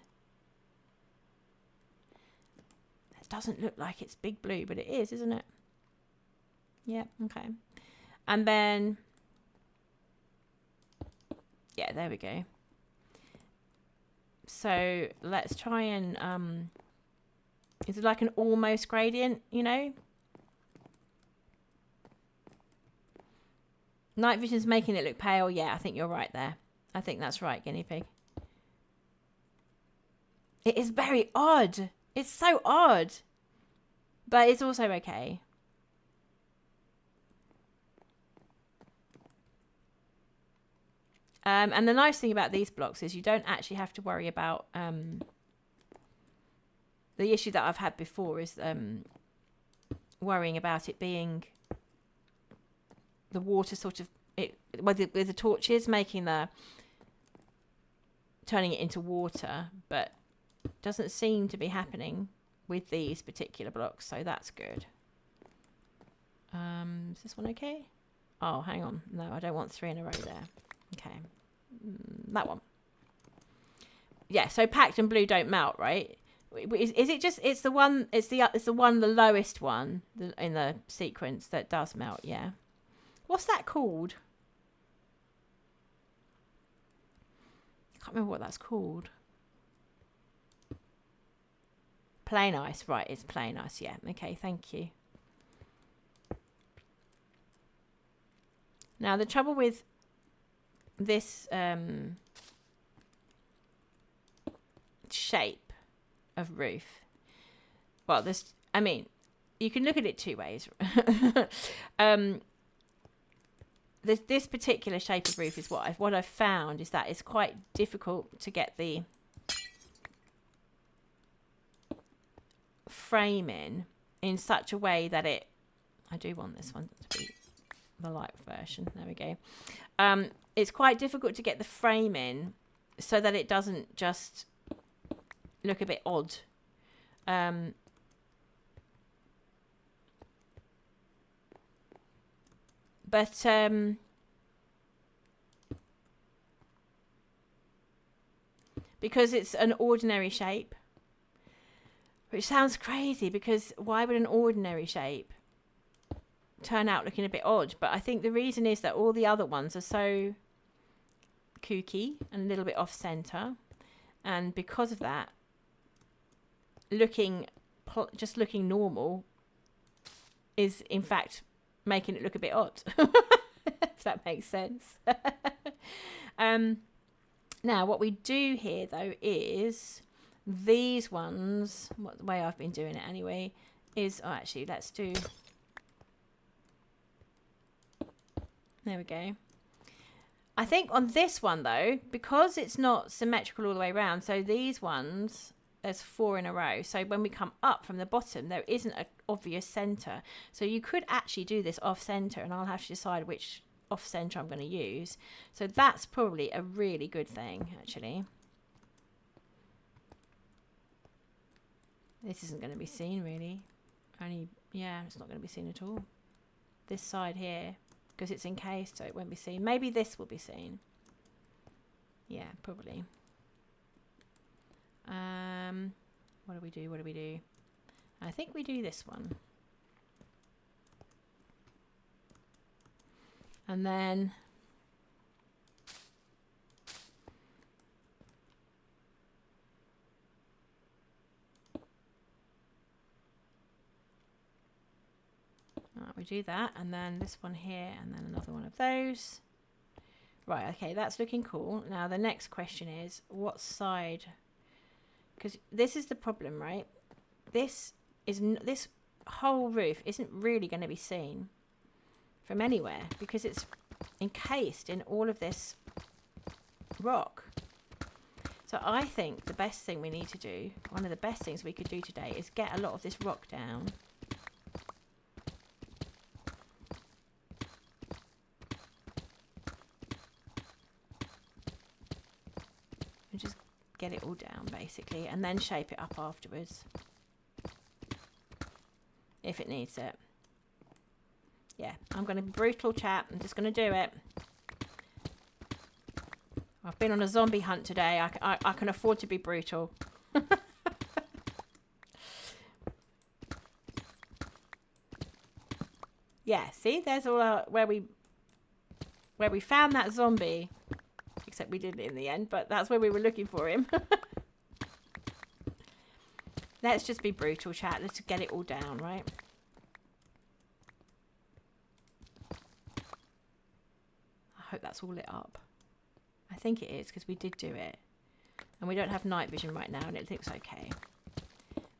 It doesn't look like it's big blue, but it is, isn't it? Yeah, okay. And then, yeah, there we go. So let's try and, is it like an almost gradient, you know? Night vision's making it look pale. Yeah, I think you're right there. I think that's right, guinea pig. It is very odd. It's so odd. But it's also okay. And the nice thing about these blocks is you don't actually have to worry about the issue that I've had before is worrying about it being the water sort of with the torches making turning it into water, but doesn't seem to be happening with these particular blocks, so that's good. Is this one okay? Oh, hang on. No, I don't want 3 in a row there. Okay. That one. Yeah, so packed and blue don't melt, right? Is it just it's the one the lowest one in the sequence that does melt, yeah. What's that called? I can't remember what that's called. Plain ice, right, it's plain ice, yeah. Okay, thank you. Now the trouble with this shape of roof, well, I mean, you can look at it 2 ways. This particular shape of roof is what I've found is that it's quite difficult to get the frame in such a way that I do want this one to be the light version. There we go. It's quite difficult to get the frame in so that it doesn't just look a bit odd. But because it's an ordinary shape, which sounds crazy because why would an ordinary shape turn out looking a bit odd. But I think the reason is that all the other ones are so kooky and a little bit off center, and because of that, just looking normal is in fact making it look a bit odd. If that makes sense. Now what we do here though is these ones, the way I've been doing it anyway, is actually let's do, there we go. I think on this one though, because it's not symmetrical all the way around, so these ones, there's 4 in a row, so when we come up from the bottom there isn't an obvious center, so you could actually do this off center, and I'll have to decide which off center I'm going to use. So that's probably a really good thing actually. This isn't going to be seen really, yeah, it's not going to be seen at all, this side here, because it's encased, so it won't be seen. Maybe this will be seen. Yeah, probably. What do we do? I think we do this one. And then we do that, and then this one here, and then another one of those. Right, okay, that's looking cool. Now the next question is, what side? Because this is the problem, right? This whole roof isn't really going to be seen from anywhere because it's encased in all of this rock. So I think the best thing we need to do, one of the best things we could do today, is get a lot of this rock down. And just get it all down basically, and then shape it up afterwards if it needs it. Yeah, I'm going to be brutal, chat. I'm just going to do it. I've been on a zombie hunt today. I can afford to be brutal. Yeah, see, there's all where we found that zombie. Except we didn't in the end, but that's where we were looking for him. Let's just be brutal, chat. Let's get it all down, right? I hope that's all lit up. I think it is, because we did do it. And we don't have night vision right now, and it looks okay.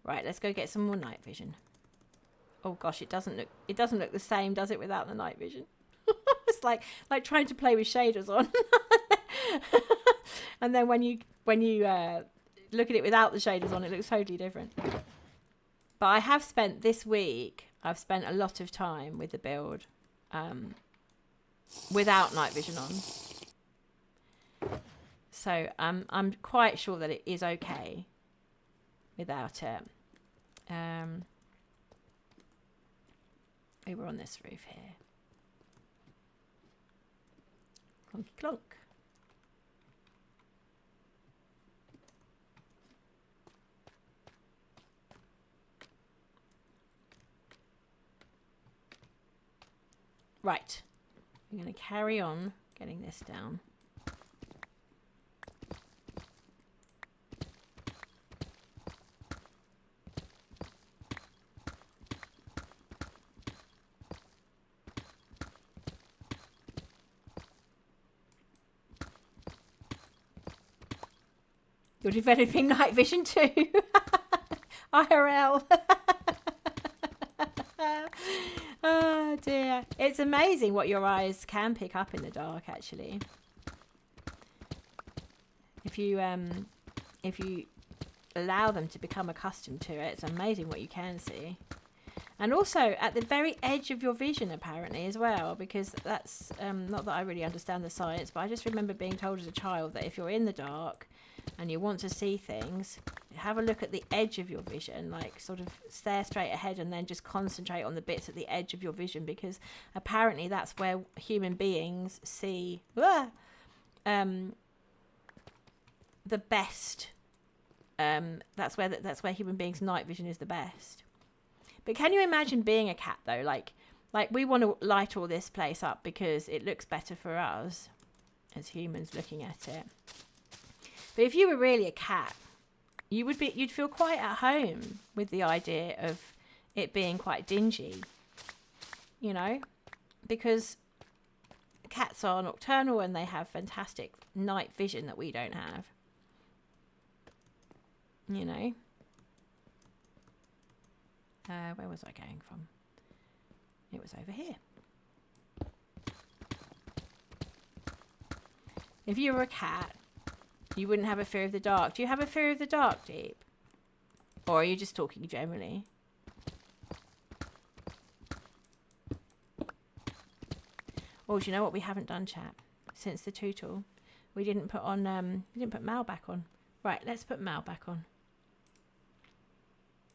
Right, let's go get some more night vision. Oh gosh, it doesn't look the same, does it, without the night vision? It's like trying to play with shaders on. And then when you look at it without the shaders on, it looks totally different. But I have spent this week, I've spent a lot of time with the build without night vision on. So I'm quite sure that it is okay without it. We were on this roof here. Clonky clonk. Right, I'm going to carry on getting this down. You're developing night vision too. IRL. Oh dear. It's amazing what your eyes can pick up in the dark, actually. If you allow them to become accustomed to it, it's amazing what you can see. And also at the very edge of your vision, apparently, as well, because that's not that I really understand the science, but I just remember being told as a child that if you're in the dark and you want to see things, have a look at the edge of your vision, like sort of stare straight ahead and then just concentrate on the bits at the edge of your vision, because apparently that's where human beings see the best. That's where human beings' night vision is the best. But can you imagine being a cat though? Like Like, we want to light all this place up because it looks better for us as humans looking at it. But if you were really a cat, you'd feel quite at home with the idea of it being quite dingy, you know, because cats are nocturnal and they have fantastic night vision that we don't have, you know. Where was I going from? It was over here. If you were a cat, you wouldn't have a fear of the dark. Do you have a fear of the dark, Deep? Or are you just talking generally? Oh, do you know what we haven't done, chat? Since the tutorial, we didn't put Mal back on. Right, let's put Mal back on.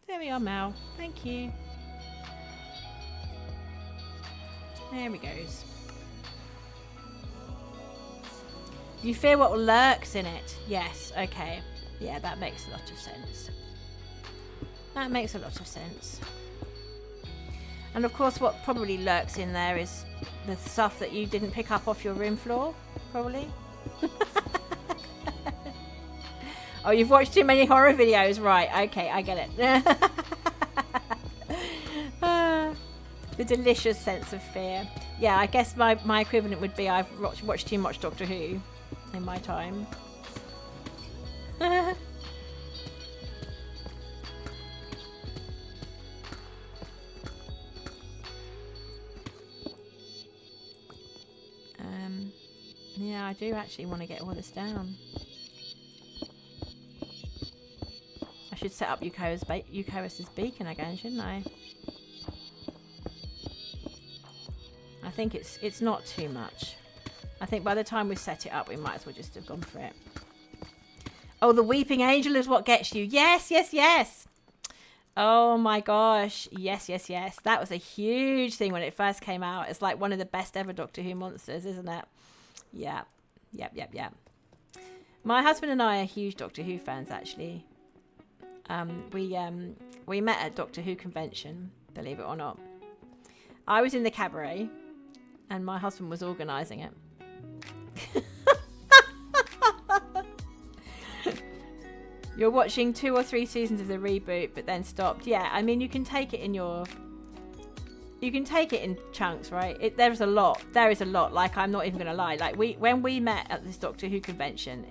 There we are, Mal. Thank you. There he goes. You fear what lurks in it? Yes, okay. Yeah, that makes a lot of sense. That makes a lot of sense. And of course, what probably lurks in there is the stuff that you didn't pick up off your room floor, probably. Oh, you've watched too many horror videos. Right, okay, I get it. The delicious sense of fear. Yeah, I guess my equivalent would be I've watched too much Doctor Who in my time. Yeah, I do actually want to get all this down. I should set up Eucharis's beacon again, shouldn't I? I think it's not too much. I think by the time we set it up, we might as well just have gone for it. Oh, the weeping angel is what gets you. Yes, yes, yes. Oh my gosh. Yes, yes, yes. That was a huge thing when it first came out. It's like one of the best ever Doctor Who monsters, isn't it? Yeah. Yep. My husband and I are huge Doctor Who fans, actually. We met at Doctor Who convention, believe it or not. I was in the cabaret, and my husband was organising it. You're watching 2 or 3 seasons of the reboot, but then stopped. Yeah, I mean, you can take it in chunks, right? There is a lot. Like, I'm not even gonna lie. Like, when we met at this Doctor Who convention,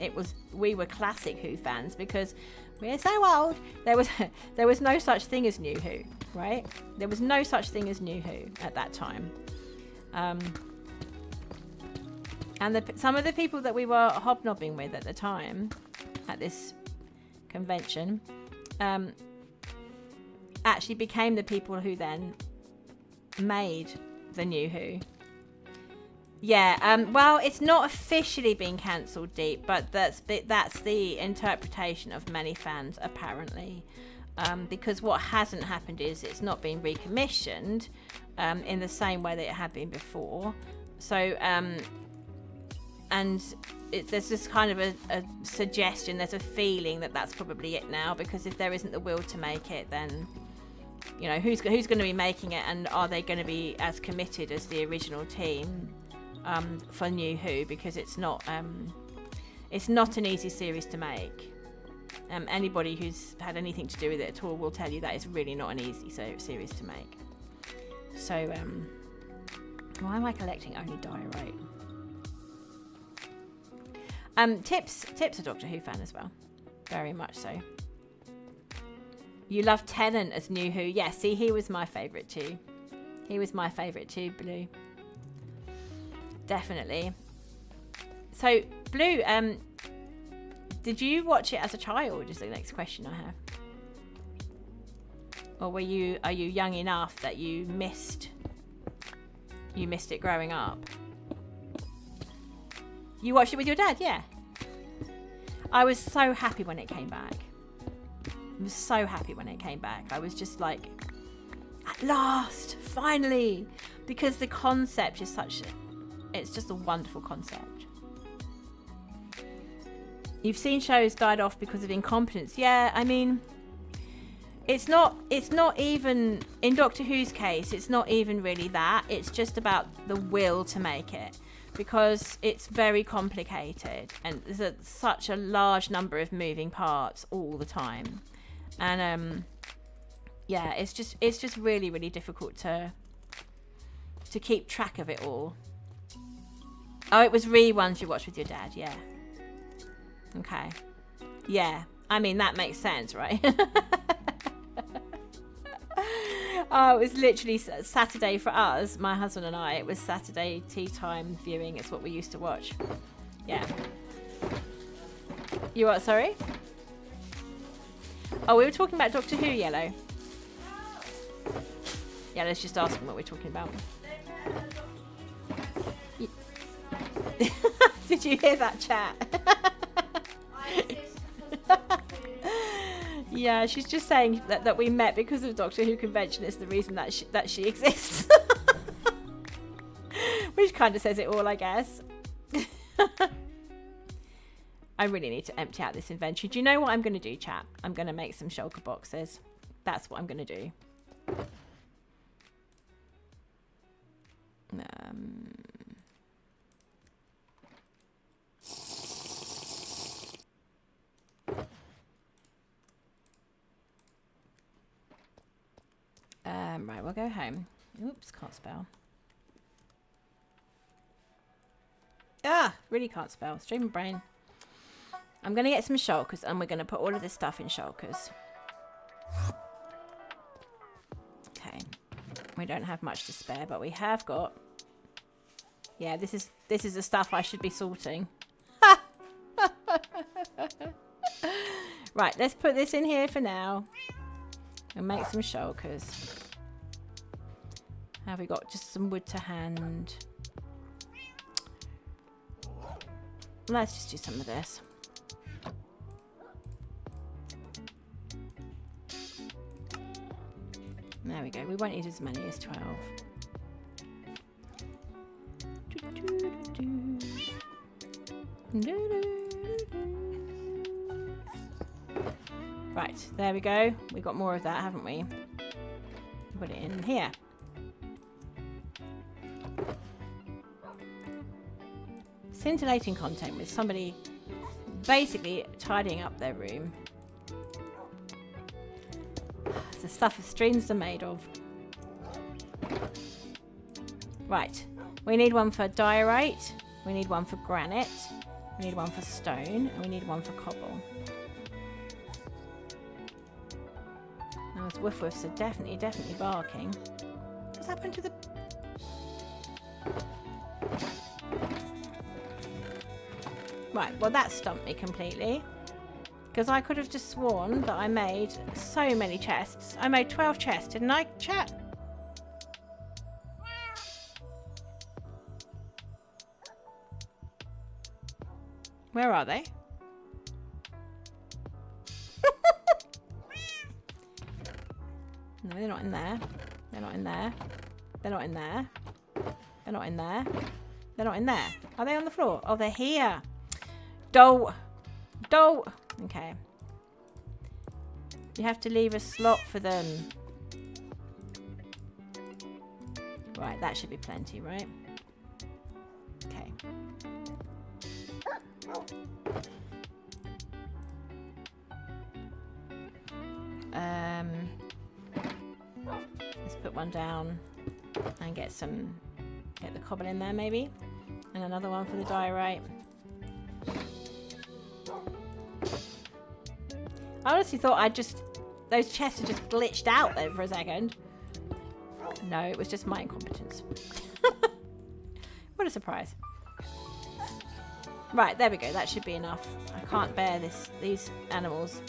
we were classic Who fans because we're so old. There was no such thing as New Who, right? There was no such thing as New Who at that time. And some of the people that we were hobnobbing with at the time at this convention actually became the people who then made the New Who. Yeah, well, it's not officially been cancelled, Deep, but that's the interpretation of many fans, apparently. Because what hasn't happened is it's not been recommissioned in the same way that it had been before. So, and there's just kind of a suggestion, there's a feeling that that's probably it now, because if there isn't the will to make it, then, you know, who's going to be making it, and are they going to be as committed as the original team for New Who? Because it's not an easy series to make. Anybody who's had anything to do with it at all will tell you that it's really not an easy series to make. So, why am I collecting only diorite? Tip's a Doctor Who fan as well, very much so. You love Tennant as New Who. Yeah, see, he was my favourite too. Blue. Definitely. So, Blue, did you watch it as a child? Is the next question I have. Or are you young enough that you missed it growing up? You watched it with your dad, yeah. I was so happy when it came back. I was just like, at last, finally, because the concept is it's just a wonderful concept. You've seen shows died off because of incompetence. Yeah, I mean, It's not even, in Doctor Who's case, it's not even really that. It's just about the will to make it, because it's very complicated and there's such a large number of moving parts all the time. And yeah, it's just really, really difficult to keep track of it all. Oh, it was reruns you watched with your dad, yeah. Okay. Yeah, I mean, that makes sense, right? Oh, it was literally Saturday for us, my husband and I. It was Saturday tea time viewing. It's what we used to watch. Yeah. You what, sorry? Oh, we were talking about Doctor Who, Yellow. Yeah, let's just ask him what we're talking about. Did you hear that, chat? Yeah, she's just saying that we met because of Doctor Who convention is the reason that she exists. Which kind of says it all, I guess. I really need to empty out this inventory. Do you know what I'm going to do, chat? I'm going to make some shulker boxes. That's what I'm going to do. Right, we'll go home. Oops, can't spell. Really can't spell. Stream brain. I'm going to get some shulkers and we're going to put all of this stuff in shulkers. Okay. We don't have much to spare, but we have got... Yeah, this is the stuff I should be sorting. Right, let's put this in here for now. And make some shulkers. Have we got just some wood to hand? Let's just do some of this. There we go. We won't need as many as 12. Right, there we go. We got more of that, haven't we? Put it in here. Scintillating content with somebody basically tidying up their room. It's the stuff streams are made of. Right, we need one for diorite, we need one for granite, we need one for stone, and we need one for cobble. Now those woof woofs are definitely barking. What's happened to the... Right, well that stumped me completely. Because I could have just sworn that I made so many chests. I made 12 chests, didn't I, chat? Where are they? No, they're not in there. They're not in there. They're not in there. They're not in there. They're not in there. Are they on the floor? Oh, they're here. Don't. Okay. You have to leave a slot for them. Right, that should be plenty, right? Okay. Let's put one down and get the cobble in there maybe. And another one for the diorite. I honestly thought those chests had just glitched out then for a second. No, it was just my incompetence. What a surprise. Right, there we go. That should be enough. I can't bear these animals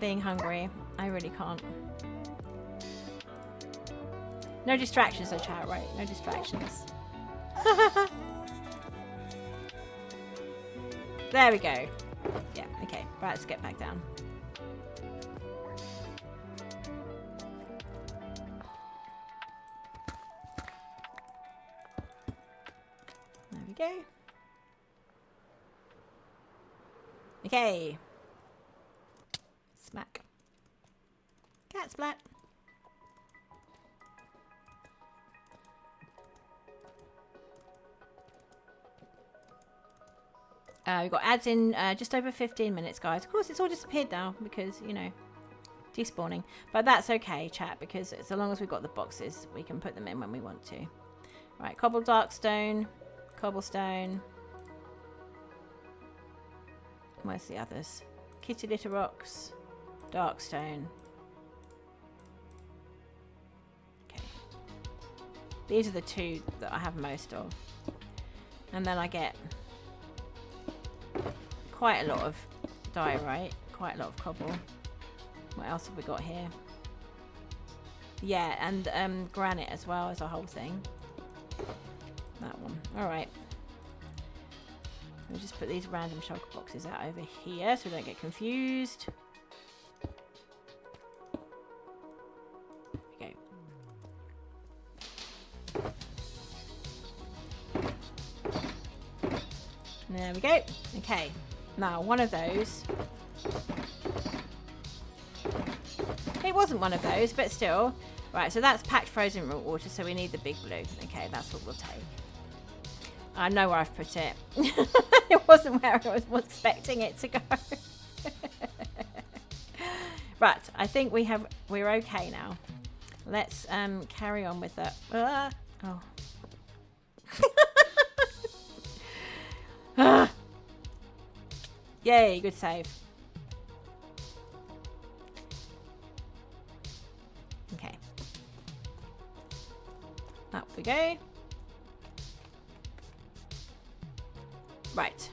being hungry. I really can't. No distractions though, chat, right? No distractions. There we go. Yeah, okay. Right, let's get back down. There we go. Okay. Smack. Cat splat. We've got ads in just over 15 minutes, guys. Of course, it's all disappeared now because, you know, despawning. But that's okay, chat, because so long as we've got the boxes, we can put them in when we want to. Right, cobble darkstone, cobblestone. Where's the others? Kitty litter rocks, darkstone. Okay. These are the two that I have most of. And then I get quite a lot of diorite, quite a lot of cobble. What else have we got here? Yeah, and granite as well as a whole thing. That one. Alright. We'll just put these random shulker boxes out over here so we don't get confused. There we go. There we go. Okay. Now, one of those. It wasn't one of those, but still. Right, so that's packed frozen water, so we need the big blue. Okay, that's what we'll take. I know where I've put it. It wasn't where I was expecting it to go. Right, I think we're okay now. Let's carry on with that. Oh. Yay, good save. Okay. Up we go. Right.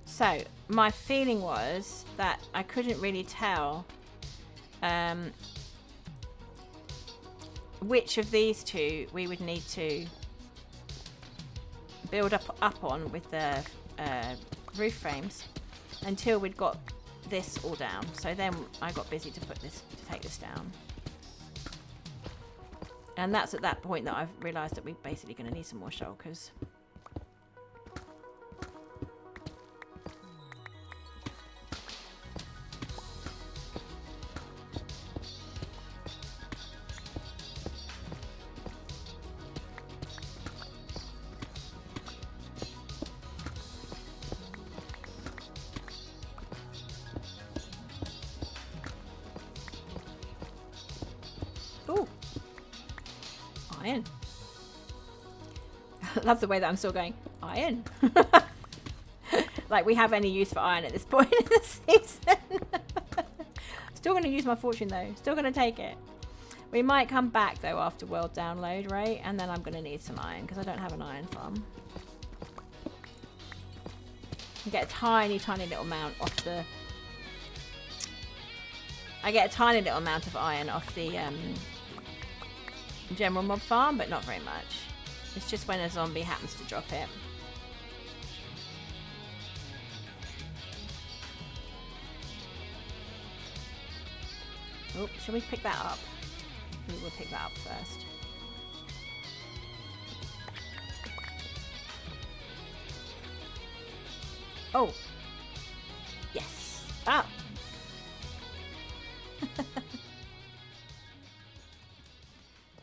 So, my feeling was that I couldn't really tell which of these two we would need to build up on with the roof frames until we'd got this all down. So then I got busy to take this down. And that's at that point that I've realised that we're basically going to need some more shulkers. Ooh. Iron. I love the way that I'm still going, iron. Like we have any use for iron at this point in the season. Still going to use my fortune though. Still going to take it. We might come back though after world download, right? And then I'm going to need some iron because I don't have an iron farm. I get a tiny little amount off the... I get a tiny little amount of iron off the general mob farm, but not very much. It's just when a zombie happens to drop it. Oh, shall we pick that up? We will pick that up first. Oh. Yes. Ah.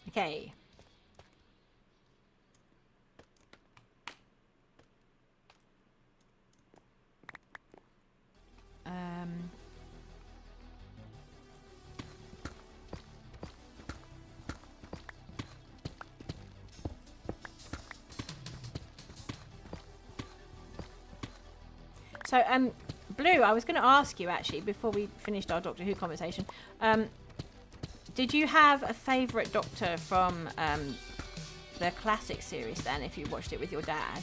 Okay. So, Blue, I was going to ask you actually before we finished our Doctor Who conversation. Did you have a favourite Doctor from the classic series then, if you watched it with your dad?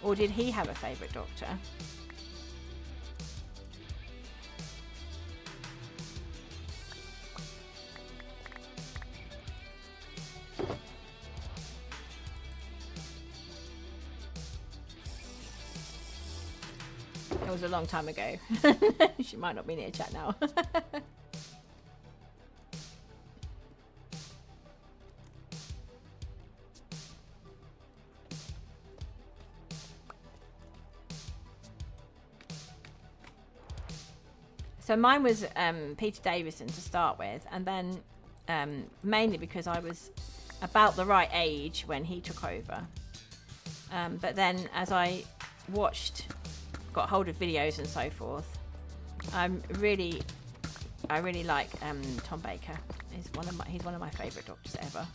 Or did he have a favourite Doctor? It was a long time ago. She might not be near chat now. So mine was Peter Davison to start with, and then mainly because I was about the right age when he took over. But then as I got hold of videos and so forth, I really like Tom Baker. He's one of my favourite doctors ever.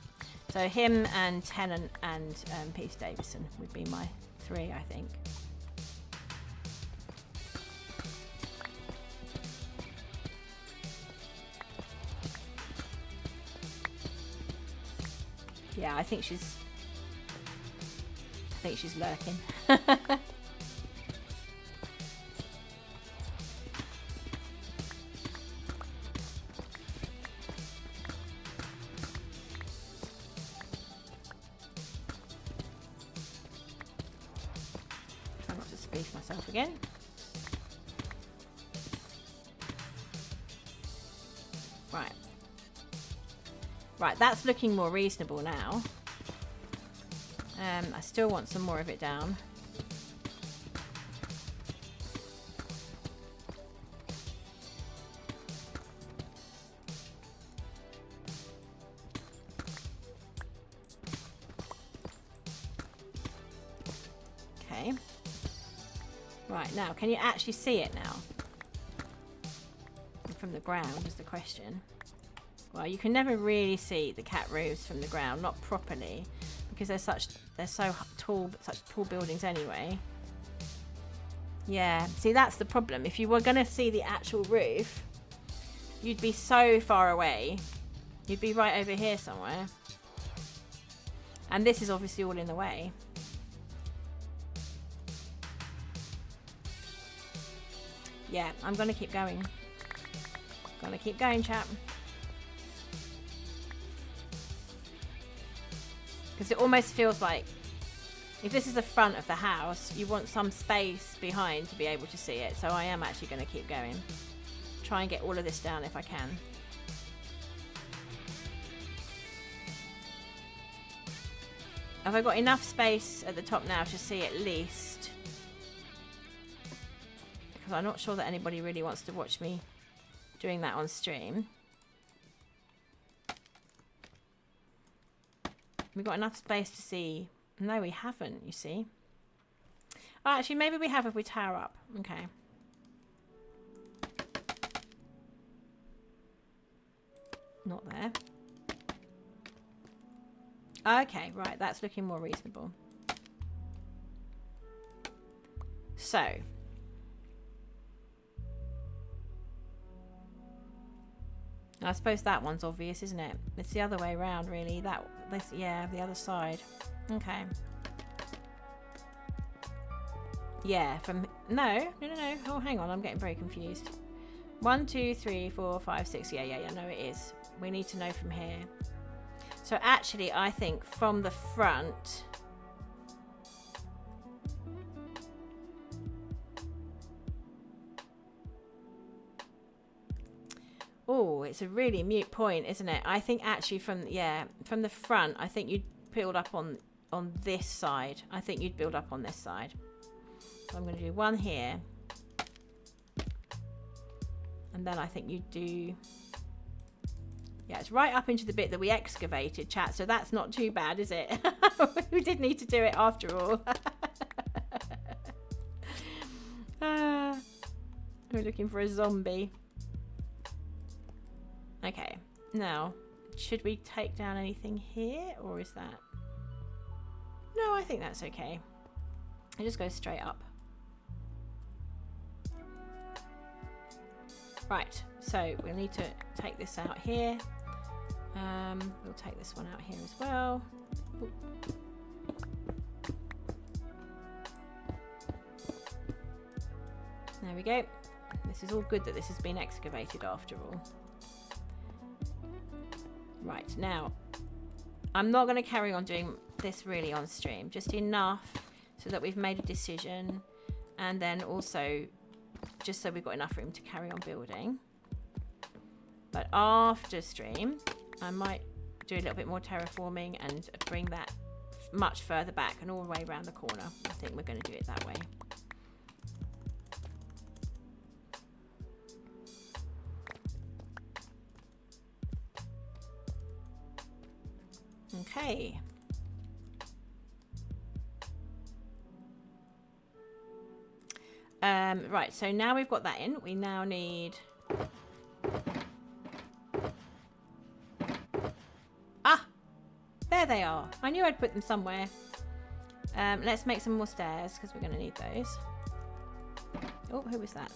So him and Tennant and Peter Davison would be my three, I think. Yeah, I think she's lurking. Try not to space myself again. Right, that's looking more reasonable now. I still want some more of it down. Okay. Right, now, can you actually see it now? From the ground is the question. Well, you can never really see the cat roofs from the ground, not properly, because they're so tall, such tall buildings anyway. Yeah, see, that's the problem. If you were going to see the actual roof, you'd be so far away. You'd be right over here somewhere. And this is obviously all in the way. Yeah, I'm going to keep going. Gonna keep going, chap. Because it almost feels like if this is the front of the house, you want some space behind to be able to see it. So I am actually going to keep going. Try and get all of this down if I can. Have I got enough space at the top now to see at least? Because I'm not sure that anybody really wants to watch me doing that on stream. We've got enough space to see. No, we haven't, you see. Oh, actually, maybe we have if we tower up. Okay. Not there. Okay, right. That's looking more reasonable. So. I suppose that one's obvious, isn't it? It's the other way around, really. Yeah, the other side. Okay. Yeah, no. Oh, hang on, I'm getting very confused. 1, 2, 3, 4, 5, 6. Yeah, no, it is. We need to know from here. So actually, I think from the front. Oh, it's a really mute point, isn't it? I think actually from the front, I think you'd build up on this side. I think you'd build up on this side. So I'm going to do one here. And then I think you'd do... Yeah, it's right up into the bit that we excavated, chat. So that's not too bad, is it? We did need to do it after all. We're looking for a zombie. Okay, now, should we take down anything here, or is that... No, I think that's okay. It just goes straight up. Right, so we'll need to take this out here. We'll take this one out here as well. Ooh. There we go. This is all good that this has been excavated after all. Right, now, I'm not going to carry on doing this really on stream. Just enough so that we've made a decision. And then also, just so we've got enough room to carry on building. But after stream, I might do a little bit more terraforming and bring that much further back and all the way around the corner. I think we're going to do it that way. Okay. Right, so now we've got that in. We now need... Ah! There they are. I knew I'd put them somewhere. Let's make some more stairs, because we're going to need those. Oh, who was that?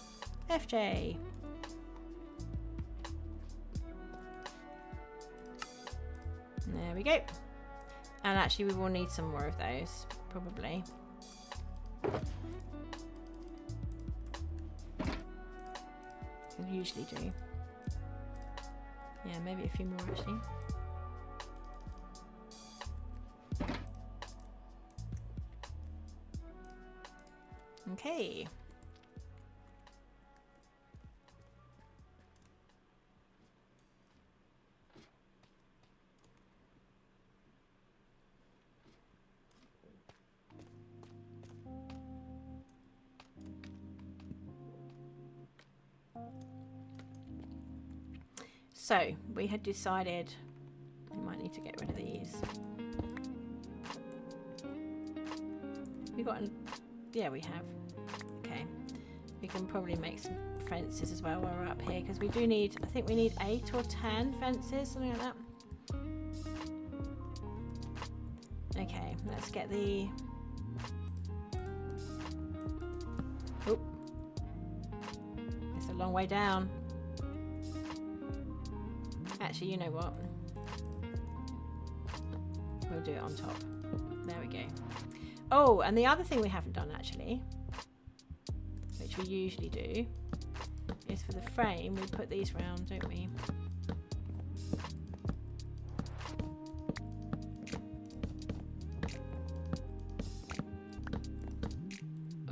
FJ. There we go. And actually, we will need some more of those, probably. We usually do. Yeah, maybe a few more, actually. Okay. So, we had decided we might need to get rid of these. We got an... Yeah, we have. Okay. We can probably make some fences as well while we're up here, because we do need... I think we need 8 or 10 fences, something like that. Okay, let's get the... Oh. It's a long way down. Actually, you know what? We'll do it on top. There we go. Oh, and the other thing we haven't done, actually, which we usually do, is for the frame, we put these round, don't we?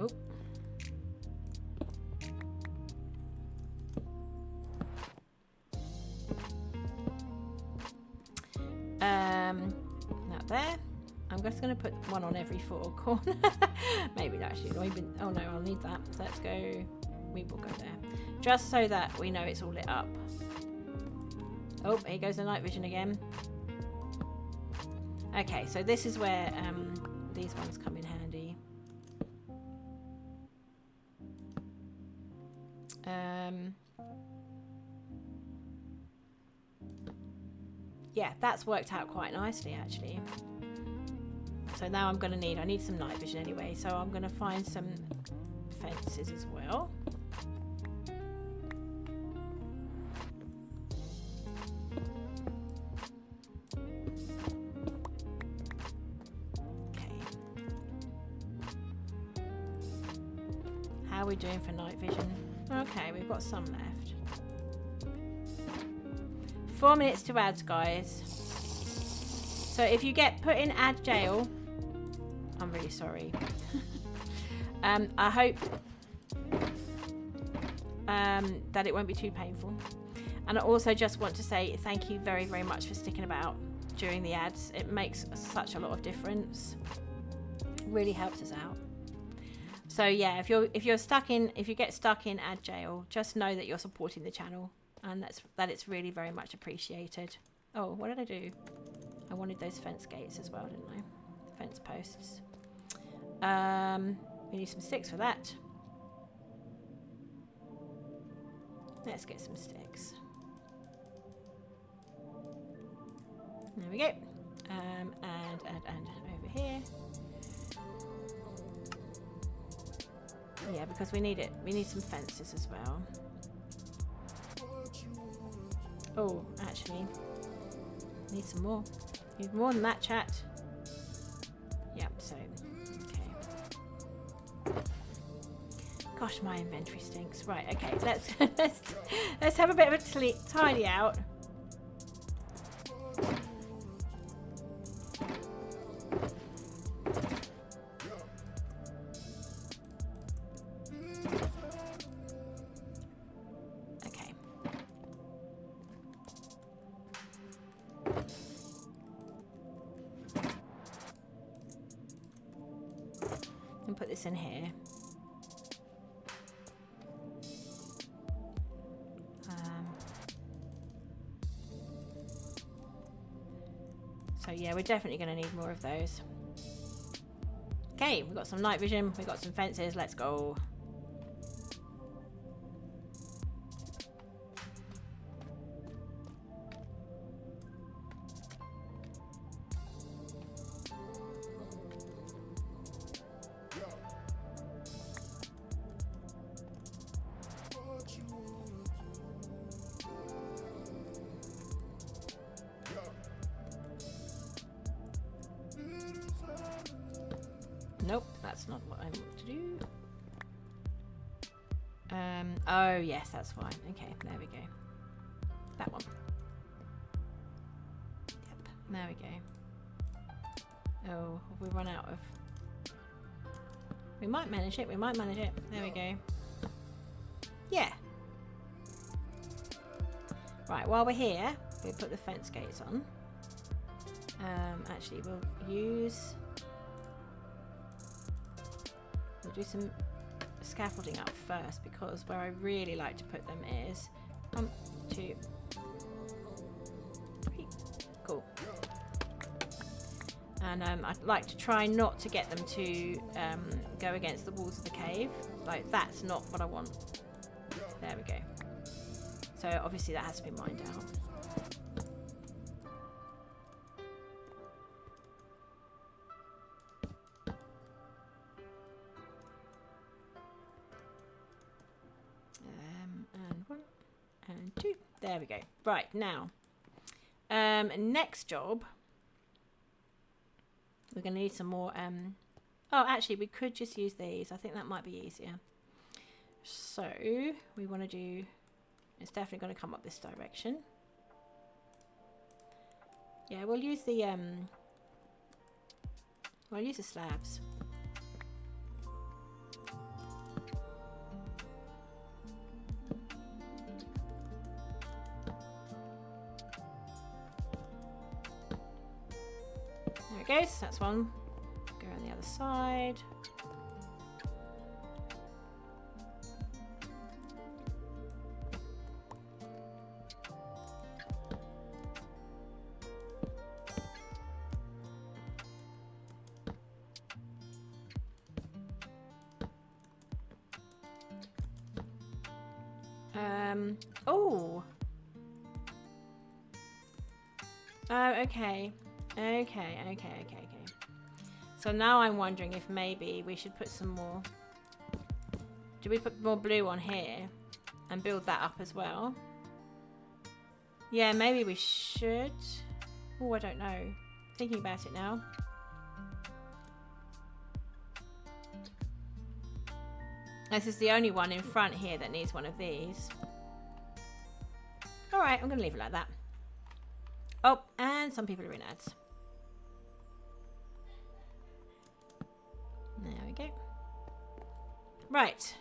Oh. That there. I'm just going to put one on every four corner. Maybe actually. Oh no, I'll need that. So let's go. We will go there. Just so that we know it's all lit up. Oh, here goes the night vision again. Okay, so this is where these ones come in handy. Yeah, that's worked out quite nicely actually. So now I need some night vision anyway, so I'm going to find some fences as well. Okay. How are we doing for night vision? Okay, we've got some left. 4 minutes to ads, guys. So if you get put in ad jail, I'm really sorry. I hope that it won't be too painful. And I also just want to say thank you very, very much for sticking about during the ads. It makes such a lot of difference. It really helps us out. So yeah, if you get stuck in ad jail, just know that you're supporting the channel, and that it's really very much appreciated. Oh, what did I do? I wanted those fence gates as well, didn't I? Fence posts. We need some sticks for that. Let's get some sticks. There we go. And over here. Yeah, because we need it. We need some fences as well. Oh, actually, need some more. Need more than that, chat. Yep. So, okay. Gosh, my inventory stinks. Right. Okay. Let's have a bit of a tidy out. Put this in here. So yeah, we're definitely going to need more of those. Okay, we've got some night vision, we've got some fences, let's go. Nope, that's not what I want to do. Oh yes, that's fine. Okay, there we go. That one. Yep, there we go. Oh, have we run out of... We might manage it, we might manage it. There we go. Yeah. Right, while we're here, we'll put the fence gates on. Actually, we'll use... We'll do some scaffolding up first, because where I really like to put them is 1, 2, 3. Cool. And I'd like to try not to get them to go against the walls of the cave. Like, that's not what I want. There we go. So obviously that has to be mined out. And 1 and 2. There we go. Right, now next job, we're going to need some more oh, actually we could just use these. I think that might be easier. So we want to do, it's definitely going to come up this direction. Yeah, we'll use the slabs. There it goes, that's one. Go on the other side. Oh. Oh, okay. Okay. So now I'm wondering if maybe we should put some more... Do we put more blue on here and build that up as well? Yeah, maybe we should. Oh, I don't know. Thinking about it now. This is the only one in front here that needs one of these. Alright, I'm going to leave it like that. Oh, and some people are in ads. There we go. Right.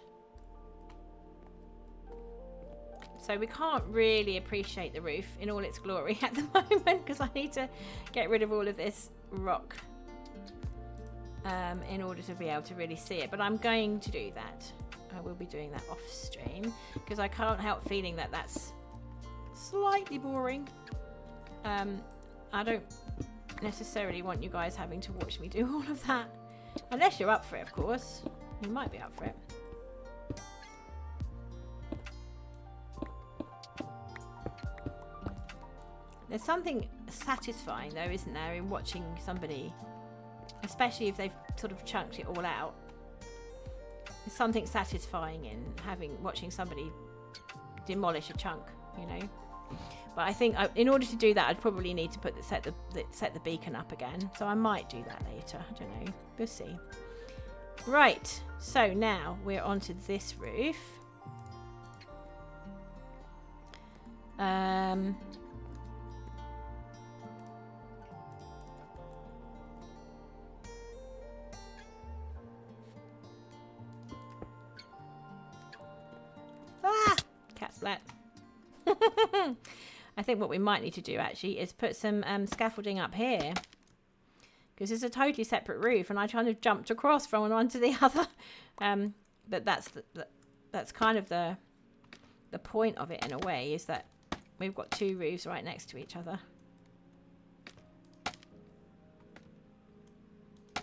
So we can't really appreciate the roof in all its glory at the moment, because I need to get rid of all of this rock in order to be able to really see it. But I'm going to do that. I will be doing that off stream, because I can't help feeling that that's slightly boring. I don't necessarily want you guys having to watch me do all of that. Unless you're up for it, of course. You might be up for it. There's something satisfying, though, isn't there, in watching somebody, especially if they've sort of chunked it all out. There's something satisfying in watching somebody demolish a chunk, you know. But I think in order to do that, I'd probably need to set the beacon up again. So I might do that later. I don't know. We'll see. Right. So now we're onto this roof. Cat splat. I think what we might need to do actually is put some scaffolding up here, because it's a totally separate roof and I kind of jumped across from one to the other. But that's kind of the point of it in a way, is that we've got two roofs right next to each other.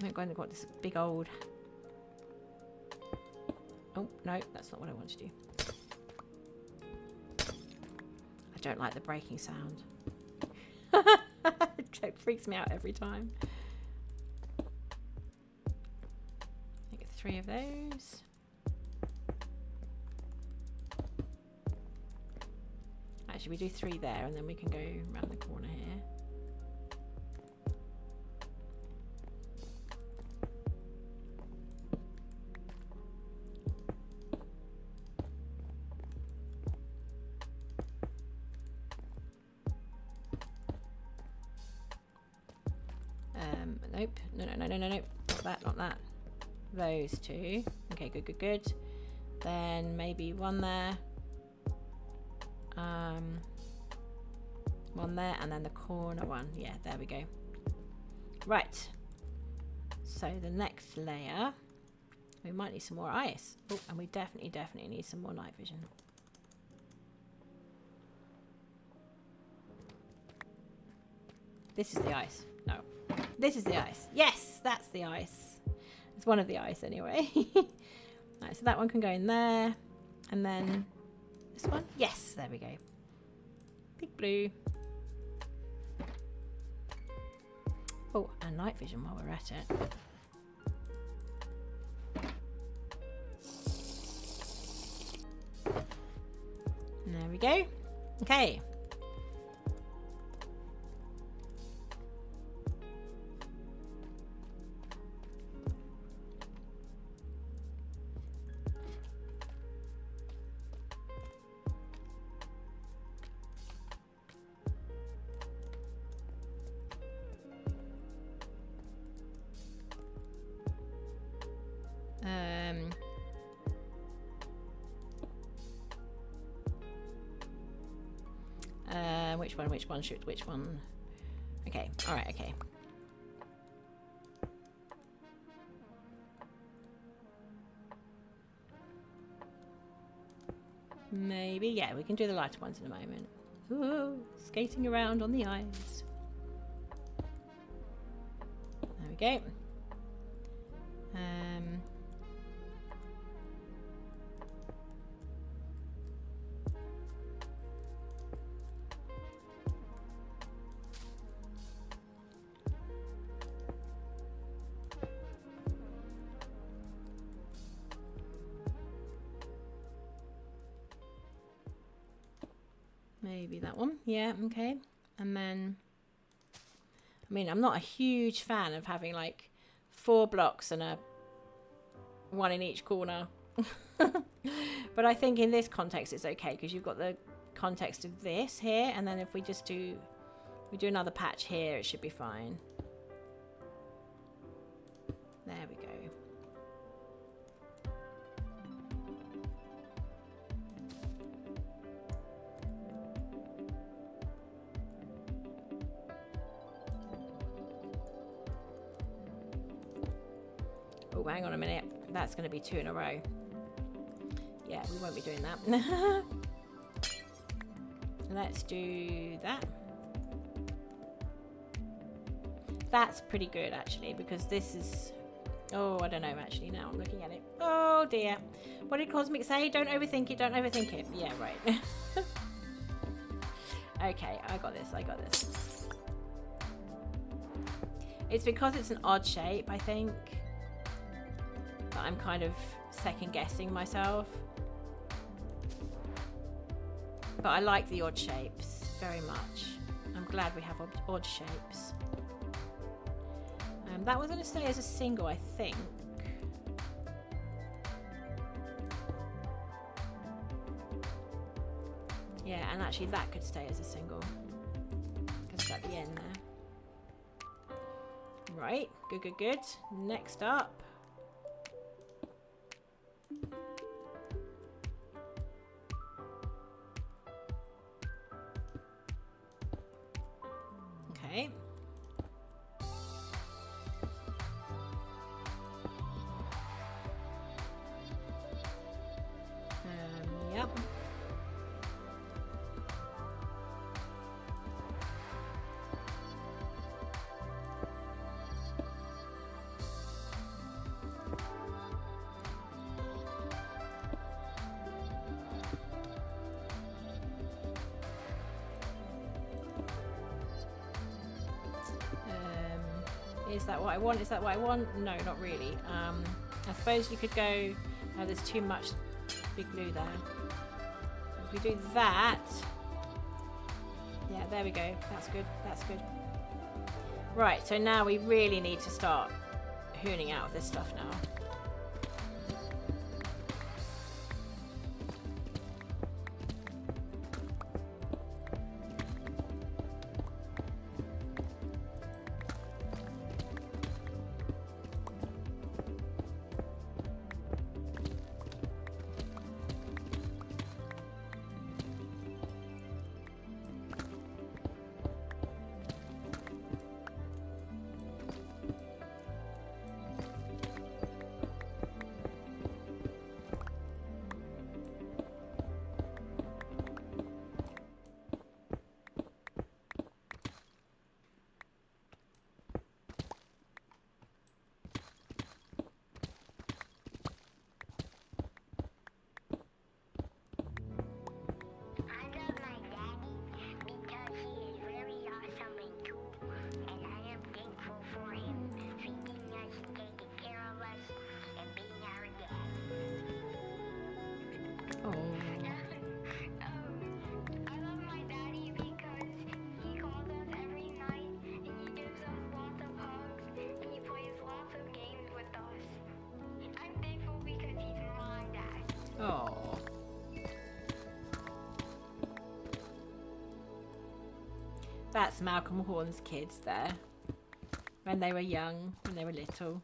I'm going to got this big old... Oh, no, that's not what I want to do. I don't like the breaking sound. It freaks me out every time. Make 3 of those. Actually, we do 3 there, and then we can go around the corner here. Nope. No. Not that. Those 2. Okay, good. Then maybe 1 there. 1 there, and then the corner one. Yeah, there we go. Right. So the next layer, we might need some more ice. Oh, and we definitely need some more night vision. This is the ice. No. This is the ice. Yes, that's the ice. It's one of the ice anyway. Right, so that one can go in there. And then this one. Yes, there we go. Big blue. Oh, and night vision while we're at it. And there we go. Okay. Which one? Okay, alright, okay. Maybe, yeah, we can do the lighter ones in a moment. Ooh, skating around on the ice. There we go. Maybe that one. Yeah, okay. And then, I mean, I'm not a huge fan of having like 4 blocks and a 1 in each corner. But I think in this context it's okay because you've got the context of this here, and then if we just do another patch here, it should be fine. There we go. Oh, hang on a minute. That's going to be 2 in a row. Yeah, we won't be doing that. Let's do that. That's pretty good, actually, because this is... Oh, I don't know, actually, now I'm looking at it. Oh, dear. What did Cosmic say? Don't overthink it, don't overthink it. Yeah, right. Okay, I got this. It's because it's an odd shape, I think. I'm kind of second guessing myself, but I like the odd shapes very much. I'm glad we have odd shapes. That was going to stay as a single, I think. Yeah, and actually that could stay as a single because it's at the end there. Right, good. Next up. Okay. Yep. Is that what I want? Is that what I want? No, not really. I suppose you could go... Oh, there's too much big blue there. If we do that... Yeah, there we go. That's good. That's good. Right, so now we really need to start hooning out of this stuff now. Oh. That's Malcolm Horne's kids there. When they were young, when they were little.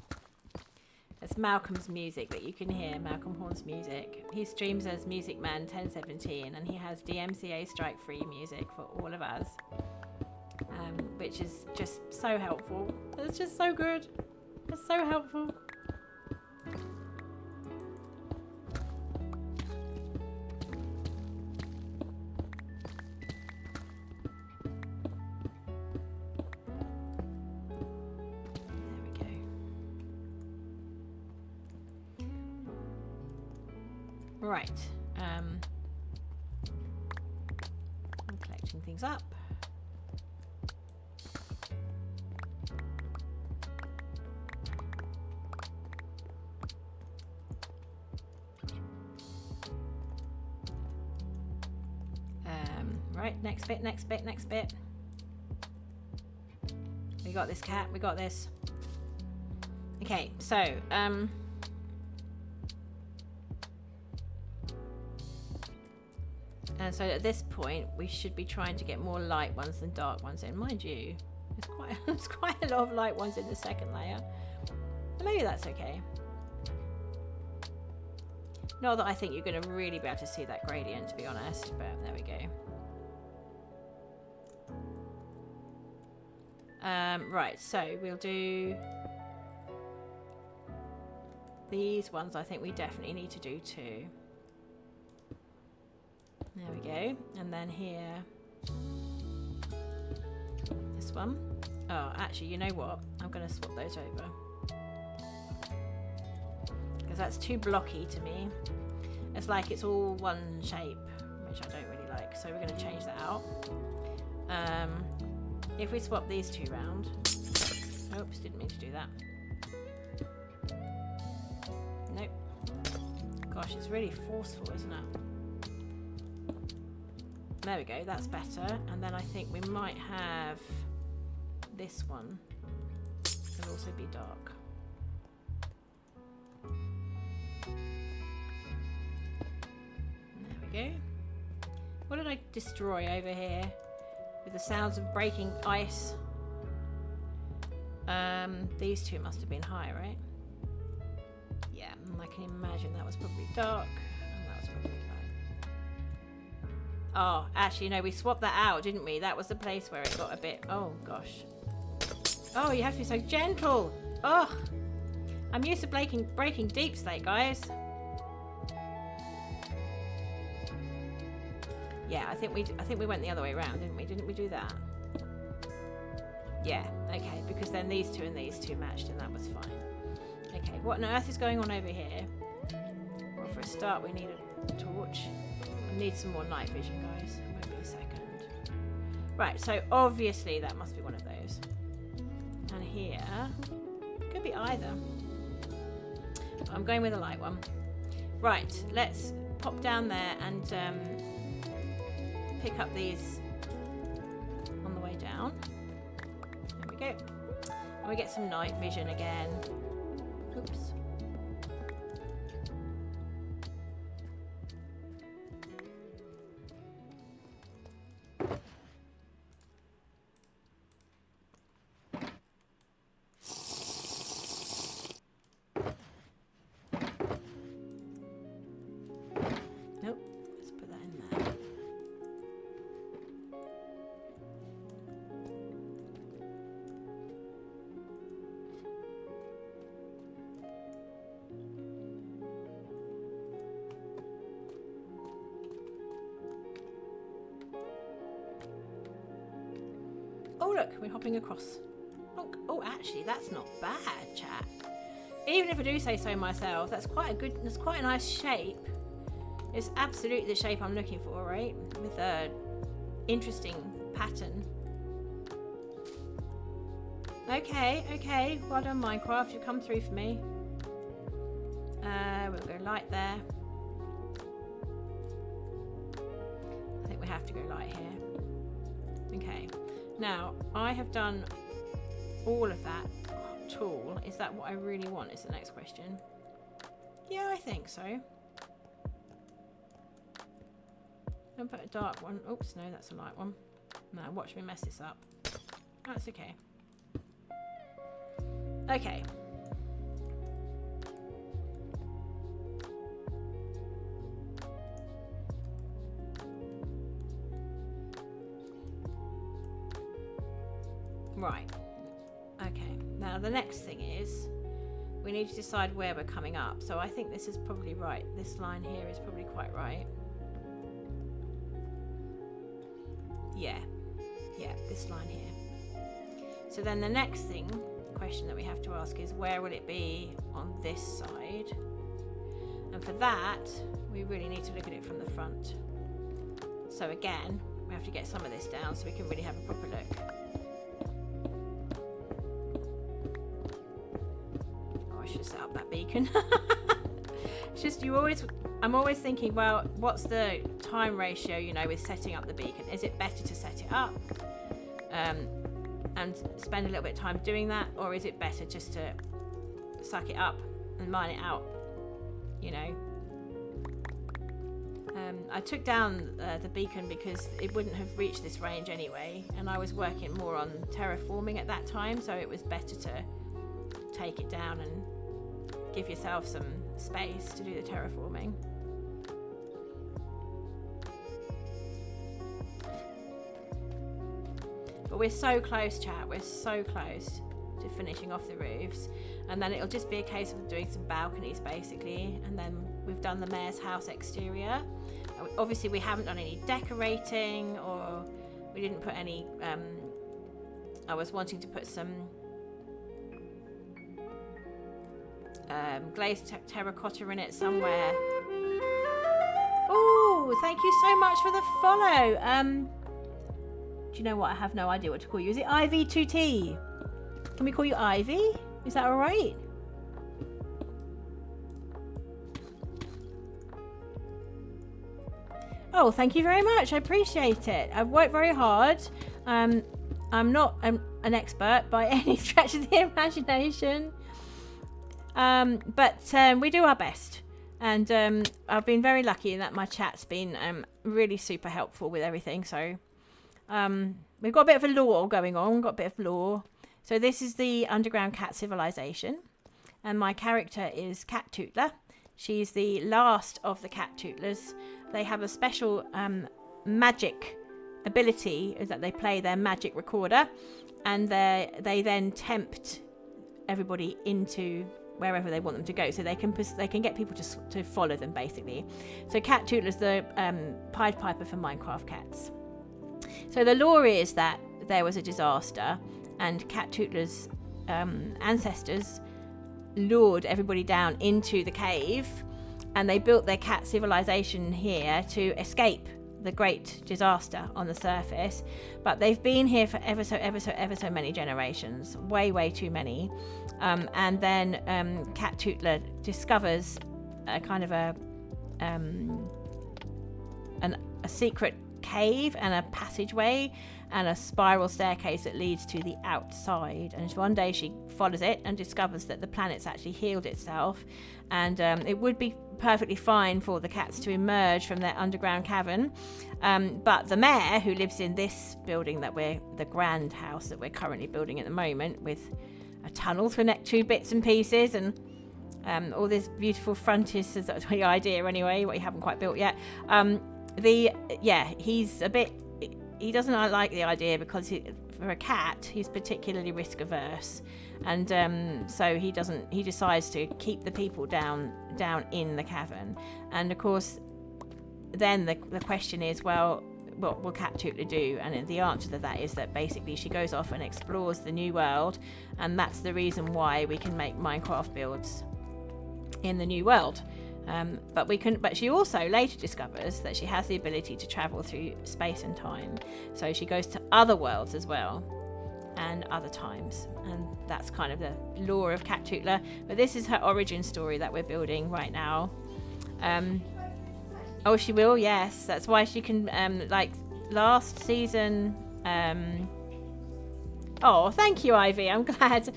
It's Malcolm's music that you can hear, Malcolm Horne's music. He streams as Music Man 1017 and he has DMCA strike free music for all of us. Which is just so helpful. It's just so good. It's so helpful. Right, I'm collecting things up. Right, next bit. We got this, cat, we got this. Okay, so, and so at this point, we should be trying to get more light ones than dark ones in. Mind you, there's quite a lot of light ones in the second layer. So maybe that's okay. Not that I think you're going to really be able to see that gradient, to be honest, but there we go. Right, so we'll do these ones. I think we definitely need to do too. There we go. And then here, this one. Oh, actually, you know what? I'm going to swap those over. Because that's too blocky to me. It's like it's all one shape, which I don't really like. So we're going to change that out. If we swap these two round. Oops, didn't mean to do that. Nope. Gosh, it's really forceful, isn't it? There we go, that's better. And then I think we might have this one. It'll also be dark. There we go. What did I destroy over here? With the sounds of breaking ice. These two must have been high, right? Yeah, I can imagine that was probably dark. And that was probably light. Oh, actually, no, we swapped that out, didn't we? That was the place where it got a bit... Oh, gosh. Oh, you have to be so gentle. Ugh. I'm used to breaking deep slate, guys. Yeah, I think we went the other way around, didn't we? Didn't we do that? Yeah, okay, because then these two and these two matched and that was fine. Okay, what on earth is going on over here? Well, for a start, we need a torch. I need some more night vision, guys. It won't be a second. Right, so obviously that must be one of those. And here. Could be either. I'm going with the light one. Right, let's pop down there and pick up these on the way down. There we go. And we get some night vision again. Oops. Oh look, we're hopping across. Oh, actually, that's not bad, chat. Even if I do say so myself, that's quite a nice shape. It's absolutely the shape I'm looking for, right? With a interesting pattern. Okay. Well done, Minecraft. You've come through for me. We'll go light there. I think we have to go light here. Okay. Now, I have done all of that tool. Is that what I really want is the next question. Yeah, I think so. Don't put a dark one. Oops, no, that's a light one. No, watch me mess this up. That's okay. Okay. Right. Okay. Now the next thing is we need to decide where we're coming up. So I think this is probably right. This line here is probably quite right. Yeah, this line here. So then the next question that we have to ask is where will it be on this side? And for that, we really need to look at it from the front. So again, we have to get some of this down so we can really have a proper look. Oh, I should have set up that beacon. It's just I'm always thinking, well, what's the time ratio, with setting up the beacon? Is it better to set it up and spend a little bit of time doing that, or is it better just to suck it up and mine it out? I took down the beacon because it wouldn't have reached this range anyway, and I was working more on terraforming at that time, so it was better to take it down and give yourself some space to do the terraforming. But we're so close, chat. We're so close to finishing off the roofs, and then it'll just be a case of doing some balconies basically, and then we've done the mayor's house exterior. Obviously we haven't done any decorating, or we didn't put any I was wanting to put some glazed terracotta in it somewhere. Oh, thank you so much for the follow. Do you know what? I have no idea what to call you. Is it Ivy2T? Can we call you Ivy? Is that all right? Oh, thank you very much. I appreciate it. I've worked very hard. I'm not an expert by any stretch of the imagination. But we do our best. And I've been very lucky in that my chat's been really super helpful with everything. So we've got a bit of a lore going on. We've got a bit of lore. So this is the Underground Catt Civilisation. And my character is Cattootler. She's the last of the Cattootlers. They have a special magic ability, is that they play their magic recorder. And they then tempt everybody into wherever they want them to go, so they can get people to follow them basically. So Cattootler's the Pied Piper for Minecraft cats. So the lore is that there was a disaster, and Cattootler's ancestors lured everybody down into the cave, and they built their cat civilization here to escape the great disaster on the surface, but they've been here for ever so many generations, way too many. And then Cattootler discovers a kind of a secret cave and a passageway and a spiral staircase that leads to the outside. And one day she follows it and discovers that the planet's actually healed itself, and it would be perfectly fine for the cats to emerge from their underground cavern, but the mayor, who lives in this building the grand house that we're currently building at the moment, with a tunnel to connect two bits and pieces and all this beautiful frontage, is that's the idea anyway, what you haven't quite built yet. He doesn't like the idea because for a cat, he's particularly risk averse, and so he decides to keep the people down in the cavern. And of course, then the question is, well, what will Cattootler do? And the answer to that is that basically she goes off and explores the new world, and that's the reason why we can make Minecraft builds in the new world. But she also later discovers that she has the ability to travel through space and time, so she goes to other worlds as well and other times, and that's kind of the lore of Cattootler. But this is her origin story that we're building right now. Oh, she will, yes, that's why she can like last season. Oh, thank you, Ivy. I'm glad.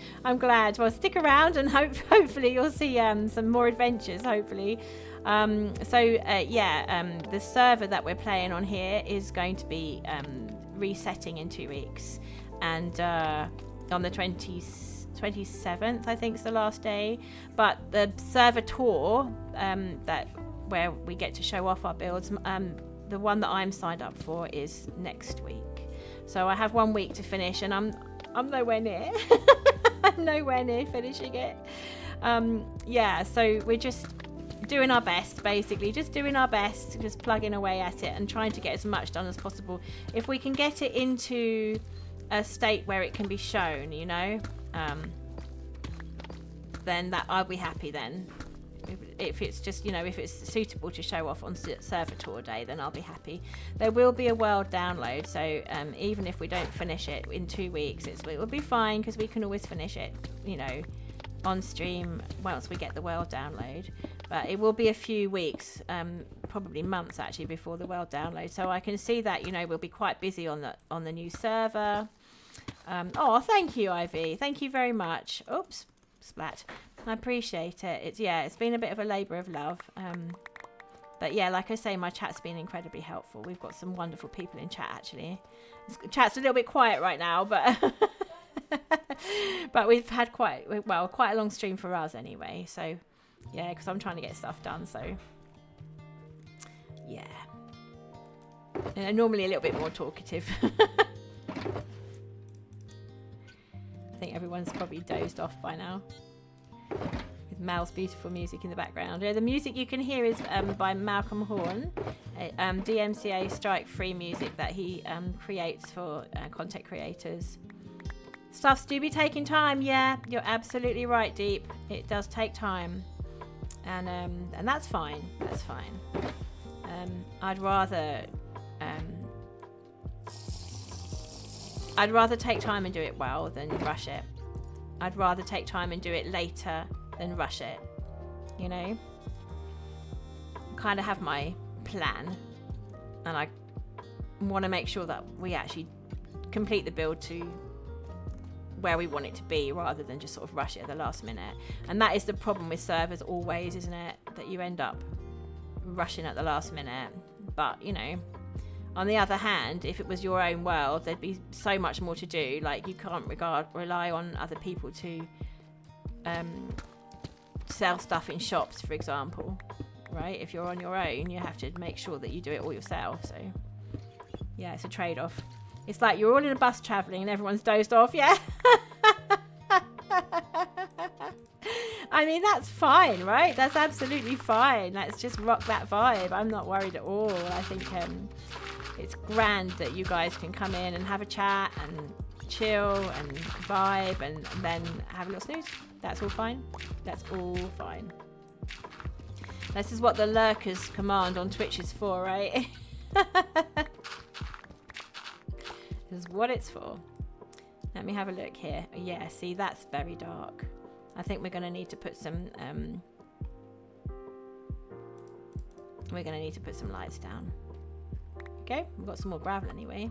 Well, stick around and hopefully you'll see some more adventures, hopefully. The server that we're playing on here is going to be resetting in 2 weeks. And on the 27th, I think is the last day. But the server tour, where we get to show off our builds, the one that I'm signed up for is next week. So I have 1 week to finish, and I'm nowhere near. I'm nowhere near finishing it. So we're just doing our best, basically. Just doing our best, just plugging away at it and trying to get as much done as possible. If we can get it into a state where it can be shown, then that I'll be happy then. If it's just, if it's suitable to show off on server tour day, then I'll be happy. There will be a world download, so even if we don't finish it in 2 weeks, it will be fine, because we can always finish it, on stream once we get the world download. But it will be a few weeks, probably months actually, before the world download. So I can see that, we'll be quite busy on the new server. Oh, thank you, Ivy. Thank you very much. Oops. Splat. I appreciate it. It's been a bit of a labour of love, but yeah, like I say, my chat's been incredibly helpful. We've got some wonderful people in chat actually. Chat's a little bit quiet right now, but but we've had quite a long stream for us anyway, so yeah, because I'm trying to get stuff done, so yeah, and normally a little bit more talkative. I think everyone's probably dozed off by now, with Mal's beautiful music in the background. The music you can hear is by Malcolm Horn, DMCA strike-free music that he creates for content creators. Stuffs do be taking time, yeah, you're absolutely right, Deep. It does take time, and that's fine. That's fine. I'd rather take time and do it well than rush it. I'd rather take time and do it later than rush it. I kind of have my plan, and I want to make sure that we actually complete the build to where we want it to be, rather than just sort of rush it at the last minute. And that is the problem with servers always, isn't it? That you end up rushing at the last minute. But, on the other hand, if it was your own world, there'd be so much more to do. Like, you can't rely on other people to sell stuff in shops, for example, right? If you're on your own, you have to make sure that you do it all yourself. So, yeah, it's a trade-off. It's like you're all in a bus travelling and everyone's dozed off, yeah? I mean, that's fine, right? That's absolutely fine. Let's just rock that vibe. I'm not worried at all. I think it's grand that you guys can come in and have a chat and chill and vibe and then have a little snooze. That's all fine. That's all fine. This is what the lurkers command on Twitch is for, right? This is what it's for. Let me have a look here. Yeah, see, that's very dark. I think we're going to need to put some lights down. Okay, we've got some more gravel anyway.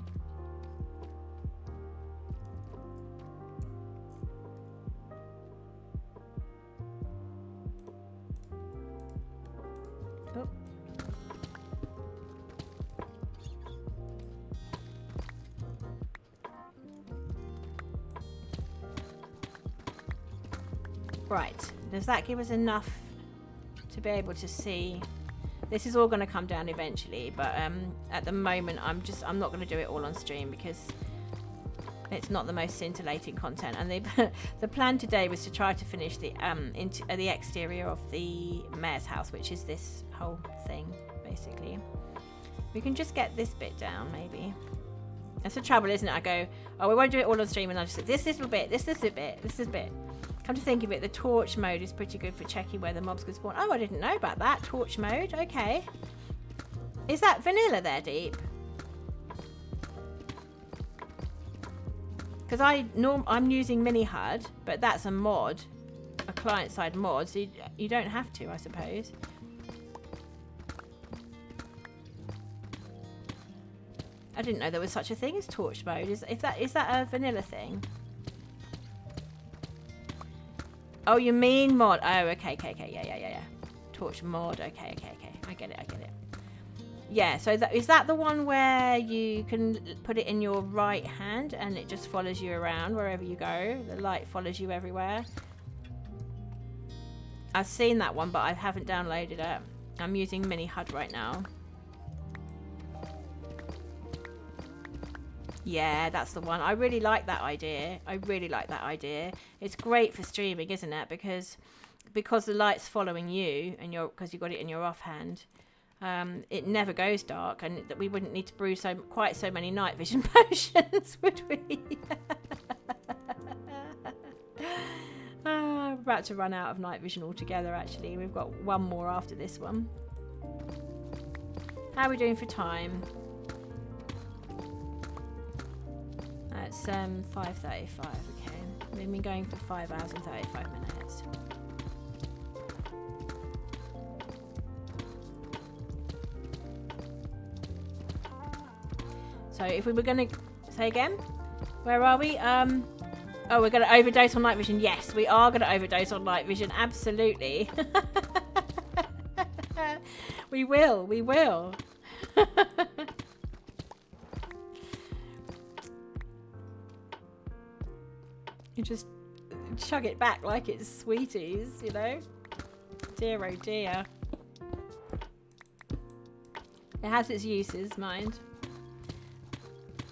Oh. Right, does that give us enough to be able to see? This is all going to come down eventually, but at the moment I'm not going to do it all on stream because it's not the most scintillating content. And the plan today was to try to finish the exterior of the mayor's house, which is this whole thing basically. We can just get this bit down maybe. That's the trouble, isn't it? I go, oh, we won't do it all on stream, and I just say this little bit, this bit. Come to think of it, the torch mode is pretty good for checking where the mobs could spawn. Oh, I didn't know about that. Torch mode, okay. Is that vanilla there, Deep? Because I'm using Mini HUD, but that's a mod, a client-side mod, so you don't have to, I suppose. I didn't know there was such a thing as torch mode. Is that a vanilla thing? Oh, you mean mod? Oh, okay, yeah. Torch mod. Okay. I get it. Yeah. So is that the one where you can put it in your right hand and it just follows you around wherever you go? The light follows you everywhere. I've seen that one, but I haven't downloaded it. I'm using Mini HUD right now. Yeah, that's the one. I really like that idea. It's great for streaming, isn't it? Because the light's following you, and because you got it in your offhand, it never goes dark, and we wouldn't need to brew quite so many night vision potions, would we? We're about to run out of night vision altogether. Actually, we've got one more after this one. How are we doing for time? It's 5:35. Okay, we've been going for 5 hours and 35 minutes. So if we were going to say again, where are we? Oh, we're going to overdose on night vision. Yes, we are going to overdose on night vision. Absolutely. We will. You just chug it back like it's sweeties, you know? Dear oh dear. It has its uses, mind.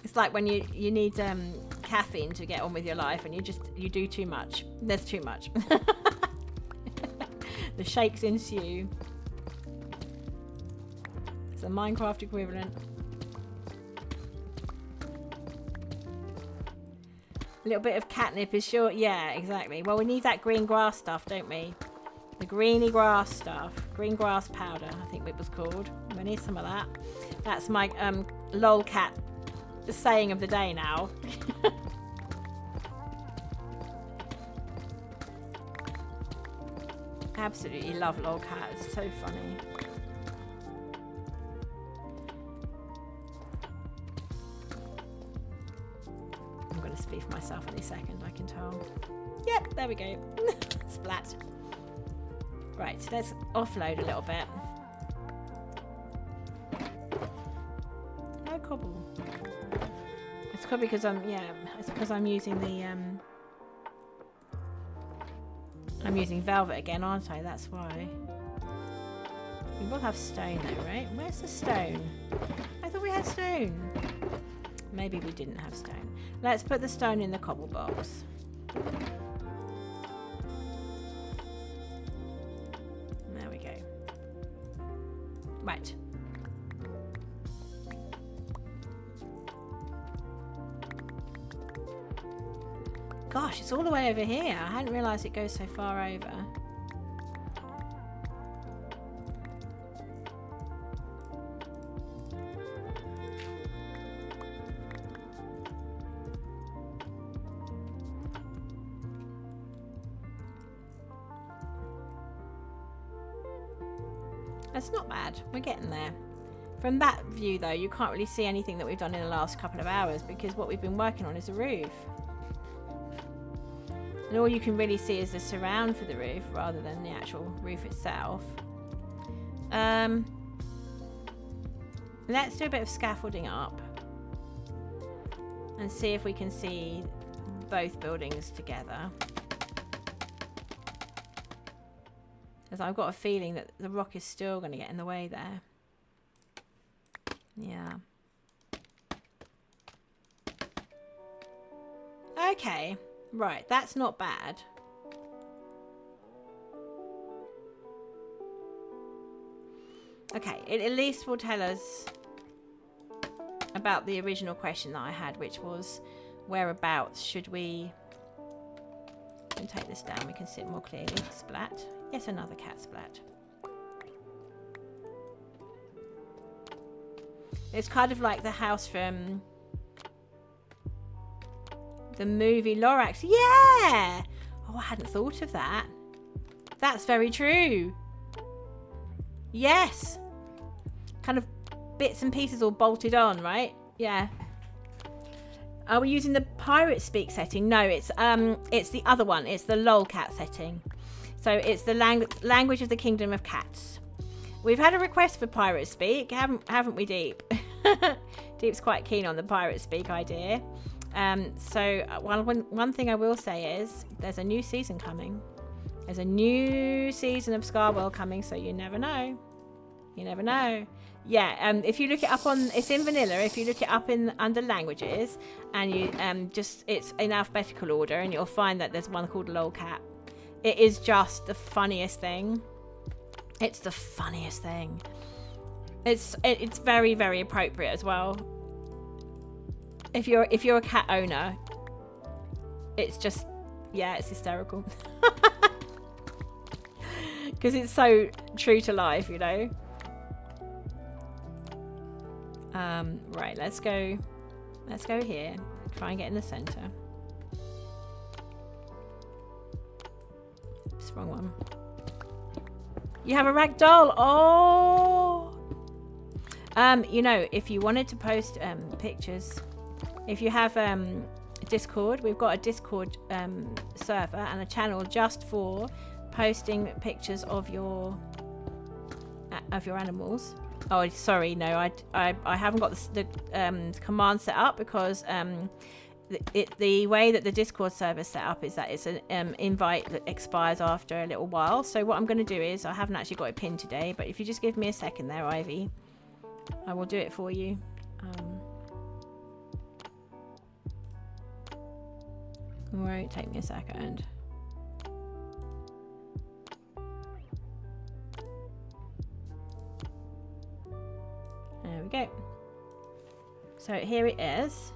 It's like when you need caffeine to get on with your life and you do too much. There's too much. The shakes ensue. It's a Minecraft equivalent. A little bit of catnip is sure. Yeah, exactly. Well, we need that green grass stuff, don't we? The greeny grass stuff. Green grass powder, I think it was called. We need some of that. That's my lolcat saying of the day now. Absolutely love lolcat. It's so funny. Spleef myself any second, I can tell. Yep, there we go. Splat. Right, let's offload a little bit. No cobble. It's probably because I'm using the I'm using velvet again, aren't I? That's why. We will have stone though, right? Where's the stone? I thought we had stone. Maybe we didn't have stone. Let's put the stone in the cobble box. There we go. Right. Gosh, it's all the way over here. I hadn't realised it goes so far over. That's not bad. We're getting there. From that view, though, you can't really see anything that we've done in the last couple of hours because what we've been working on is the roof. And all you can really see is the surround for the roof rather than the actual roof itself. Let's do a bit of scaffolding up and see if we can see both buildings together. Because I've got a feeling that the rock is still going to get in the way there. Yeah. Okay. Right. That's not bad. Okay. It at least will tell us about the original question that I had, which was whereabouts should we... Can take this down. We can see it more clearly. Splat. Yes, another cat splat. It's kind of like the house from the movie Lorax. Yeah! Oh, I hadn't thought of that. That's very true. Yes. Kind of bits and pieces all bolted on, right? Yeah. Are we using the pirate speak setting? No, it's the other one. It's the lolcat setting. So it's the language of the Kingdom of Cats. We've had a request for pirate speak, haven't we, Deep? Deep's quite keen on the pirate speak idea. So one thing I will say is there's a new season coming. There's a new season of ScarWorld coming, so you never know. You never know. Yeah, if you look it up on, it's in vanilla. If you look it up in under languages, and you it's in alphabetical order, and you'll find that there's one called lolcat. It is just the funniest thing. It's the funniest thing. It's very, very appropriate as well. If you're a cat owner, it's just, yeah, it's hysterical. Because it's so true to life, you know. Right, let's go here. Try and get in the center. Oops, wrong one. You have a rag doll. Oh. You know, if you wanted to post pictures, if you have Discord, we've got a Discord server and a channel just for posting pictures of your animals. Oh, sorry, no, I haven't got the command set up because the way that the Discord server is set up is that it's an invite that expires after a little while. So what I'm going to do is, I haven't actually got it pinned today, but if you just give me a second there, Ivy, I will do it for you. Won't take me a second. There we go. So here it is,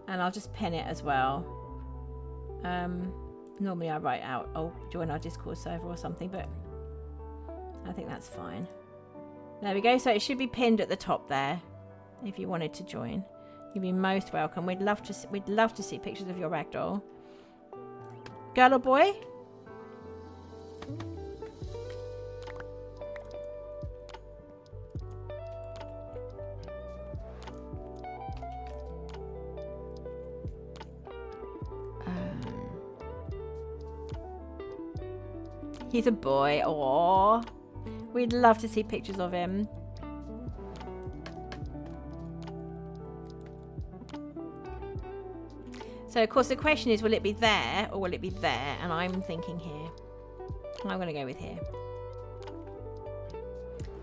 and I'll just pin it as well. Normally I write out, oh, join our Discord server or something, but I think that's fine. There we go. So it should be pinned at the top there. If you wanted to join, you'd be most welcome. We'd love to see pictures of your ragdoll. Girl or boy? He's a boy. Aww. We'd love to see pictures of him. So, of course, the question is, will it be there or will it be there? And I'm thinking here. I'm going to go with here.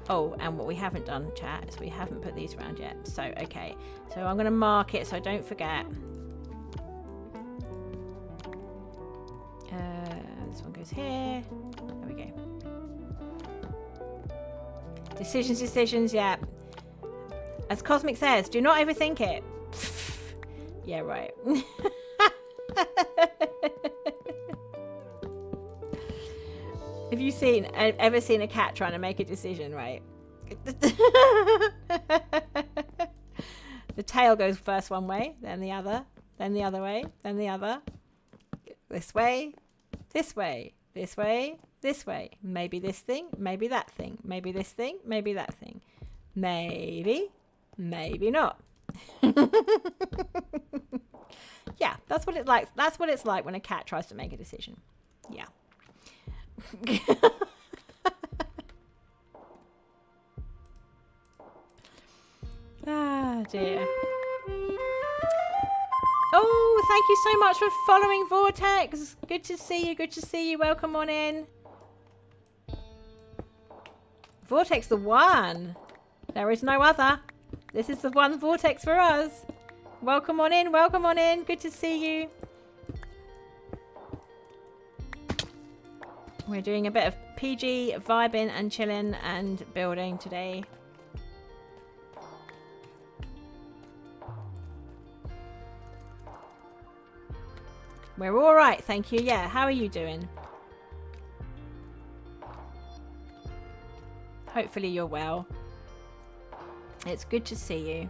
Oh, and what we haven't done, chat, is we haven't put these around yet. So, okay. So I'm going to mark it so I don't forget. This one goes here. There we go. Decisions, yeah. As Cosmic says, do not overthink it. Yeah, right. Have you ever seen a cat trying to make a decision, right? The tail goes first one way, then the other way, then the other. This way, This way, this way. Maybe this thing, maybe that thing. Maybe this thing, maybe that thing. Maybe, maybe not. Yeah, that's what it like. That's what it's like when a cat tries to make a decision. Yeah. Ah, dear. Oh, thank you so much for following Vortex. Good to see you. Good to see you. Welcome on in. Vortex the one. There is no other. This is the one Vortex for us. Welcome on in. Welcome on in. Good to see you. We're doing a bit of PG vibing and chilling and building today. We're all right, thank you. Yeah, how are you doing? Hopefully you're well. It's good to see you.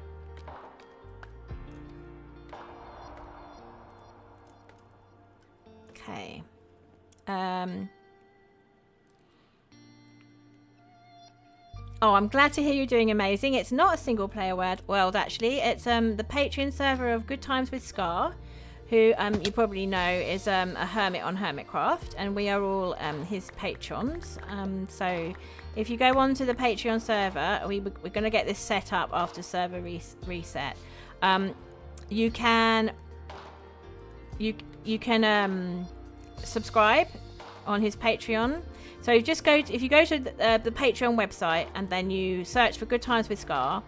Okay. Oh, I'm glad to hear you're doing amazing. It's not a single player world actually. It's the Patreon server of Good Times with Scar, who you probably know is a hermit on Hermitcraft, and we are all his patrons. So if you go on to the Patreon server, we're going to get this set up after server reset. You can subscribe on his Patreon. So if you go to the Patreon website and then you search for Good Times with Scar,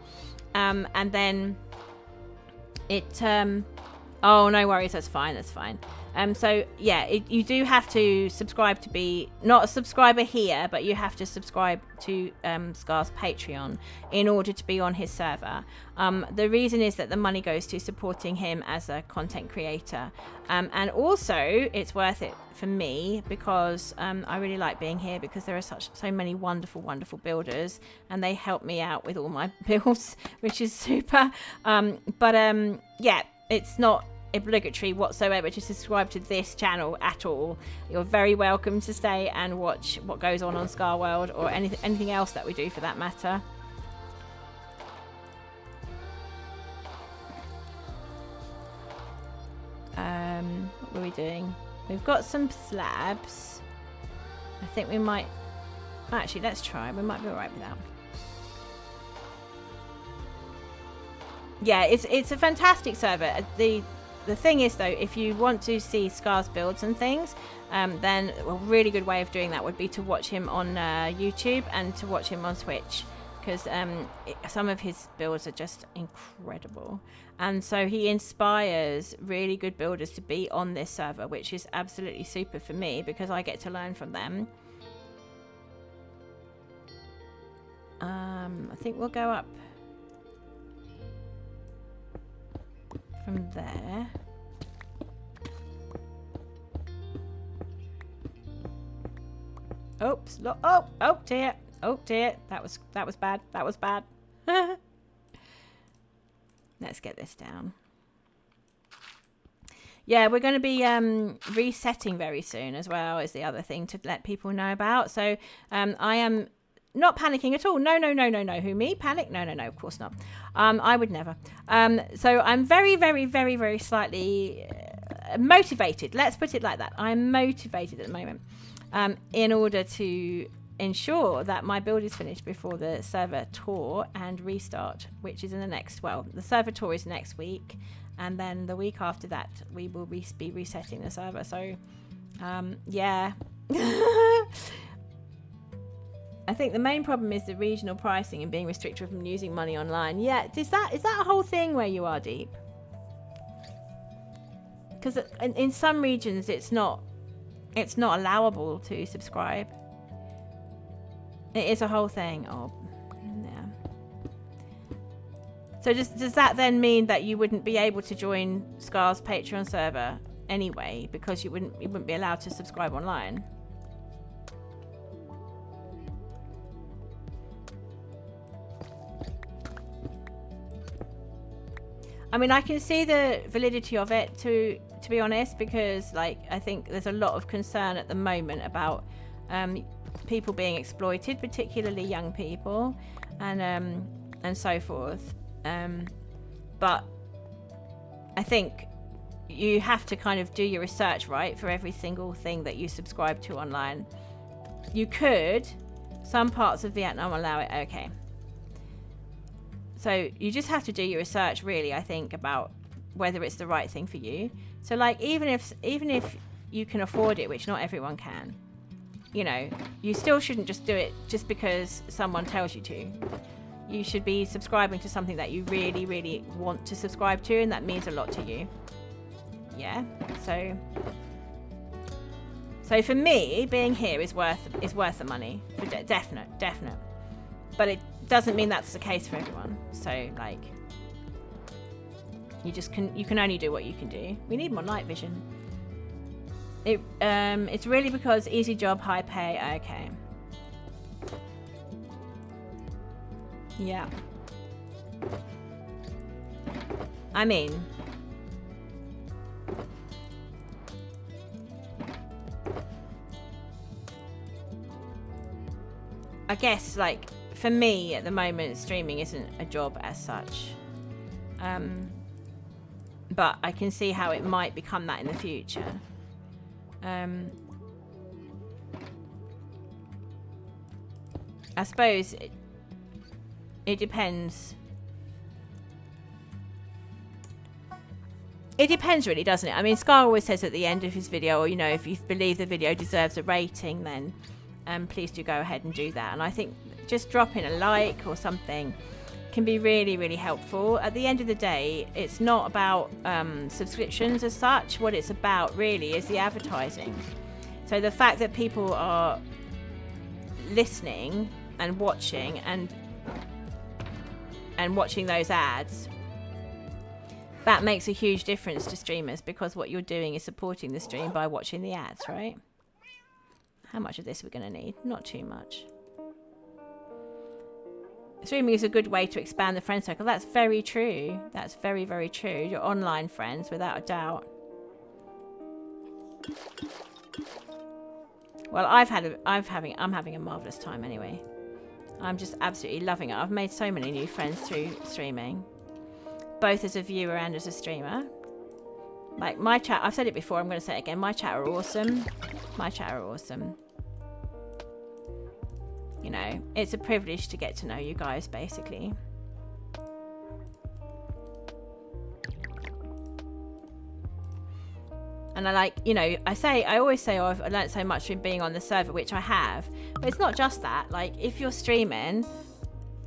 and then it oh, no worries, that's fine, that's fine. So yeah, you do have to subscribe to be not a subscriber here, but you have to subscribe to Scar's Patreon in order to be on his server. The reason is that the money goes to supporting him as a content creator, and also it's worth it for me because I really like being here because there are so many wonderful builders, and they help me out with all my builds, which is super. Yeah, it's not obligatory whatsoever to subscribe to this channel at all. You're very welcome to stay and watch what goes on ScarWorld or anything else that we do for that matter. What were we doing? We've got some slabs. I think we might actually, let's try. We might be alright with that. Yeah, it's a fantastic server. The thing is though, if you want to see Scar's builds and things, then a really good way of doing that would be to watch him on YouTube and to watch him on Twitch, because some of his builds are just incredible, and so he inspires really good builders to be on this server, which is absolutely super for me because I get to learn from them. I think we'll go up from there. Oops! Oh dear! Oh dear! That was bad. That was bad. Let's get this down. Yeah, we're going to be resetting very soon as well, is the other thing to let people know about. So I am not panicking at all. No. Who, me? Panic? No, of course not. I would never. So I'm very slightly motivated. Let's put it like that. I'm motivated at the moment in order to ensure that my build is finished before the server tour and restart, which is in the next, well, the server tour is next week, and then the week after that we will be resetting the server. So yeah. I think the main problem is the regional pricing and being restricted from using money online. Yeah, is that a whole thing where you are, Deep? Because in some regions it's not allowable to subscribe. It is a whole thing. Oh, yeah. So does that then mean that you wouldn't be able to join Scar's Patreon server anyway, because you wouldn't be allowed to subscribe online? I mean, I can see the validity of it to to be honest, because like I think there's a lot of concern at the moment about people being exploited, particularly young people, and so forth. But I think you have to kind of do your research, right, for every single thing that you subscribe to online. You could, some parts of Vietnam allow it, okay. So you just have to do your research, really, I think, about whether it's the right thing for you. So like even if you can afford it, which not everyone can, you know, you still shouldn't just do it just because someone tells you to. You should be subscribing to something that you really, really want to subscribe to, and that means a lot to you. Yeah. So for me, being here is worth the money, for definite. But it doesn't mean that's the case for everyone. So like, you can only do what you can do. We need more night vision. It's really because easy job, high pay. Okay. Yeah. I mean, I guess like for me at the moment, streaming isn't a job as such. But I can see how it might become that in the future. I suppose it depends. It depends really, doesn't it? I mean, Scar always says at the end of his video, or, you know, if you believe the video deserves a rating, then please do go ahead and do that. And I think just dropping a like or something can be really, really helpful. At the end of the day, it's not about subscriptions as such. What it's about really is the advertising. So the fact that people are listening and watching and watching those ads, that makes a huge difference to streamers, because what you're doing is supporting the stream by watching the ads, right? How much of this we're going to need? Not too much. Streaming is a good way to expand the friend circle. That's very true. That's very, very true. Your online friends, without a doubt. Well, I'm having a marvelous time anyway. I'm just absolutely loving it. I've made so many new friends through streaming, both as a viewer and as a streamer. Like my chat, I've said it before, I'm going to say it again. My chat are awesome. My chat are awesome. You know, it's a privilege to get to know you guys, basically. And I like, you know, I always say, oh, I've learned so much from being on the server, which I have. But it's not just that. Like, if you're streaming,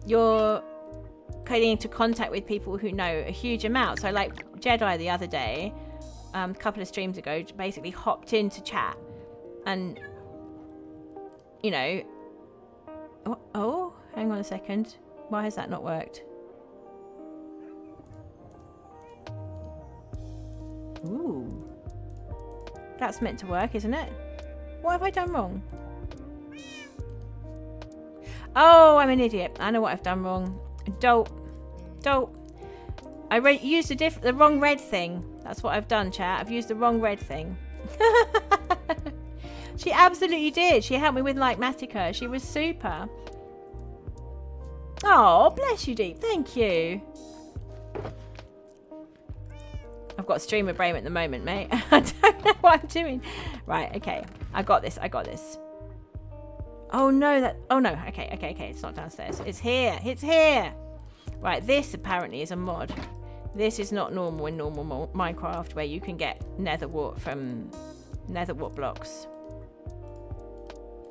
you're getting into contact with people who know a huge amount. So, like, Jedi the other day, a couple of streams ago, basically hopped into chat. And, you know... Oh, hang on a second. Why has that not worked? Ooh. That's meant to work, isn't it? What have I done wrong? Oh, I'm an idiot. I know what I've done wrong. Dope. I used the wrong red thing. That's what I've done, chat. I've used the wrong red thing. She absolutely did. She helped me with like Matica. She was super. Oh, bless you, Deep. Thank you. I've got streamer brain at the moment, mate. I don't know what I'm doing. Right, okay. I got this. Oh no, okay. It's not downstairs. It's here. Right, this apparently is a mod. This is not normal in normal Minecraft, where you can get nether wart from nether wart blocks.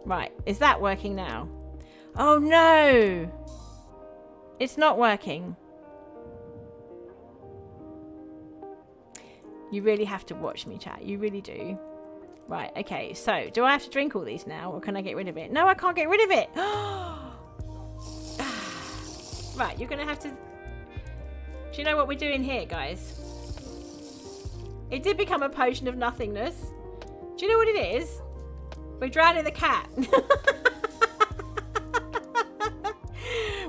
Right, is that working now? Oh no! It's not working. You really have to watch me, chat. You really do. Right, okay, so do I have to drink all these now, or can I get rid of it? No, I can't get rid of it! Right, you're gonna have to... Do you know what we're doing here, guys? It did become a potion of nothingness. Do you know what it is? We're drowning the cat.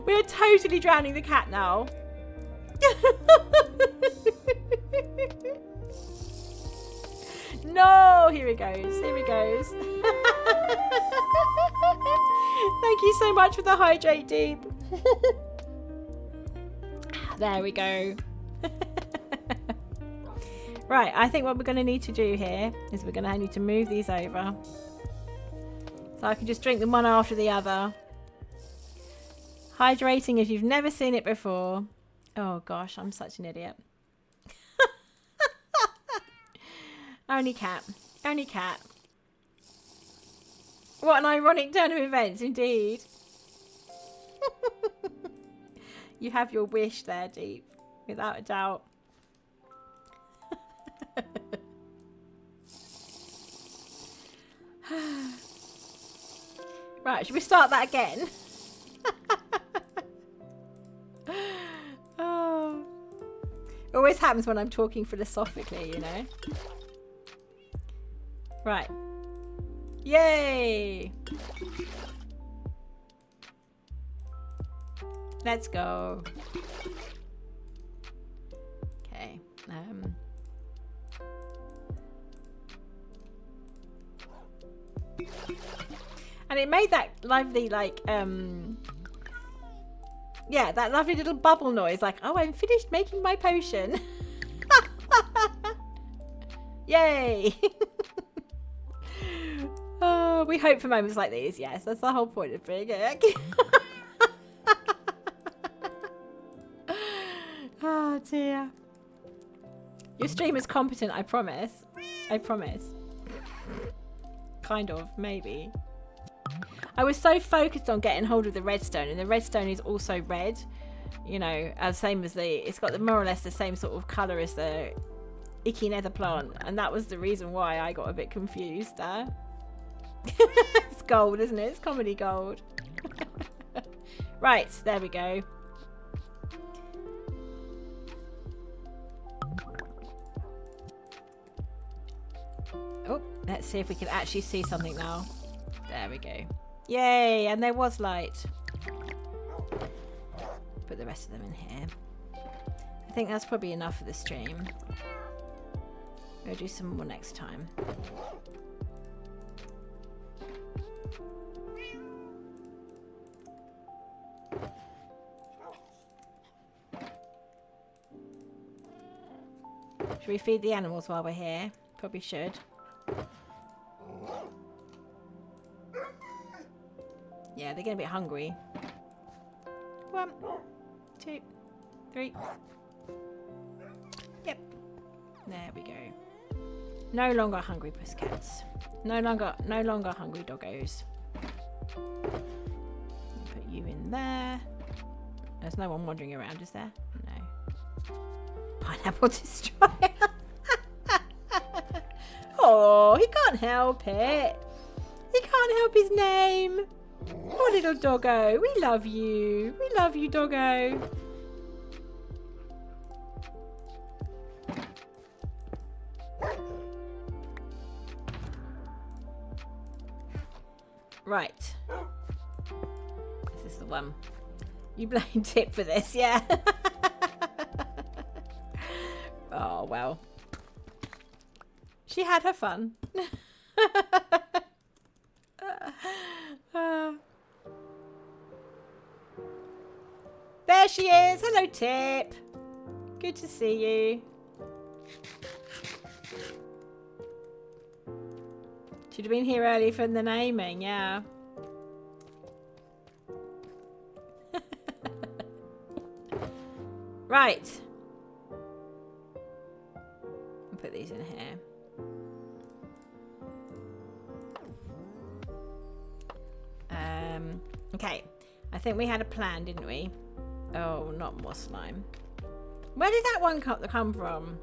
We're totally drowning the cat now. No, here he goes. Here he goes. Thank you so much for the hydrate, Deep. There we go. Right, I think what we're going to need to do here is we're going to need to move these over. So I can just drink them one after the other. Hydrating if you've never seen it before. Oh gosh, I'm such an idiot. Only cat. Only cat. What an ironic turn of events, indeed. You have your wish there, Deep. Without a doubt. Right, should we start that again? Oh. It always happens when I'm talking philosophically, you know. Right. Yay! Let's go. Okay. And it made that lovely, like, yeah, that lovely little bubble noise, like, oh, I'm finished making my potion. Yay! Oh, we hope for moments like these. Yes, that's the whole point of being here. Oh dear. Your stream is competent, I promise. I promise. Kind of, maybe. I was so focused on getting hold of the redstone, and the redstone is also red. You know, as same as it's got more or less the same sort of colour as the icky nether plant, and that was the reason why I got a bit confused there. It's gold, isn't it? It's comedy gold. Right, there we go. Oh, let's see if we can actually see something now. There we go. Yay, and there was light. Put the rest of them in here. I think that's probably enough for the stream. We'll do some more next time. Should we feed the animals while we're here? Probably should. Yeah, they're getting a bit hungry. 1, 2, 3. Yep. There we go. No longer hungry pussycats. No longer hungry doggos. Put you in there. There's no one wandering around, is there? No. Pineapple destroyer. Oh, he can't help it. He can't help his name. Poor little doggo. We love you. We love you, doggo. Right. This is the one. You blame Tip for this, yeah. Oh, well. She had her fun. There she is. Hello, Tip. Good to see you. Should have been here early for the naming, yeah. Right. I'll put these in here. Okay. I think we had a plan, didn't we? Oh, not more slime. Where did that one come from?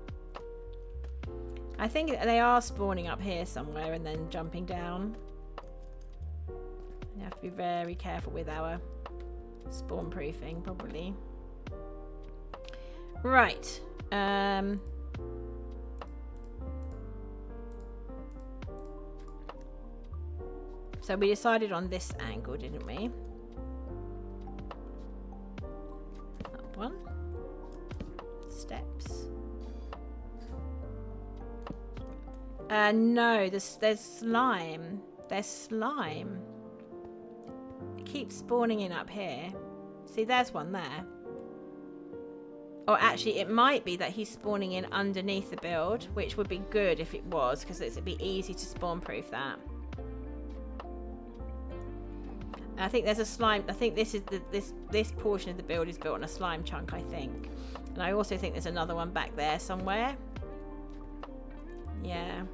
I think they are spawning up here somewhere and then jumping down. You have to be very careful with our spawn proofing, probably. Right. So we decided on this angle, didn't we? Up one. Steps. No, there's slime. There's slime. It keeps spawning in up here. See, there's one there. Or actually, it might be that he's spawning in underneath the build, which would be good if it was, because it'd be easy to spawn proof that. I think there's a slime. I think this is this portion of the build is built on a slime chunk, I think. And I also think there's another one back there somewhere. Yeah.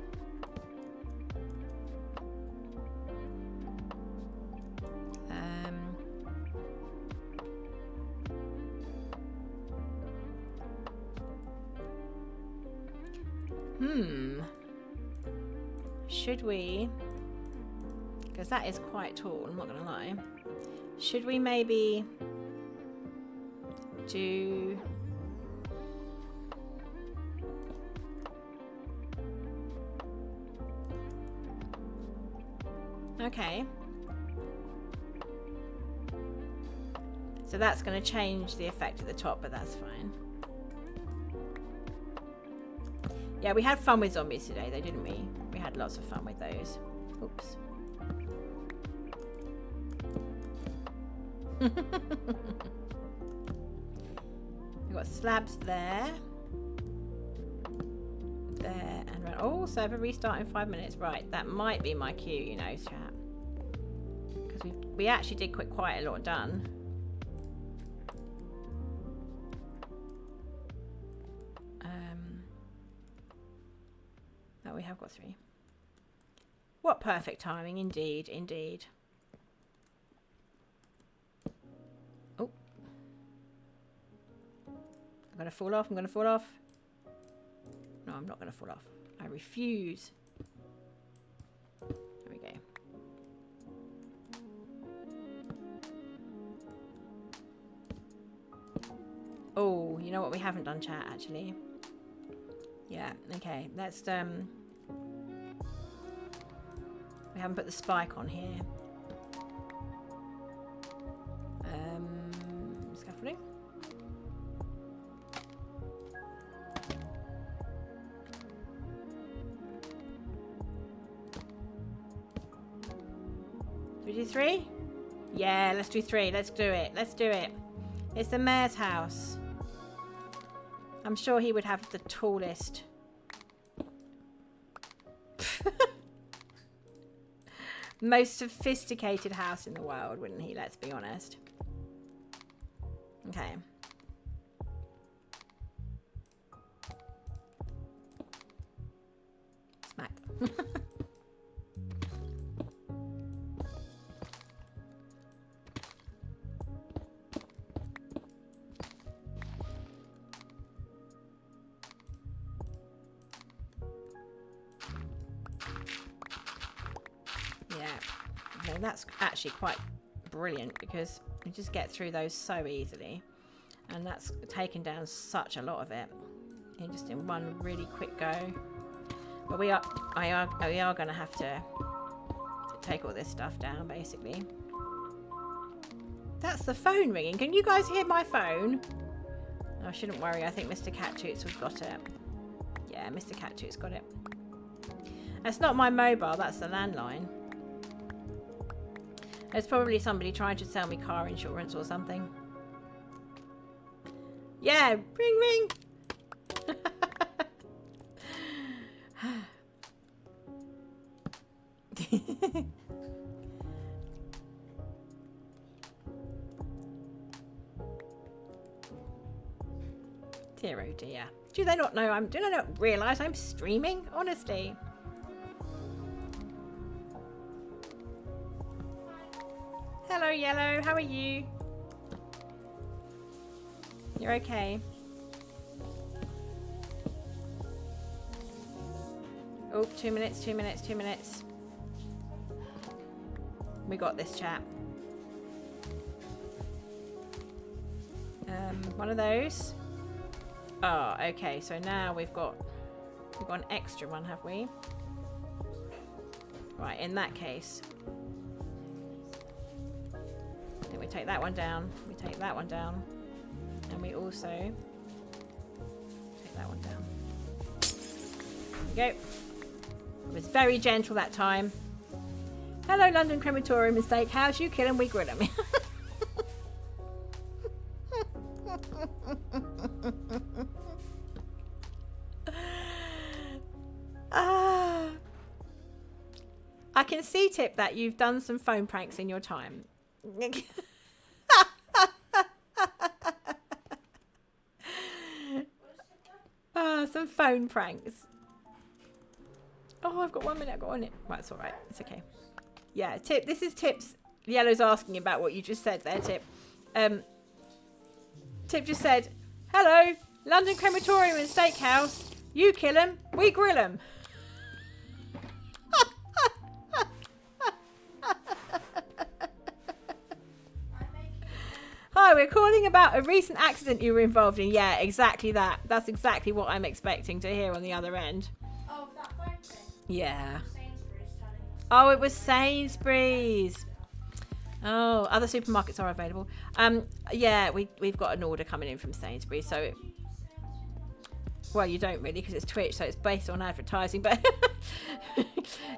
Should we, because that is quite tall, I'm not gonna lie, should we maybe do okay, so that's going to change the effect at the top, but that's fine. Yeah, we had fun with zombies today though, didn't we? We had lots of fun with those. Oops. We've got slabs there. There and run. Oh, server restart in 5 minutes. Right, that might be my cue, you know, chat. Because we actually did quite a lot done. We have got 3. What perfect timing, indeed, indeed. Oh. I'm going to fall off, I'm going to fall off. No, I'm not going to fall off. I refuse. There we go. Oh, you know what we haven't done, chat, actually? Yeah, okay, let's we haven't put the spike on here. Scaffolding. Do we do 3? Yeah, let's do 3. Let's do it. Let's do it. It's the mayor's house. I'm sure he would have the tallest. Most sophisticated house in the world, wouldn't he? Let's be honest. Okay. Smack. That's actually quite brilliant because you just get through those so easily, and that's taken down such a lot of it just in one really quick go. But we are going to have to take all this stuff down basically. That's the phone ringing. Can you guys hear my phone? I shouldn't worry. I think Mr. Cattoot's has got it. Yeah, Mr. Cattoot's got it. That's not my mobile. That's the landline. There's probably somebody trying to sell me car insurance or something. Yeah, ring ring. Dear oh dear. Do they not know do they not realise I'm streaming? Honestly. Hello, Yellow. How are you? You're okay. Oh, 2 minutes, 2 minutes, 2 minutes. We got this, chat. One of those. Oh, okay. So now we've got an extra one, have we? Right. In that case. We take that one down, we take that one down, and we also take that one down. There we go. It was very gentle that time. Hello, London Crematorium and Steakhouse. You kill 'em, we grill 'em. I can see, Tip, that you've done some phone pranks in your time. Some phone pranks. Oh, I've got 1 minute. I got on it. Right, it's all right. It's okay. Yeah, Tip. This is Tip's. Yellow's asking about what you just said there, Tip. Tip just said, "Hello, London Crematorium and Steakhouse. You kill 'em, we grill 'em." Hi, we're calling about a recent accident you were involved in. Yeah, exactly that. That's exactly what I'm expecting to hear on the other end. Oh, that phone thing? Yeah. Sainsbury's telling us. Oh, it was Sainsbury's. Oh, other supermarkets are available. Yeah, we've got an order coming in from Sainsbury's. So, well, you don't really because it's Twitch, so it's based on advertising. But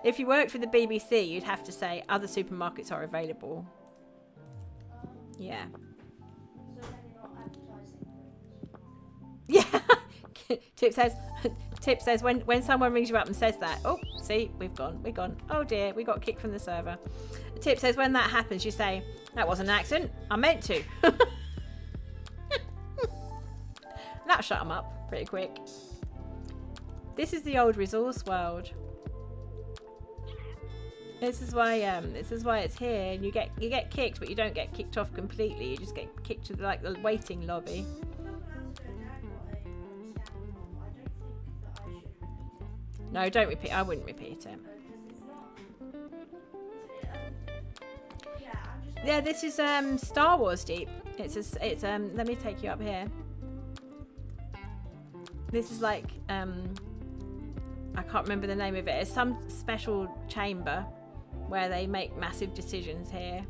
if you worked for the BBC, you'd have to say other supermarkets are available. Yeah. Yeah. Tip says when someone rings you up and says that, oh, see, we're gone. Oh dear, we got kicked from the server. Tip says when that happens, you say, that wasn't an accident, I meant to. That'll shut them up pretty quick. This is the old resource world. This is why it's here, and you get kicked, but you don't get kicked off completely. You just get kicked to like the waiting lobby. No, don't repeat. I wouldn't repeat it. Yeah, this is Star Wars Deep. It's let me take you up here. This is like I can't remember the name of it. It's some special chamber where they make massive decisions here,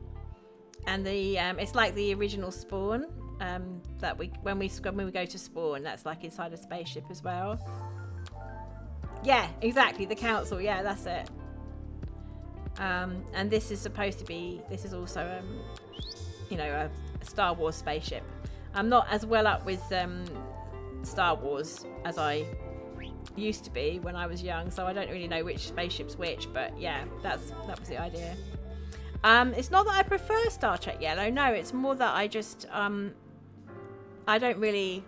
and the it's like the original Spawn that when we go to Spawn, that's like inside a spaceship as well. Yeah, exactly, the council. Yeah, that's it. And this is supposed to be. This is also you know, a Star Wars spaceship. I'm not as well up with Star Wars as I used to be when I was young, so I don't really know which spaceship's which, but yeah, that was the idea. It's not that I prefer Star Trek Yellow, no, it's more that I just I don't really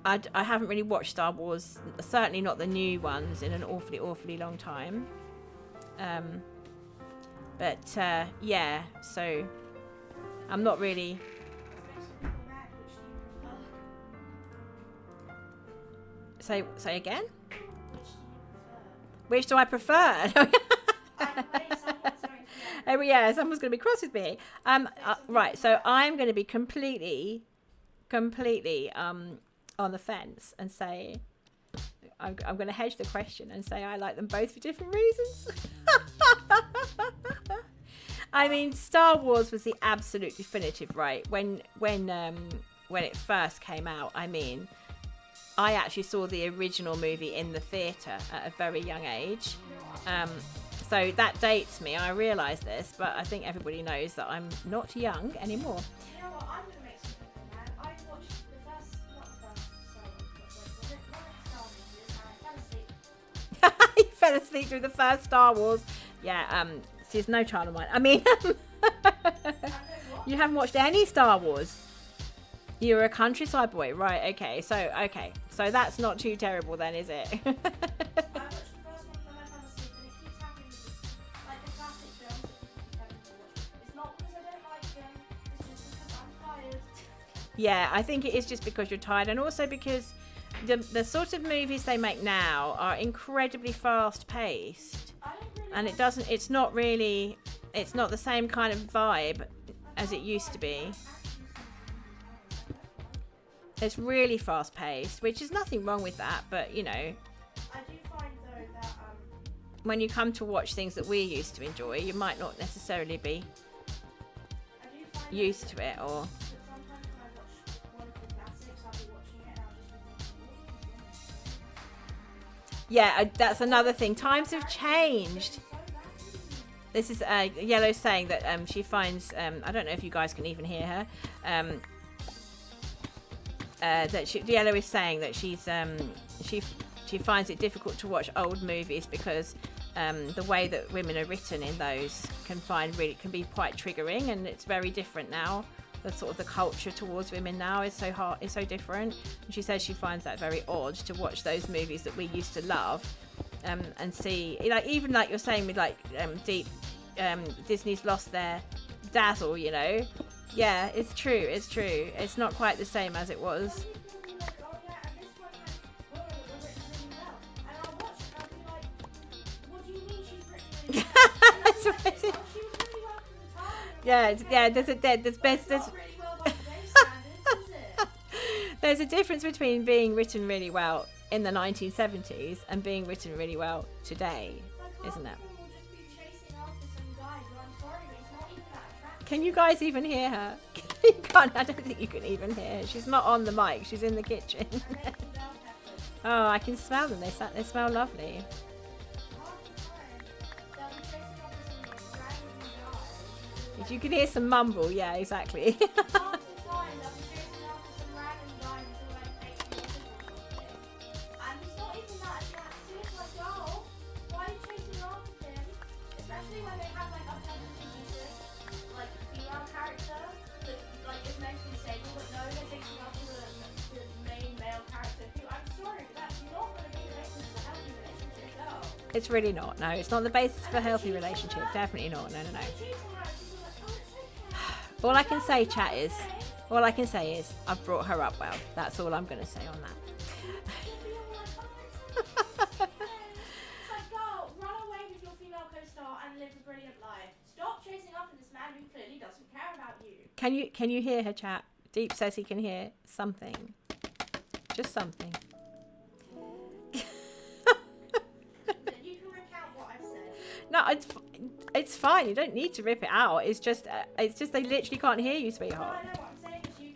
I haven't really watched Star Wars, certainly not the new ones, in an awfully long time. Yeah, so I'm not really. Say again? Which do I prefer? Oh yeah, someone's going to be cross with me. Right, so I'm going to be completely on the fence and say I'm going to hedge the question and say I like them both for different reasons. I mean, Star Wars was the absolute definitive, right? When it first came out, I mean, I actually saw the original movie in the theatre at a very young age. So that dates me. I realise this, but I think everybody knows that I'm not young anymore. You know what? I'm going to make something, man. I watched the first, not the first Star Wars, but one of the Star Wars, and I fell asleep. You fell asleep through the first Star Wars. Yeah, she's no child of mine. I mean, you haven't watched any Star Wars. You're a countryside boy, right? Okay, so that's not too terrible then, is it? I watched the first one, then I fell asleep, and it keeps happening with like the classic films that people keep having to watch. It's not because I don't like them, it's just because I'm tired. Yeah, I think it is just because you're tired, and also because the sort of movies they make now are incredibly fast paced, and it's not the same kind of vibe as it used to be. It's really fast paced, which is nothing wrong with that, but you know, I do find though that when you come to watch things that we used to enjoy, you might not necessarily be used to it, or sometimes when I watch one of the classics, I'll be watching it and I'll just be thinking, Yeah, that's another thing. Times have changed. This is Yellow saying that she finds, I don't know if you guys can even hear her, Yellow is saying that she finds it difficult to watch old movies because the way that women are written in those can be quite triggering, and it's very different now. The sort of the culture towards women now is so different. And she says she finds that very odd to watch those movies that we used to love, and see, like, even like you're saying with like Disney's lost their dazzle, you know. Yeah, it's true. It's not quite the same as it was. There's a difference between being written really well in the 1970s and being written really well today, isn't it? Can you guys even hear her? You can't. I don't think you can even hear her. She's not on the mic. She's in the kitchen. Oh, I can smell them. They smell lovely. You can hear some mumble. Yeah, exactly. It's really not. No, it's not the basis for a healthy relationship. Definitely not. No. All I can say, chat, is I've brought her up well. That's all I'm going to say on that. Run away with your female co-star and live a brilliant life. Stop chasing after this man who clearly doesn't care about you. Can you hear her, chat? Deep says he can hear something. Just something. No, it's fine. You don't need to rip it out. It's just they literally can't hear you, sweetheart. No, I know what I'm saying is you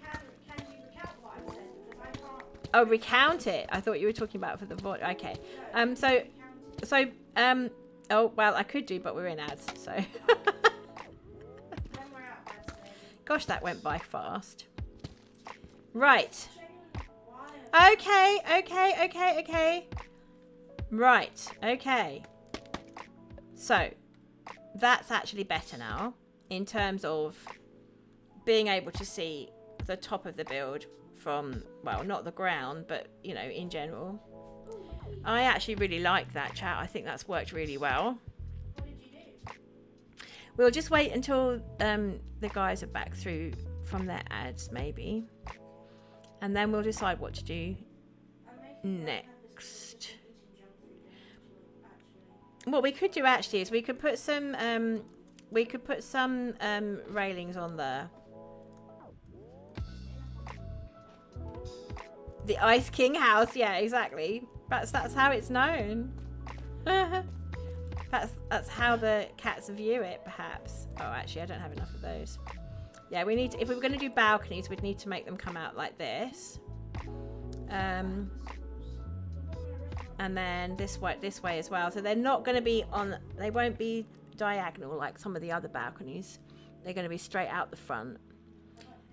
can you recount what I've said, because I can't. Oh, recount it. I thought you were talking about for the voice. Okay. Oh well, I could do, but we're in ads, so. Gosh, that went by fast. Right. Okay. Right. Okay. So, that's actually better now in terms of being able to see the top of the build from, well, not the ground, but, you know, in general. I actually really like that, chat. I think that's worked really well. What did you do? We'll just wait until the guys are back through from their ads, maybe. And then we'll decide what to do next. What we could do actually is we could put some railings on the Ice King house. Yeah, exactly. That's how it's known. that's how the cats view it, perhaps. Oh, actually, I don't have enough of those. Yeah, we need to, if we were going to do balconies, we'd need to make them come out like this. And then this way as well. So they're not going to be they won't be diagonal like some of the other balconies. They're going to be straight out the front.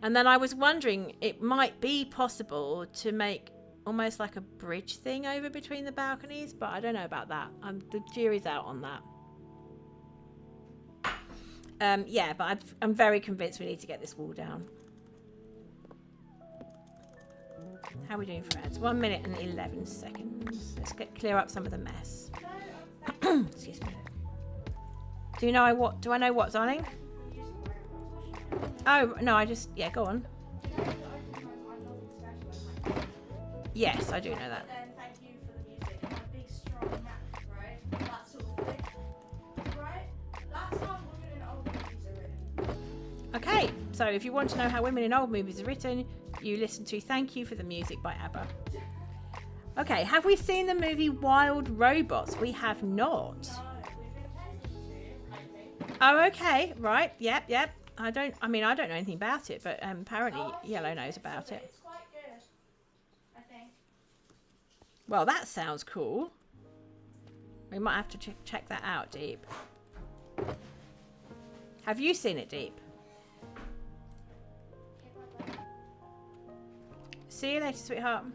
And then I was wondering, it might be possible to make almost like a bridge thing over between the balconies, but I don't know about that. The jury's out on that. Yeah, but I'm very convinced we need to get this wall down. How are we doing for ads? 1 minute and 11 seconds. Let's clear up some of the mess. Excuse me. Do I know what, darling? Oh, no, yeah, go on. Yes, I do know that. Then thank you for the music. I'm a big, strong cat, right? That sort of thing. Right? That's how women in old movies are written. Okay, so if you want to know how women in old movies are written, you listen to Thank You for the Music by ABBA. Okay, have we seen the movie Wild Robots? We have not. No, we've been tempted to, I think. Oh, okay, right, yep. I don't know anything about it, but apparently Yellow knows about it. It's quite good, I think. Well, that sounds cool. We might have to check that out, Deep. Have you seen it, Deep? See you later, sweetheart.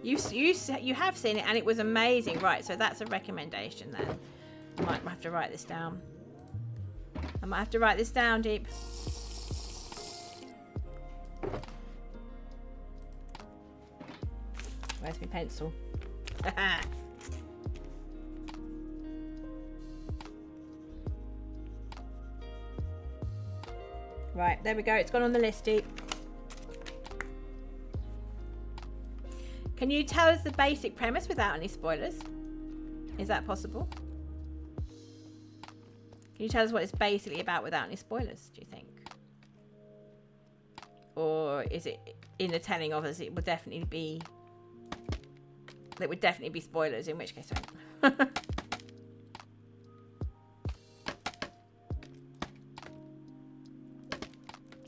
You have seen it and it was amazing. Right, so that's a recommendation then. I might have to write this down. I might have to write this down, Deep. Where's my pencil? Right, there we go. It's gone on the list, Deep. Can you tell us the basic premise without any spoilers? Is that possible? Can you tell us what it's basically about without any spoilers, do you think? Or is it in the telling of us it would definitely be... There would definitely be spoilers, in which case don't.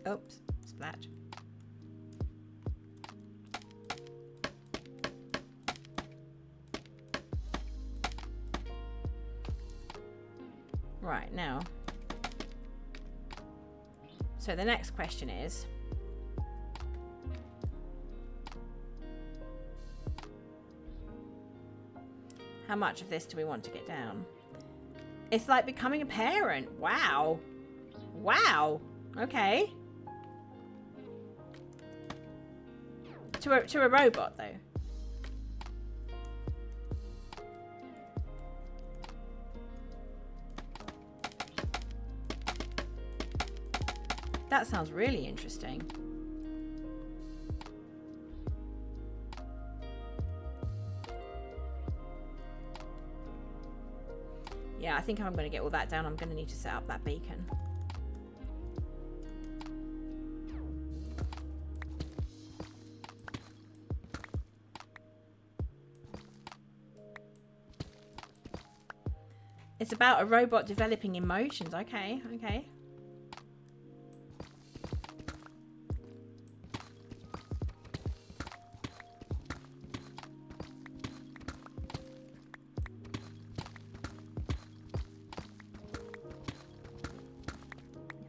Oops, splat. Right, now. So the next question is... How much of this do we want to get down? It's like becoming a parent. Wow. Wow. Okay. To a robot, though. That sounds really interesting. Yeah, I think if I'm going to get all that down, I'm going to need to set up that beacon. It's about a robot developing emotions. Okay, okay.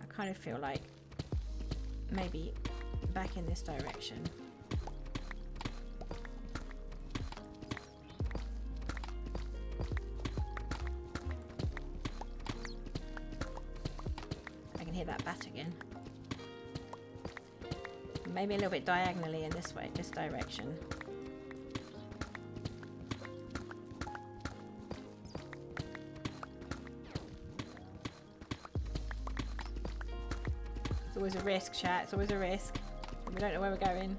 I kind of feel like maybe back in this direction. I can hear that bat again. Maybe a little bit diagonally in this way, this direction. It's always a risk, chat. It's always a risk. We don't know where we're going.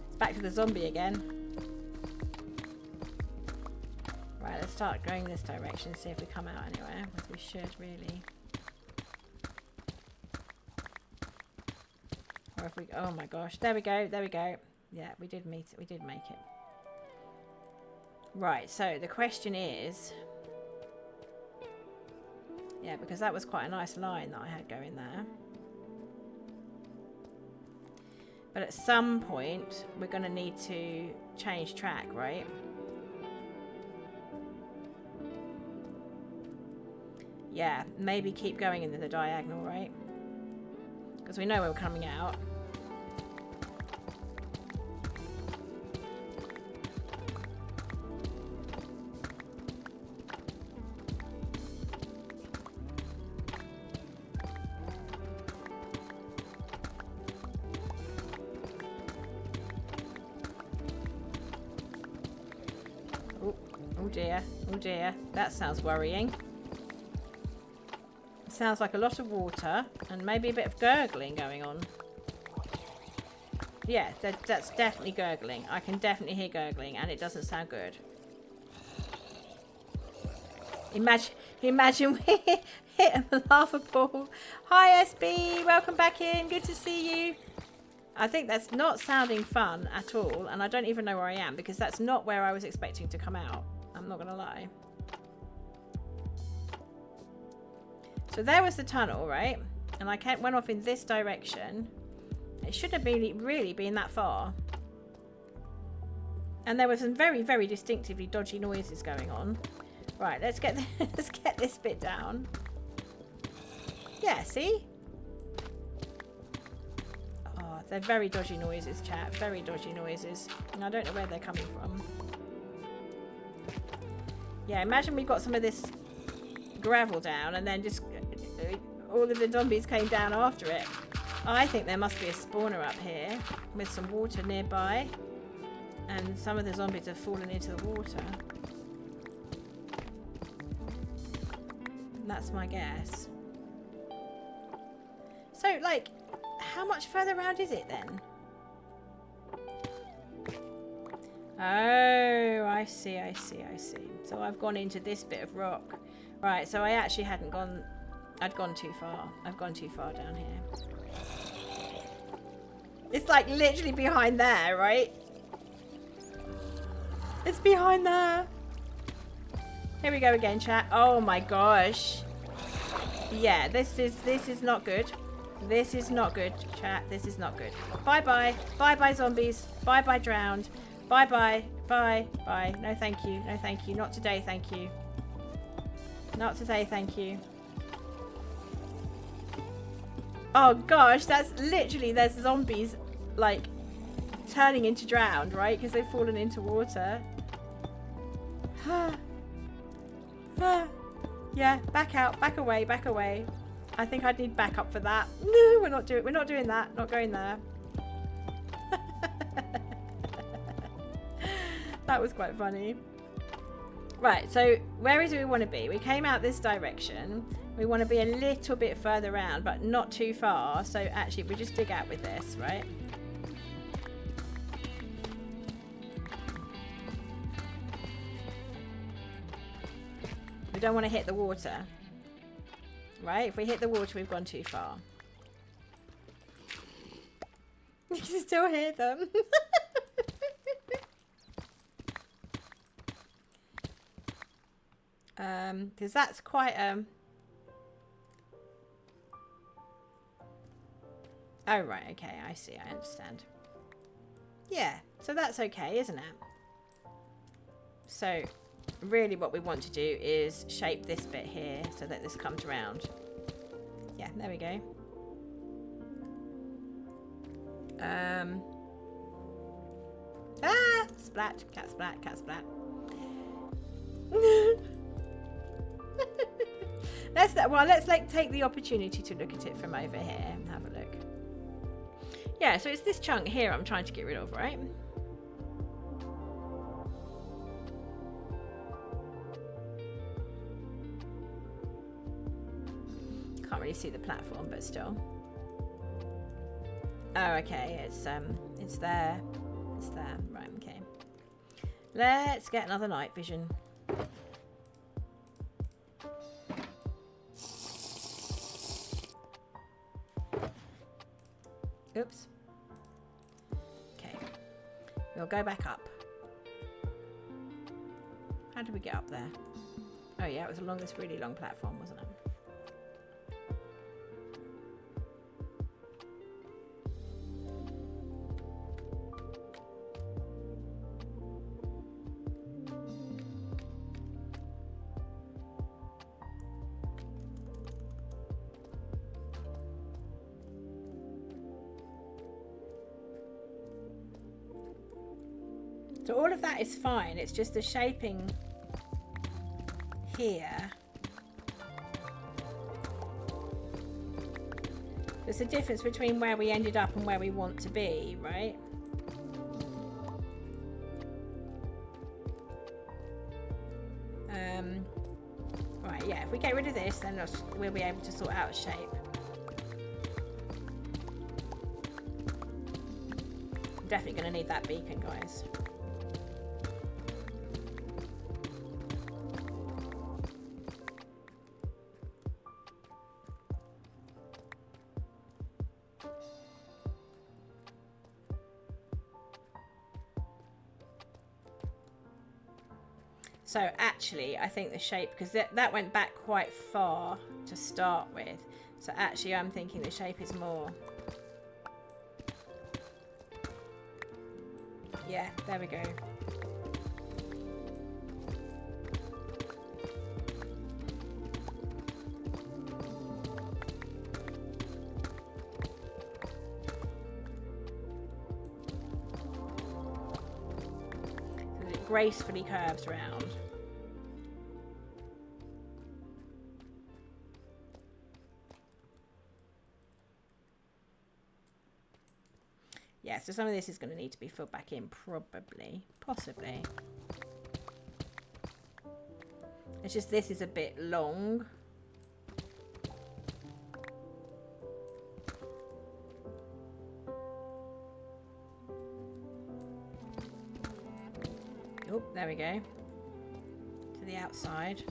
It's back to the zombie again. Right, let's start going this direction, see if we come out anywhere, as we should really. Or if we, oh my gosh, there we go, there we go. Yeah, we did meet it, we did make it. Right, so the question is, yeah, because that was quite a nice line that I had going there. But at some point, we're going to need to change track, right? Yeah, maybe keep going in the diagonal, right? Because we know where we're coming out. Oh dear, that sounds worrying. It sounds like a lot of water and maybe a bit of gurgling going on. Yeah, that's definitely gurgling. I can definitely hear gurgling and it doesn't sound good. Imagine we hit a lava pool. Hi SB, welcome back in. Good to see you. I think that's not sounding fun at all, and I don't even know where I am because that's not where I was expecting to come out. I'm not gonna lie. So there was the tunnel, right? And I went off in this direction. It shouldn't have really been that far. And there were some very, very distinctively dodgy noises going on. Right, let's get this bit down. Yeah, see? Oh, they're very dodgy noises, chat. Very dodgy noises. And I don't know where they're coming from. Yeah, imagine we got some of this gravel down and then just all of the zombies came down after it. I think there must be a spawner up here with some water nearby. And some of the zombies have fallen into the water. That's my guess. So, like, how much further around is it then? Oh, I see, I see, I see. So I've gone into this bit of rock. Right, so I actually hadn't gone... I'd gone too far. I've gone too far down here. It's like literally behind there, right? It's behind there. Here we go again, chat. Oh my gosh. Yeah, this is not good. This is not good, chat. This is not good. Bye-bye. Bye-bye, zombies. Bye-bye, drowned. Bye-bye. Bye. Bye. No, thank you. No, thank you. Not today, thank you. Not today, thank you. Oh gosh, that's literally, there's zombies, like, turning into drowned, right? Because they've fallen into water. Yeah, back out, back away, back away. I think I'd need backup for that. No, we're not doing that. Not going there. That was quite funny. Right, so where do we want to be? We came out this direction. We want to be a little bit further around, but not too far. So actually, we just dig out with this, right? We don't want to hit the water. Right? If we hit the water, we've gone too far. You can still hear them. Because that's quite oh right, okay, I see, I understand. Yeah, so that's okay, isn't it? So really what we want to do is shape this bit here so that this comes around. Yeah, there we go. Splat, cat splat, cat splat. Let's like take the opportunity to look at it from over here and have a look. Yeah, so it's this chunk here I'm trying to get rid of, right? Can't really see the platform, but still. Oh, okay, it's there. It's there. Right, okay. Let's get another night vision. Oops. Okay. We'll go back up. How did we get up there? Oh yeah, it was along this really long platform, wasn't it? So all of that is fine, it's just the shaping here. There's a difference between where we ended up and where we want to be, right? Right, yeah, if we get rid of this, then we'll be able to sort out a shape. Definitely going to need that beacon, guys. So actually, I think the shape, because that went back quite far to start with. So actually, I'm thinking the shape is more. Yeah, there we go. So it gracefully curves round. Yeah, so some of this is going to need to be filled back in, probably, possibly. It's just this is a bit long. Oh, there we go. To the outside.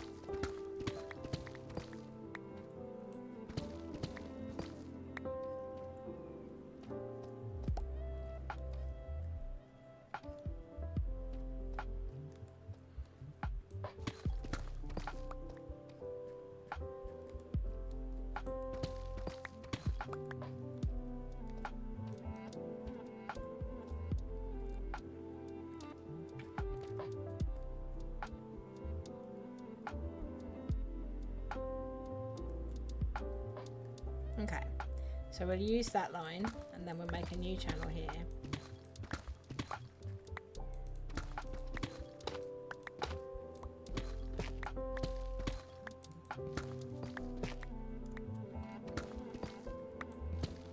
Okay, so we'll use that line and then we'll make a new channel here.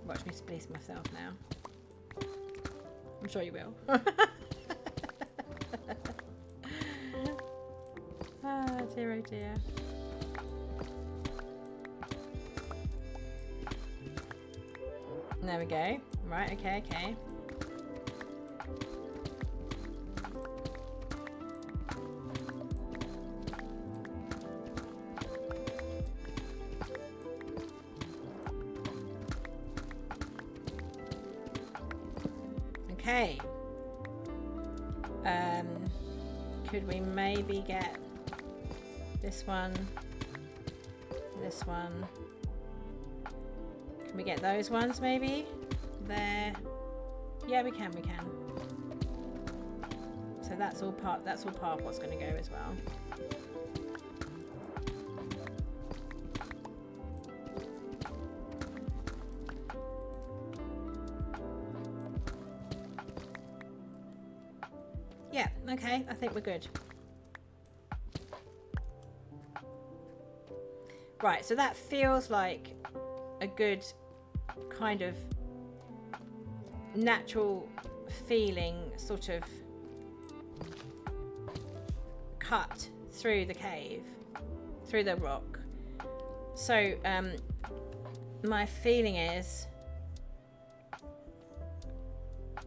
Watch me splice myself now. I'm sure you will. Ah, dear, oh dear. There we go. Right, okay, okay. Okay. Could we maybe get this one, this one? Can we get those ones maybe? There. Yeah, we can, we can. So that's all part of what's going to go as well. Yeah, okay, I think we're good. Right, so that feels like a good kind of natural feeling sort of cut through the cave, through the rock. So my feeling is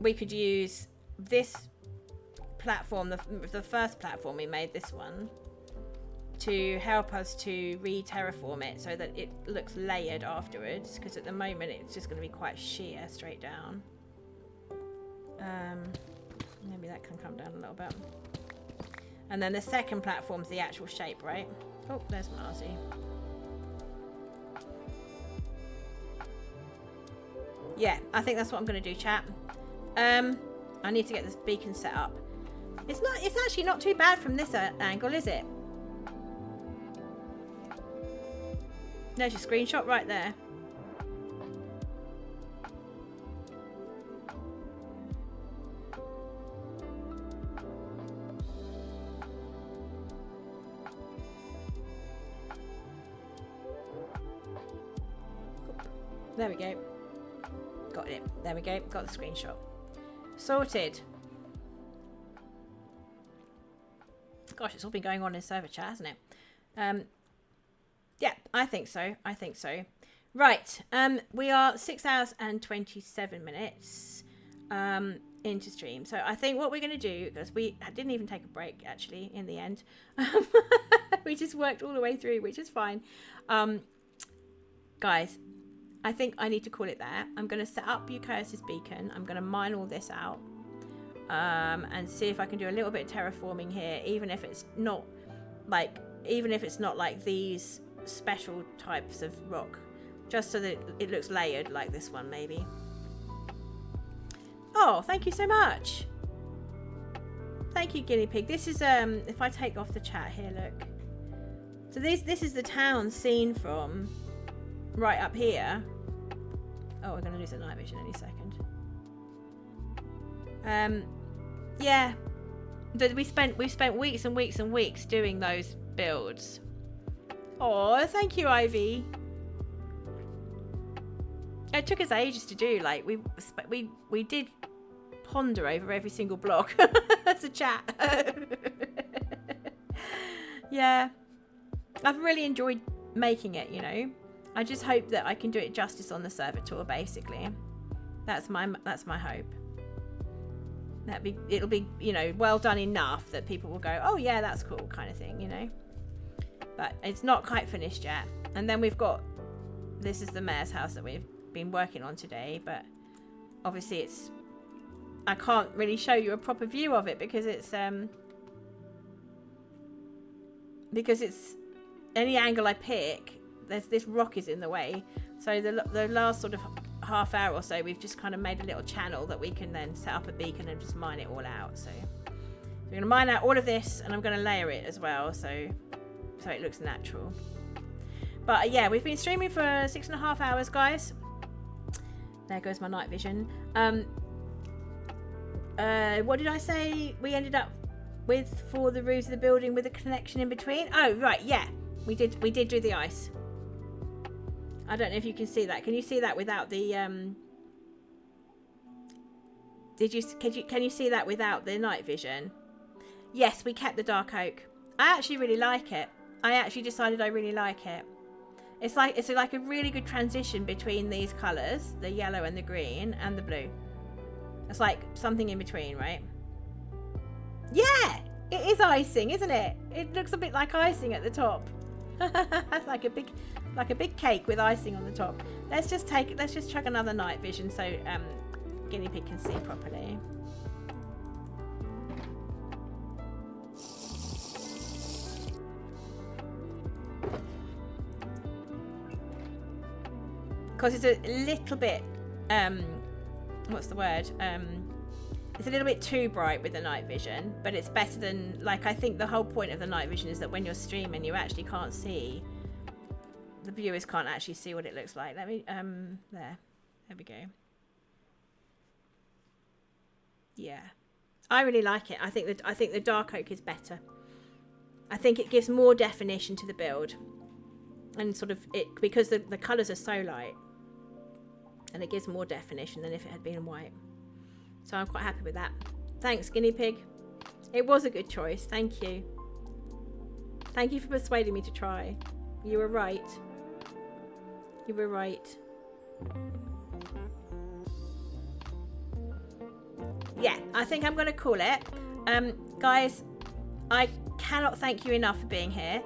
we could use this platform, the first platform we made, this one, to help us to re-terraform it so that it looks layered afterwards, because at the moment it's just going to be quite sheer straight down. Maybe that can come down a little bit. And then the second platform's the actual shape, right? Oh, there's Marzi. Yeah, I think that's what I'm going to do, chat. I need to get this beacon set up. It's actually not too bad from this angle, is it? There's your screenshot right there. There we go. Got it. There we go. Got the screenshot. Sorted. Gosh, it's all been going on in server chat, hasn't it? Yeah, I think so. I think so. Right. We are 6 hours and 27 minutes into stream. So I think what we're going to do, because we didn't even take a break, actually, in the end. We just worked all the way through, which is fine. Guys, I think I need to call it there. I'm going to set up Bucurus's beacon. I'm going to mine all this out. and see if I can do a little bit of terraforming here, even if it's not like these special types of rock, just so that it looks layered like this one maybe. Oh, thank you so much. Thank you, guinea pig. This is if I take off the chat here, look. So this is the town seen from right up here. Oh, we're gonna lose the night vision any second. Yeah. We've spent weeks and weeks and weeks doing those builds. Oh, thank you, Ivy. It took us ages to do. Like we did ponder over every single block as a chat. Yeah, I've really enjoyed making it, you know. I just hope that I can do it justice on the server tour, basically. That's my hope. It'll be, you know, well done enough that people will go, oh yeah, that's cool, kind of thing, you know. But it's not quite finished yet. And then we've got, this is the mayor's house that we've been working on today, but obviously I can't really show you a proper view of it because it's any angle I pick, this rock is in the way. So the last sort of half hour or so, we've just kind of made a little channel that we can then set up a beacon and just mine it all out. So we're going to mine out all of this, and I'm going to layer it as well, so it looks natural. But yeah, we've been streaming for 6.5 hours, guys. There goes my night vision. What did I say we ended up with for the roofs of the building with a connection in between? Oh right, yeah, we did do the ice. I don't know if you can see that. Can you see that without the can you see that without the night vision? Yes, we kept the dark oak. I actually really like it. I actually decided I really like it. It's like a really good transition between these colours, the yellow and the green and the blue. It's like something in between, right? Yeah, it is icing, isn't it? It looks a bit like icing at the top. That's like a big cake with icing on the top. Let's just chuck another night vision so guinea pig can see properly. Because it's a little bit what's the word, it's a little bit too bright with the night vision, but it's better than, like, I think the whole point of the night vision is that when you're streaming you actually can't see, the viewers can't actually see what it looks like. Let me there we go. Yeah, I really like it. I think the dark oak is better. I think it gives more definition to the build, and sort of it, because the colours are so light, and it gives more definition than if it had been white. So I'm quite happy with that. Thanks, guinea pig. It was a good choice. Thank you. Thank you for persuading me to try. You were right. You were right. Yeah, I think I'm going to call it. Guys, I cannot thank you enough for being here.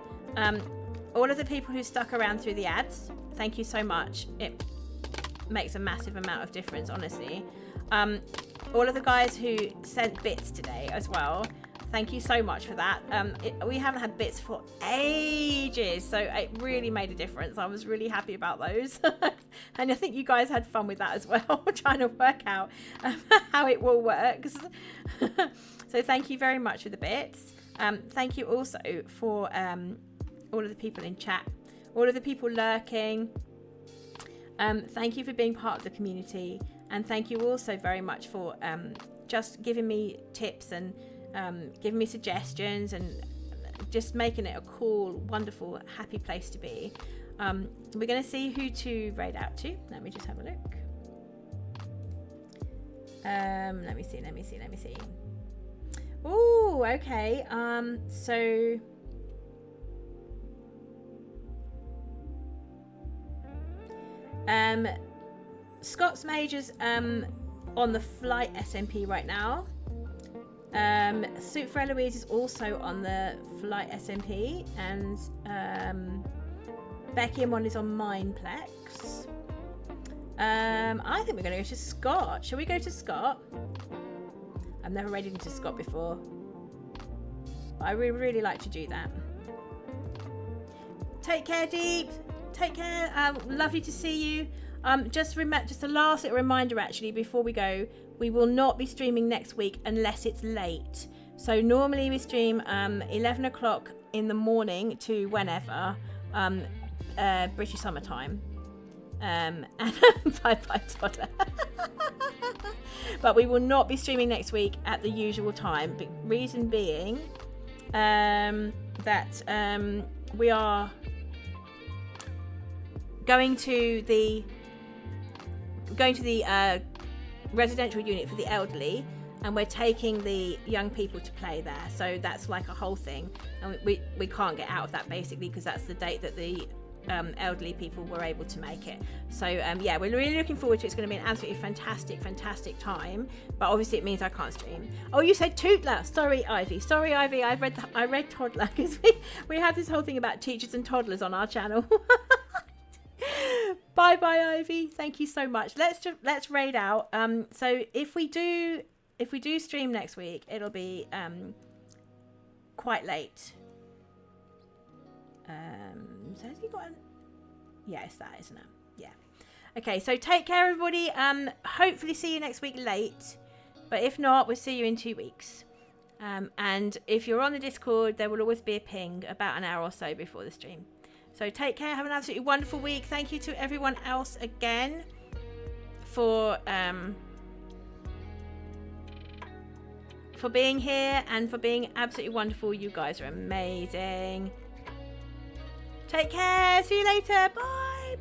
All of the people who stuck around through the ads, thank you so much. It makes a massive amount of difference, honestly. All of the guys who sent bits today as well, thank you so much for that. We haven't had bits for ages, so it really made a difference. I was really happy about those. And I think you guys had fun with that as well, trying to work out how it all works. So thank you very much for the bits. Thank you also for all of the people in chat, all of the people lurking. Thank you for being part of the community, and thank you also very much for just giving me tips and giving me suggestions and just making it a cool, wonderful, happy place to be. We're going to see who to raid out to. Let me just have a look. Let me see. Oh, okay. So Scott's Major's on the Flight SMP right now. Suit for Eloise is also on the Flight SMP, and Becky and Mon is on Mineplex. I think we're going to go to Scott. Shall we go to Scott? I've never raided into Scott before. But I really like to do that. Take care, Deep. Take care. Lovely to see you. Just a last little reminder, actually, before we go. We will not be streaming next week unless it's late. So normally we stream 11 o'clock in the morning to whenever, British summertime. And bye toddler. But we will not be streaming next week at the usual time. But reason being that we are going to the residential unit for the elderly, and we're taking the young people to play there. So that's like a whole thing, and we can't get out of that basically, because that's the date that the elderly people were able to make it. So yeah, we're really looking forward to it. It's going to be an absolutely fantastic time, but obviously it means I can't stream. Oh, you said Tootler. Sorry Ivy, I read toddler, because we have this whole thing about teachers and toddlers on our channel. Bye Ivy, thank you so much. Let's raid out. So if we do stream next week, it'll be quite late. So has he got an... Yeah, it's that, isn't it? Yeah. Okay, so take care, everybody. Hopefully see you next week late. But if not, we'll see you in 2 weeks. And if you're on the Discord, there will always be a ping about an hour or so before the stream. So take care. Have an absolutely wonderful week. Thank you to everyone else again for being here and for being absolutely wonderful. You guys are amazing. Take care. See you later. Bye.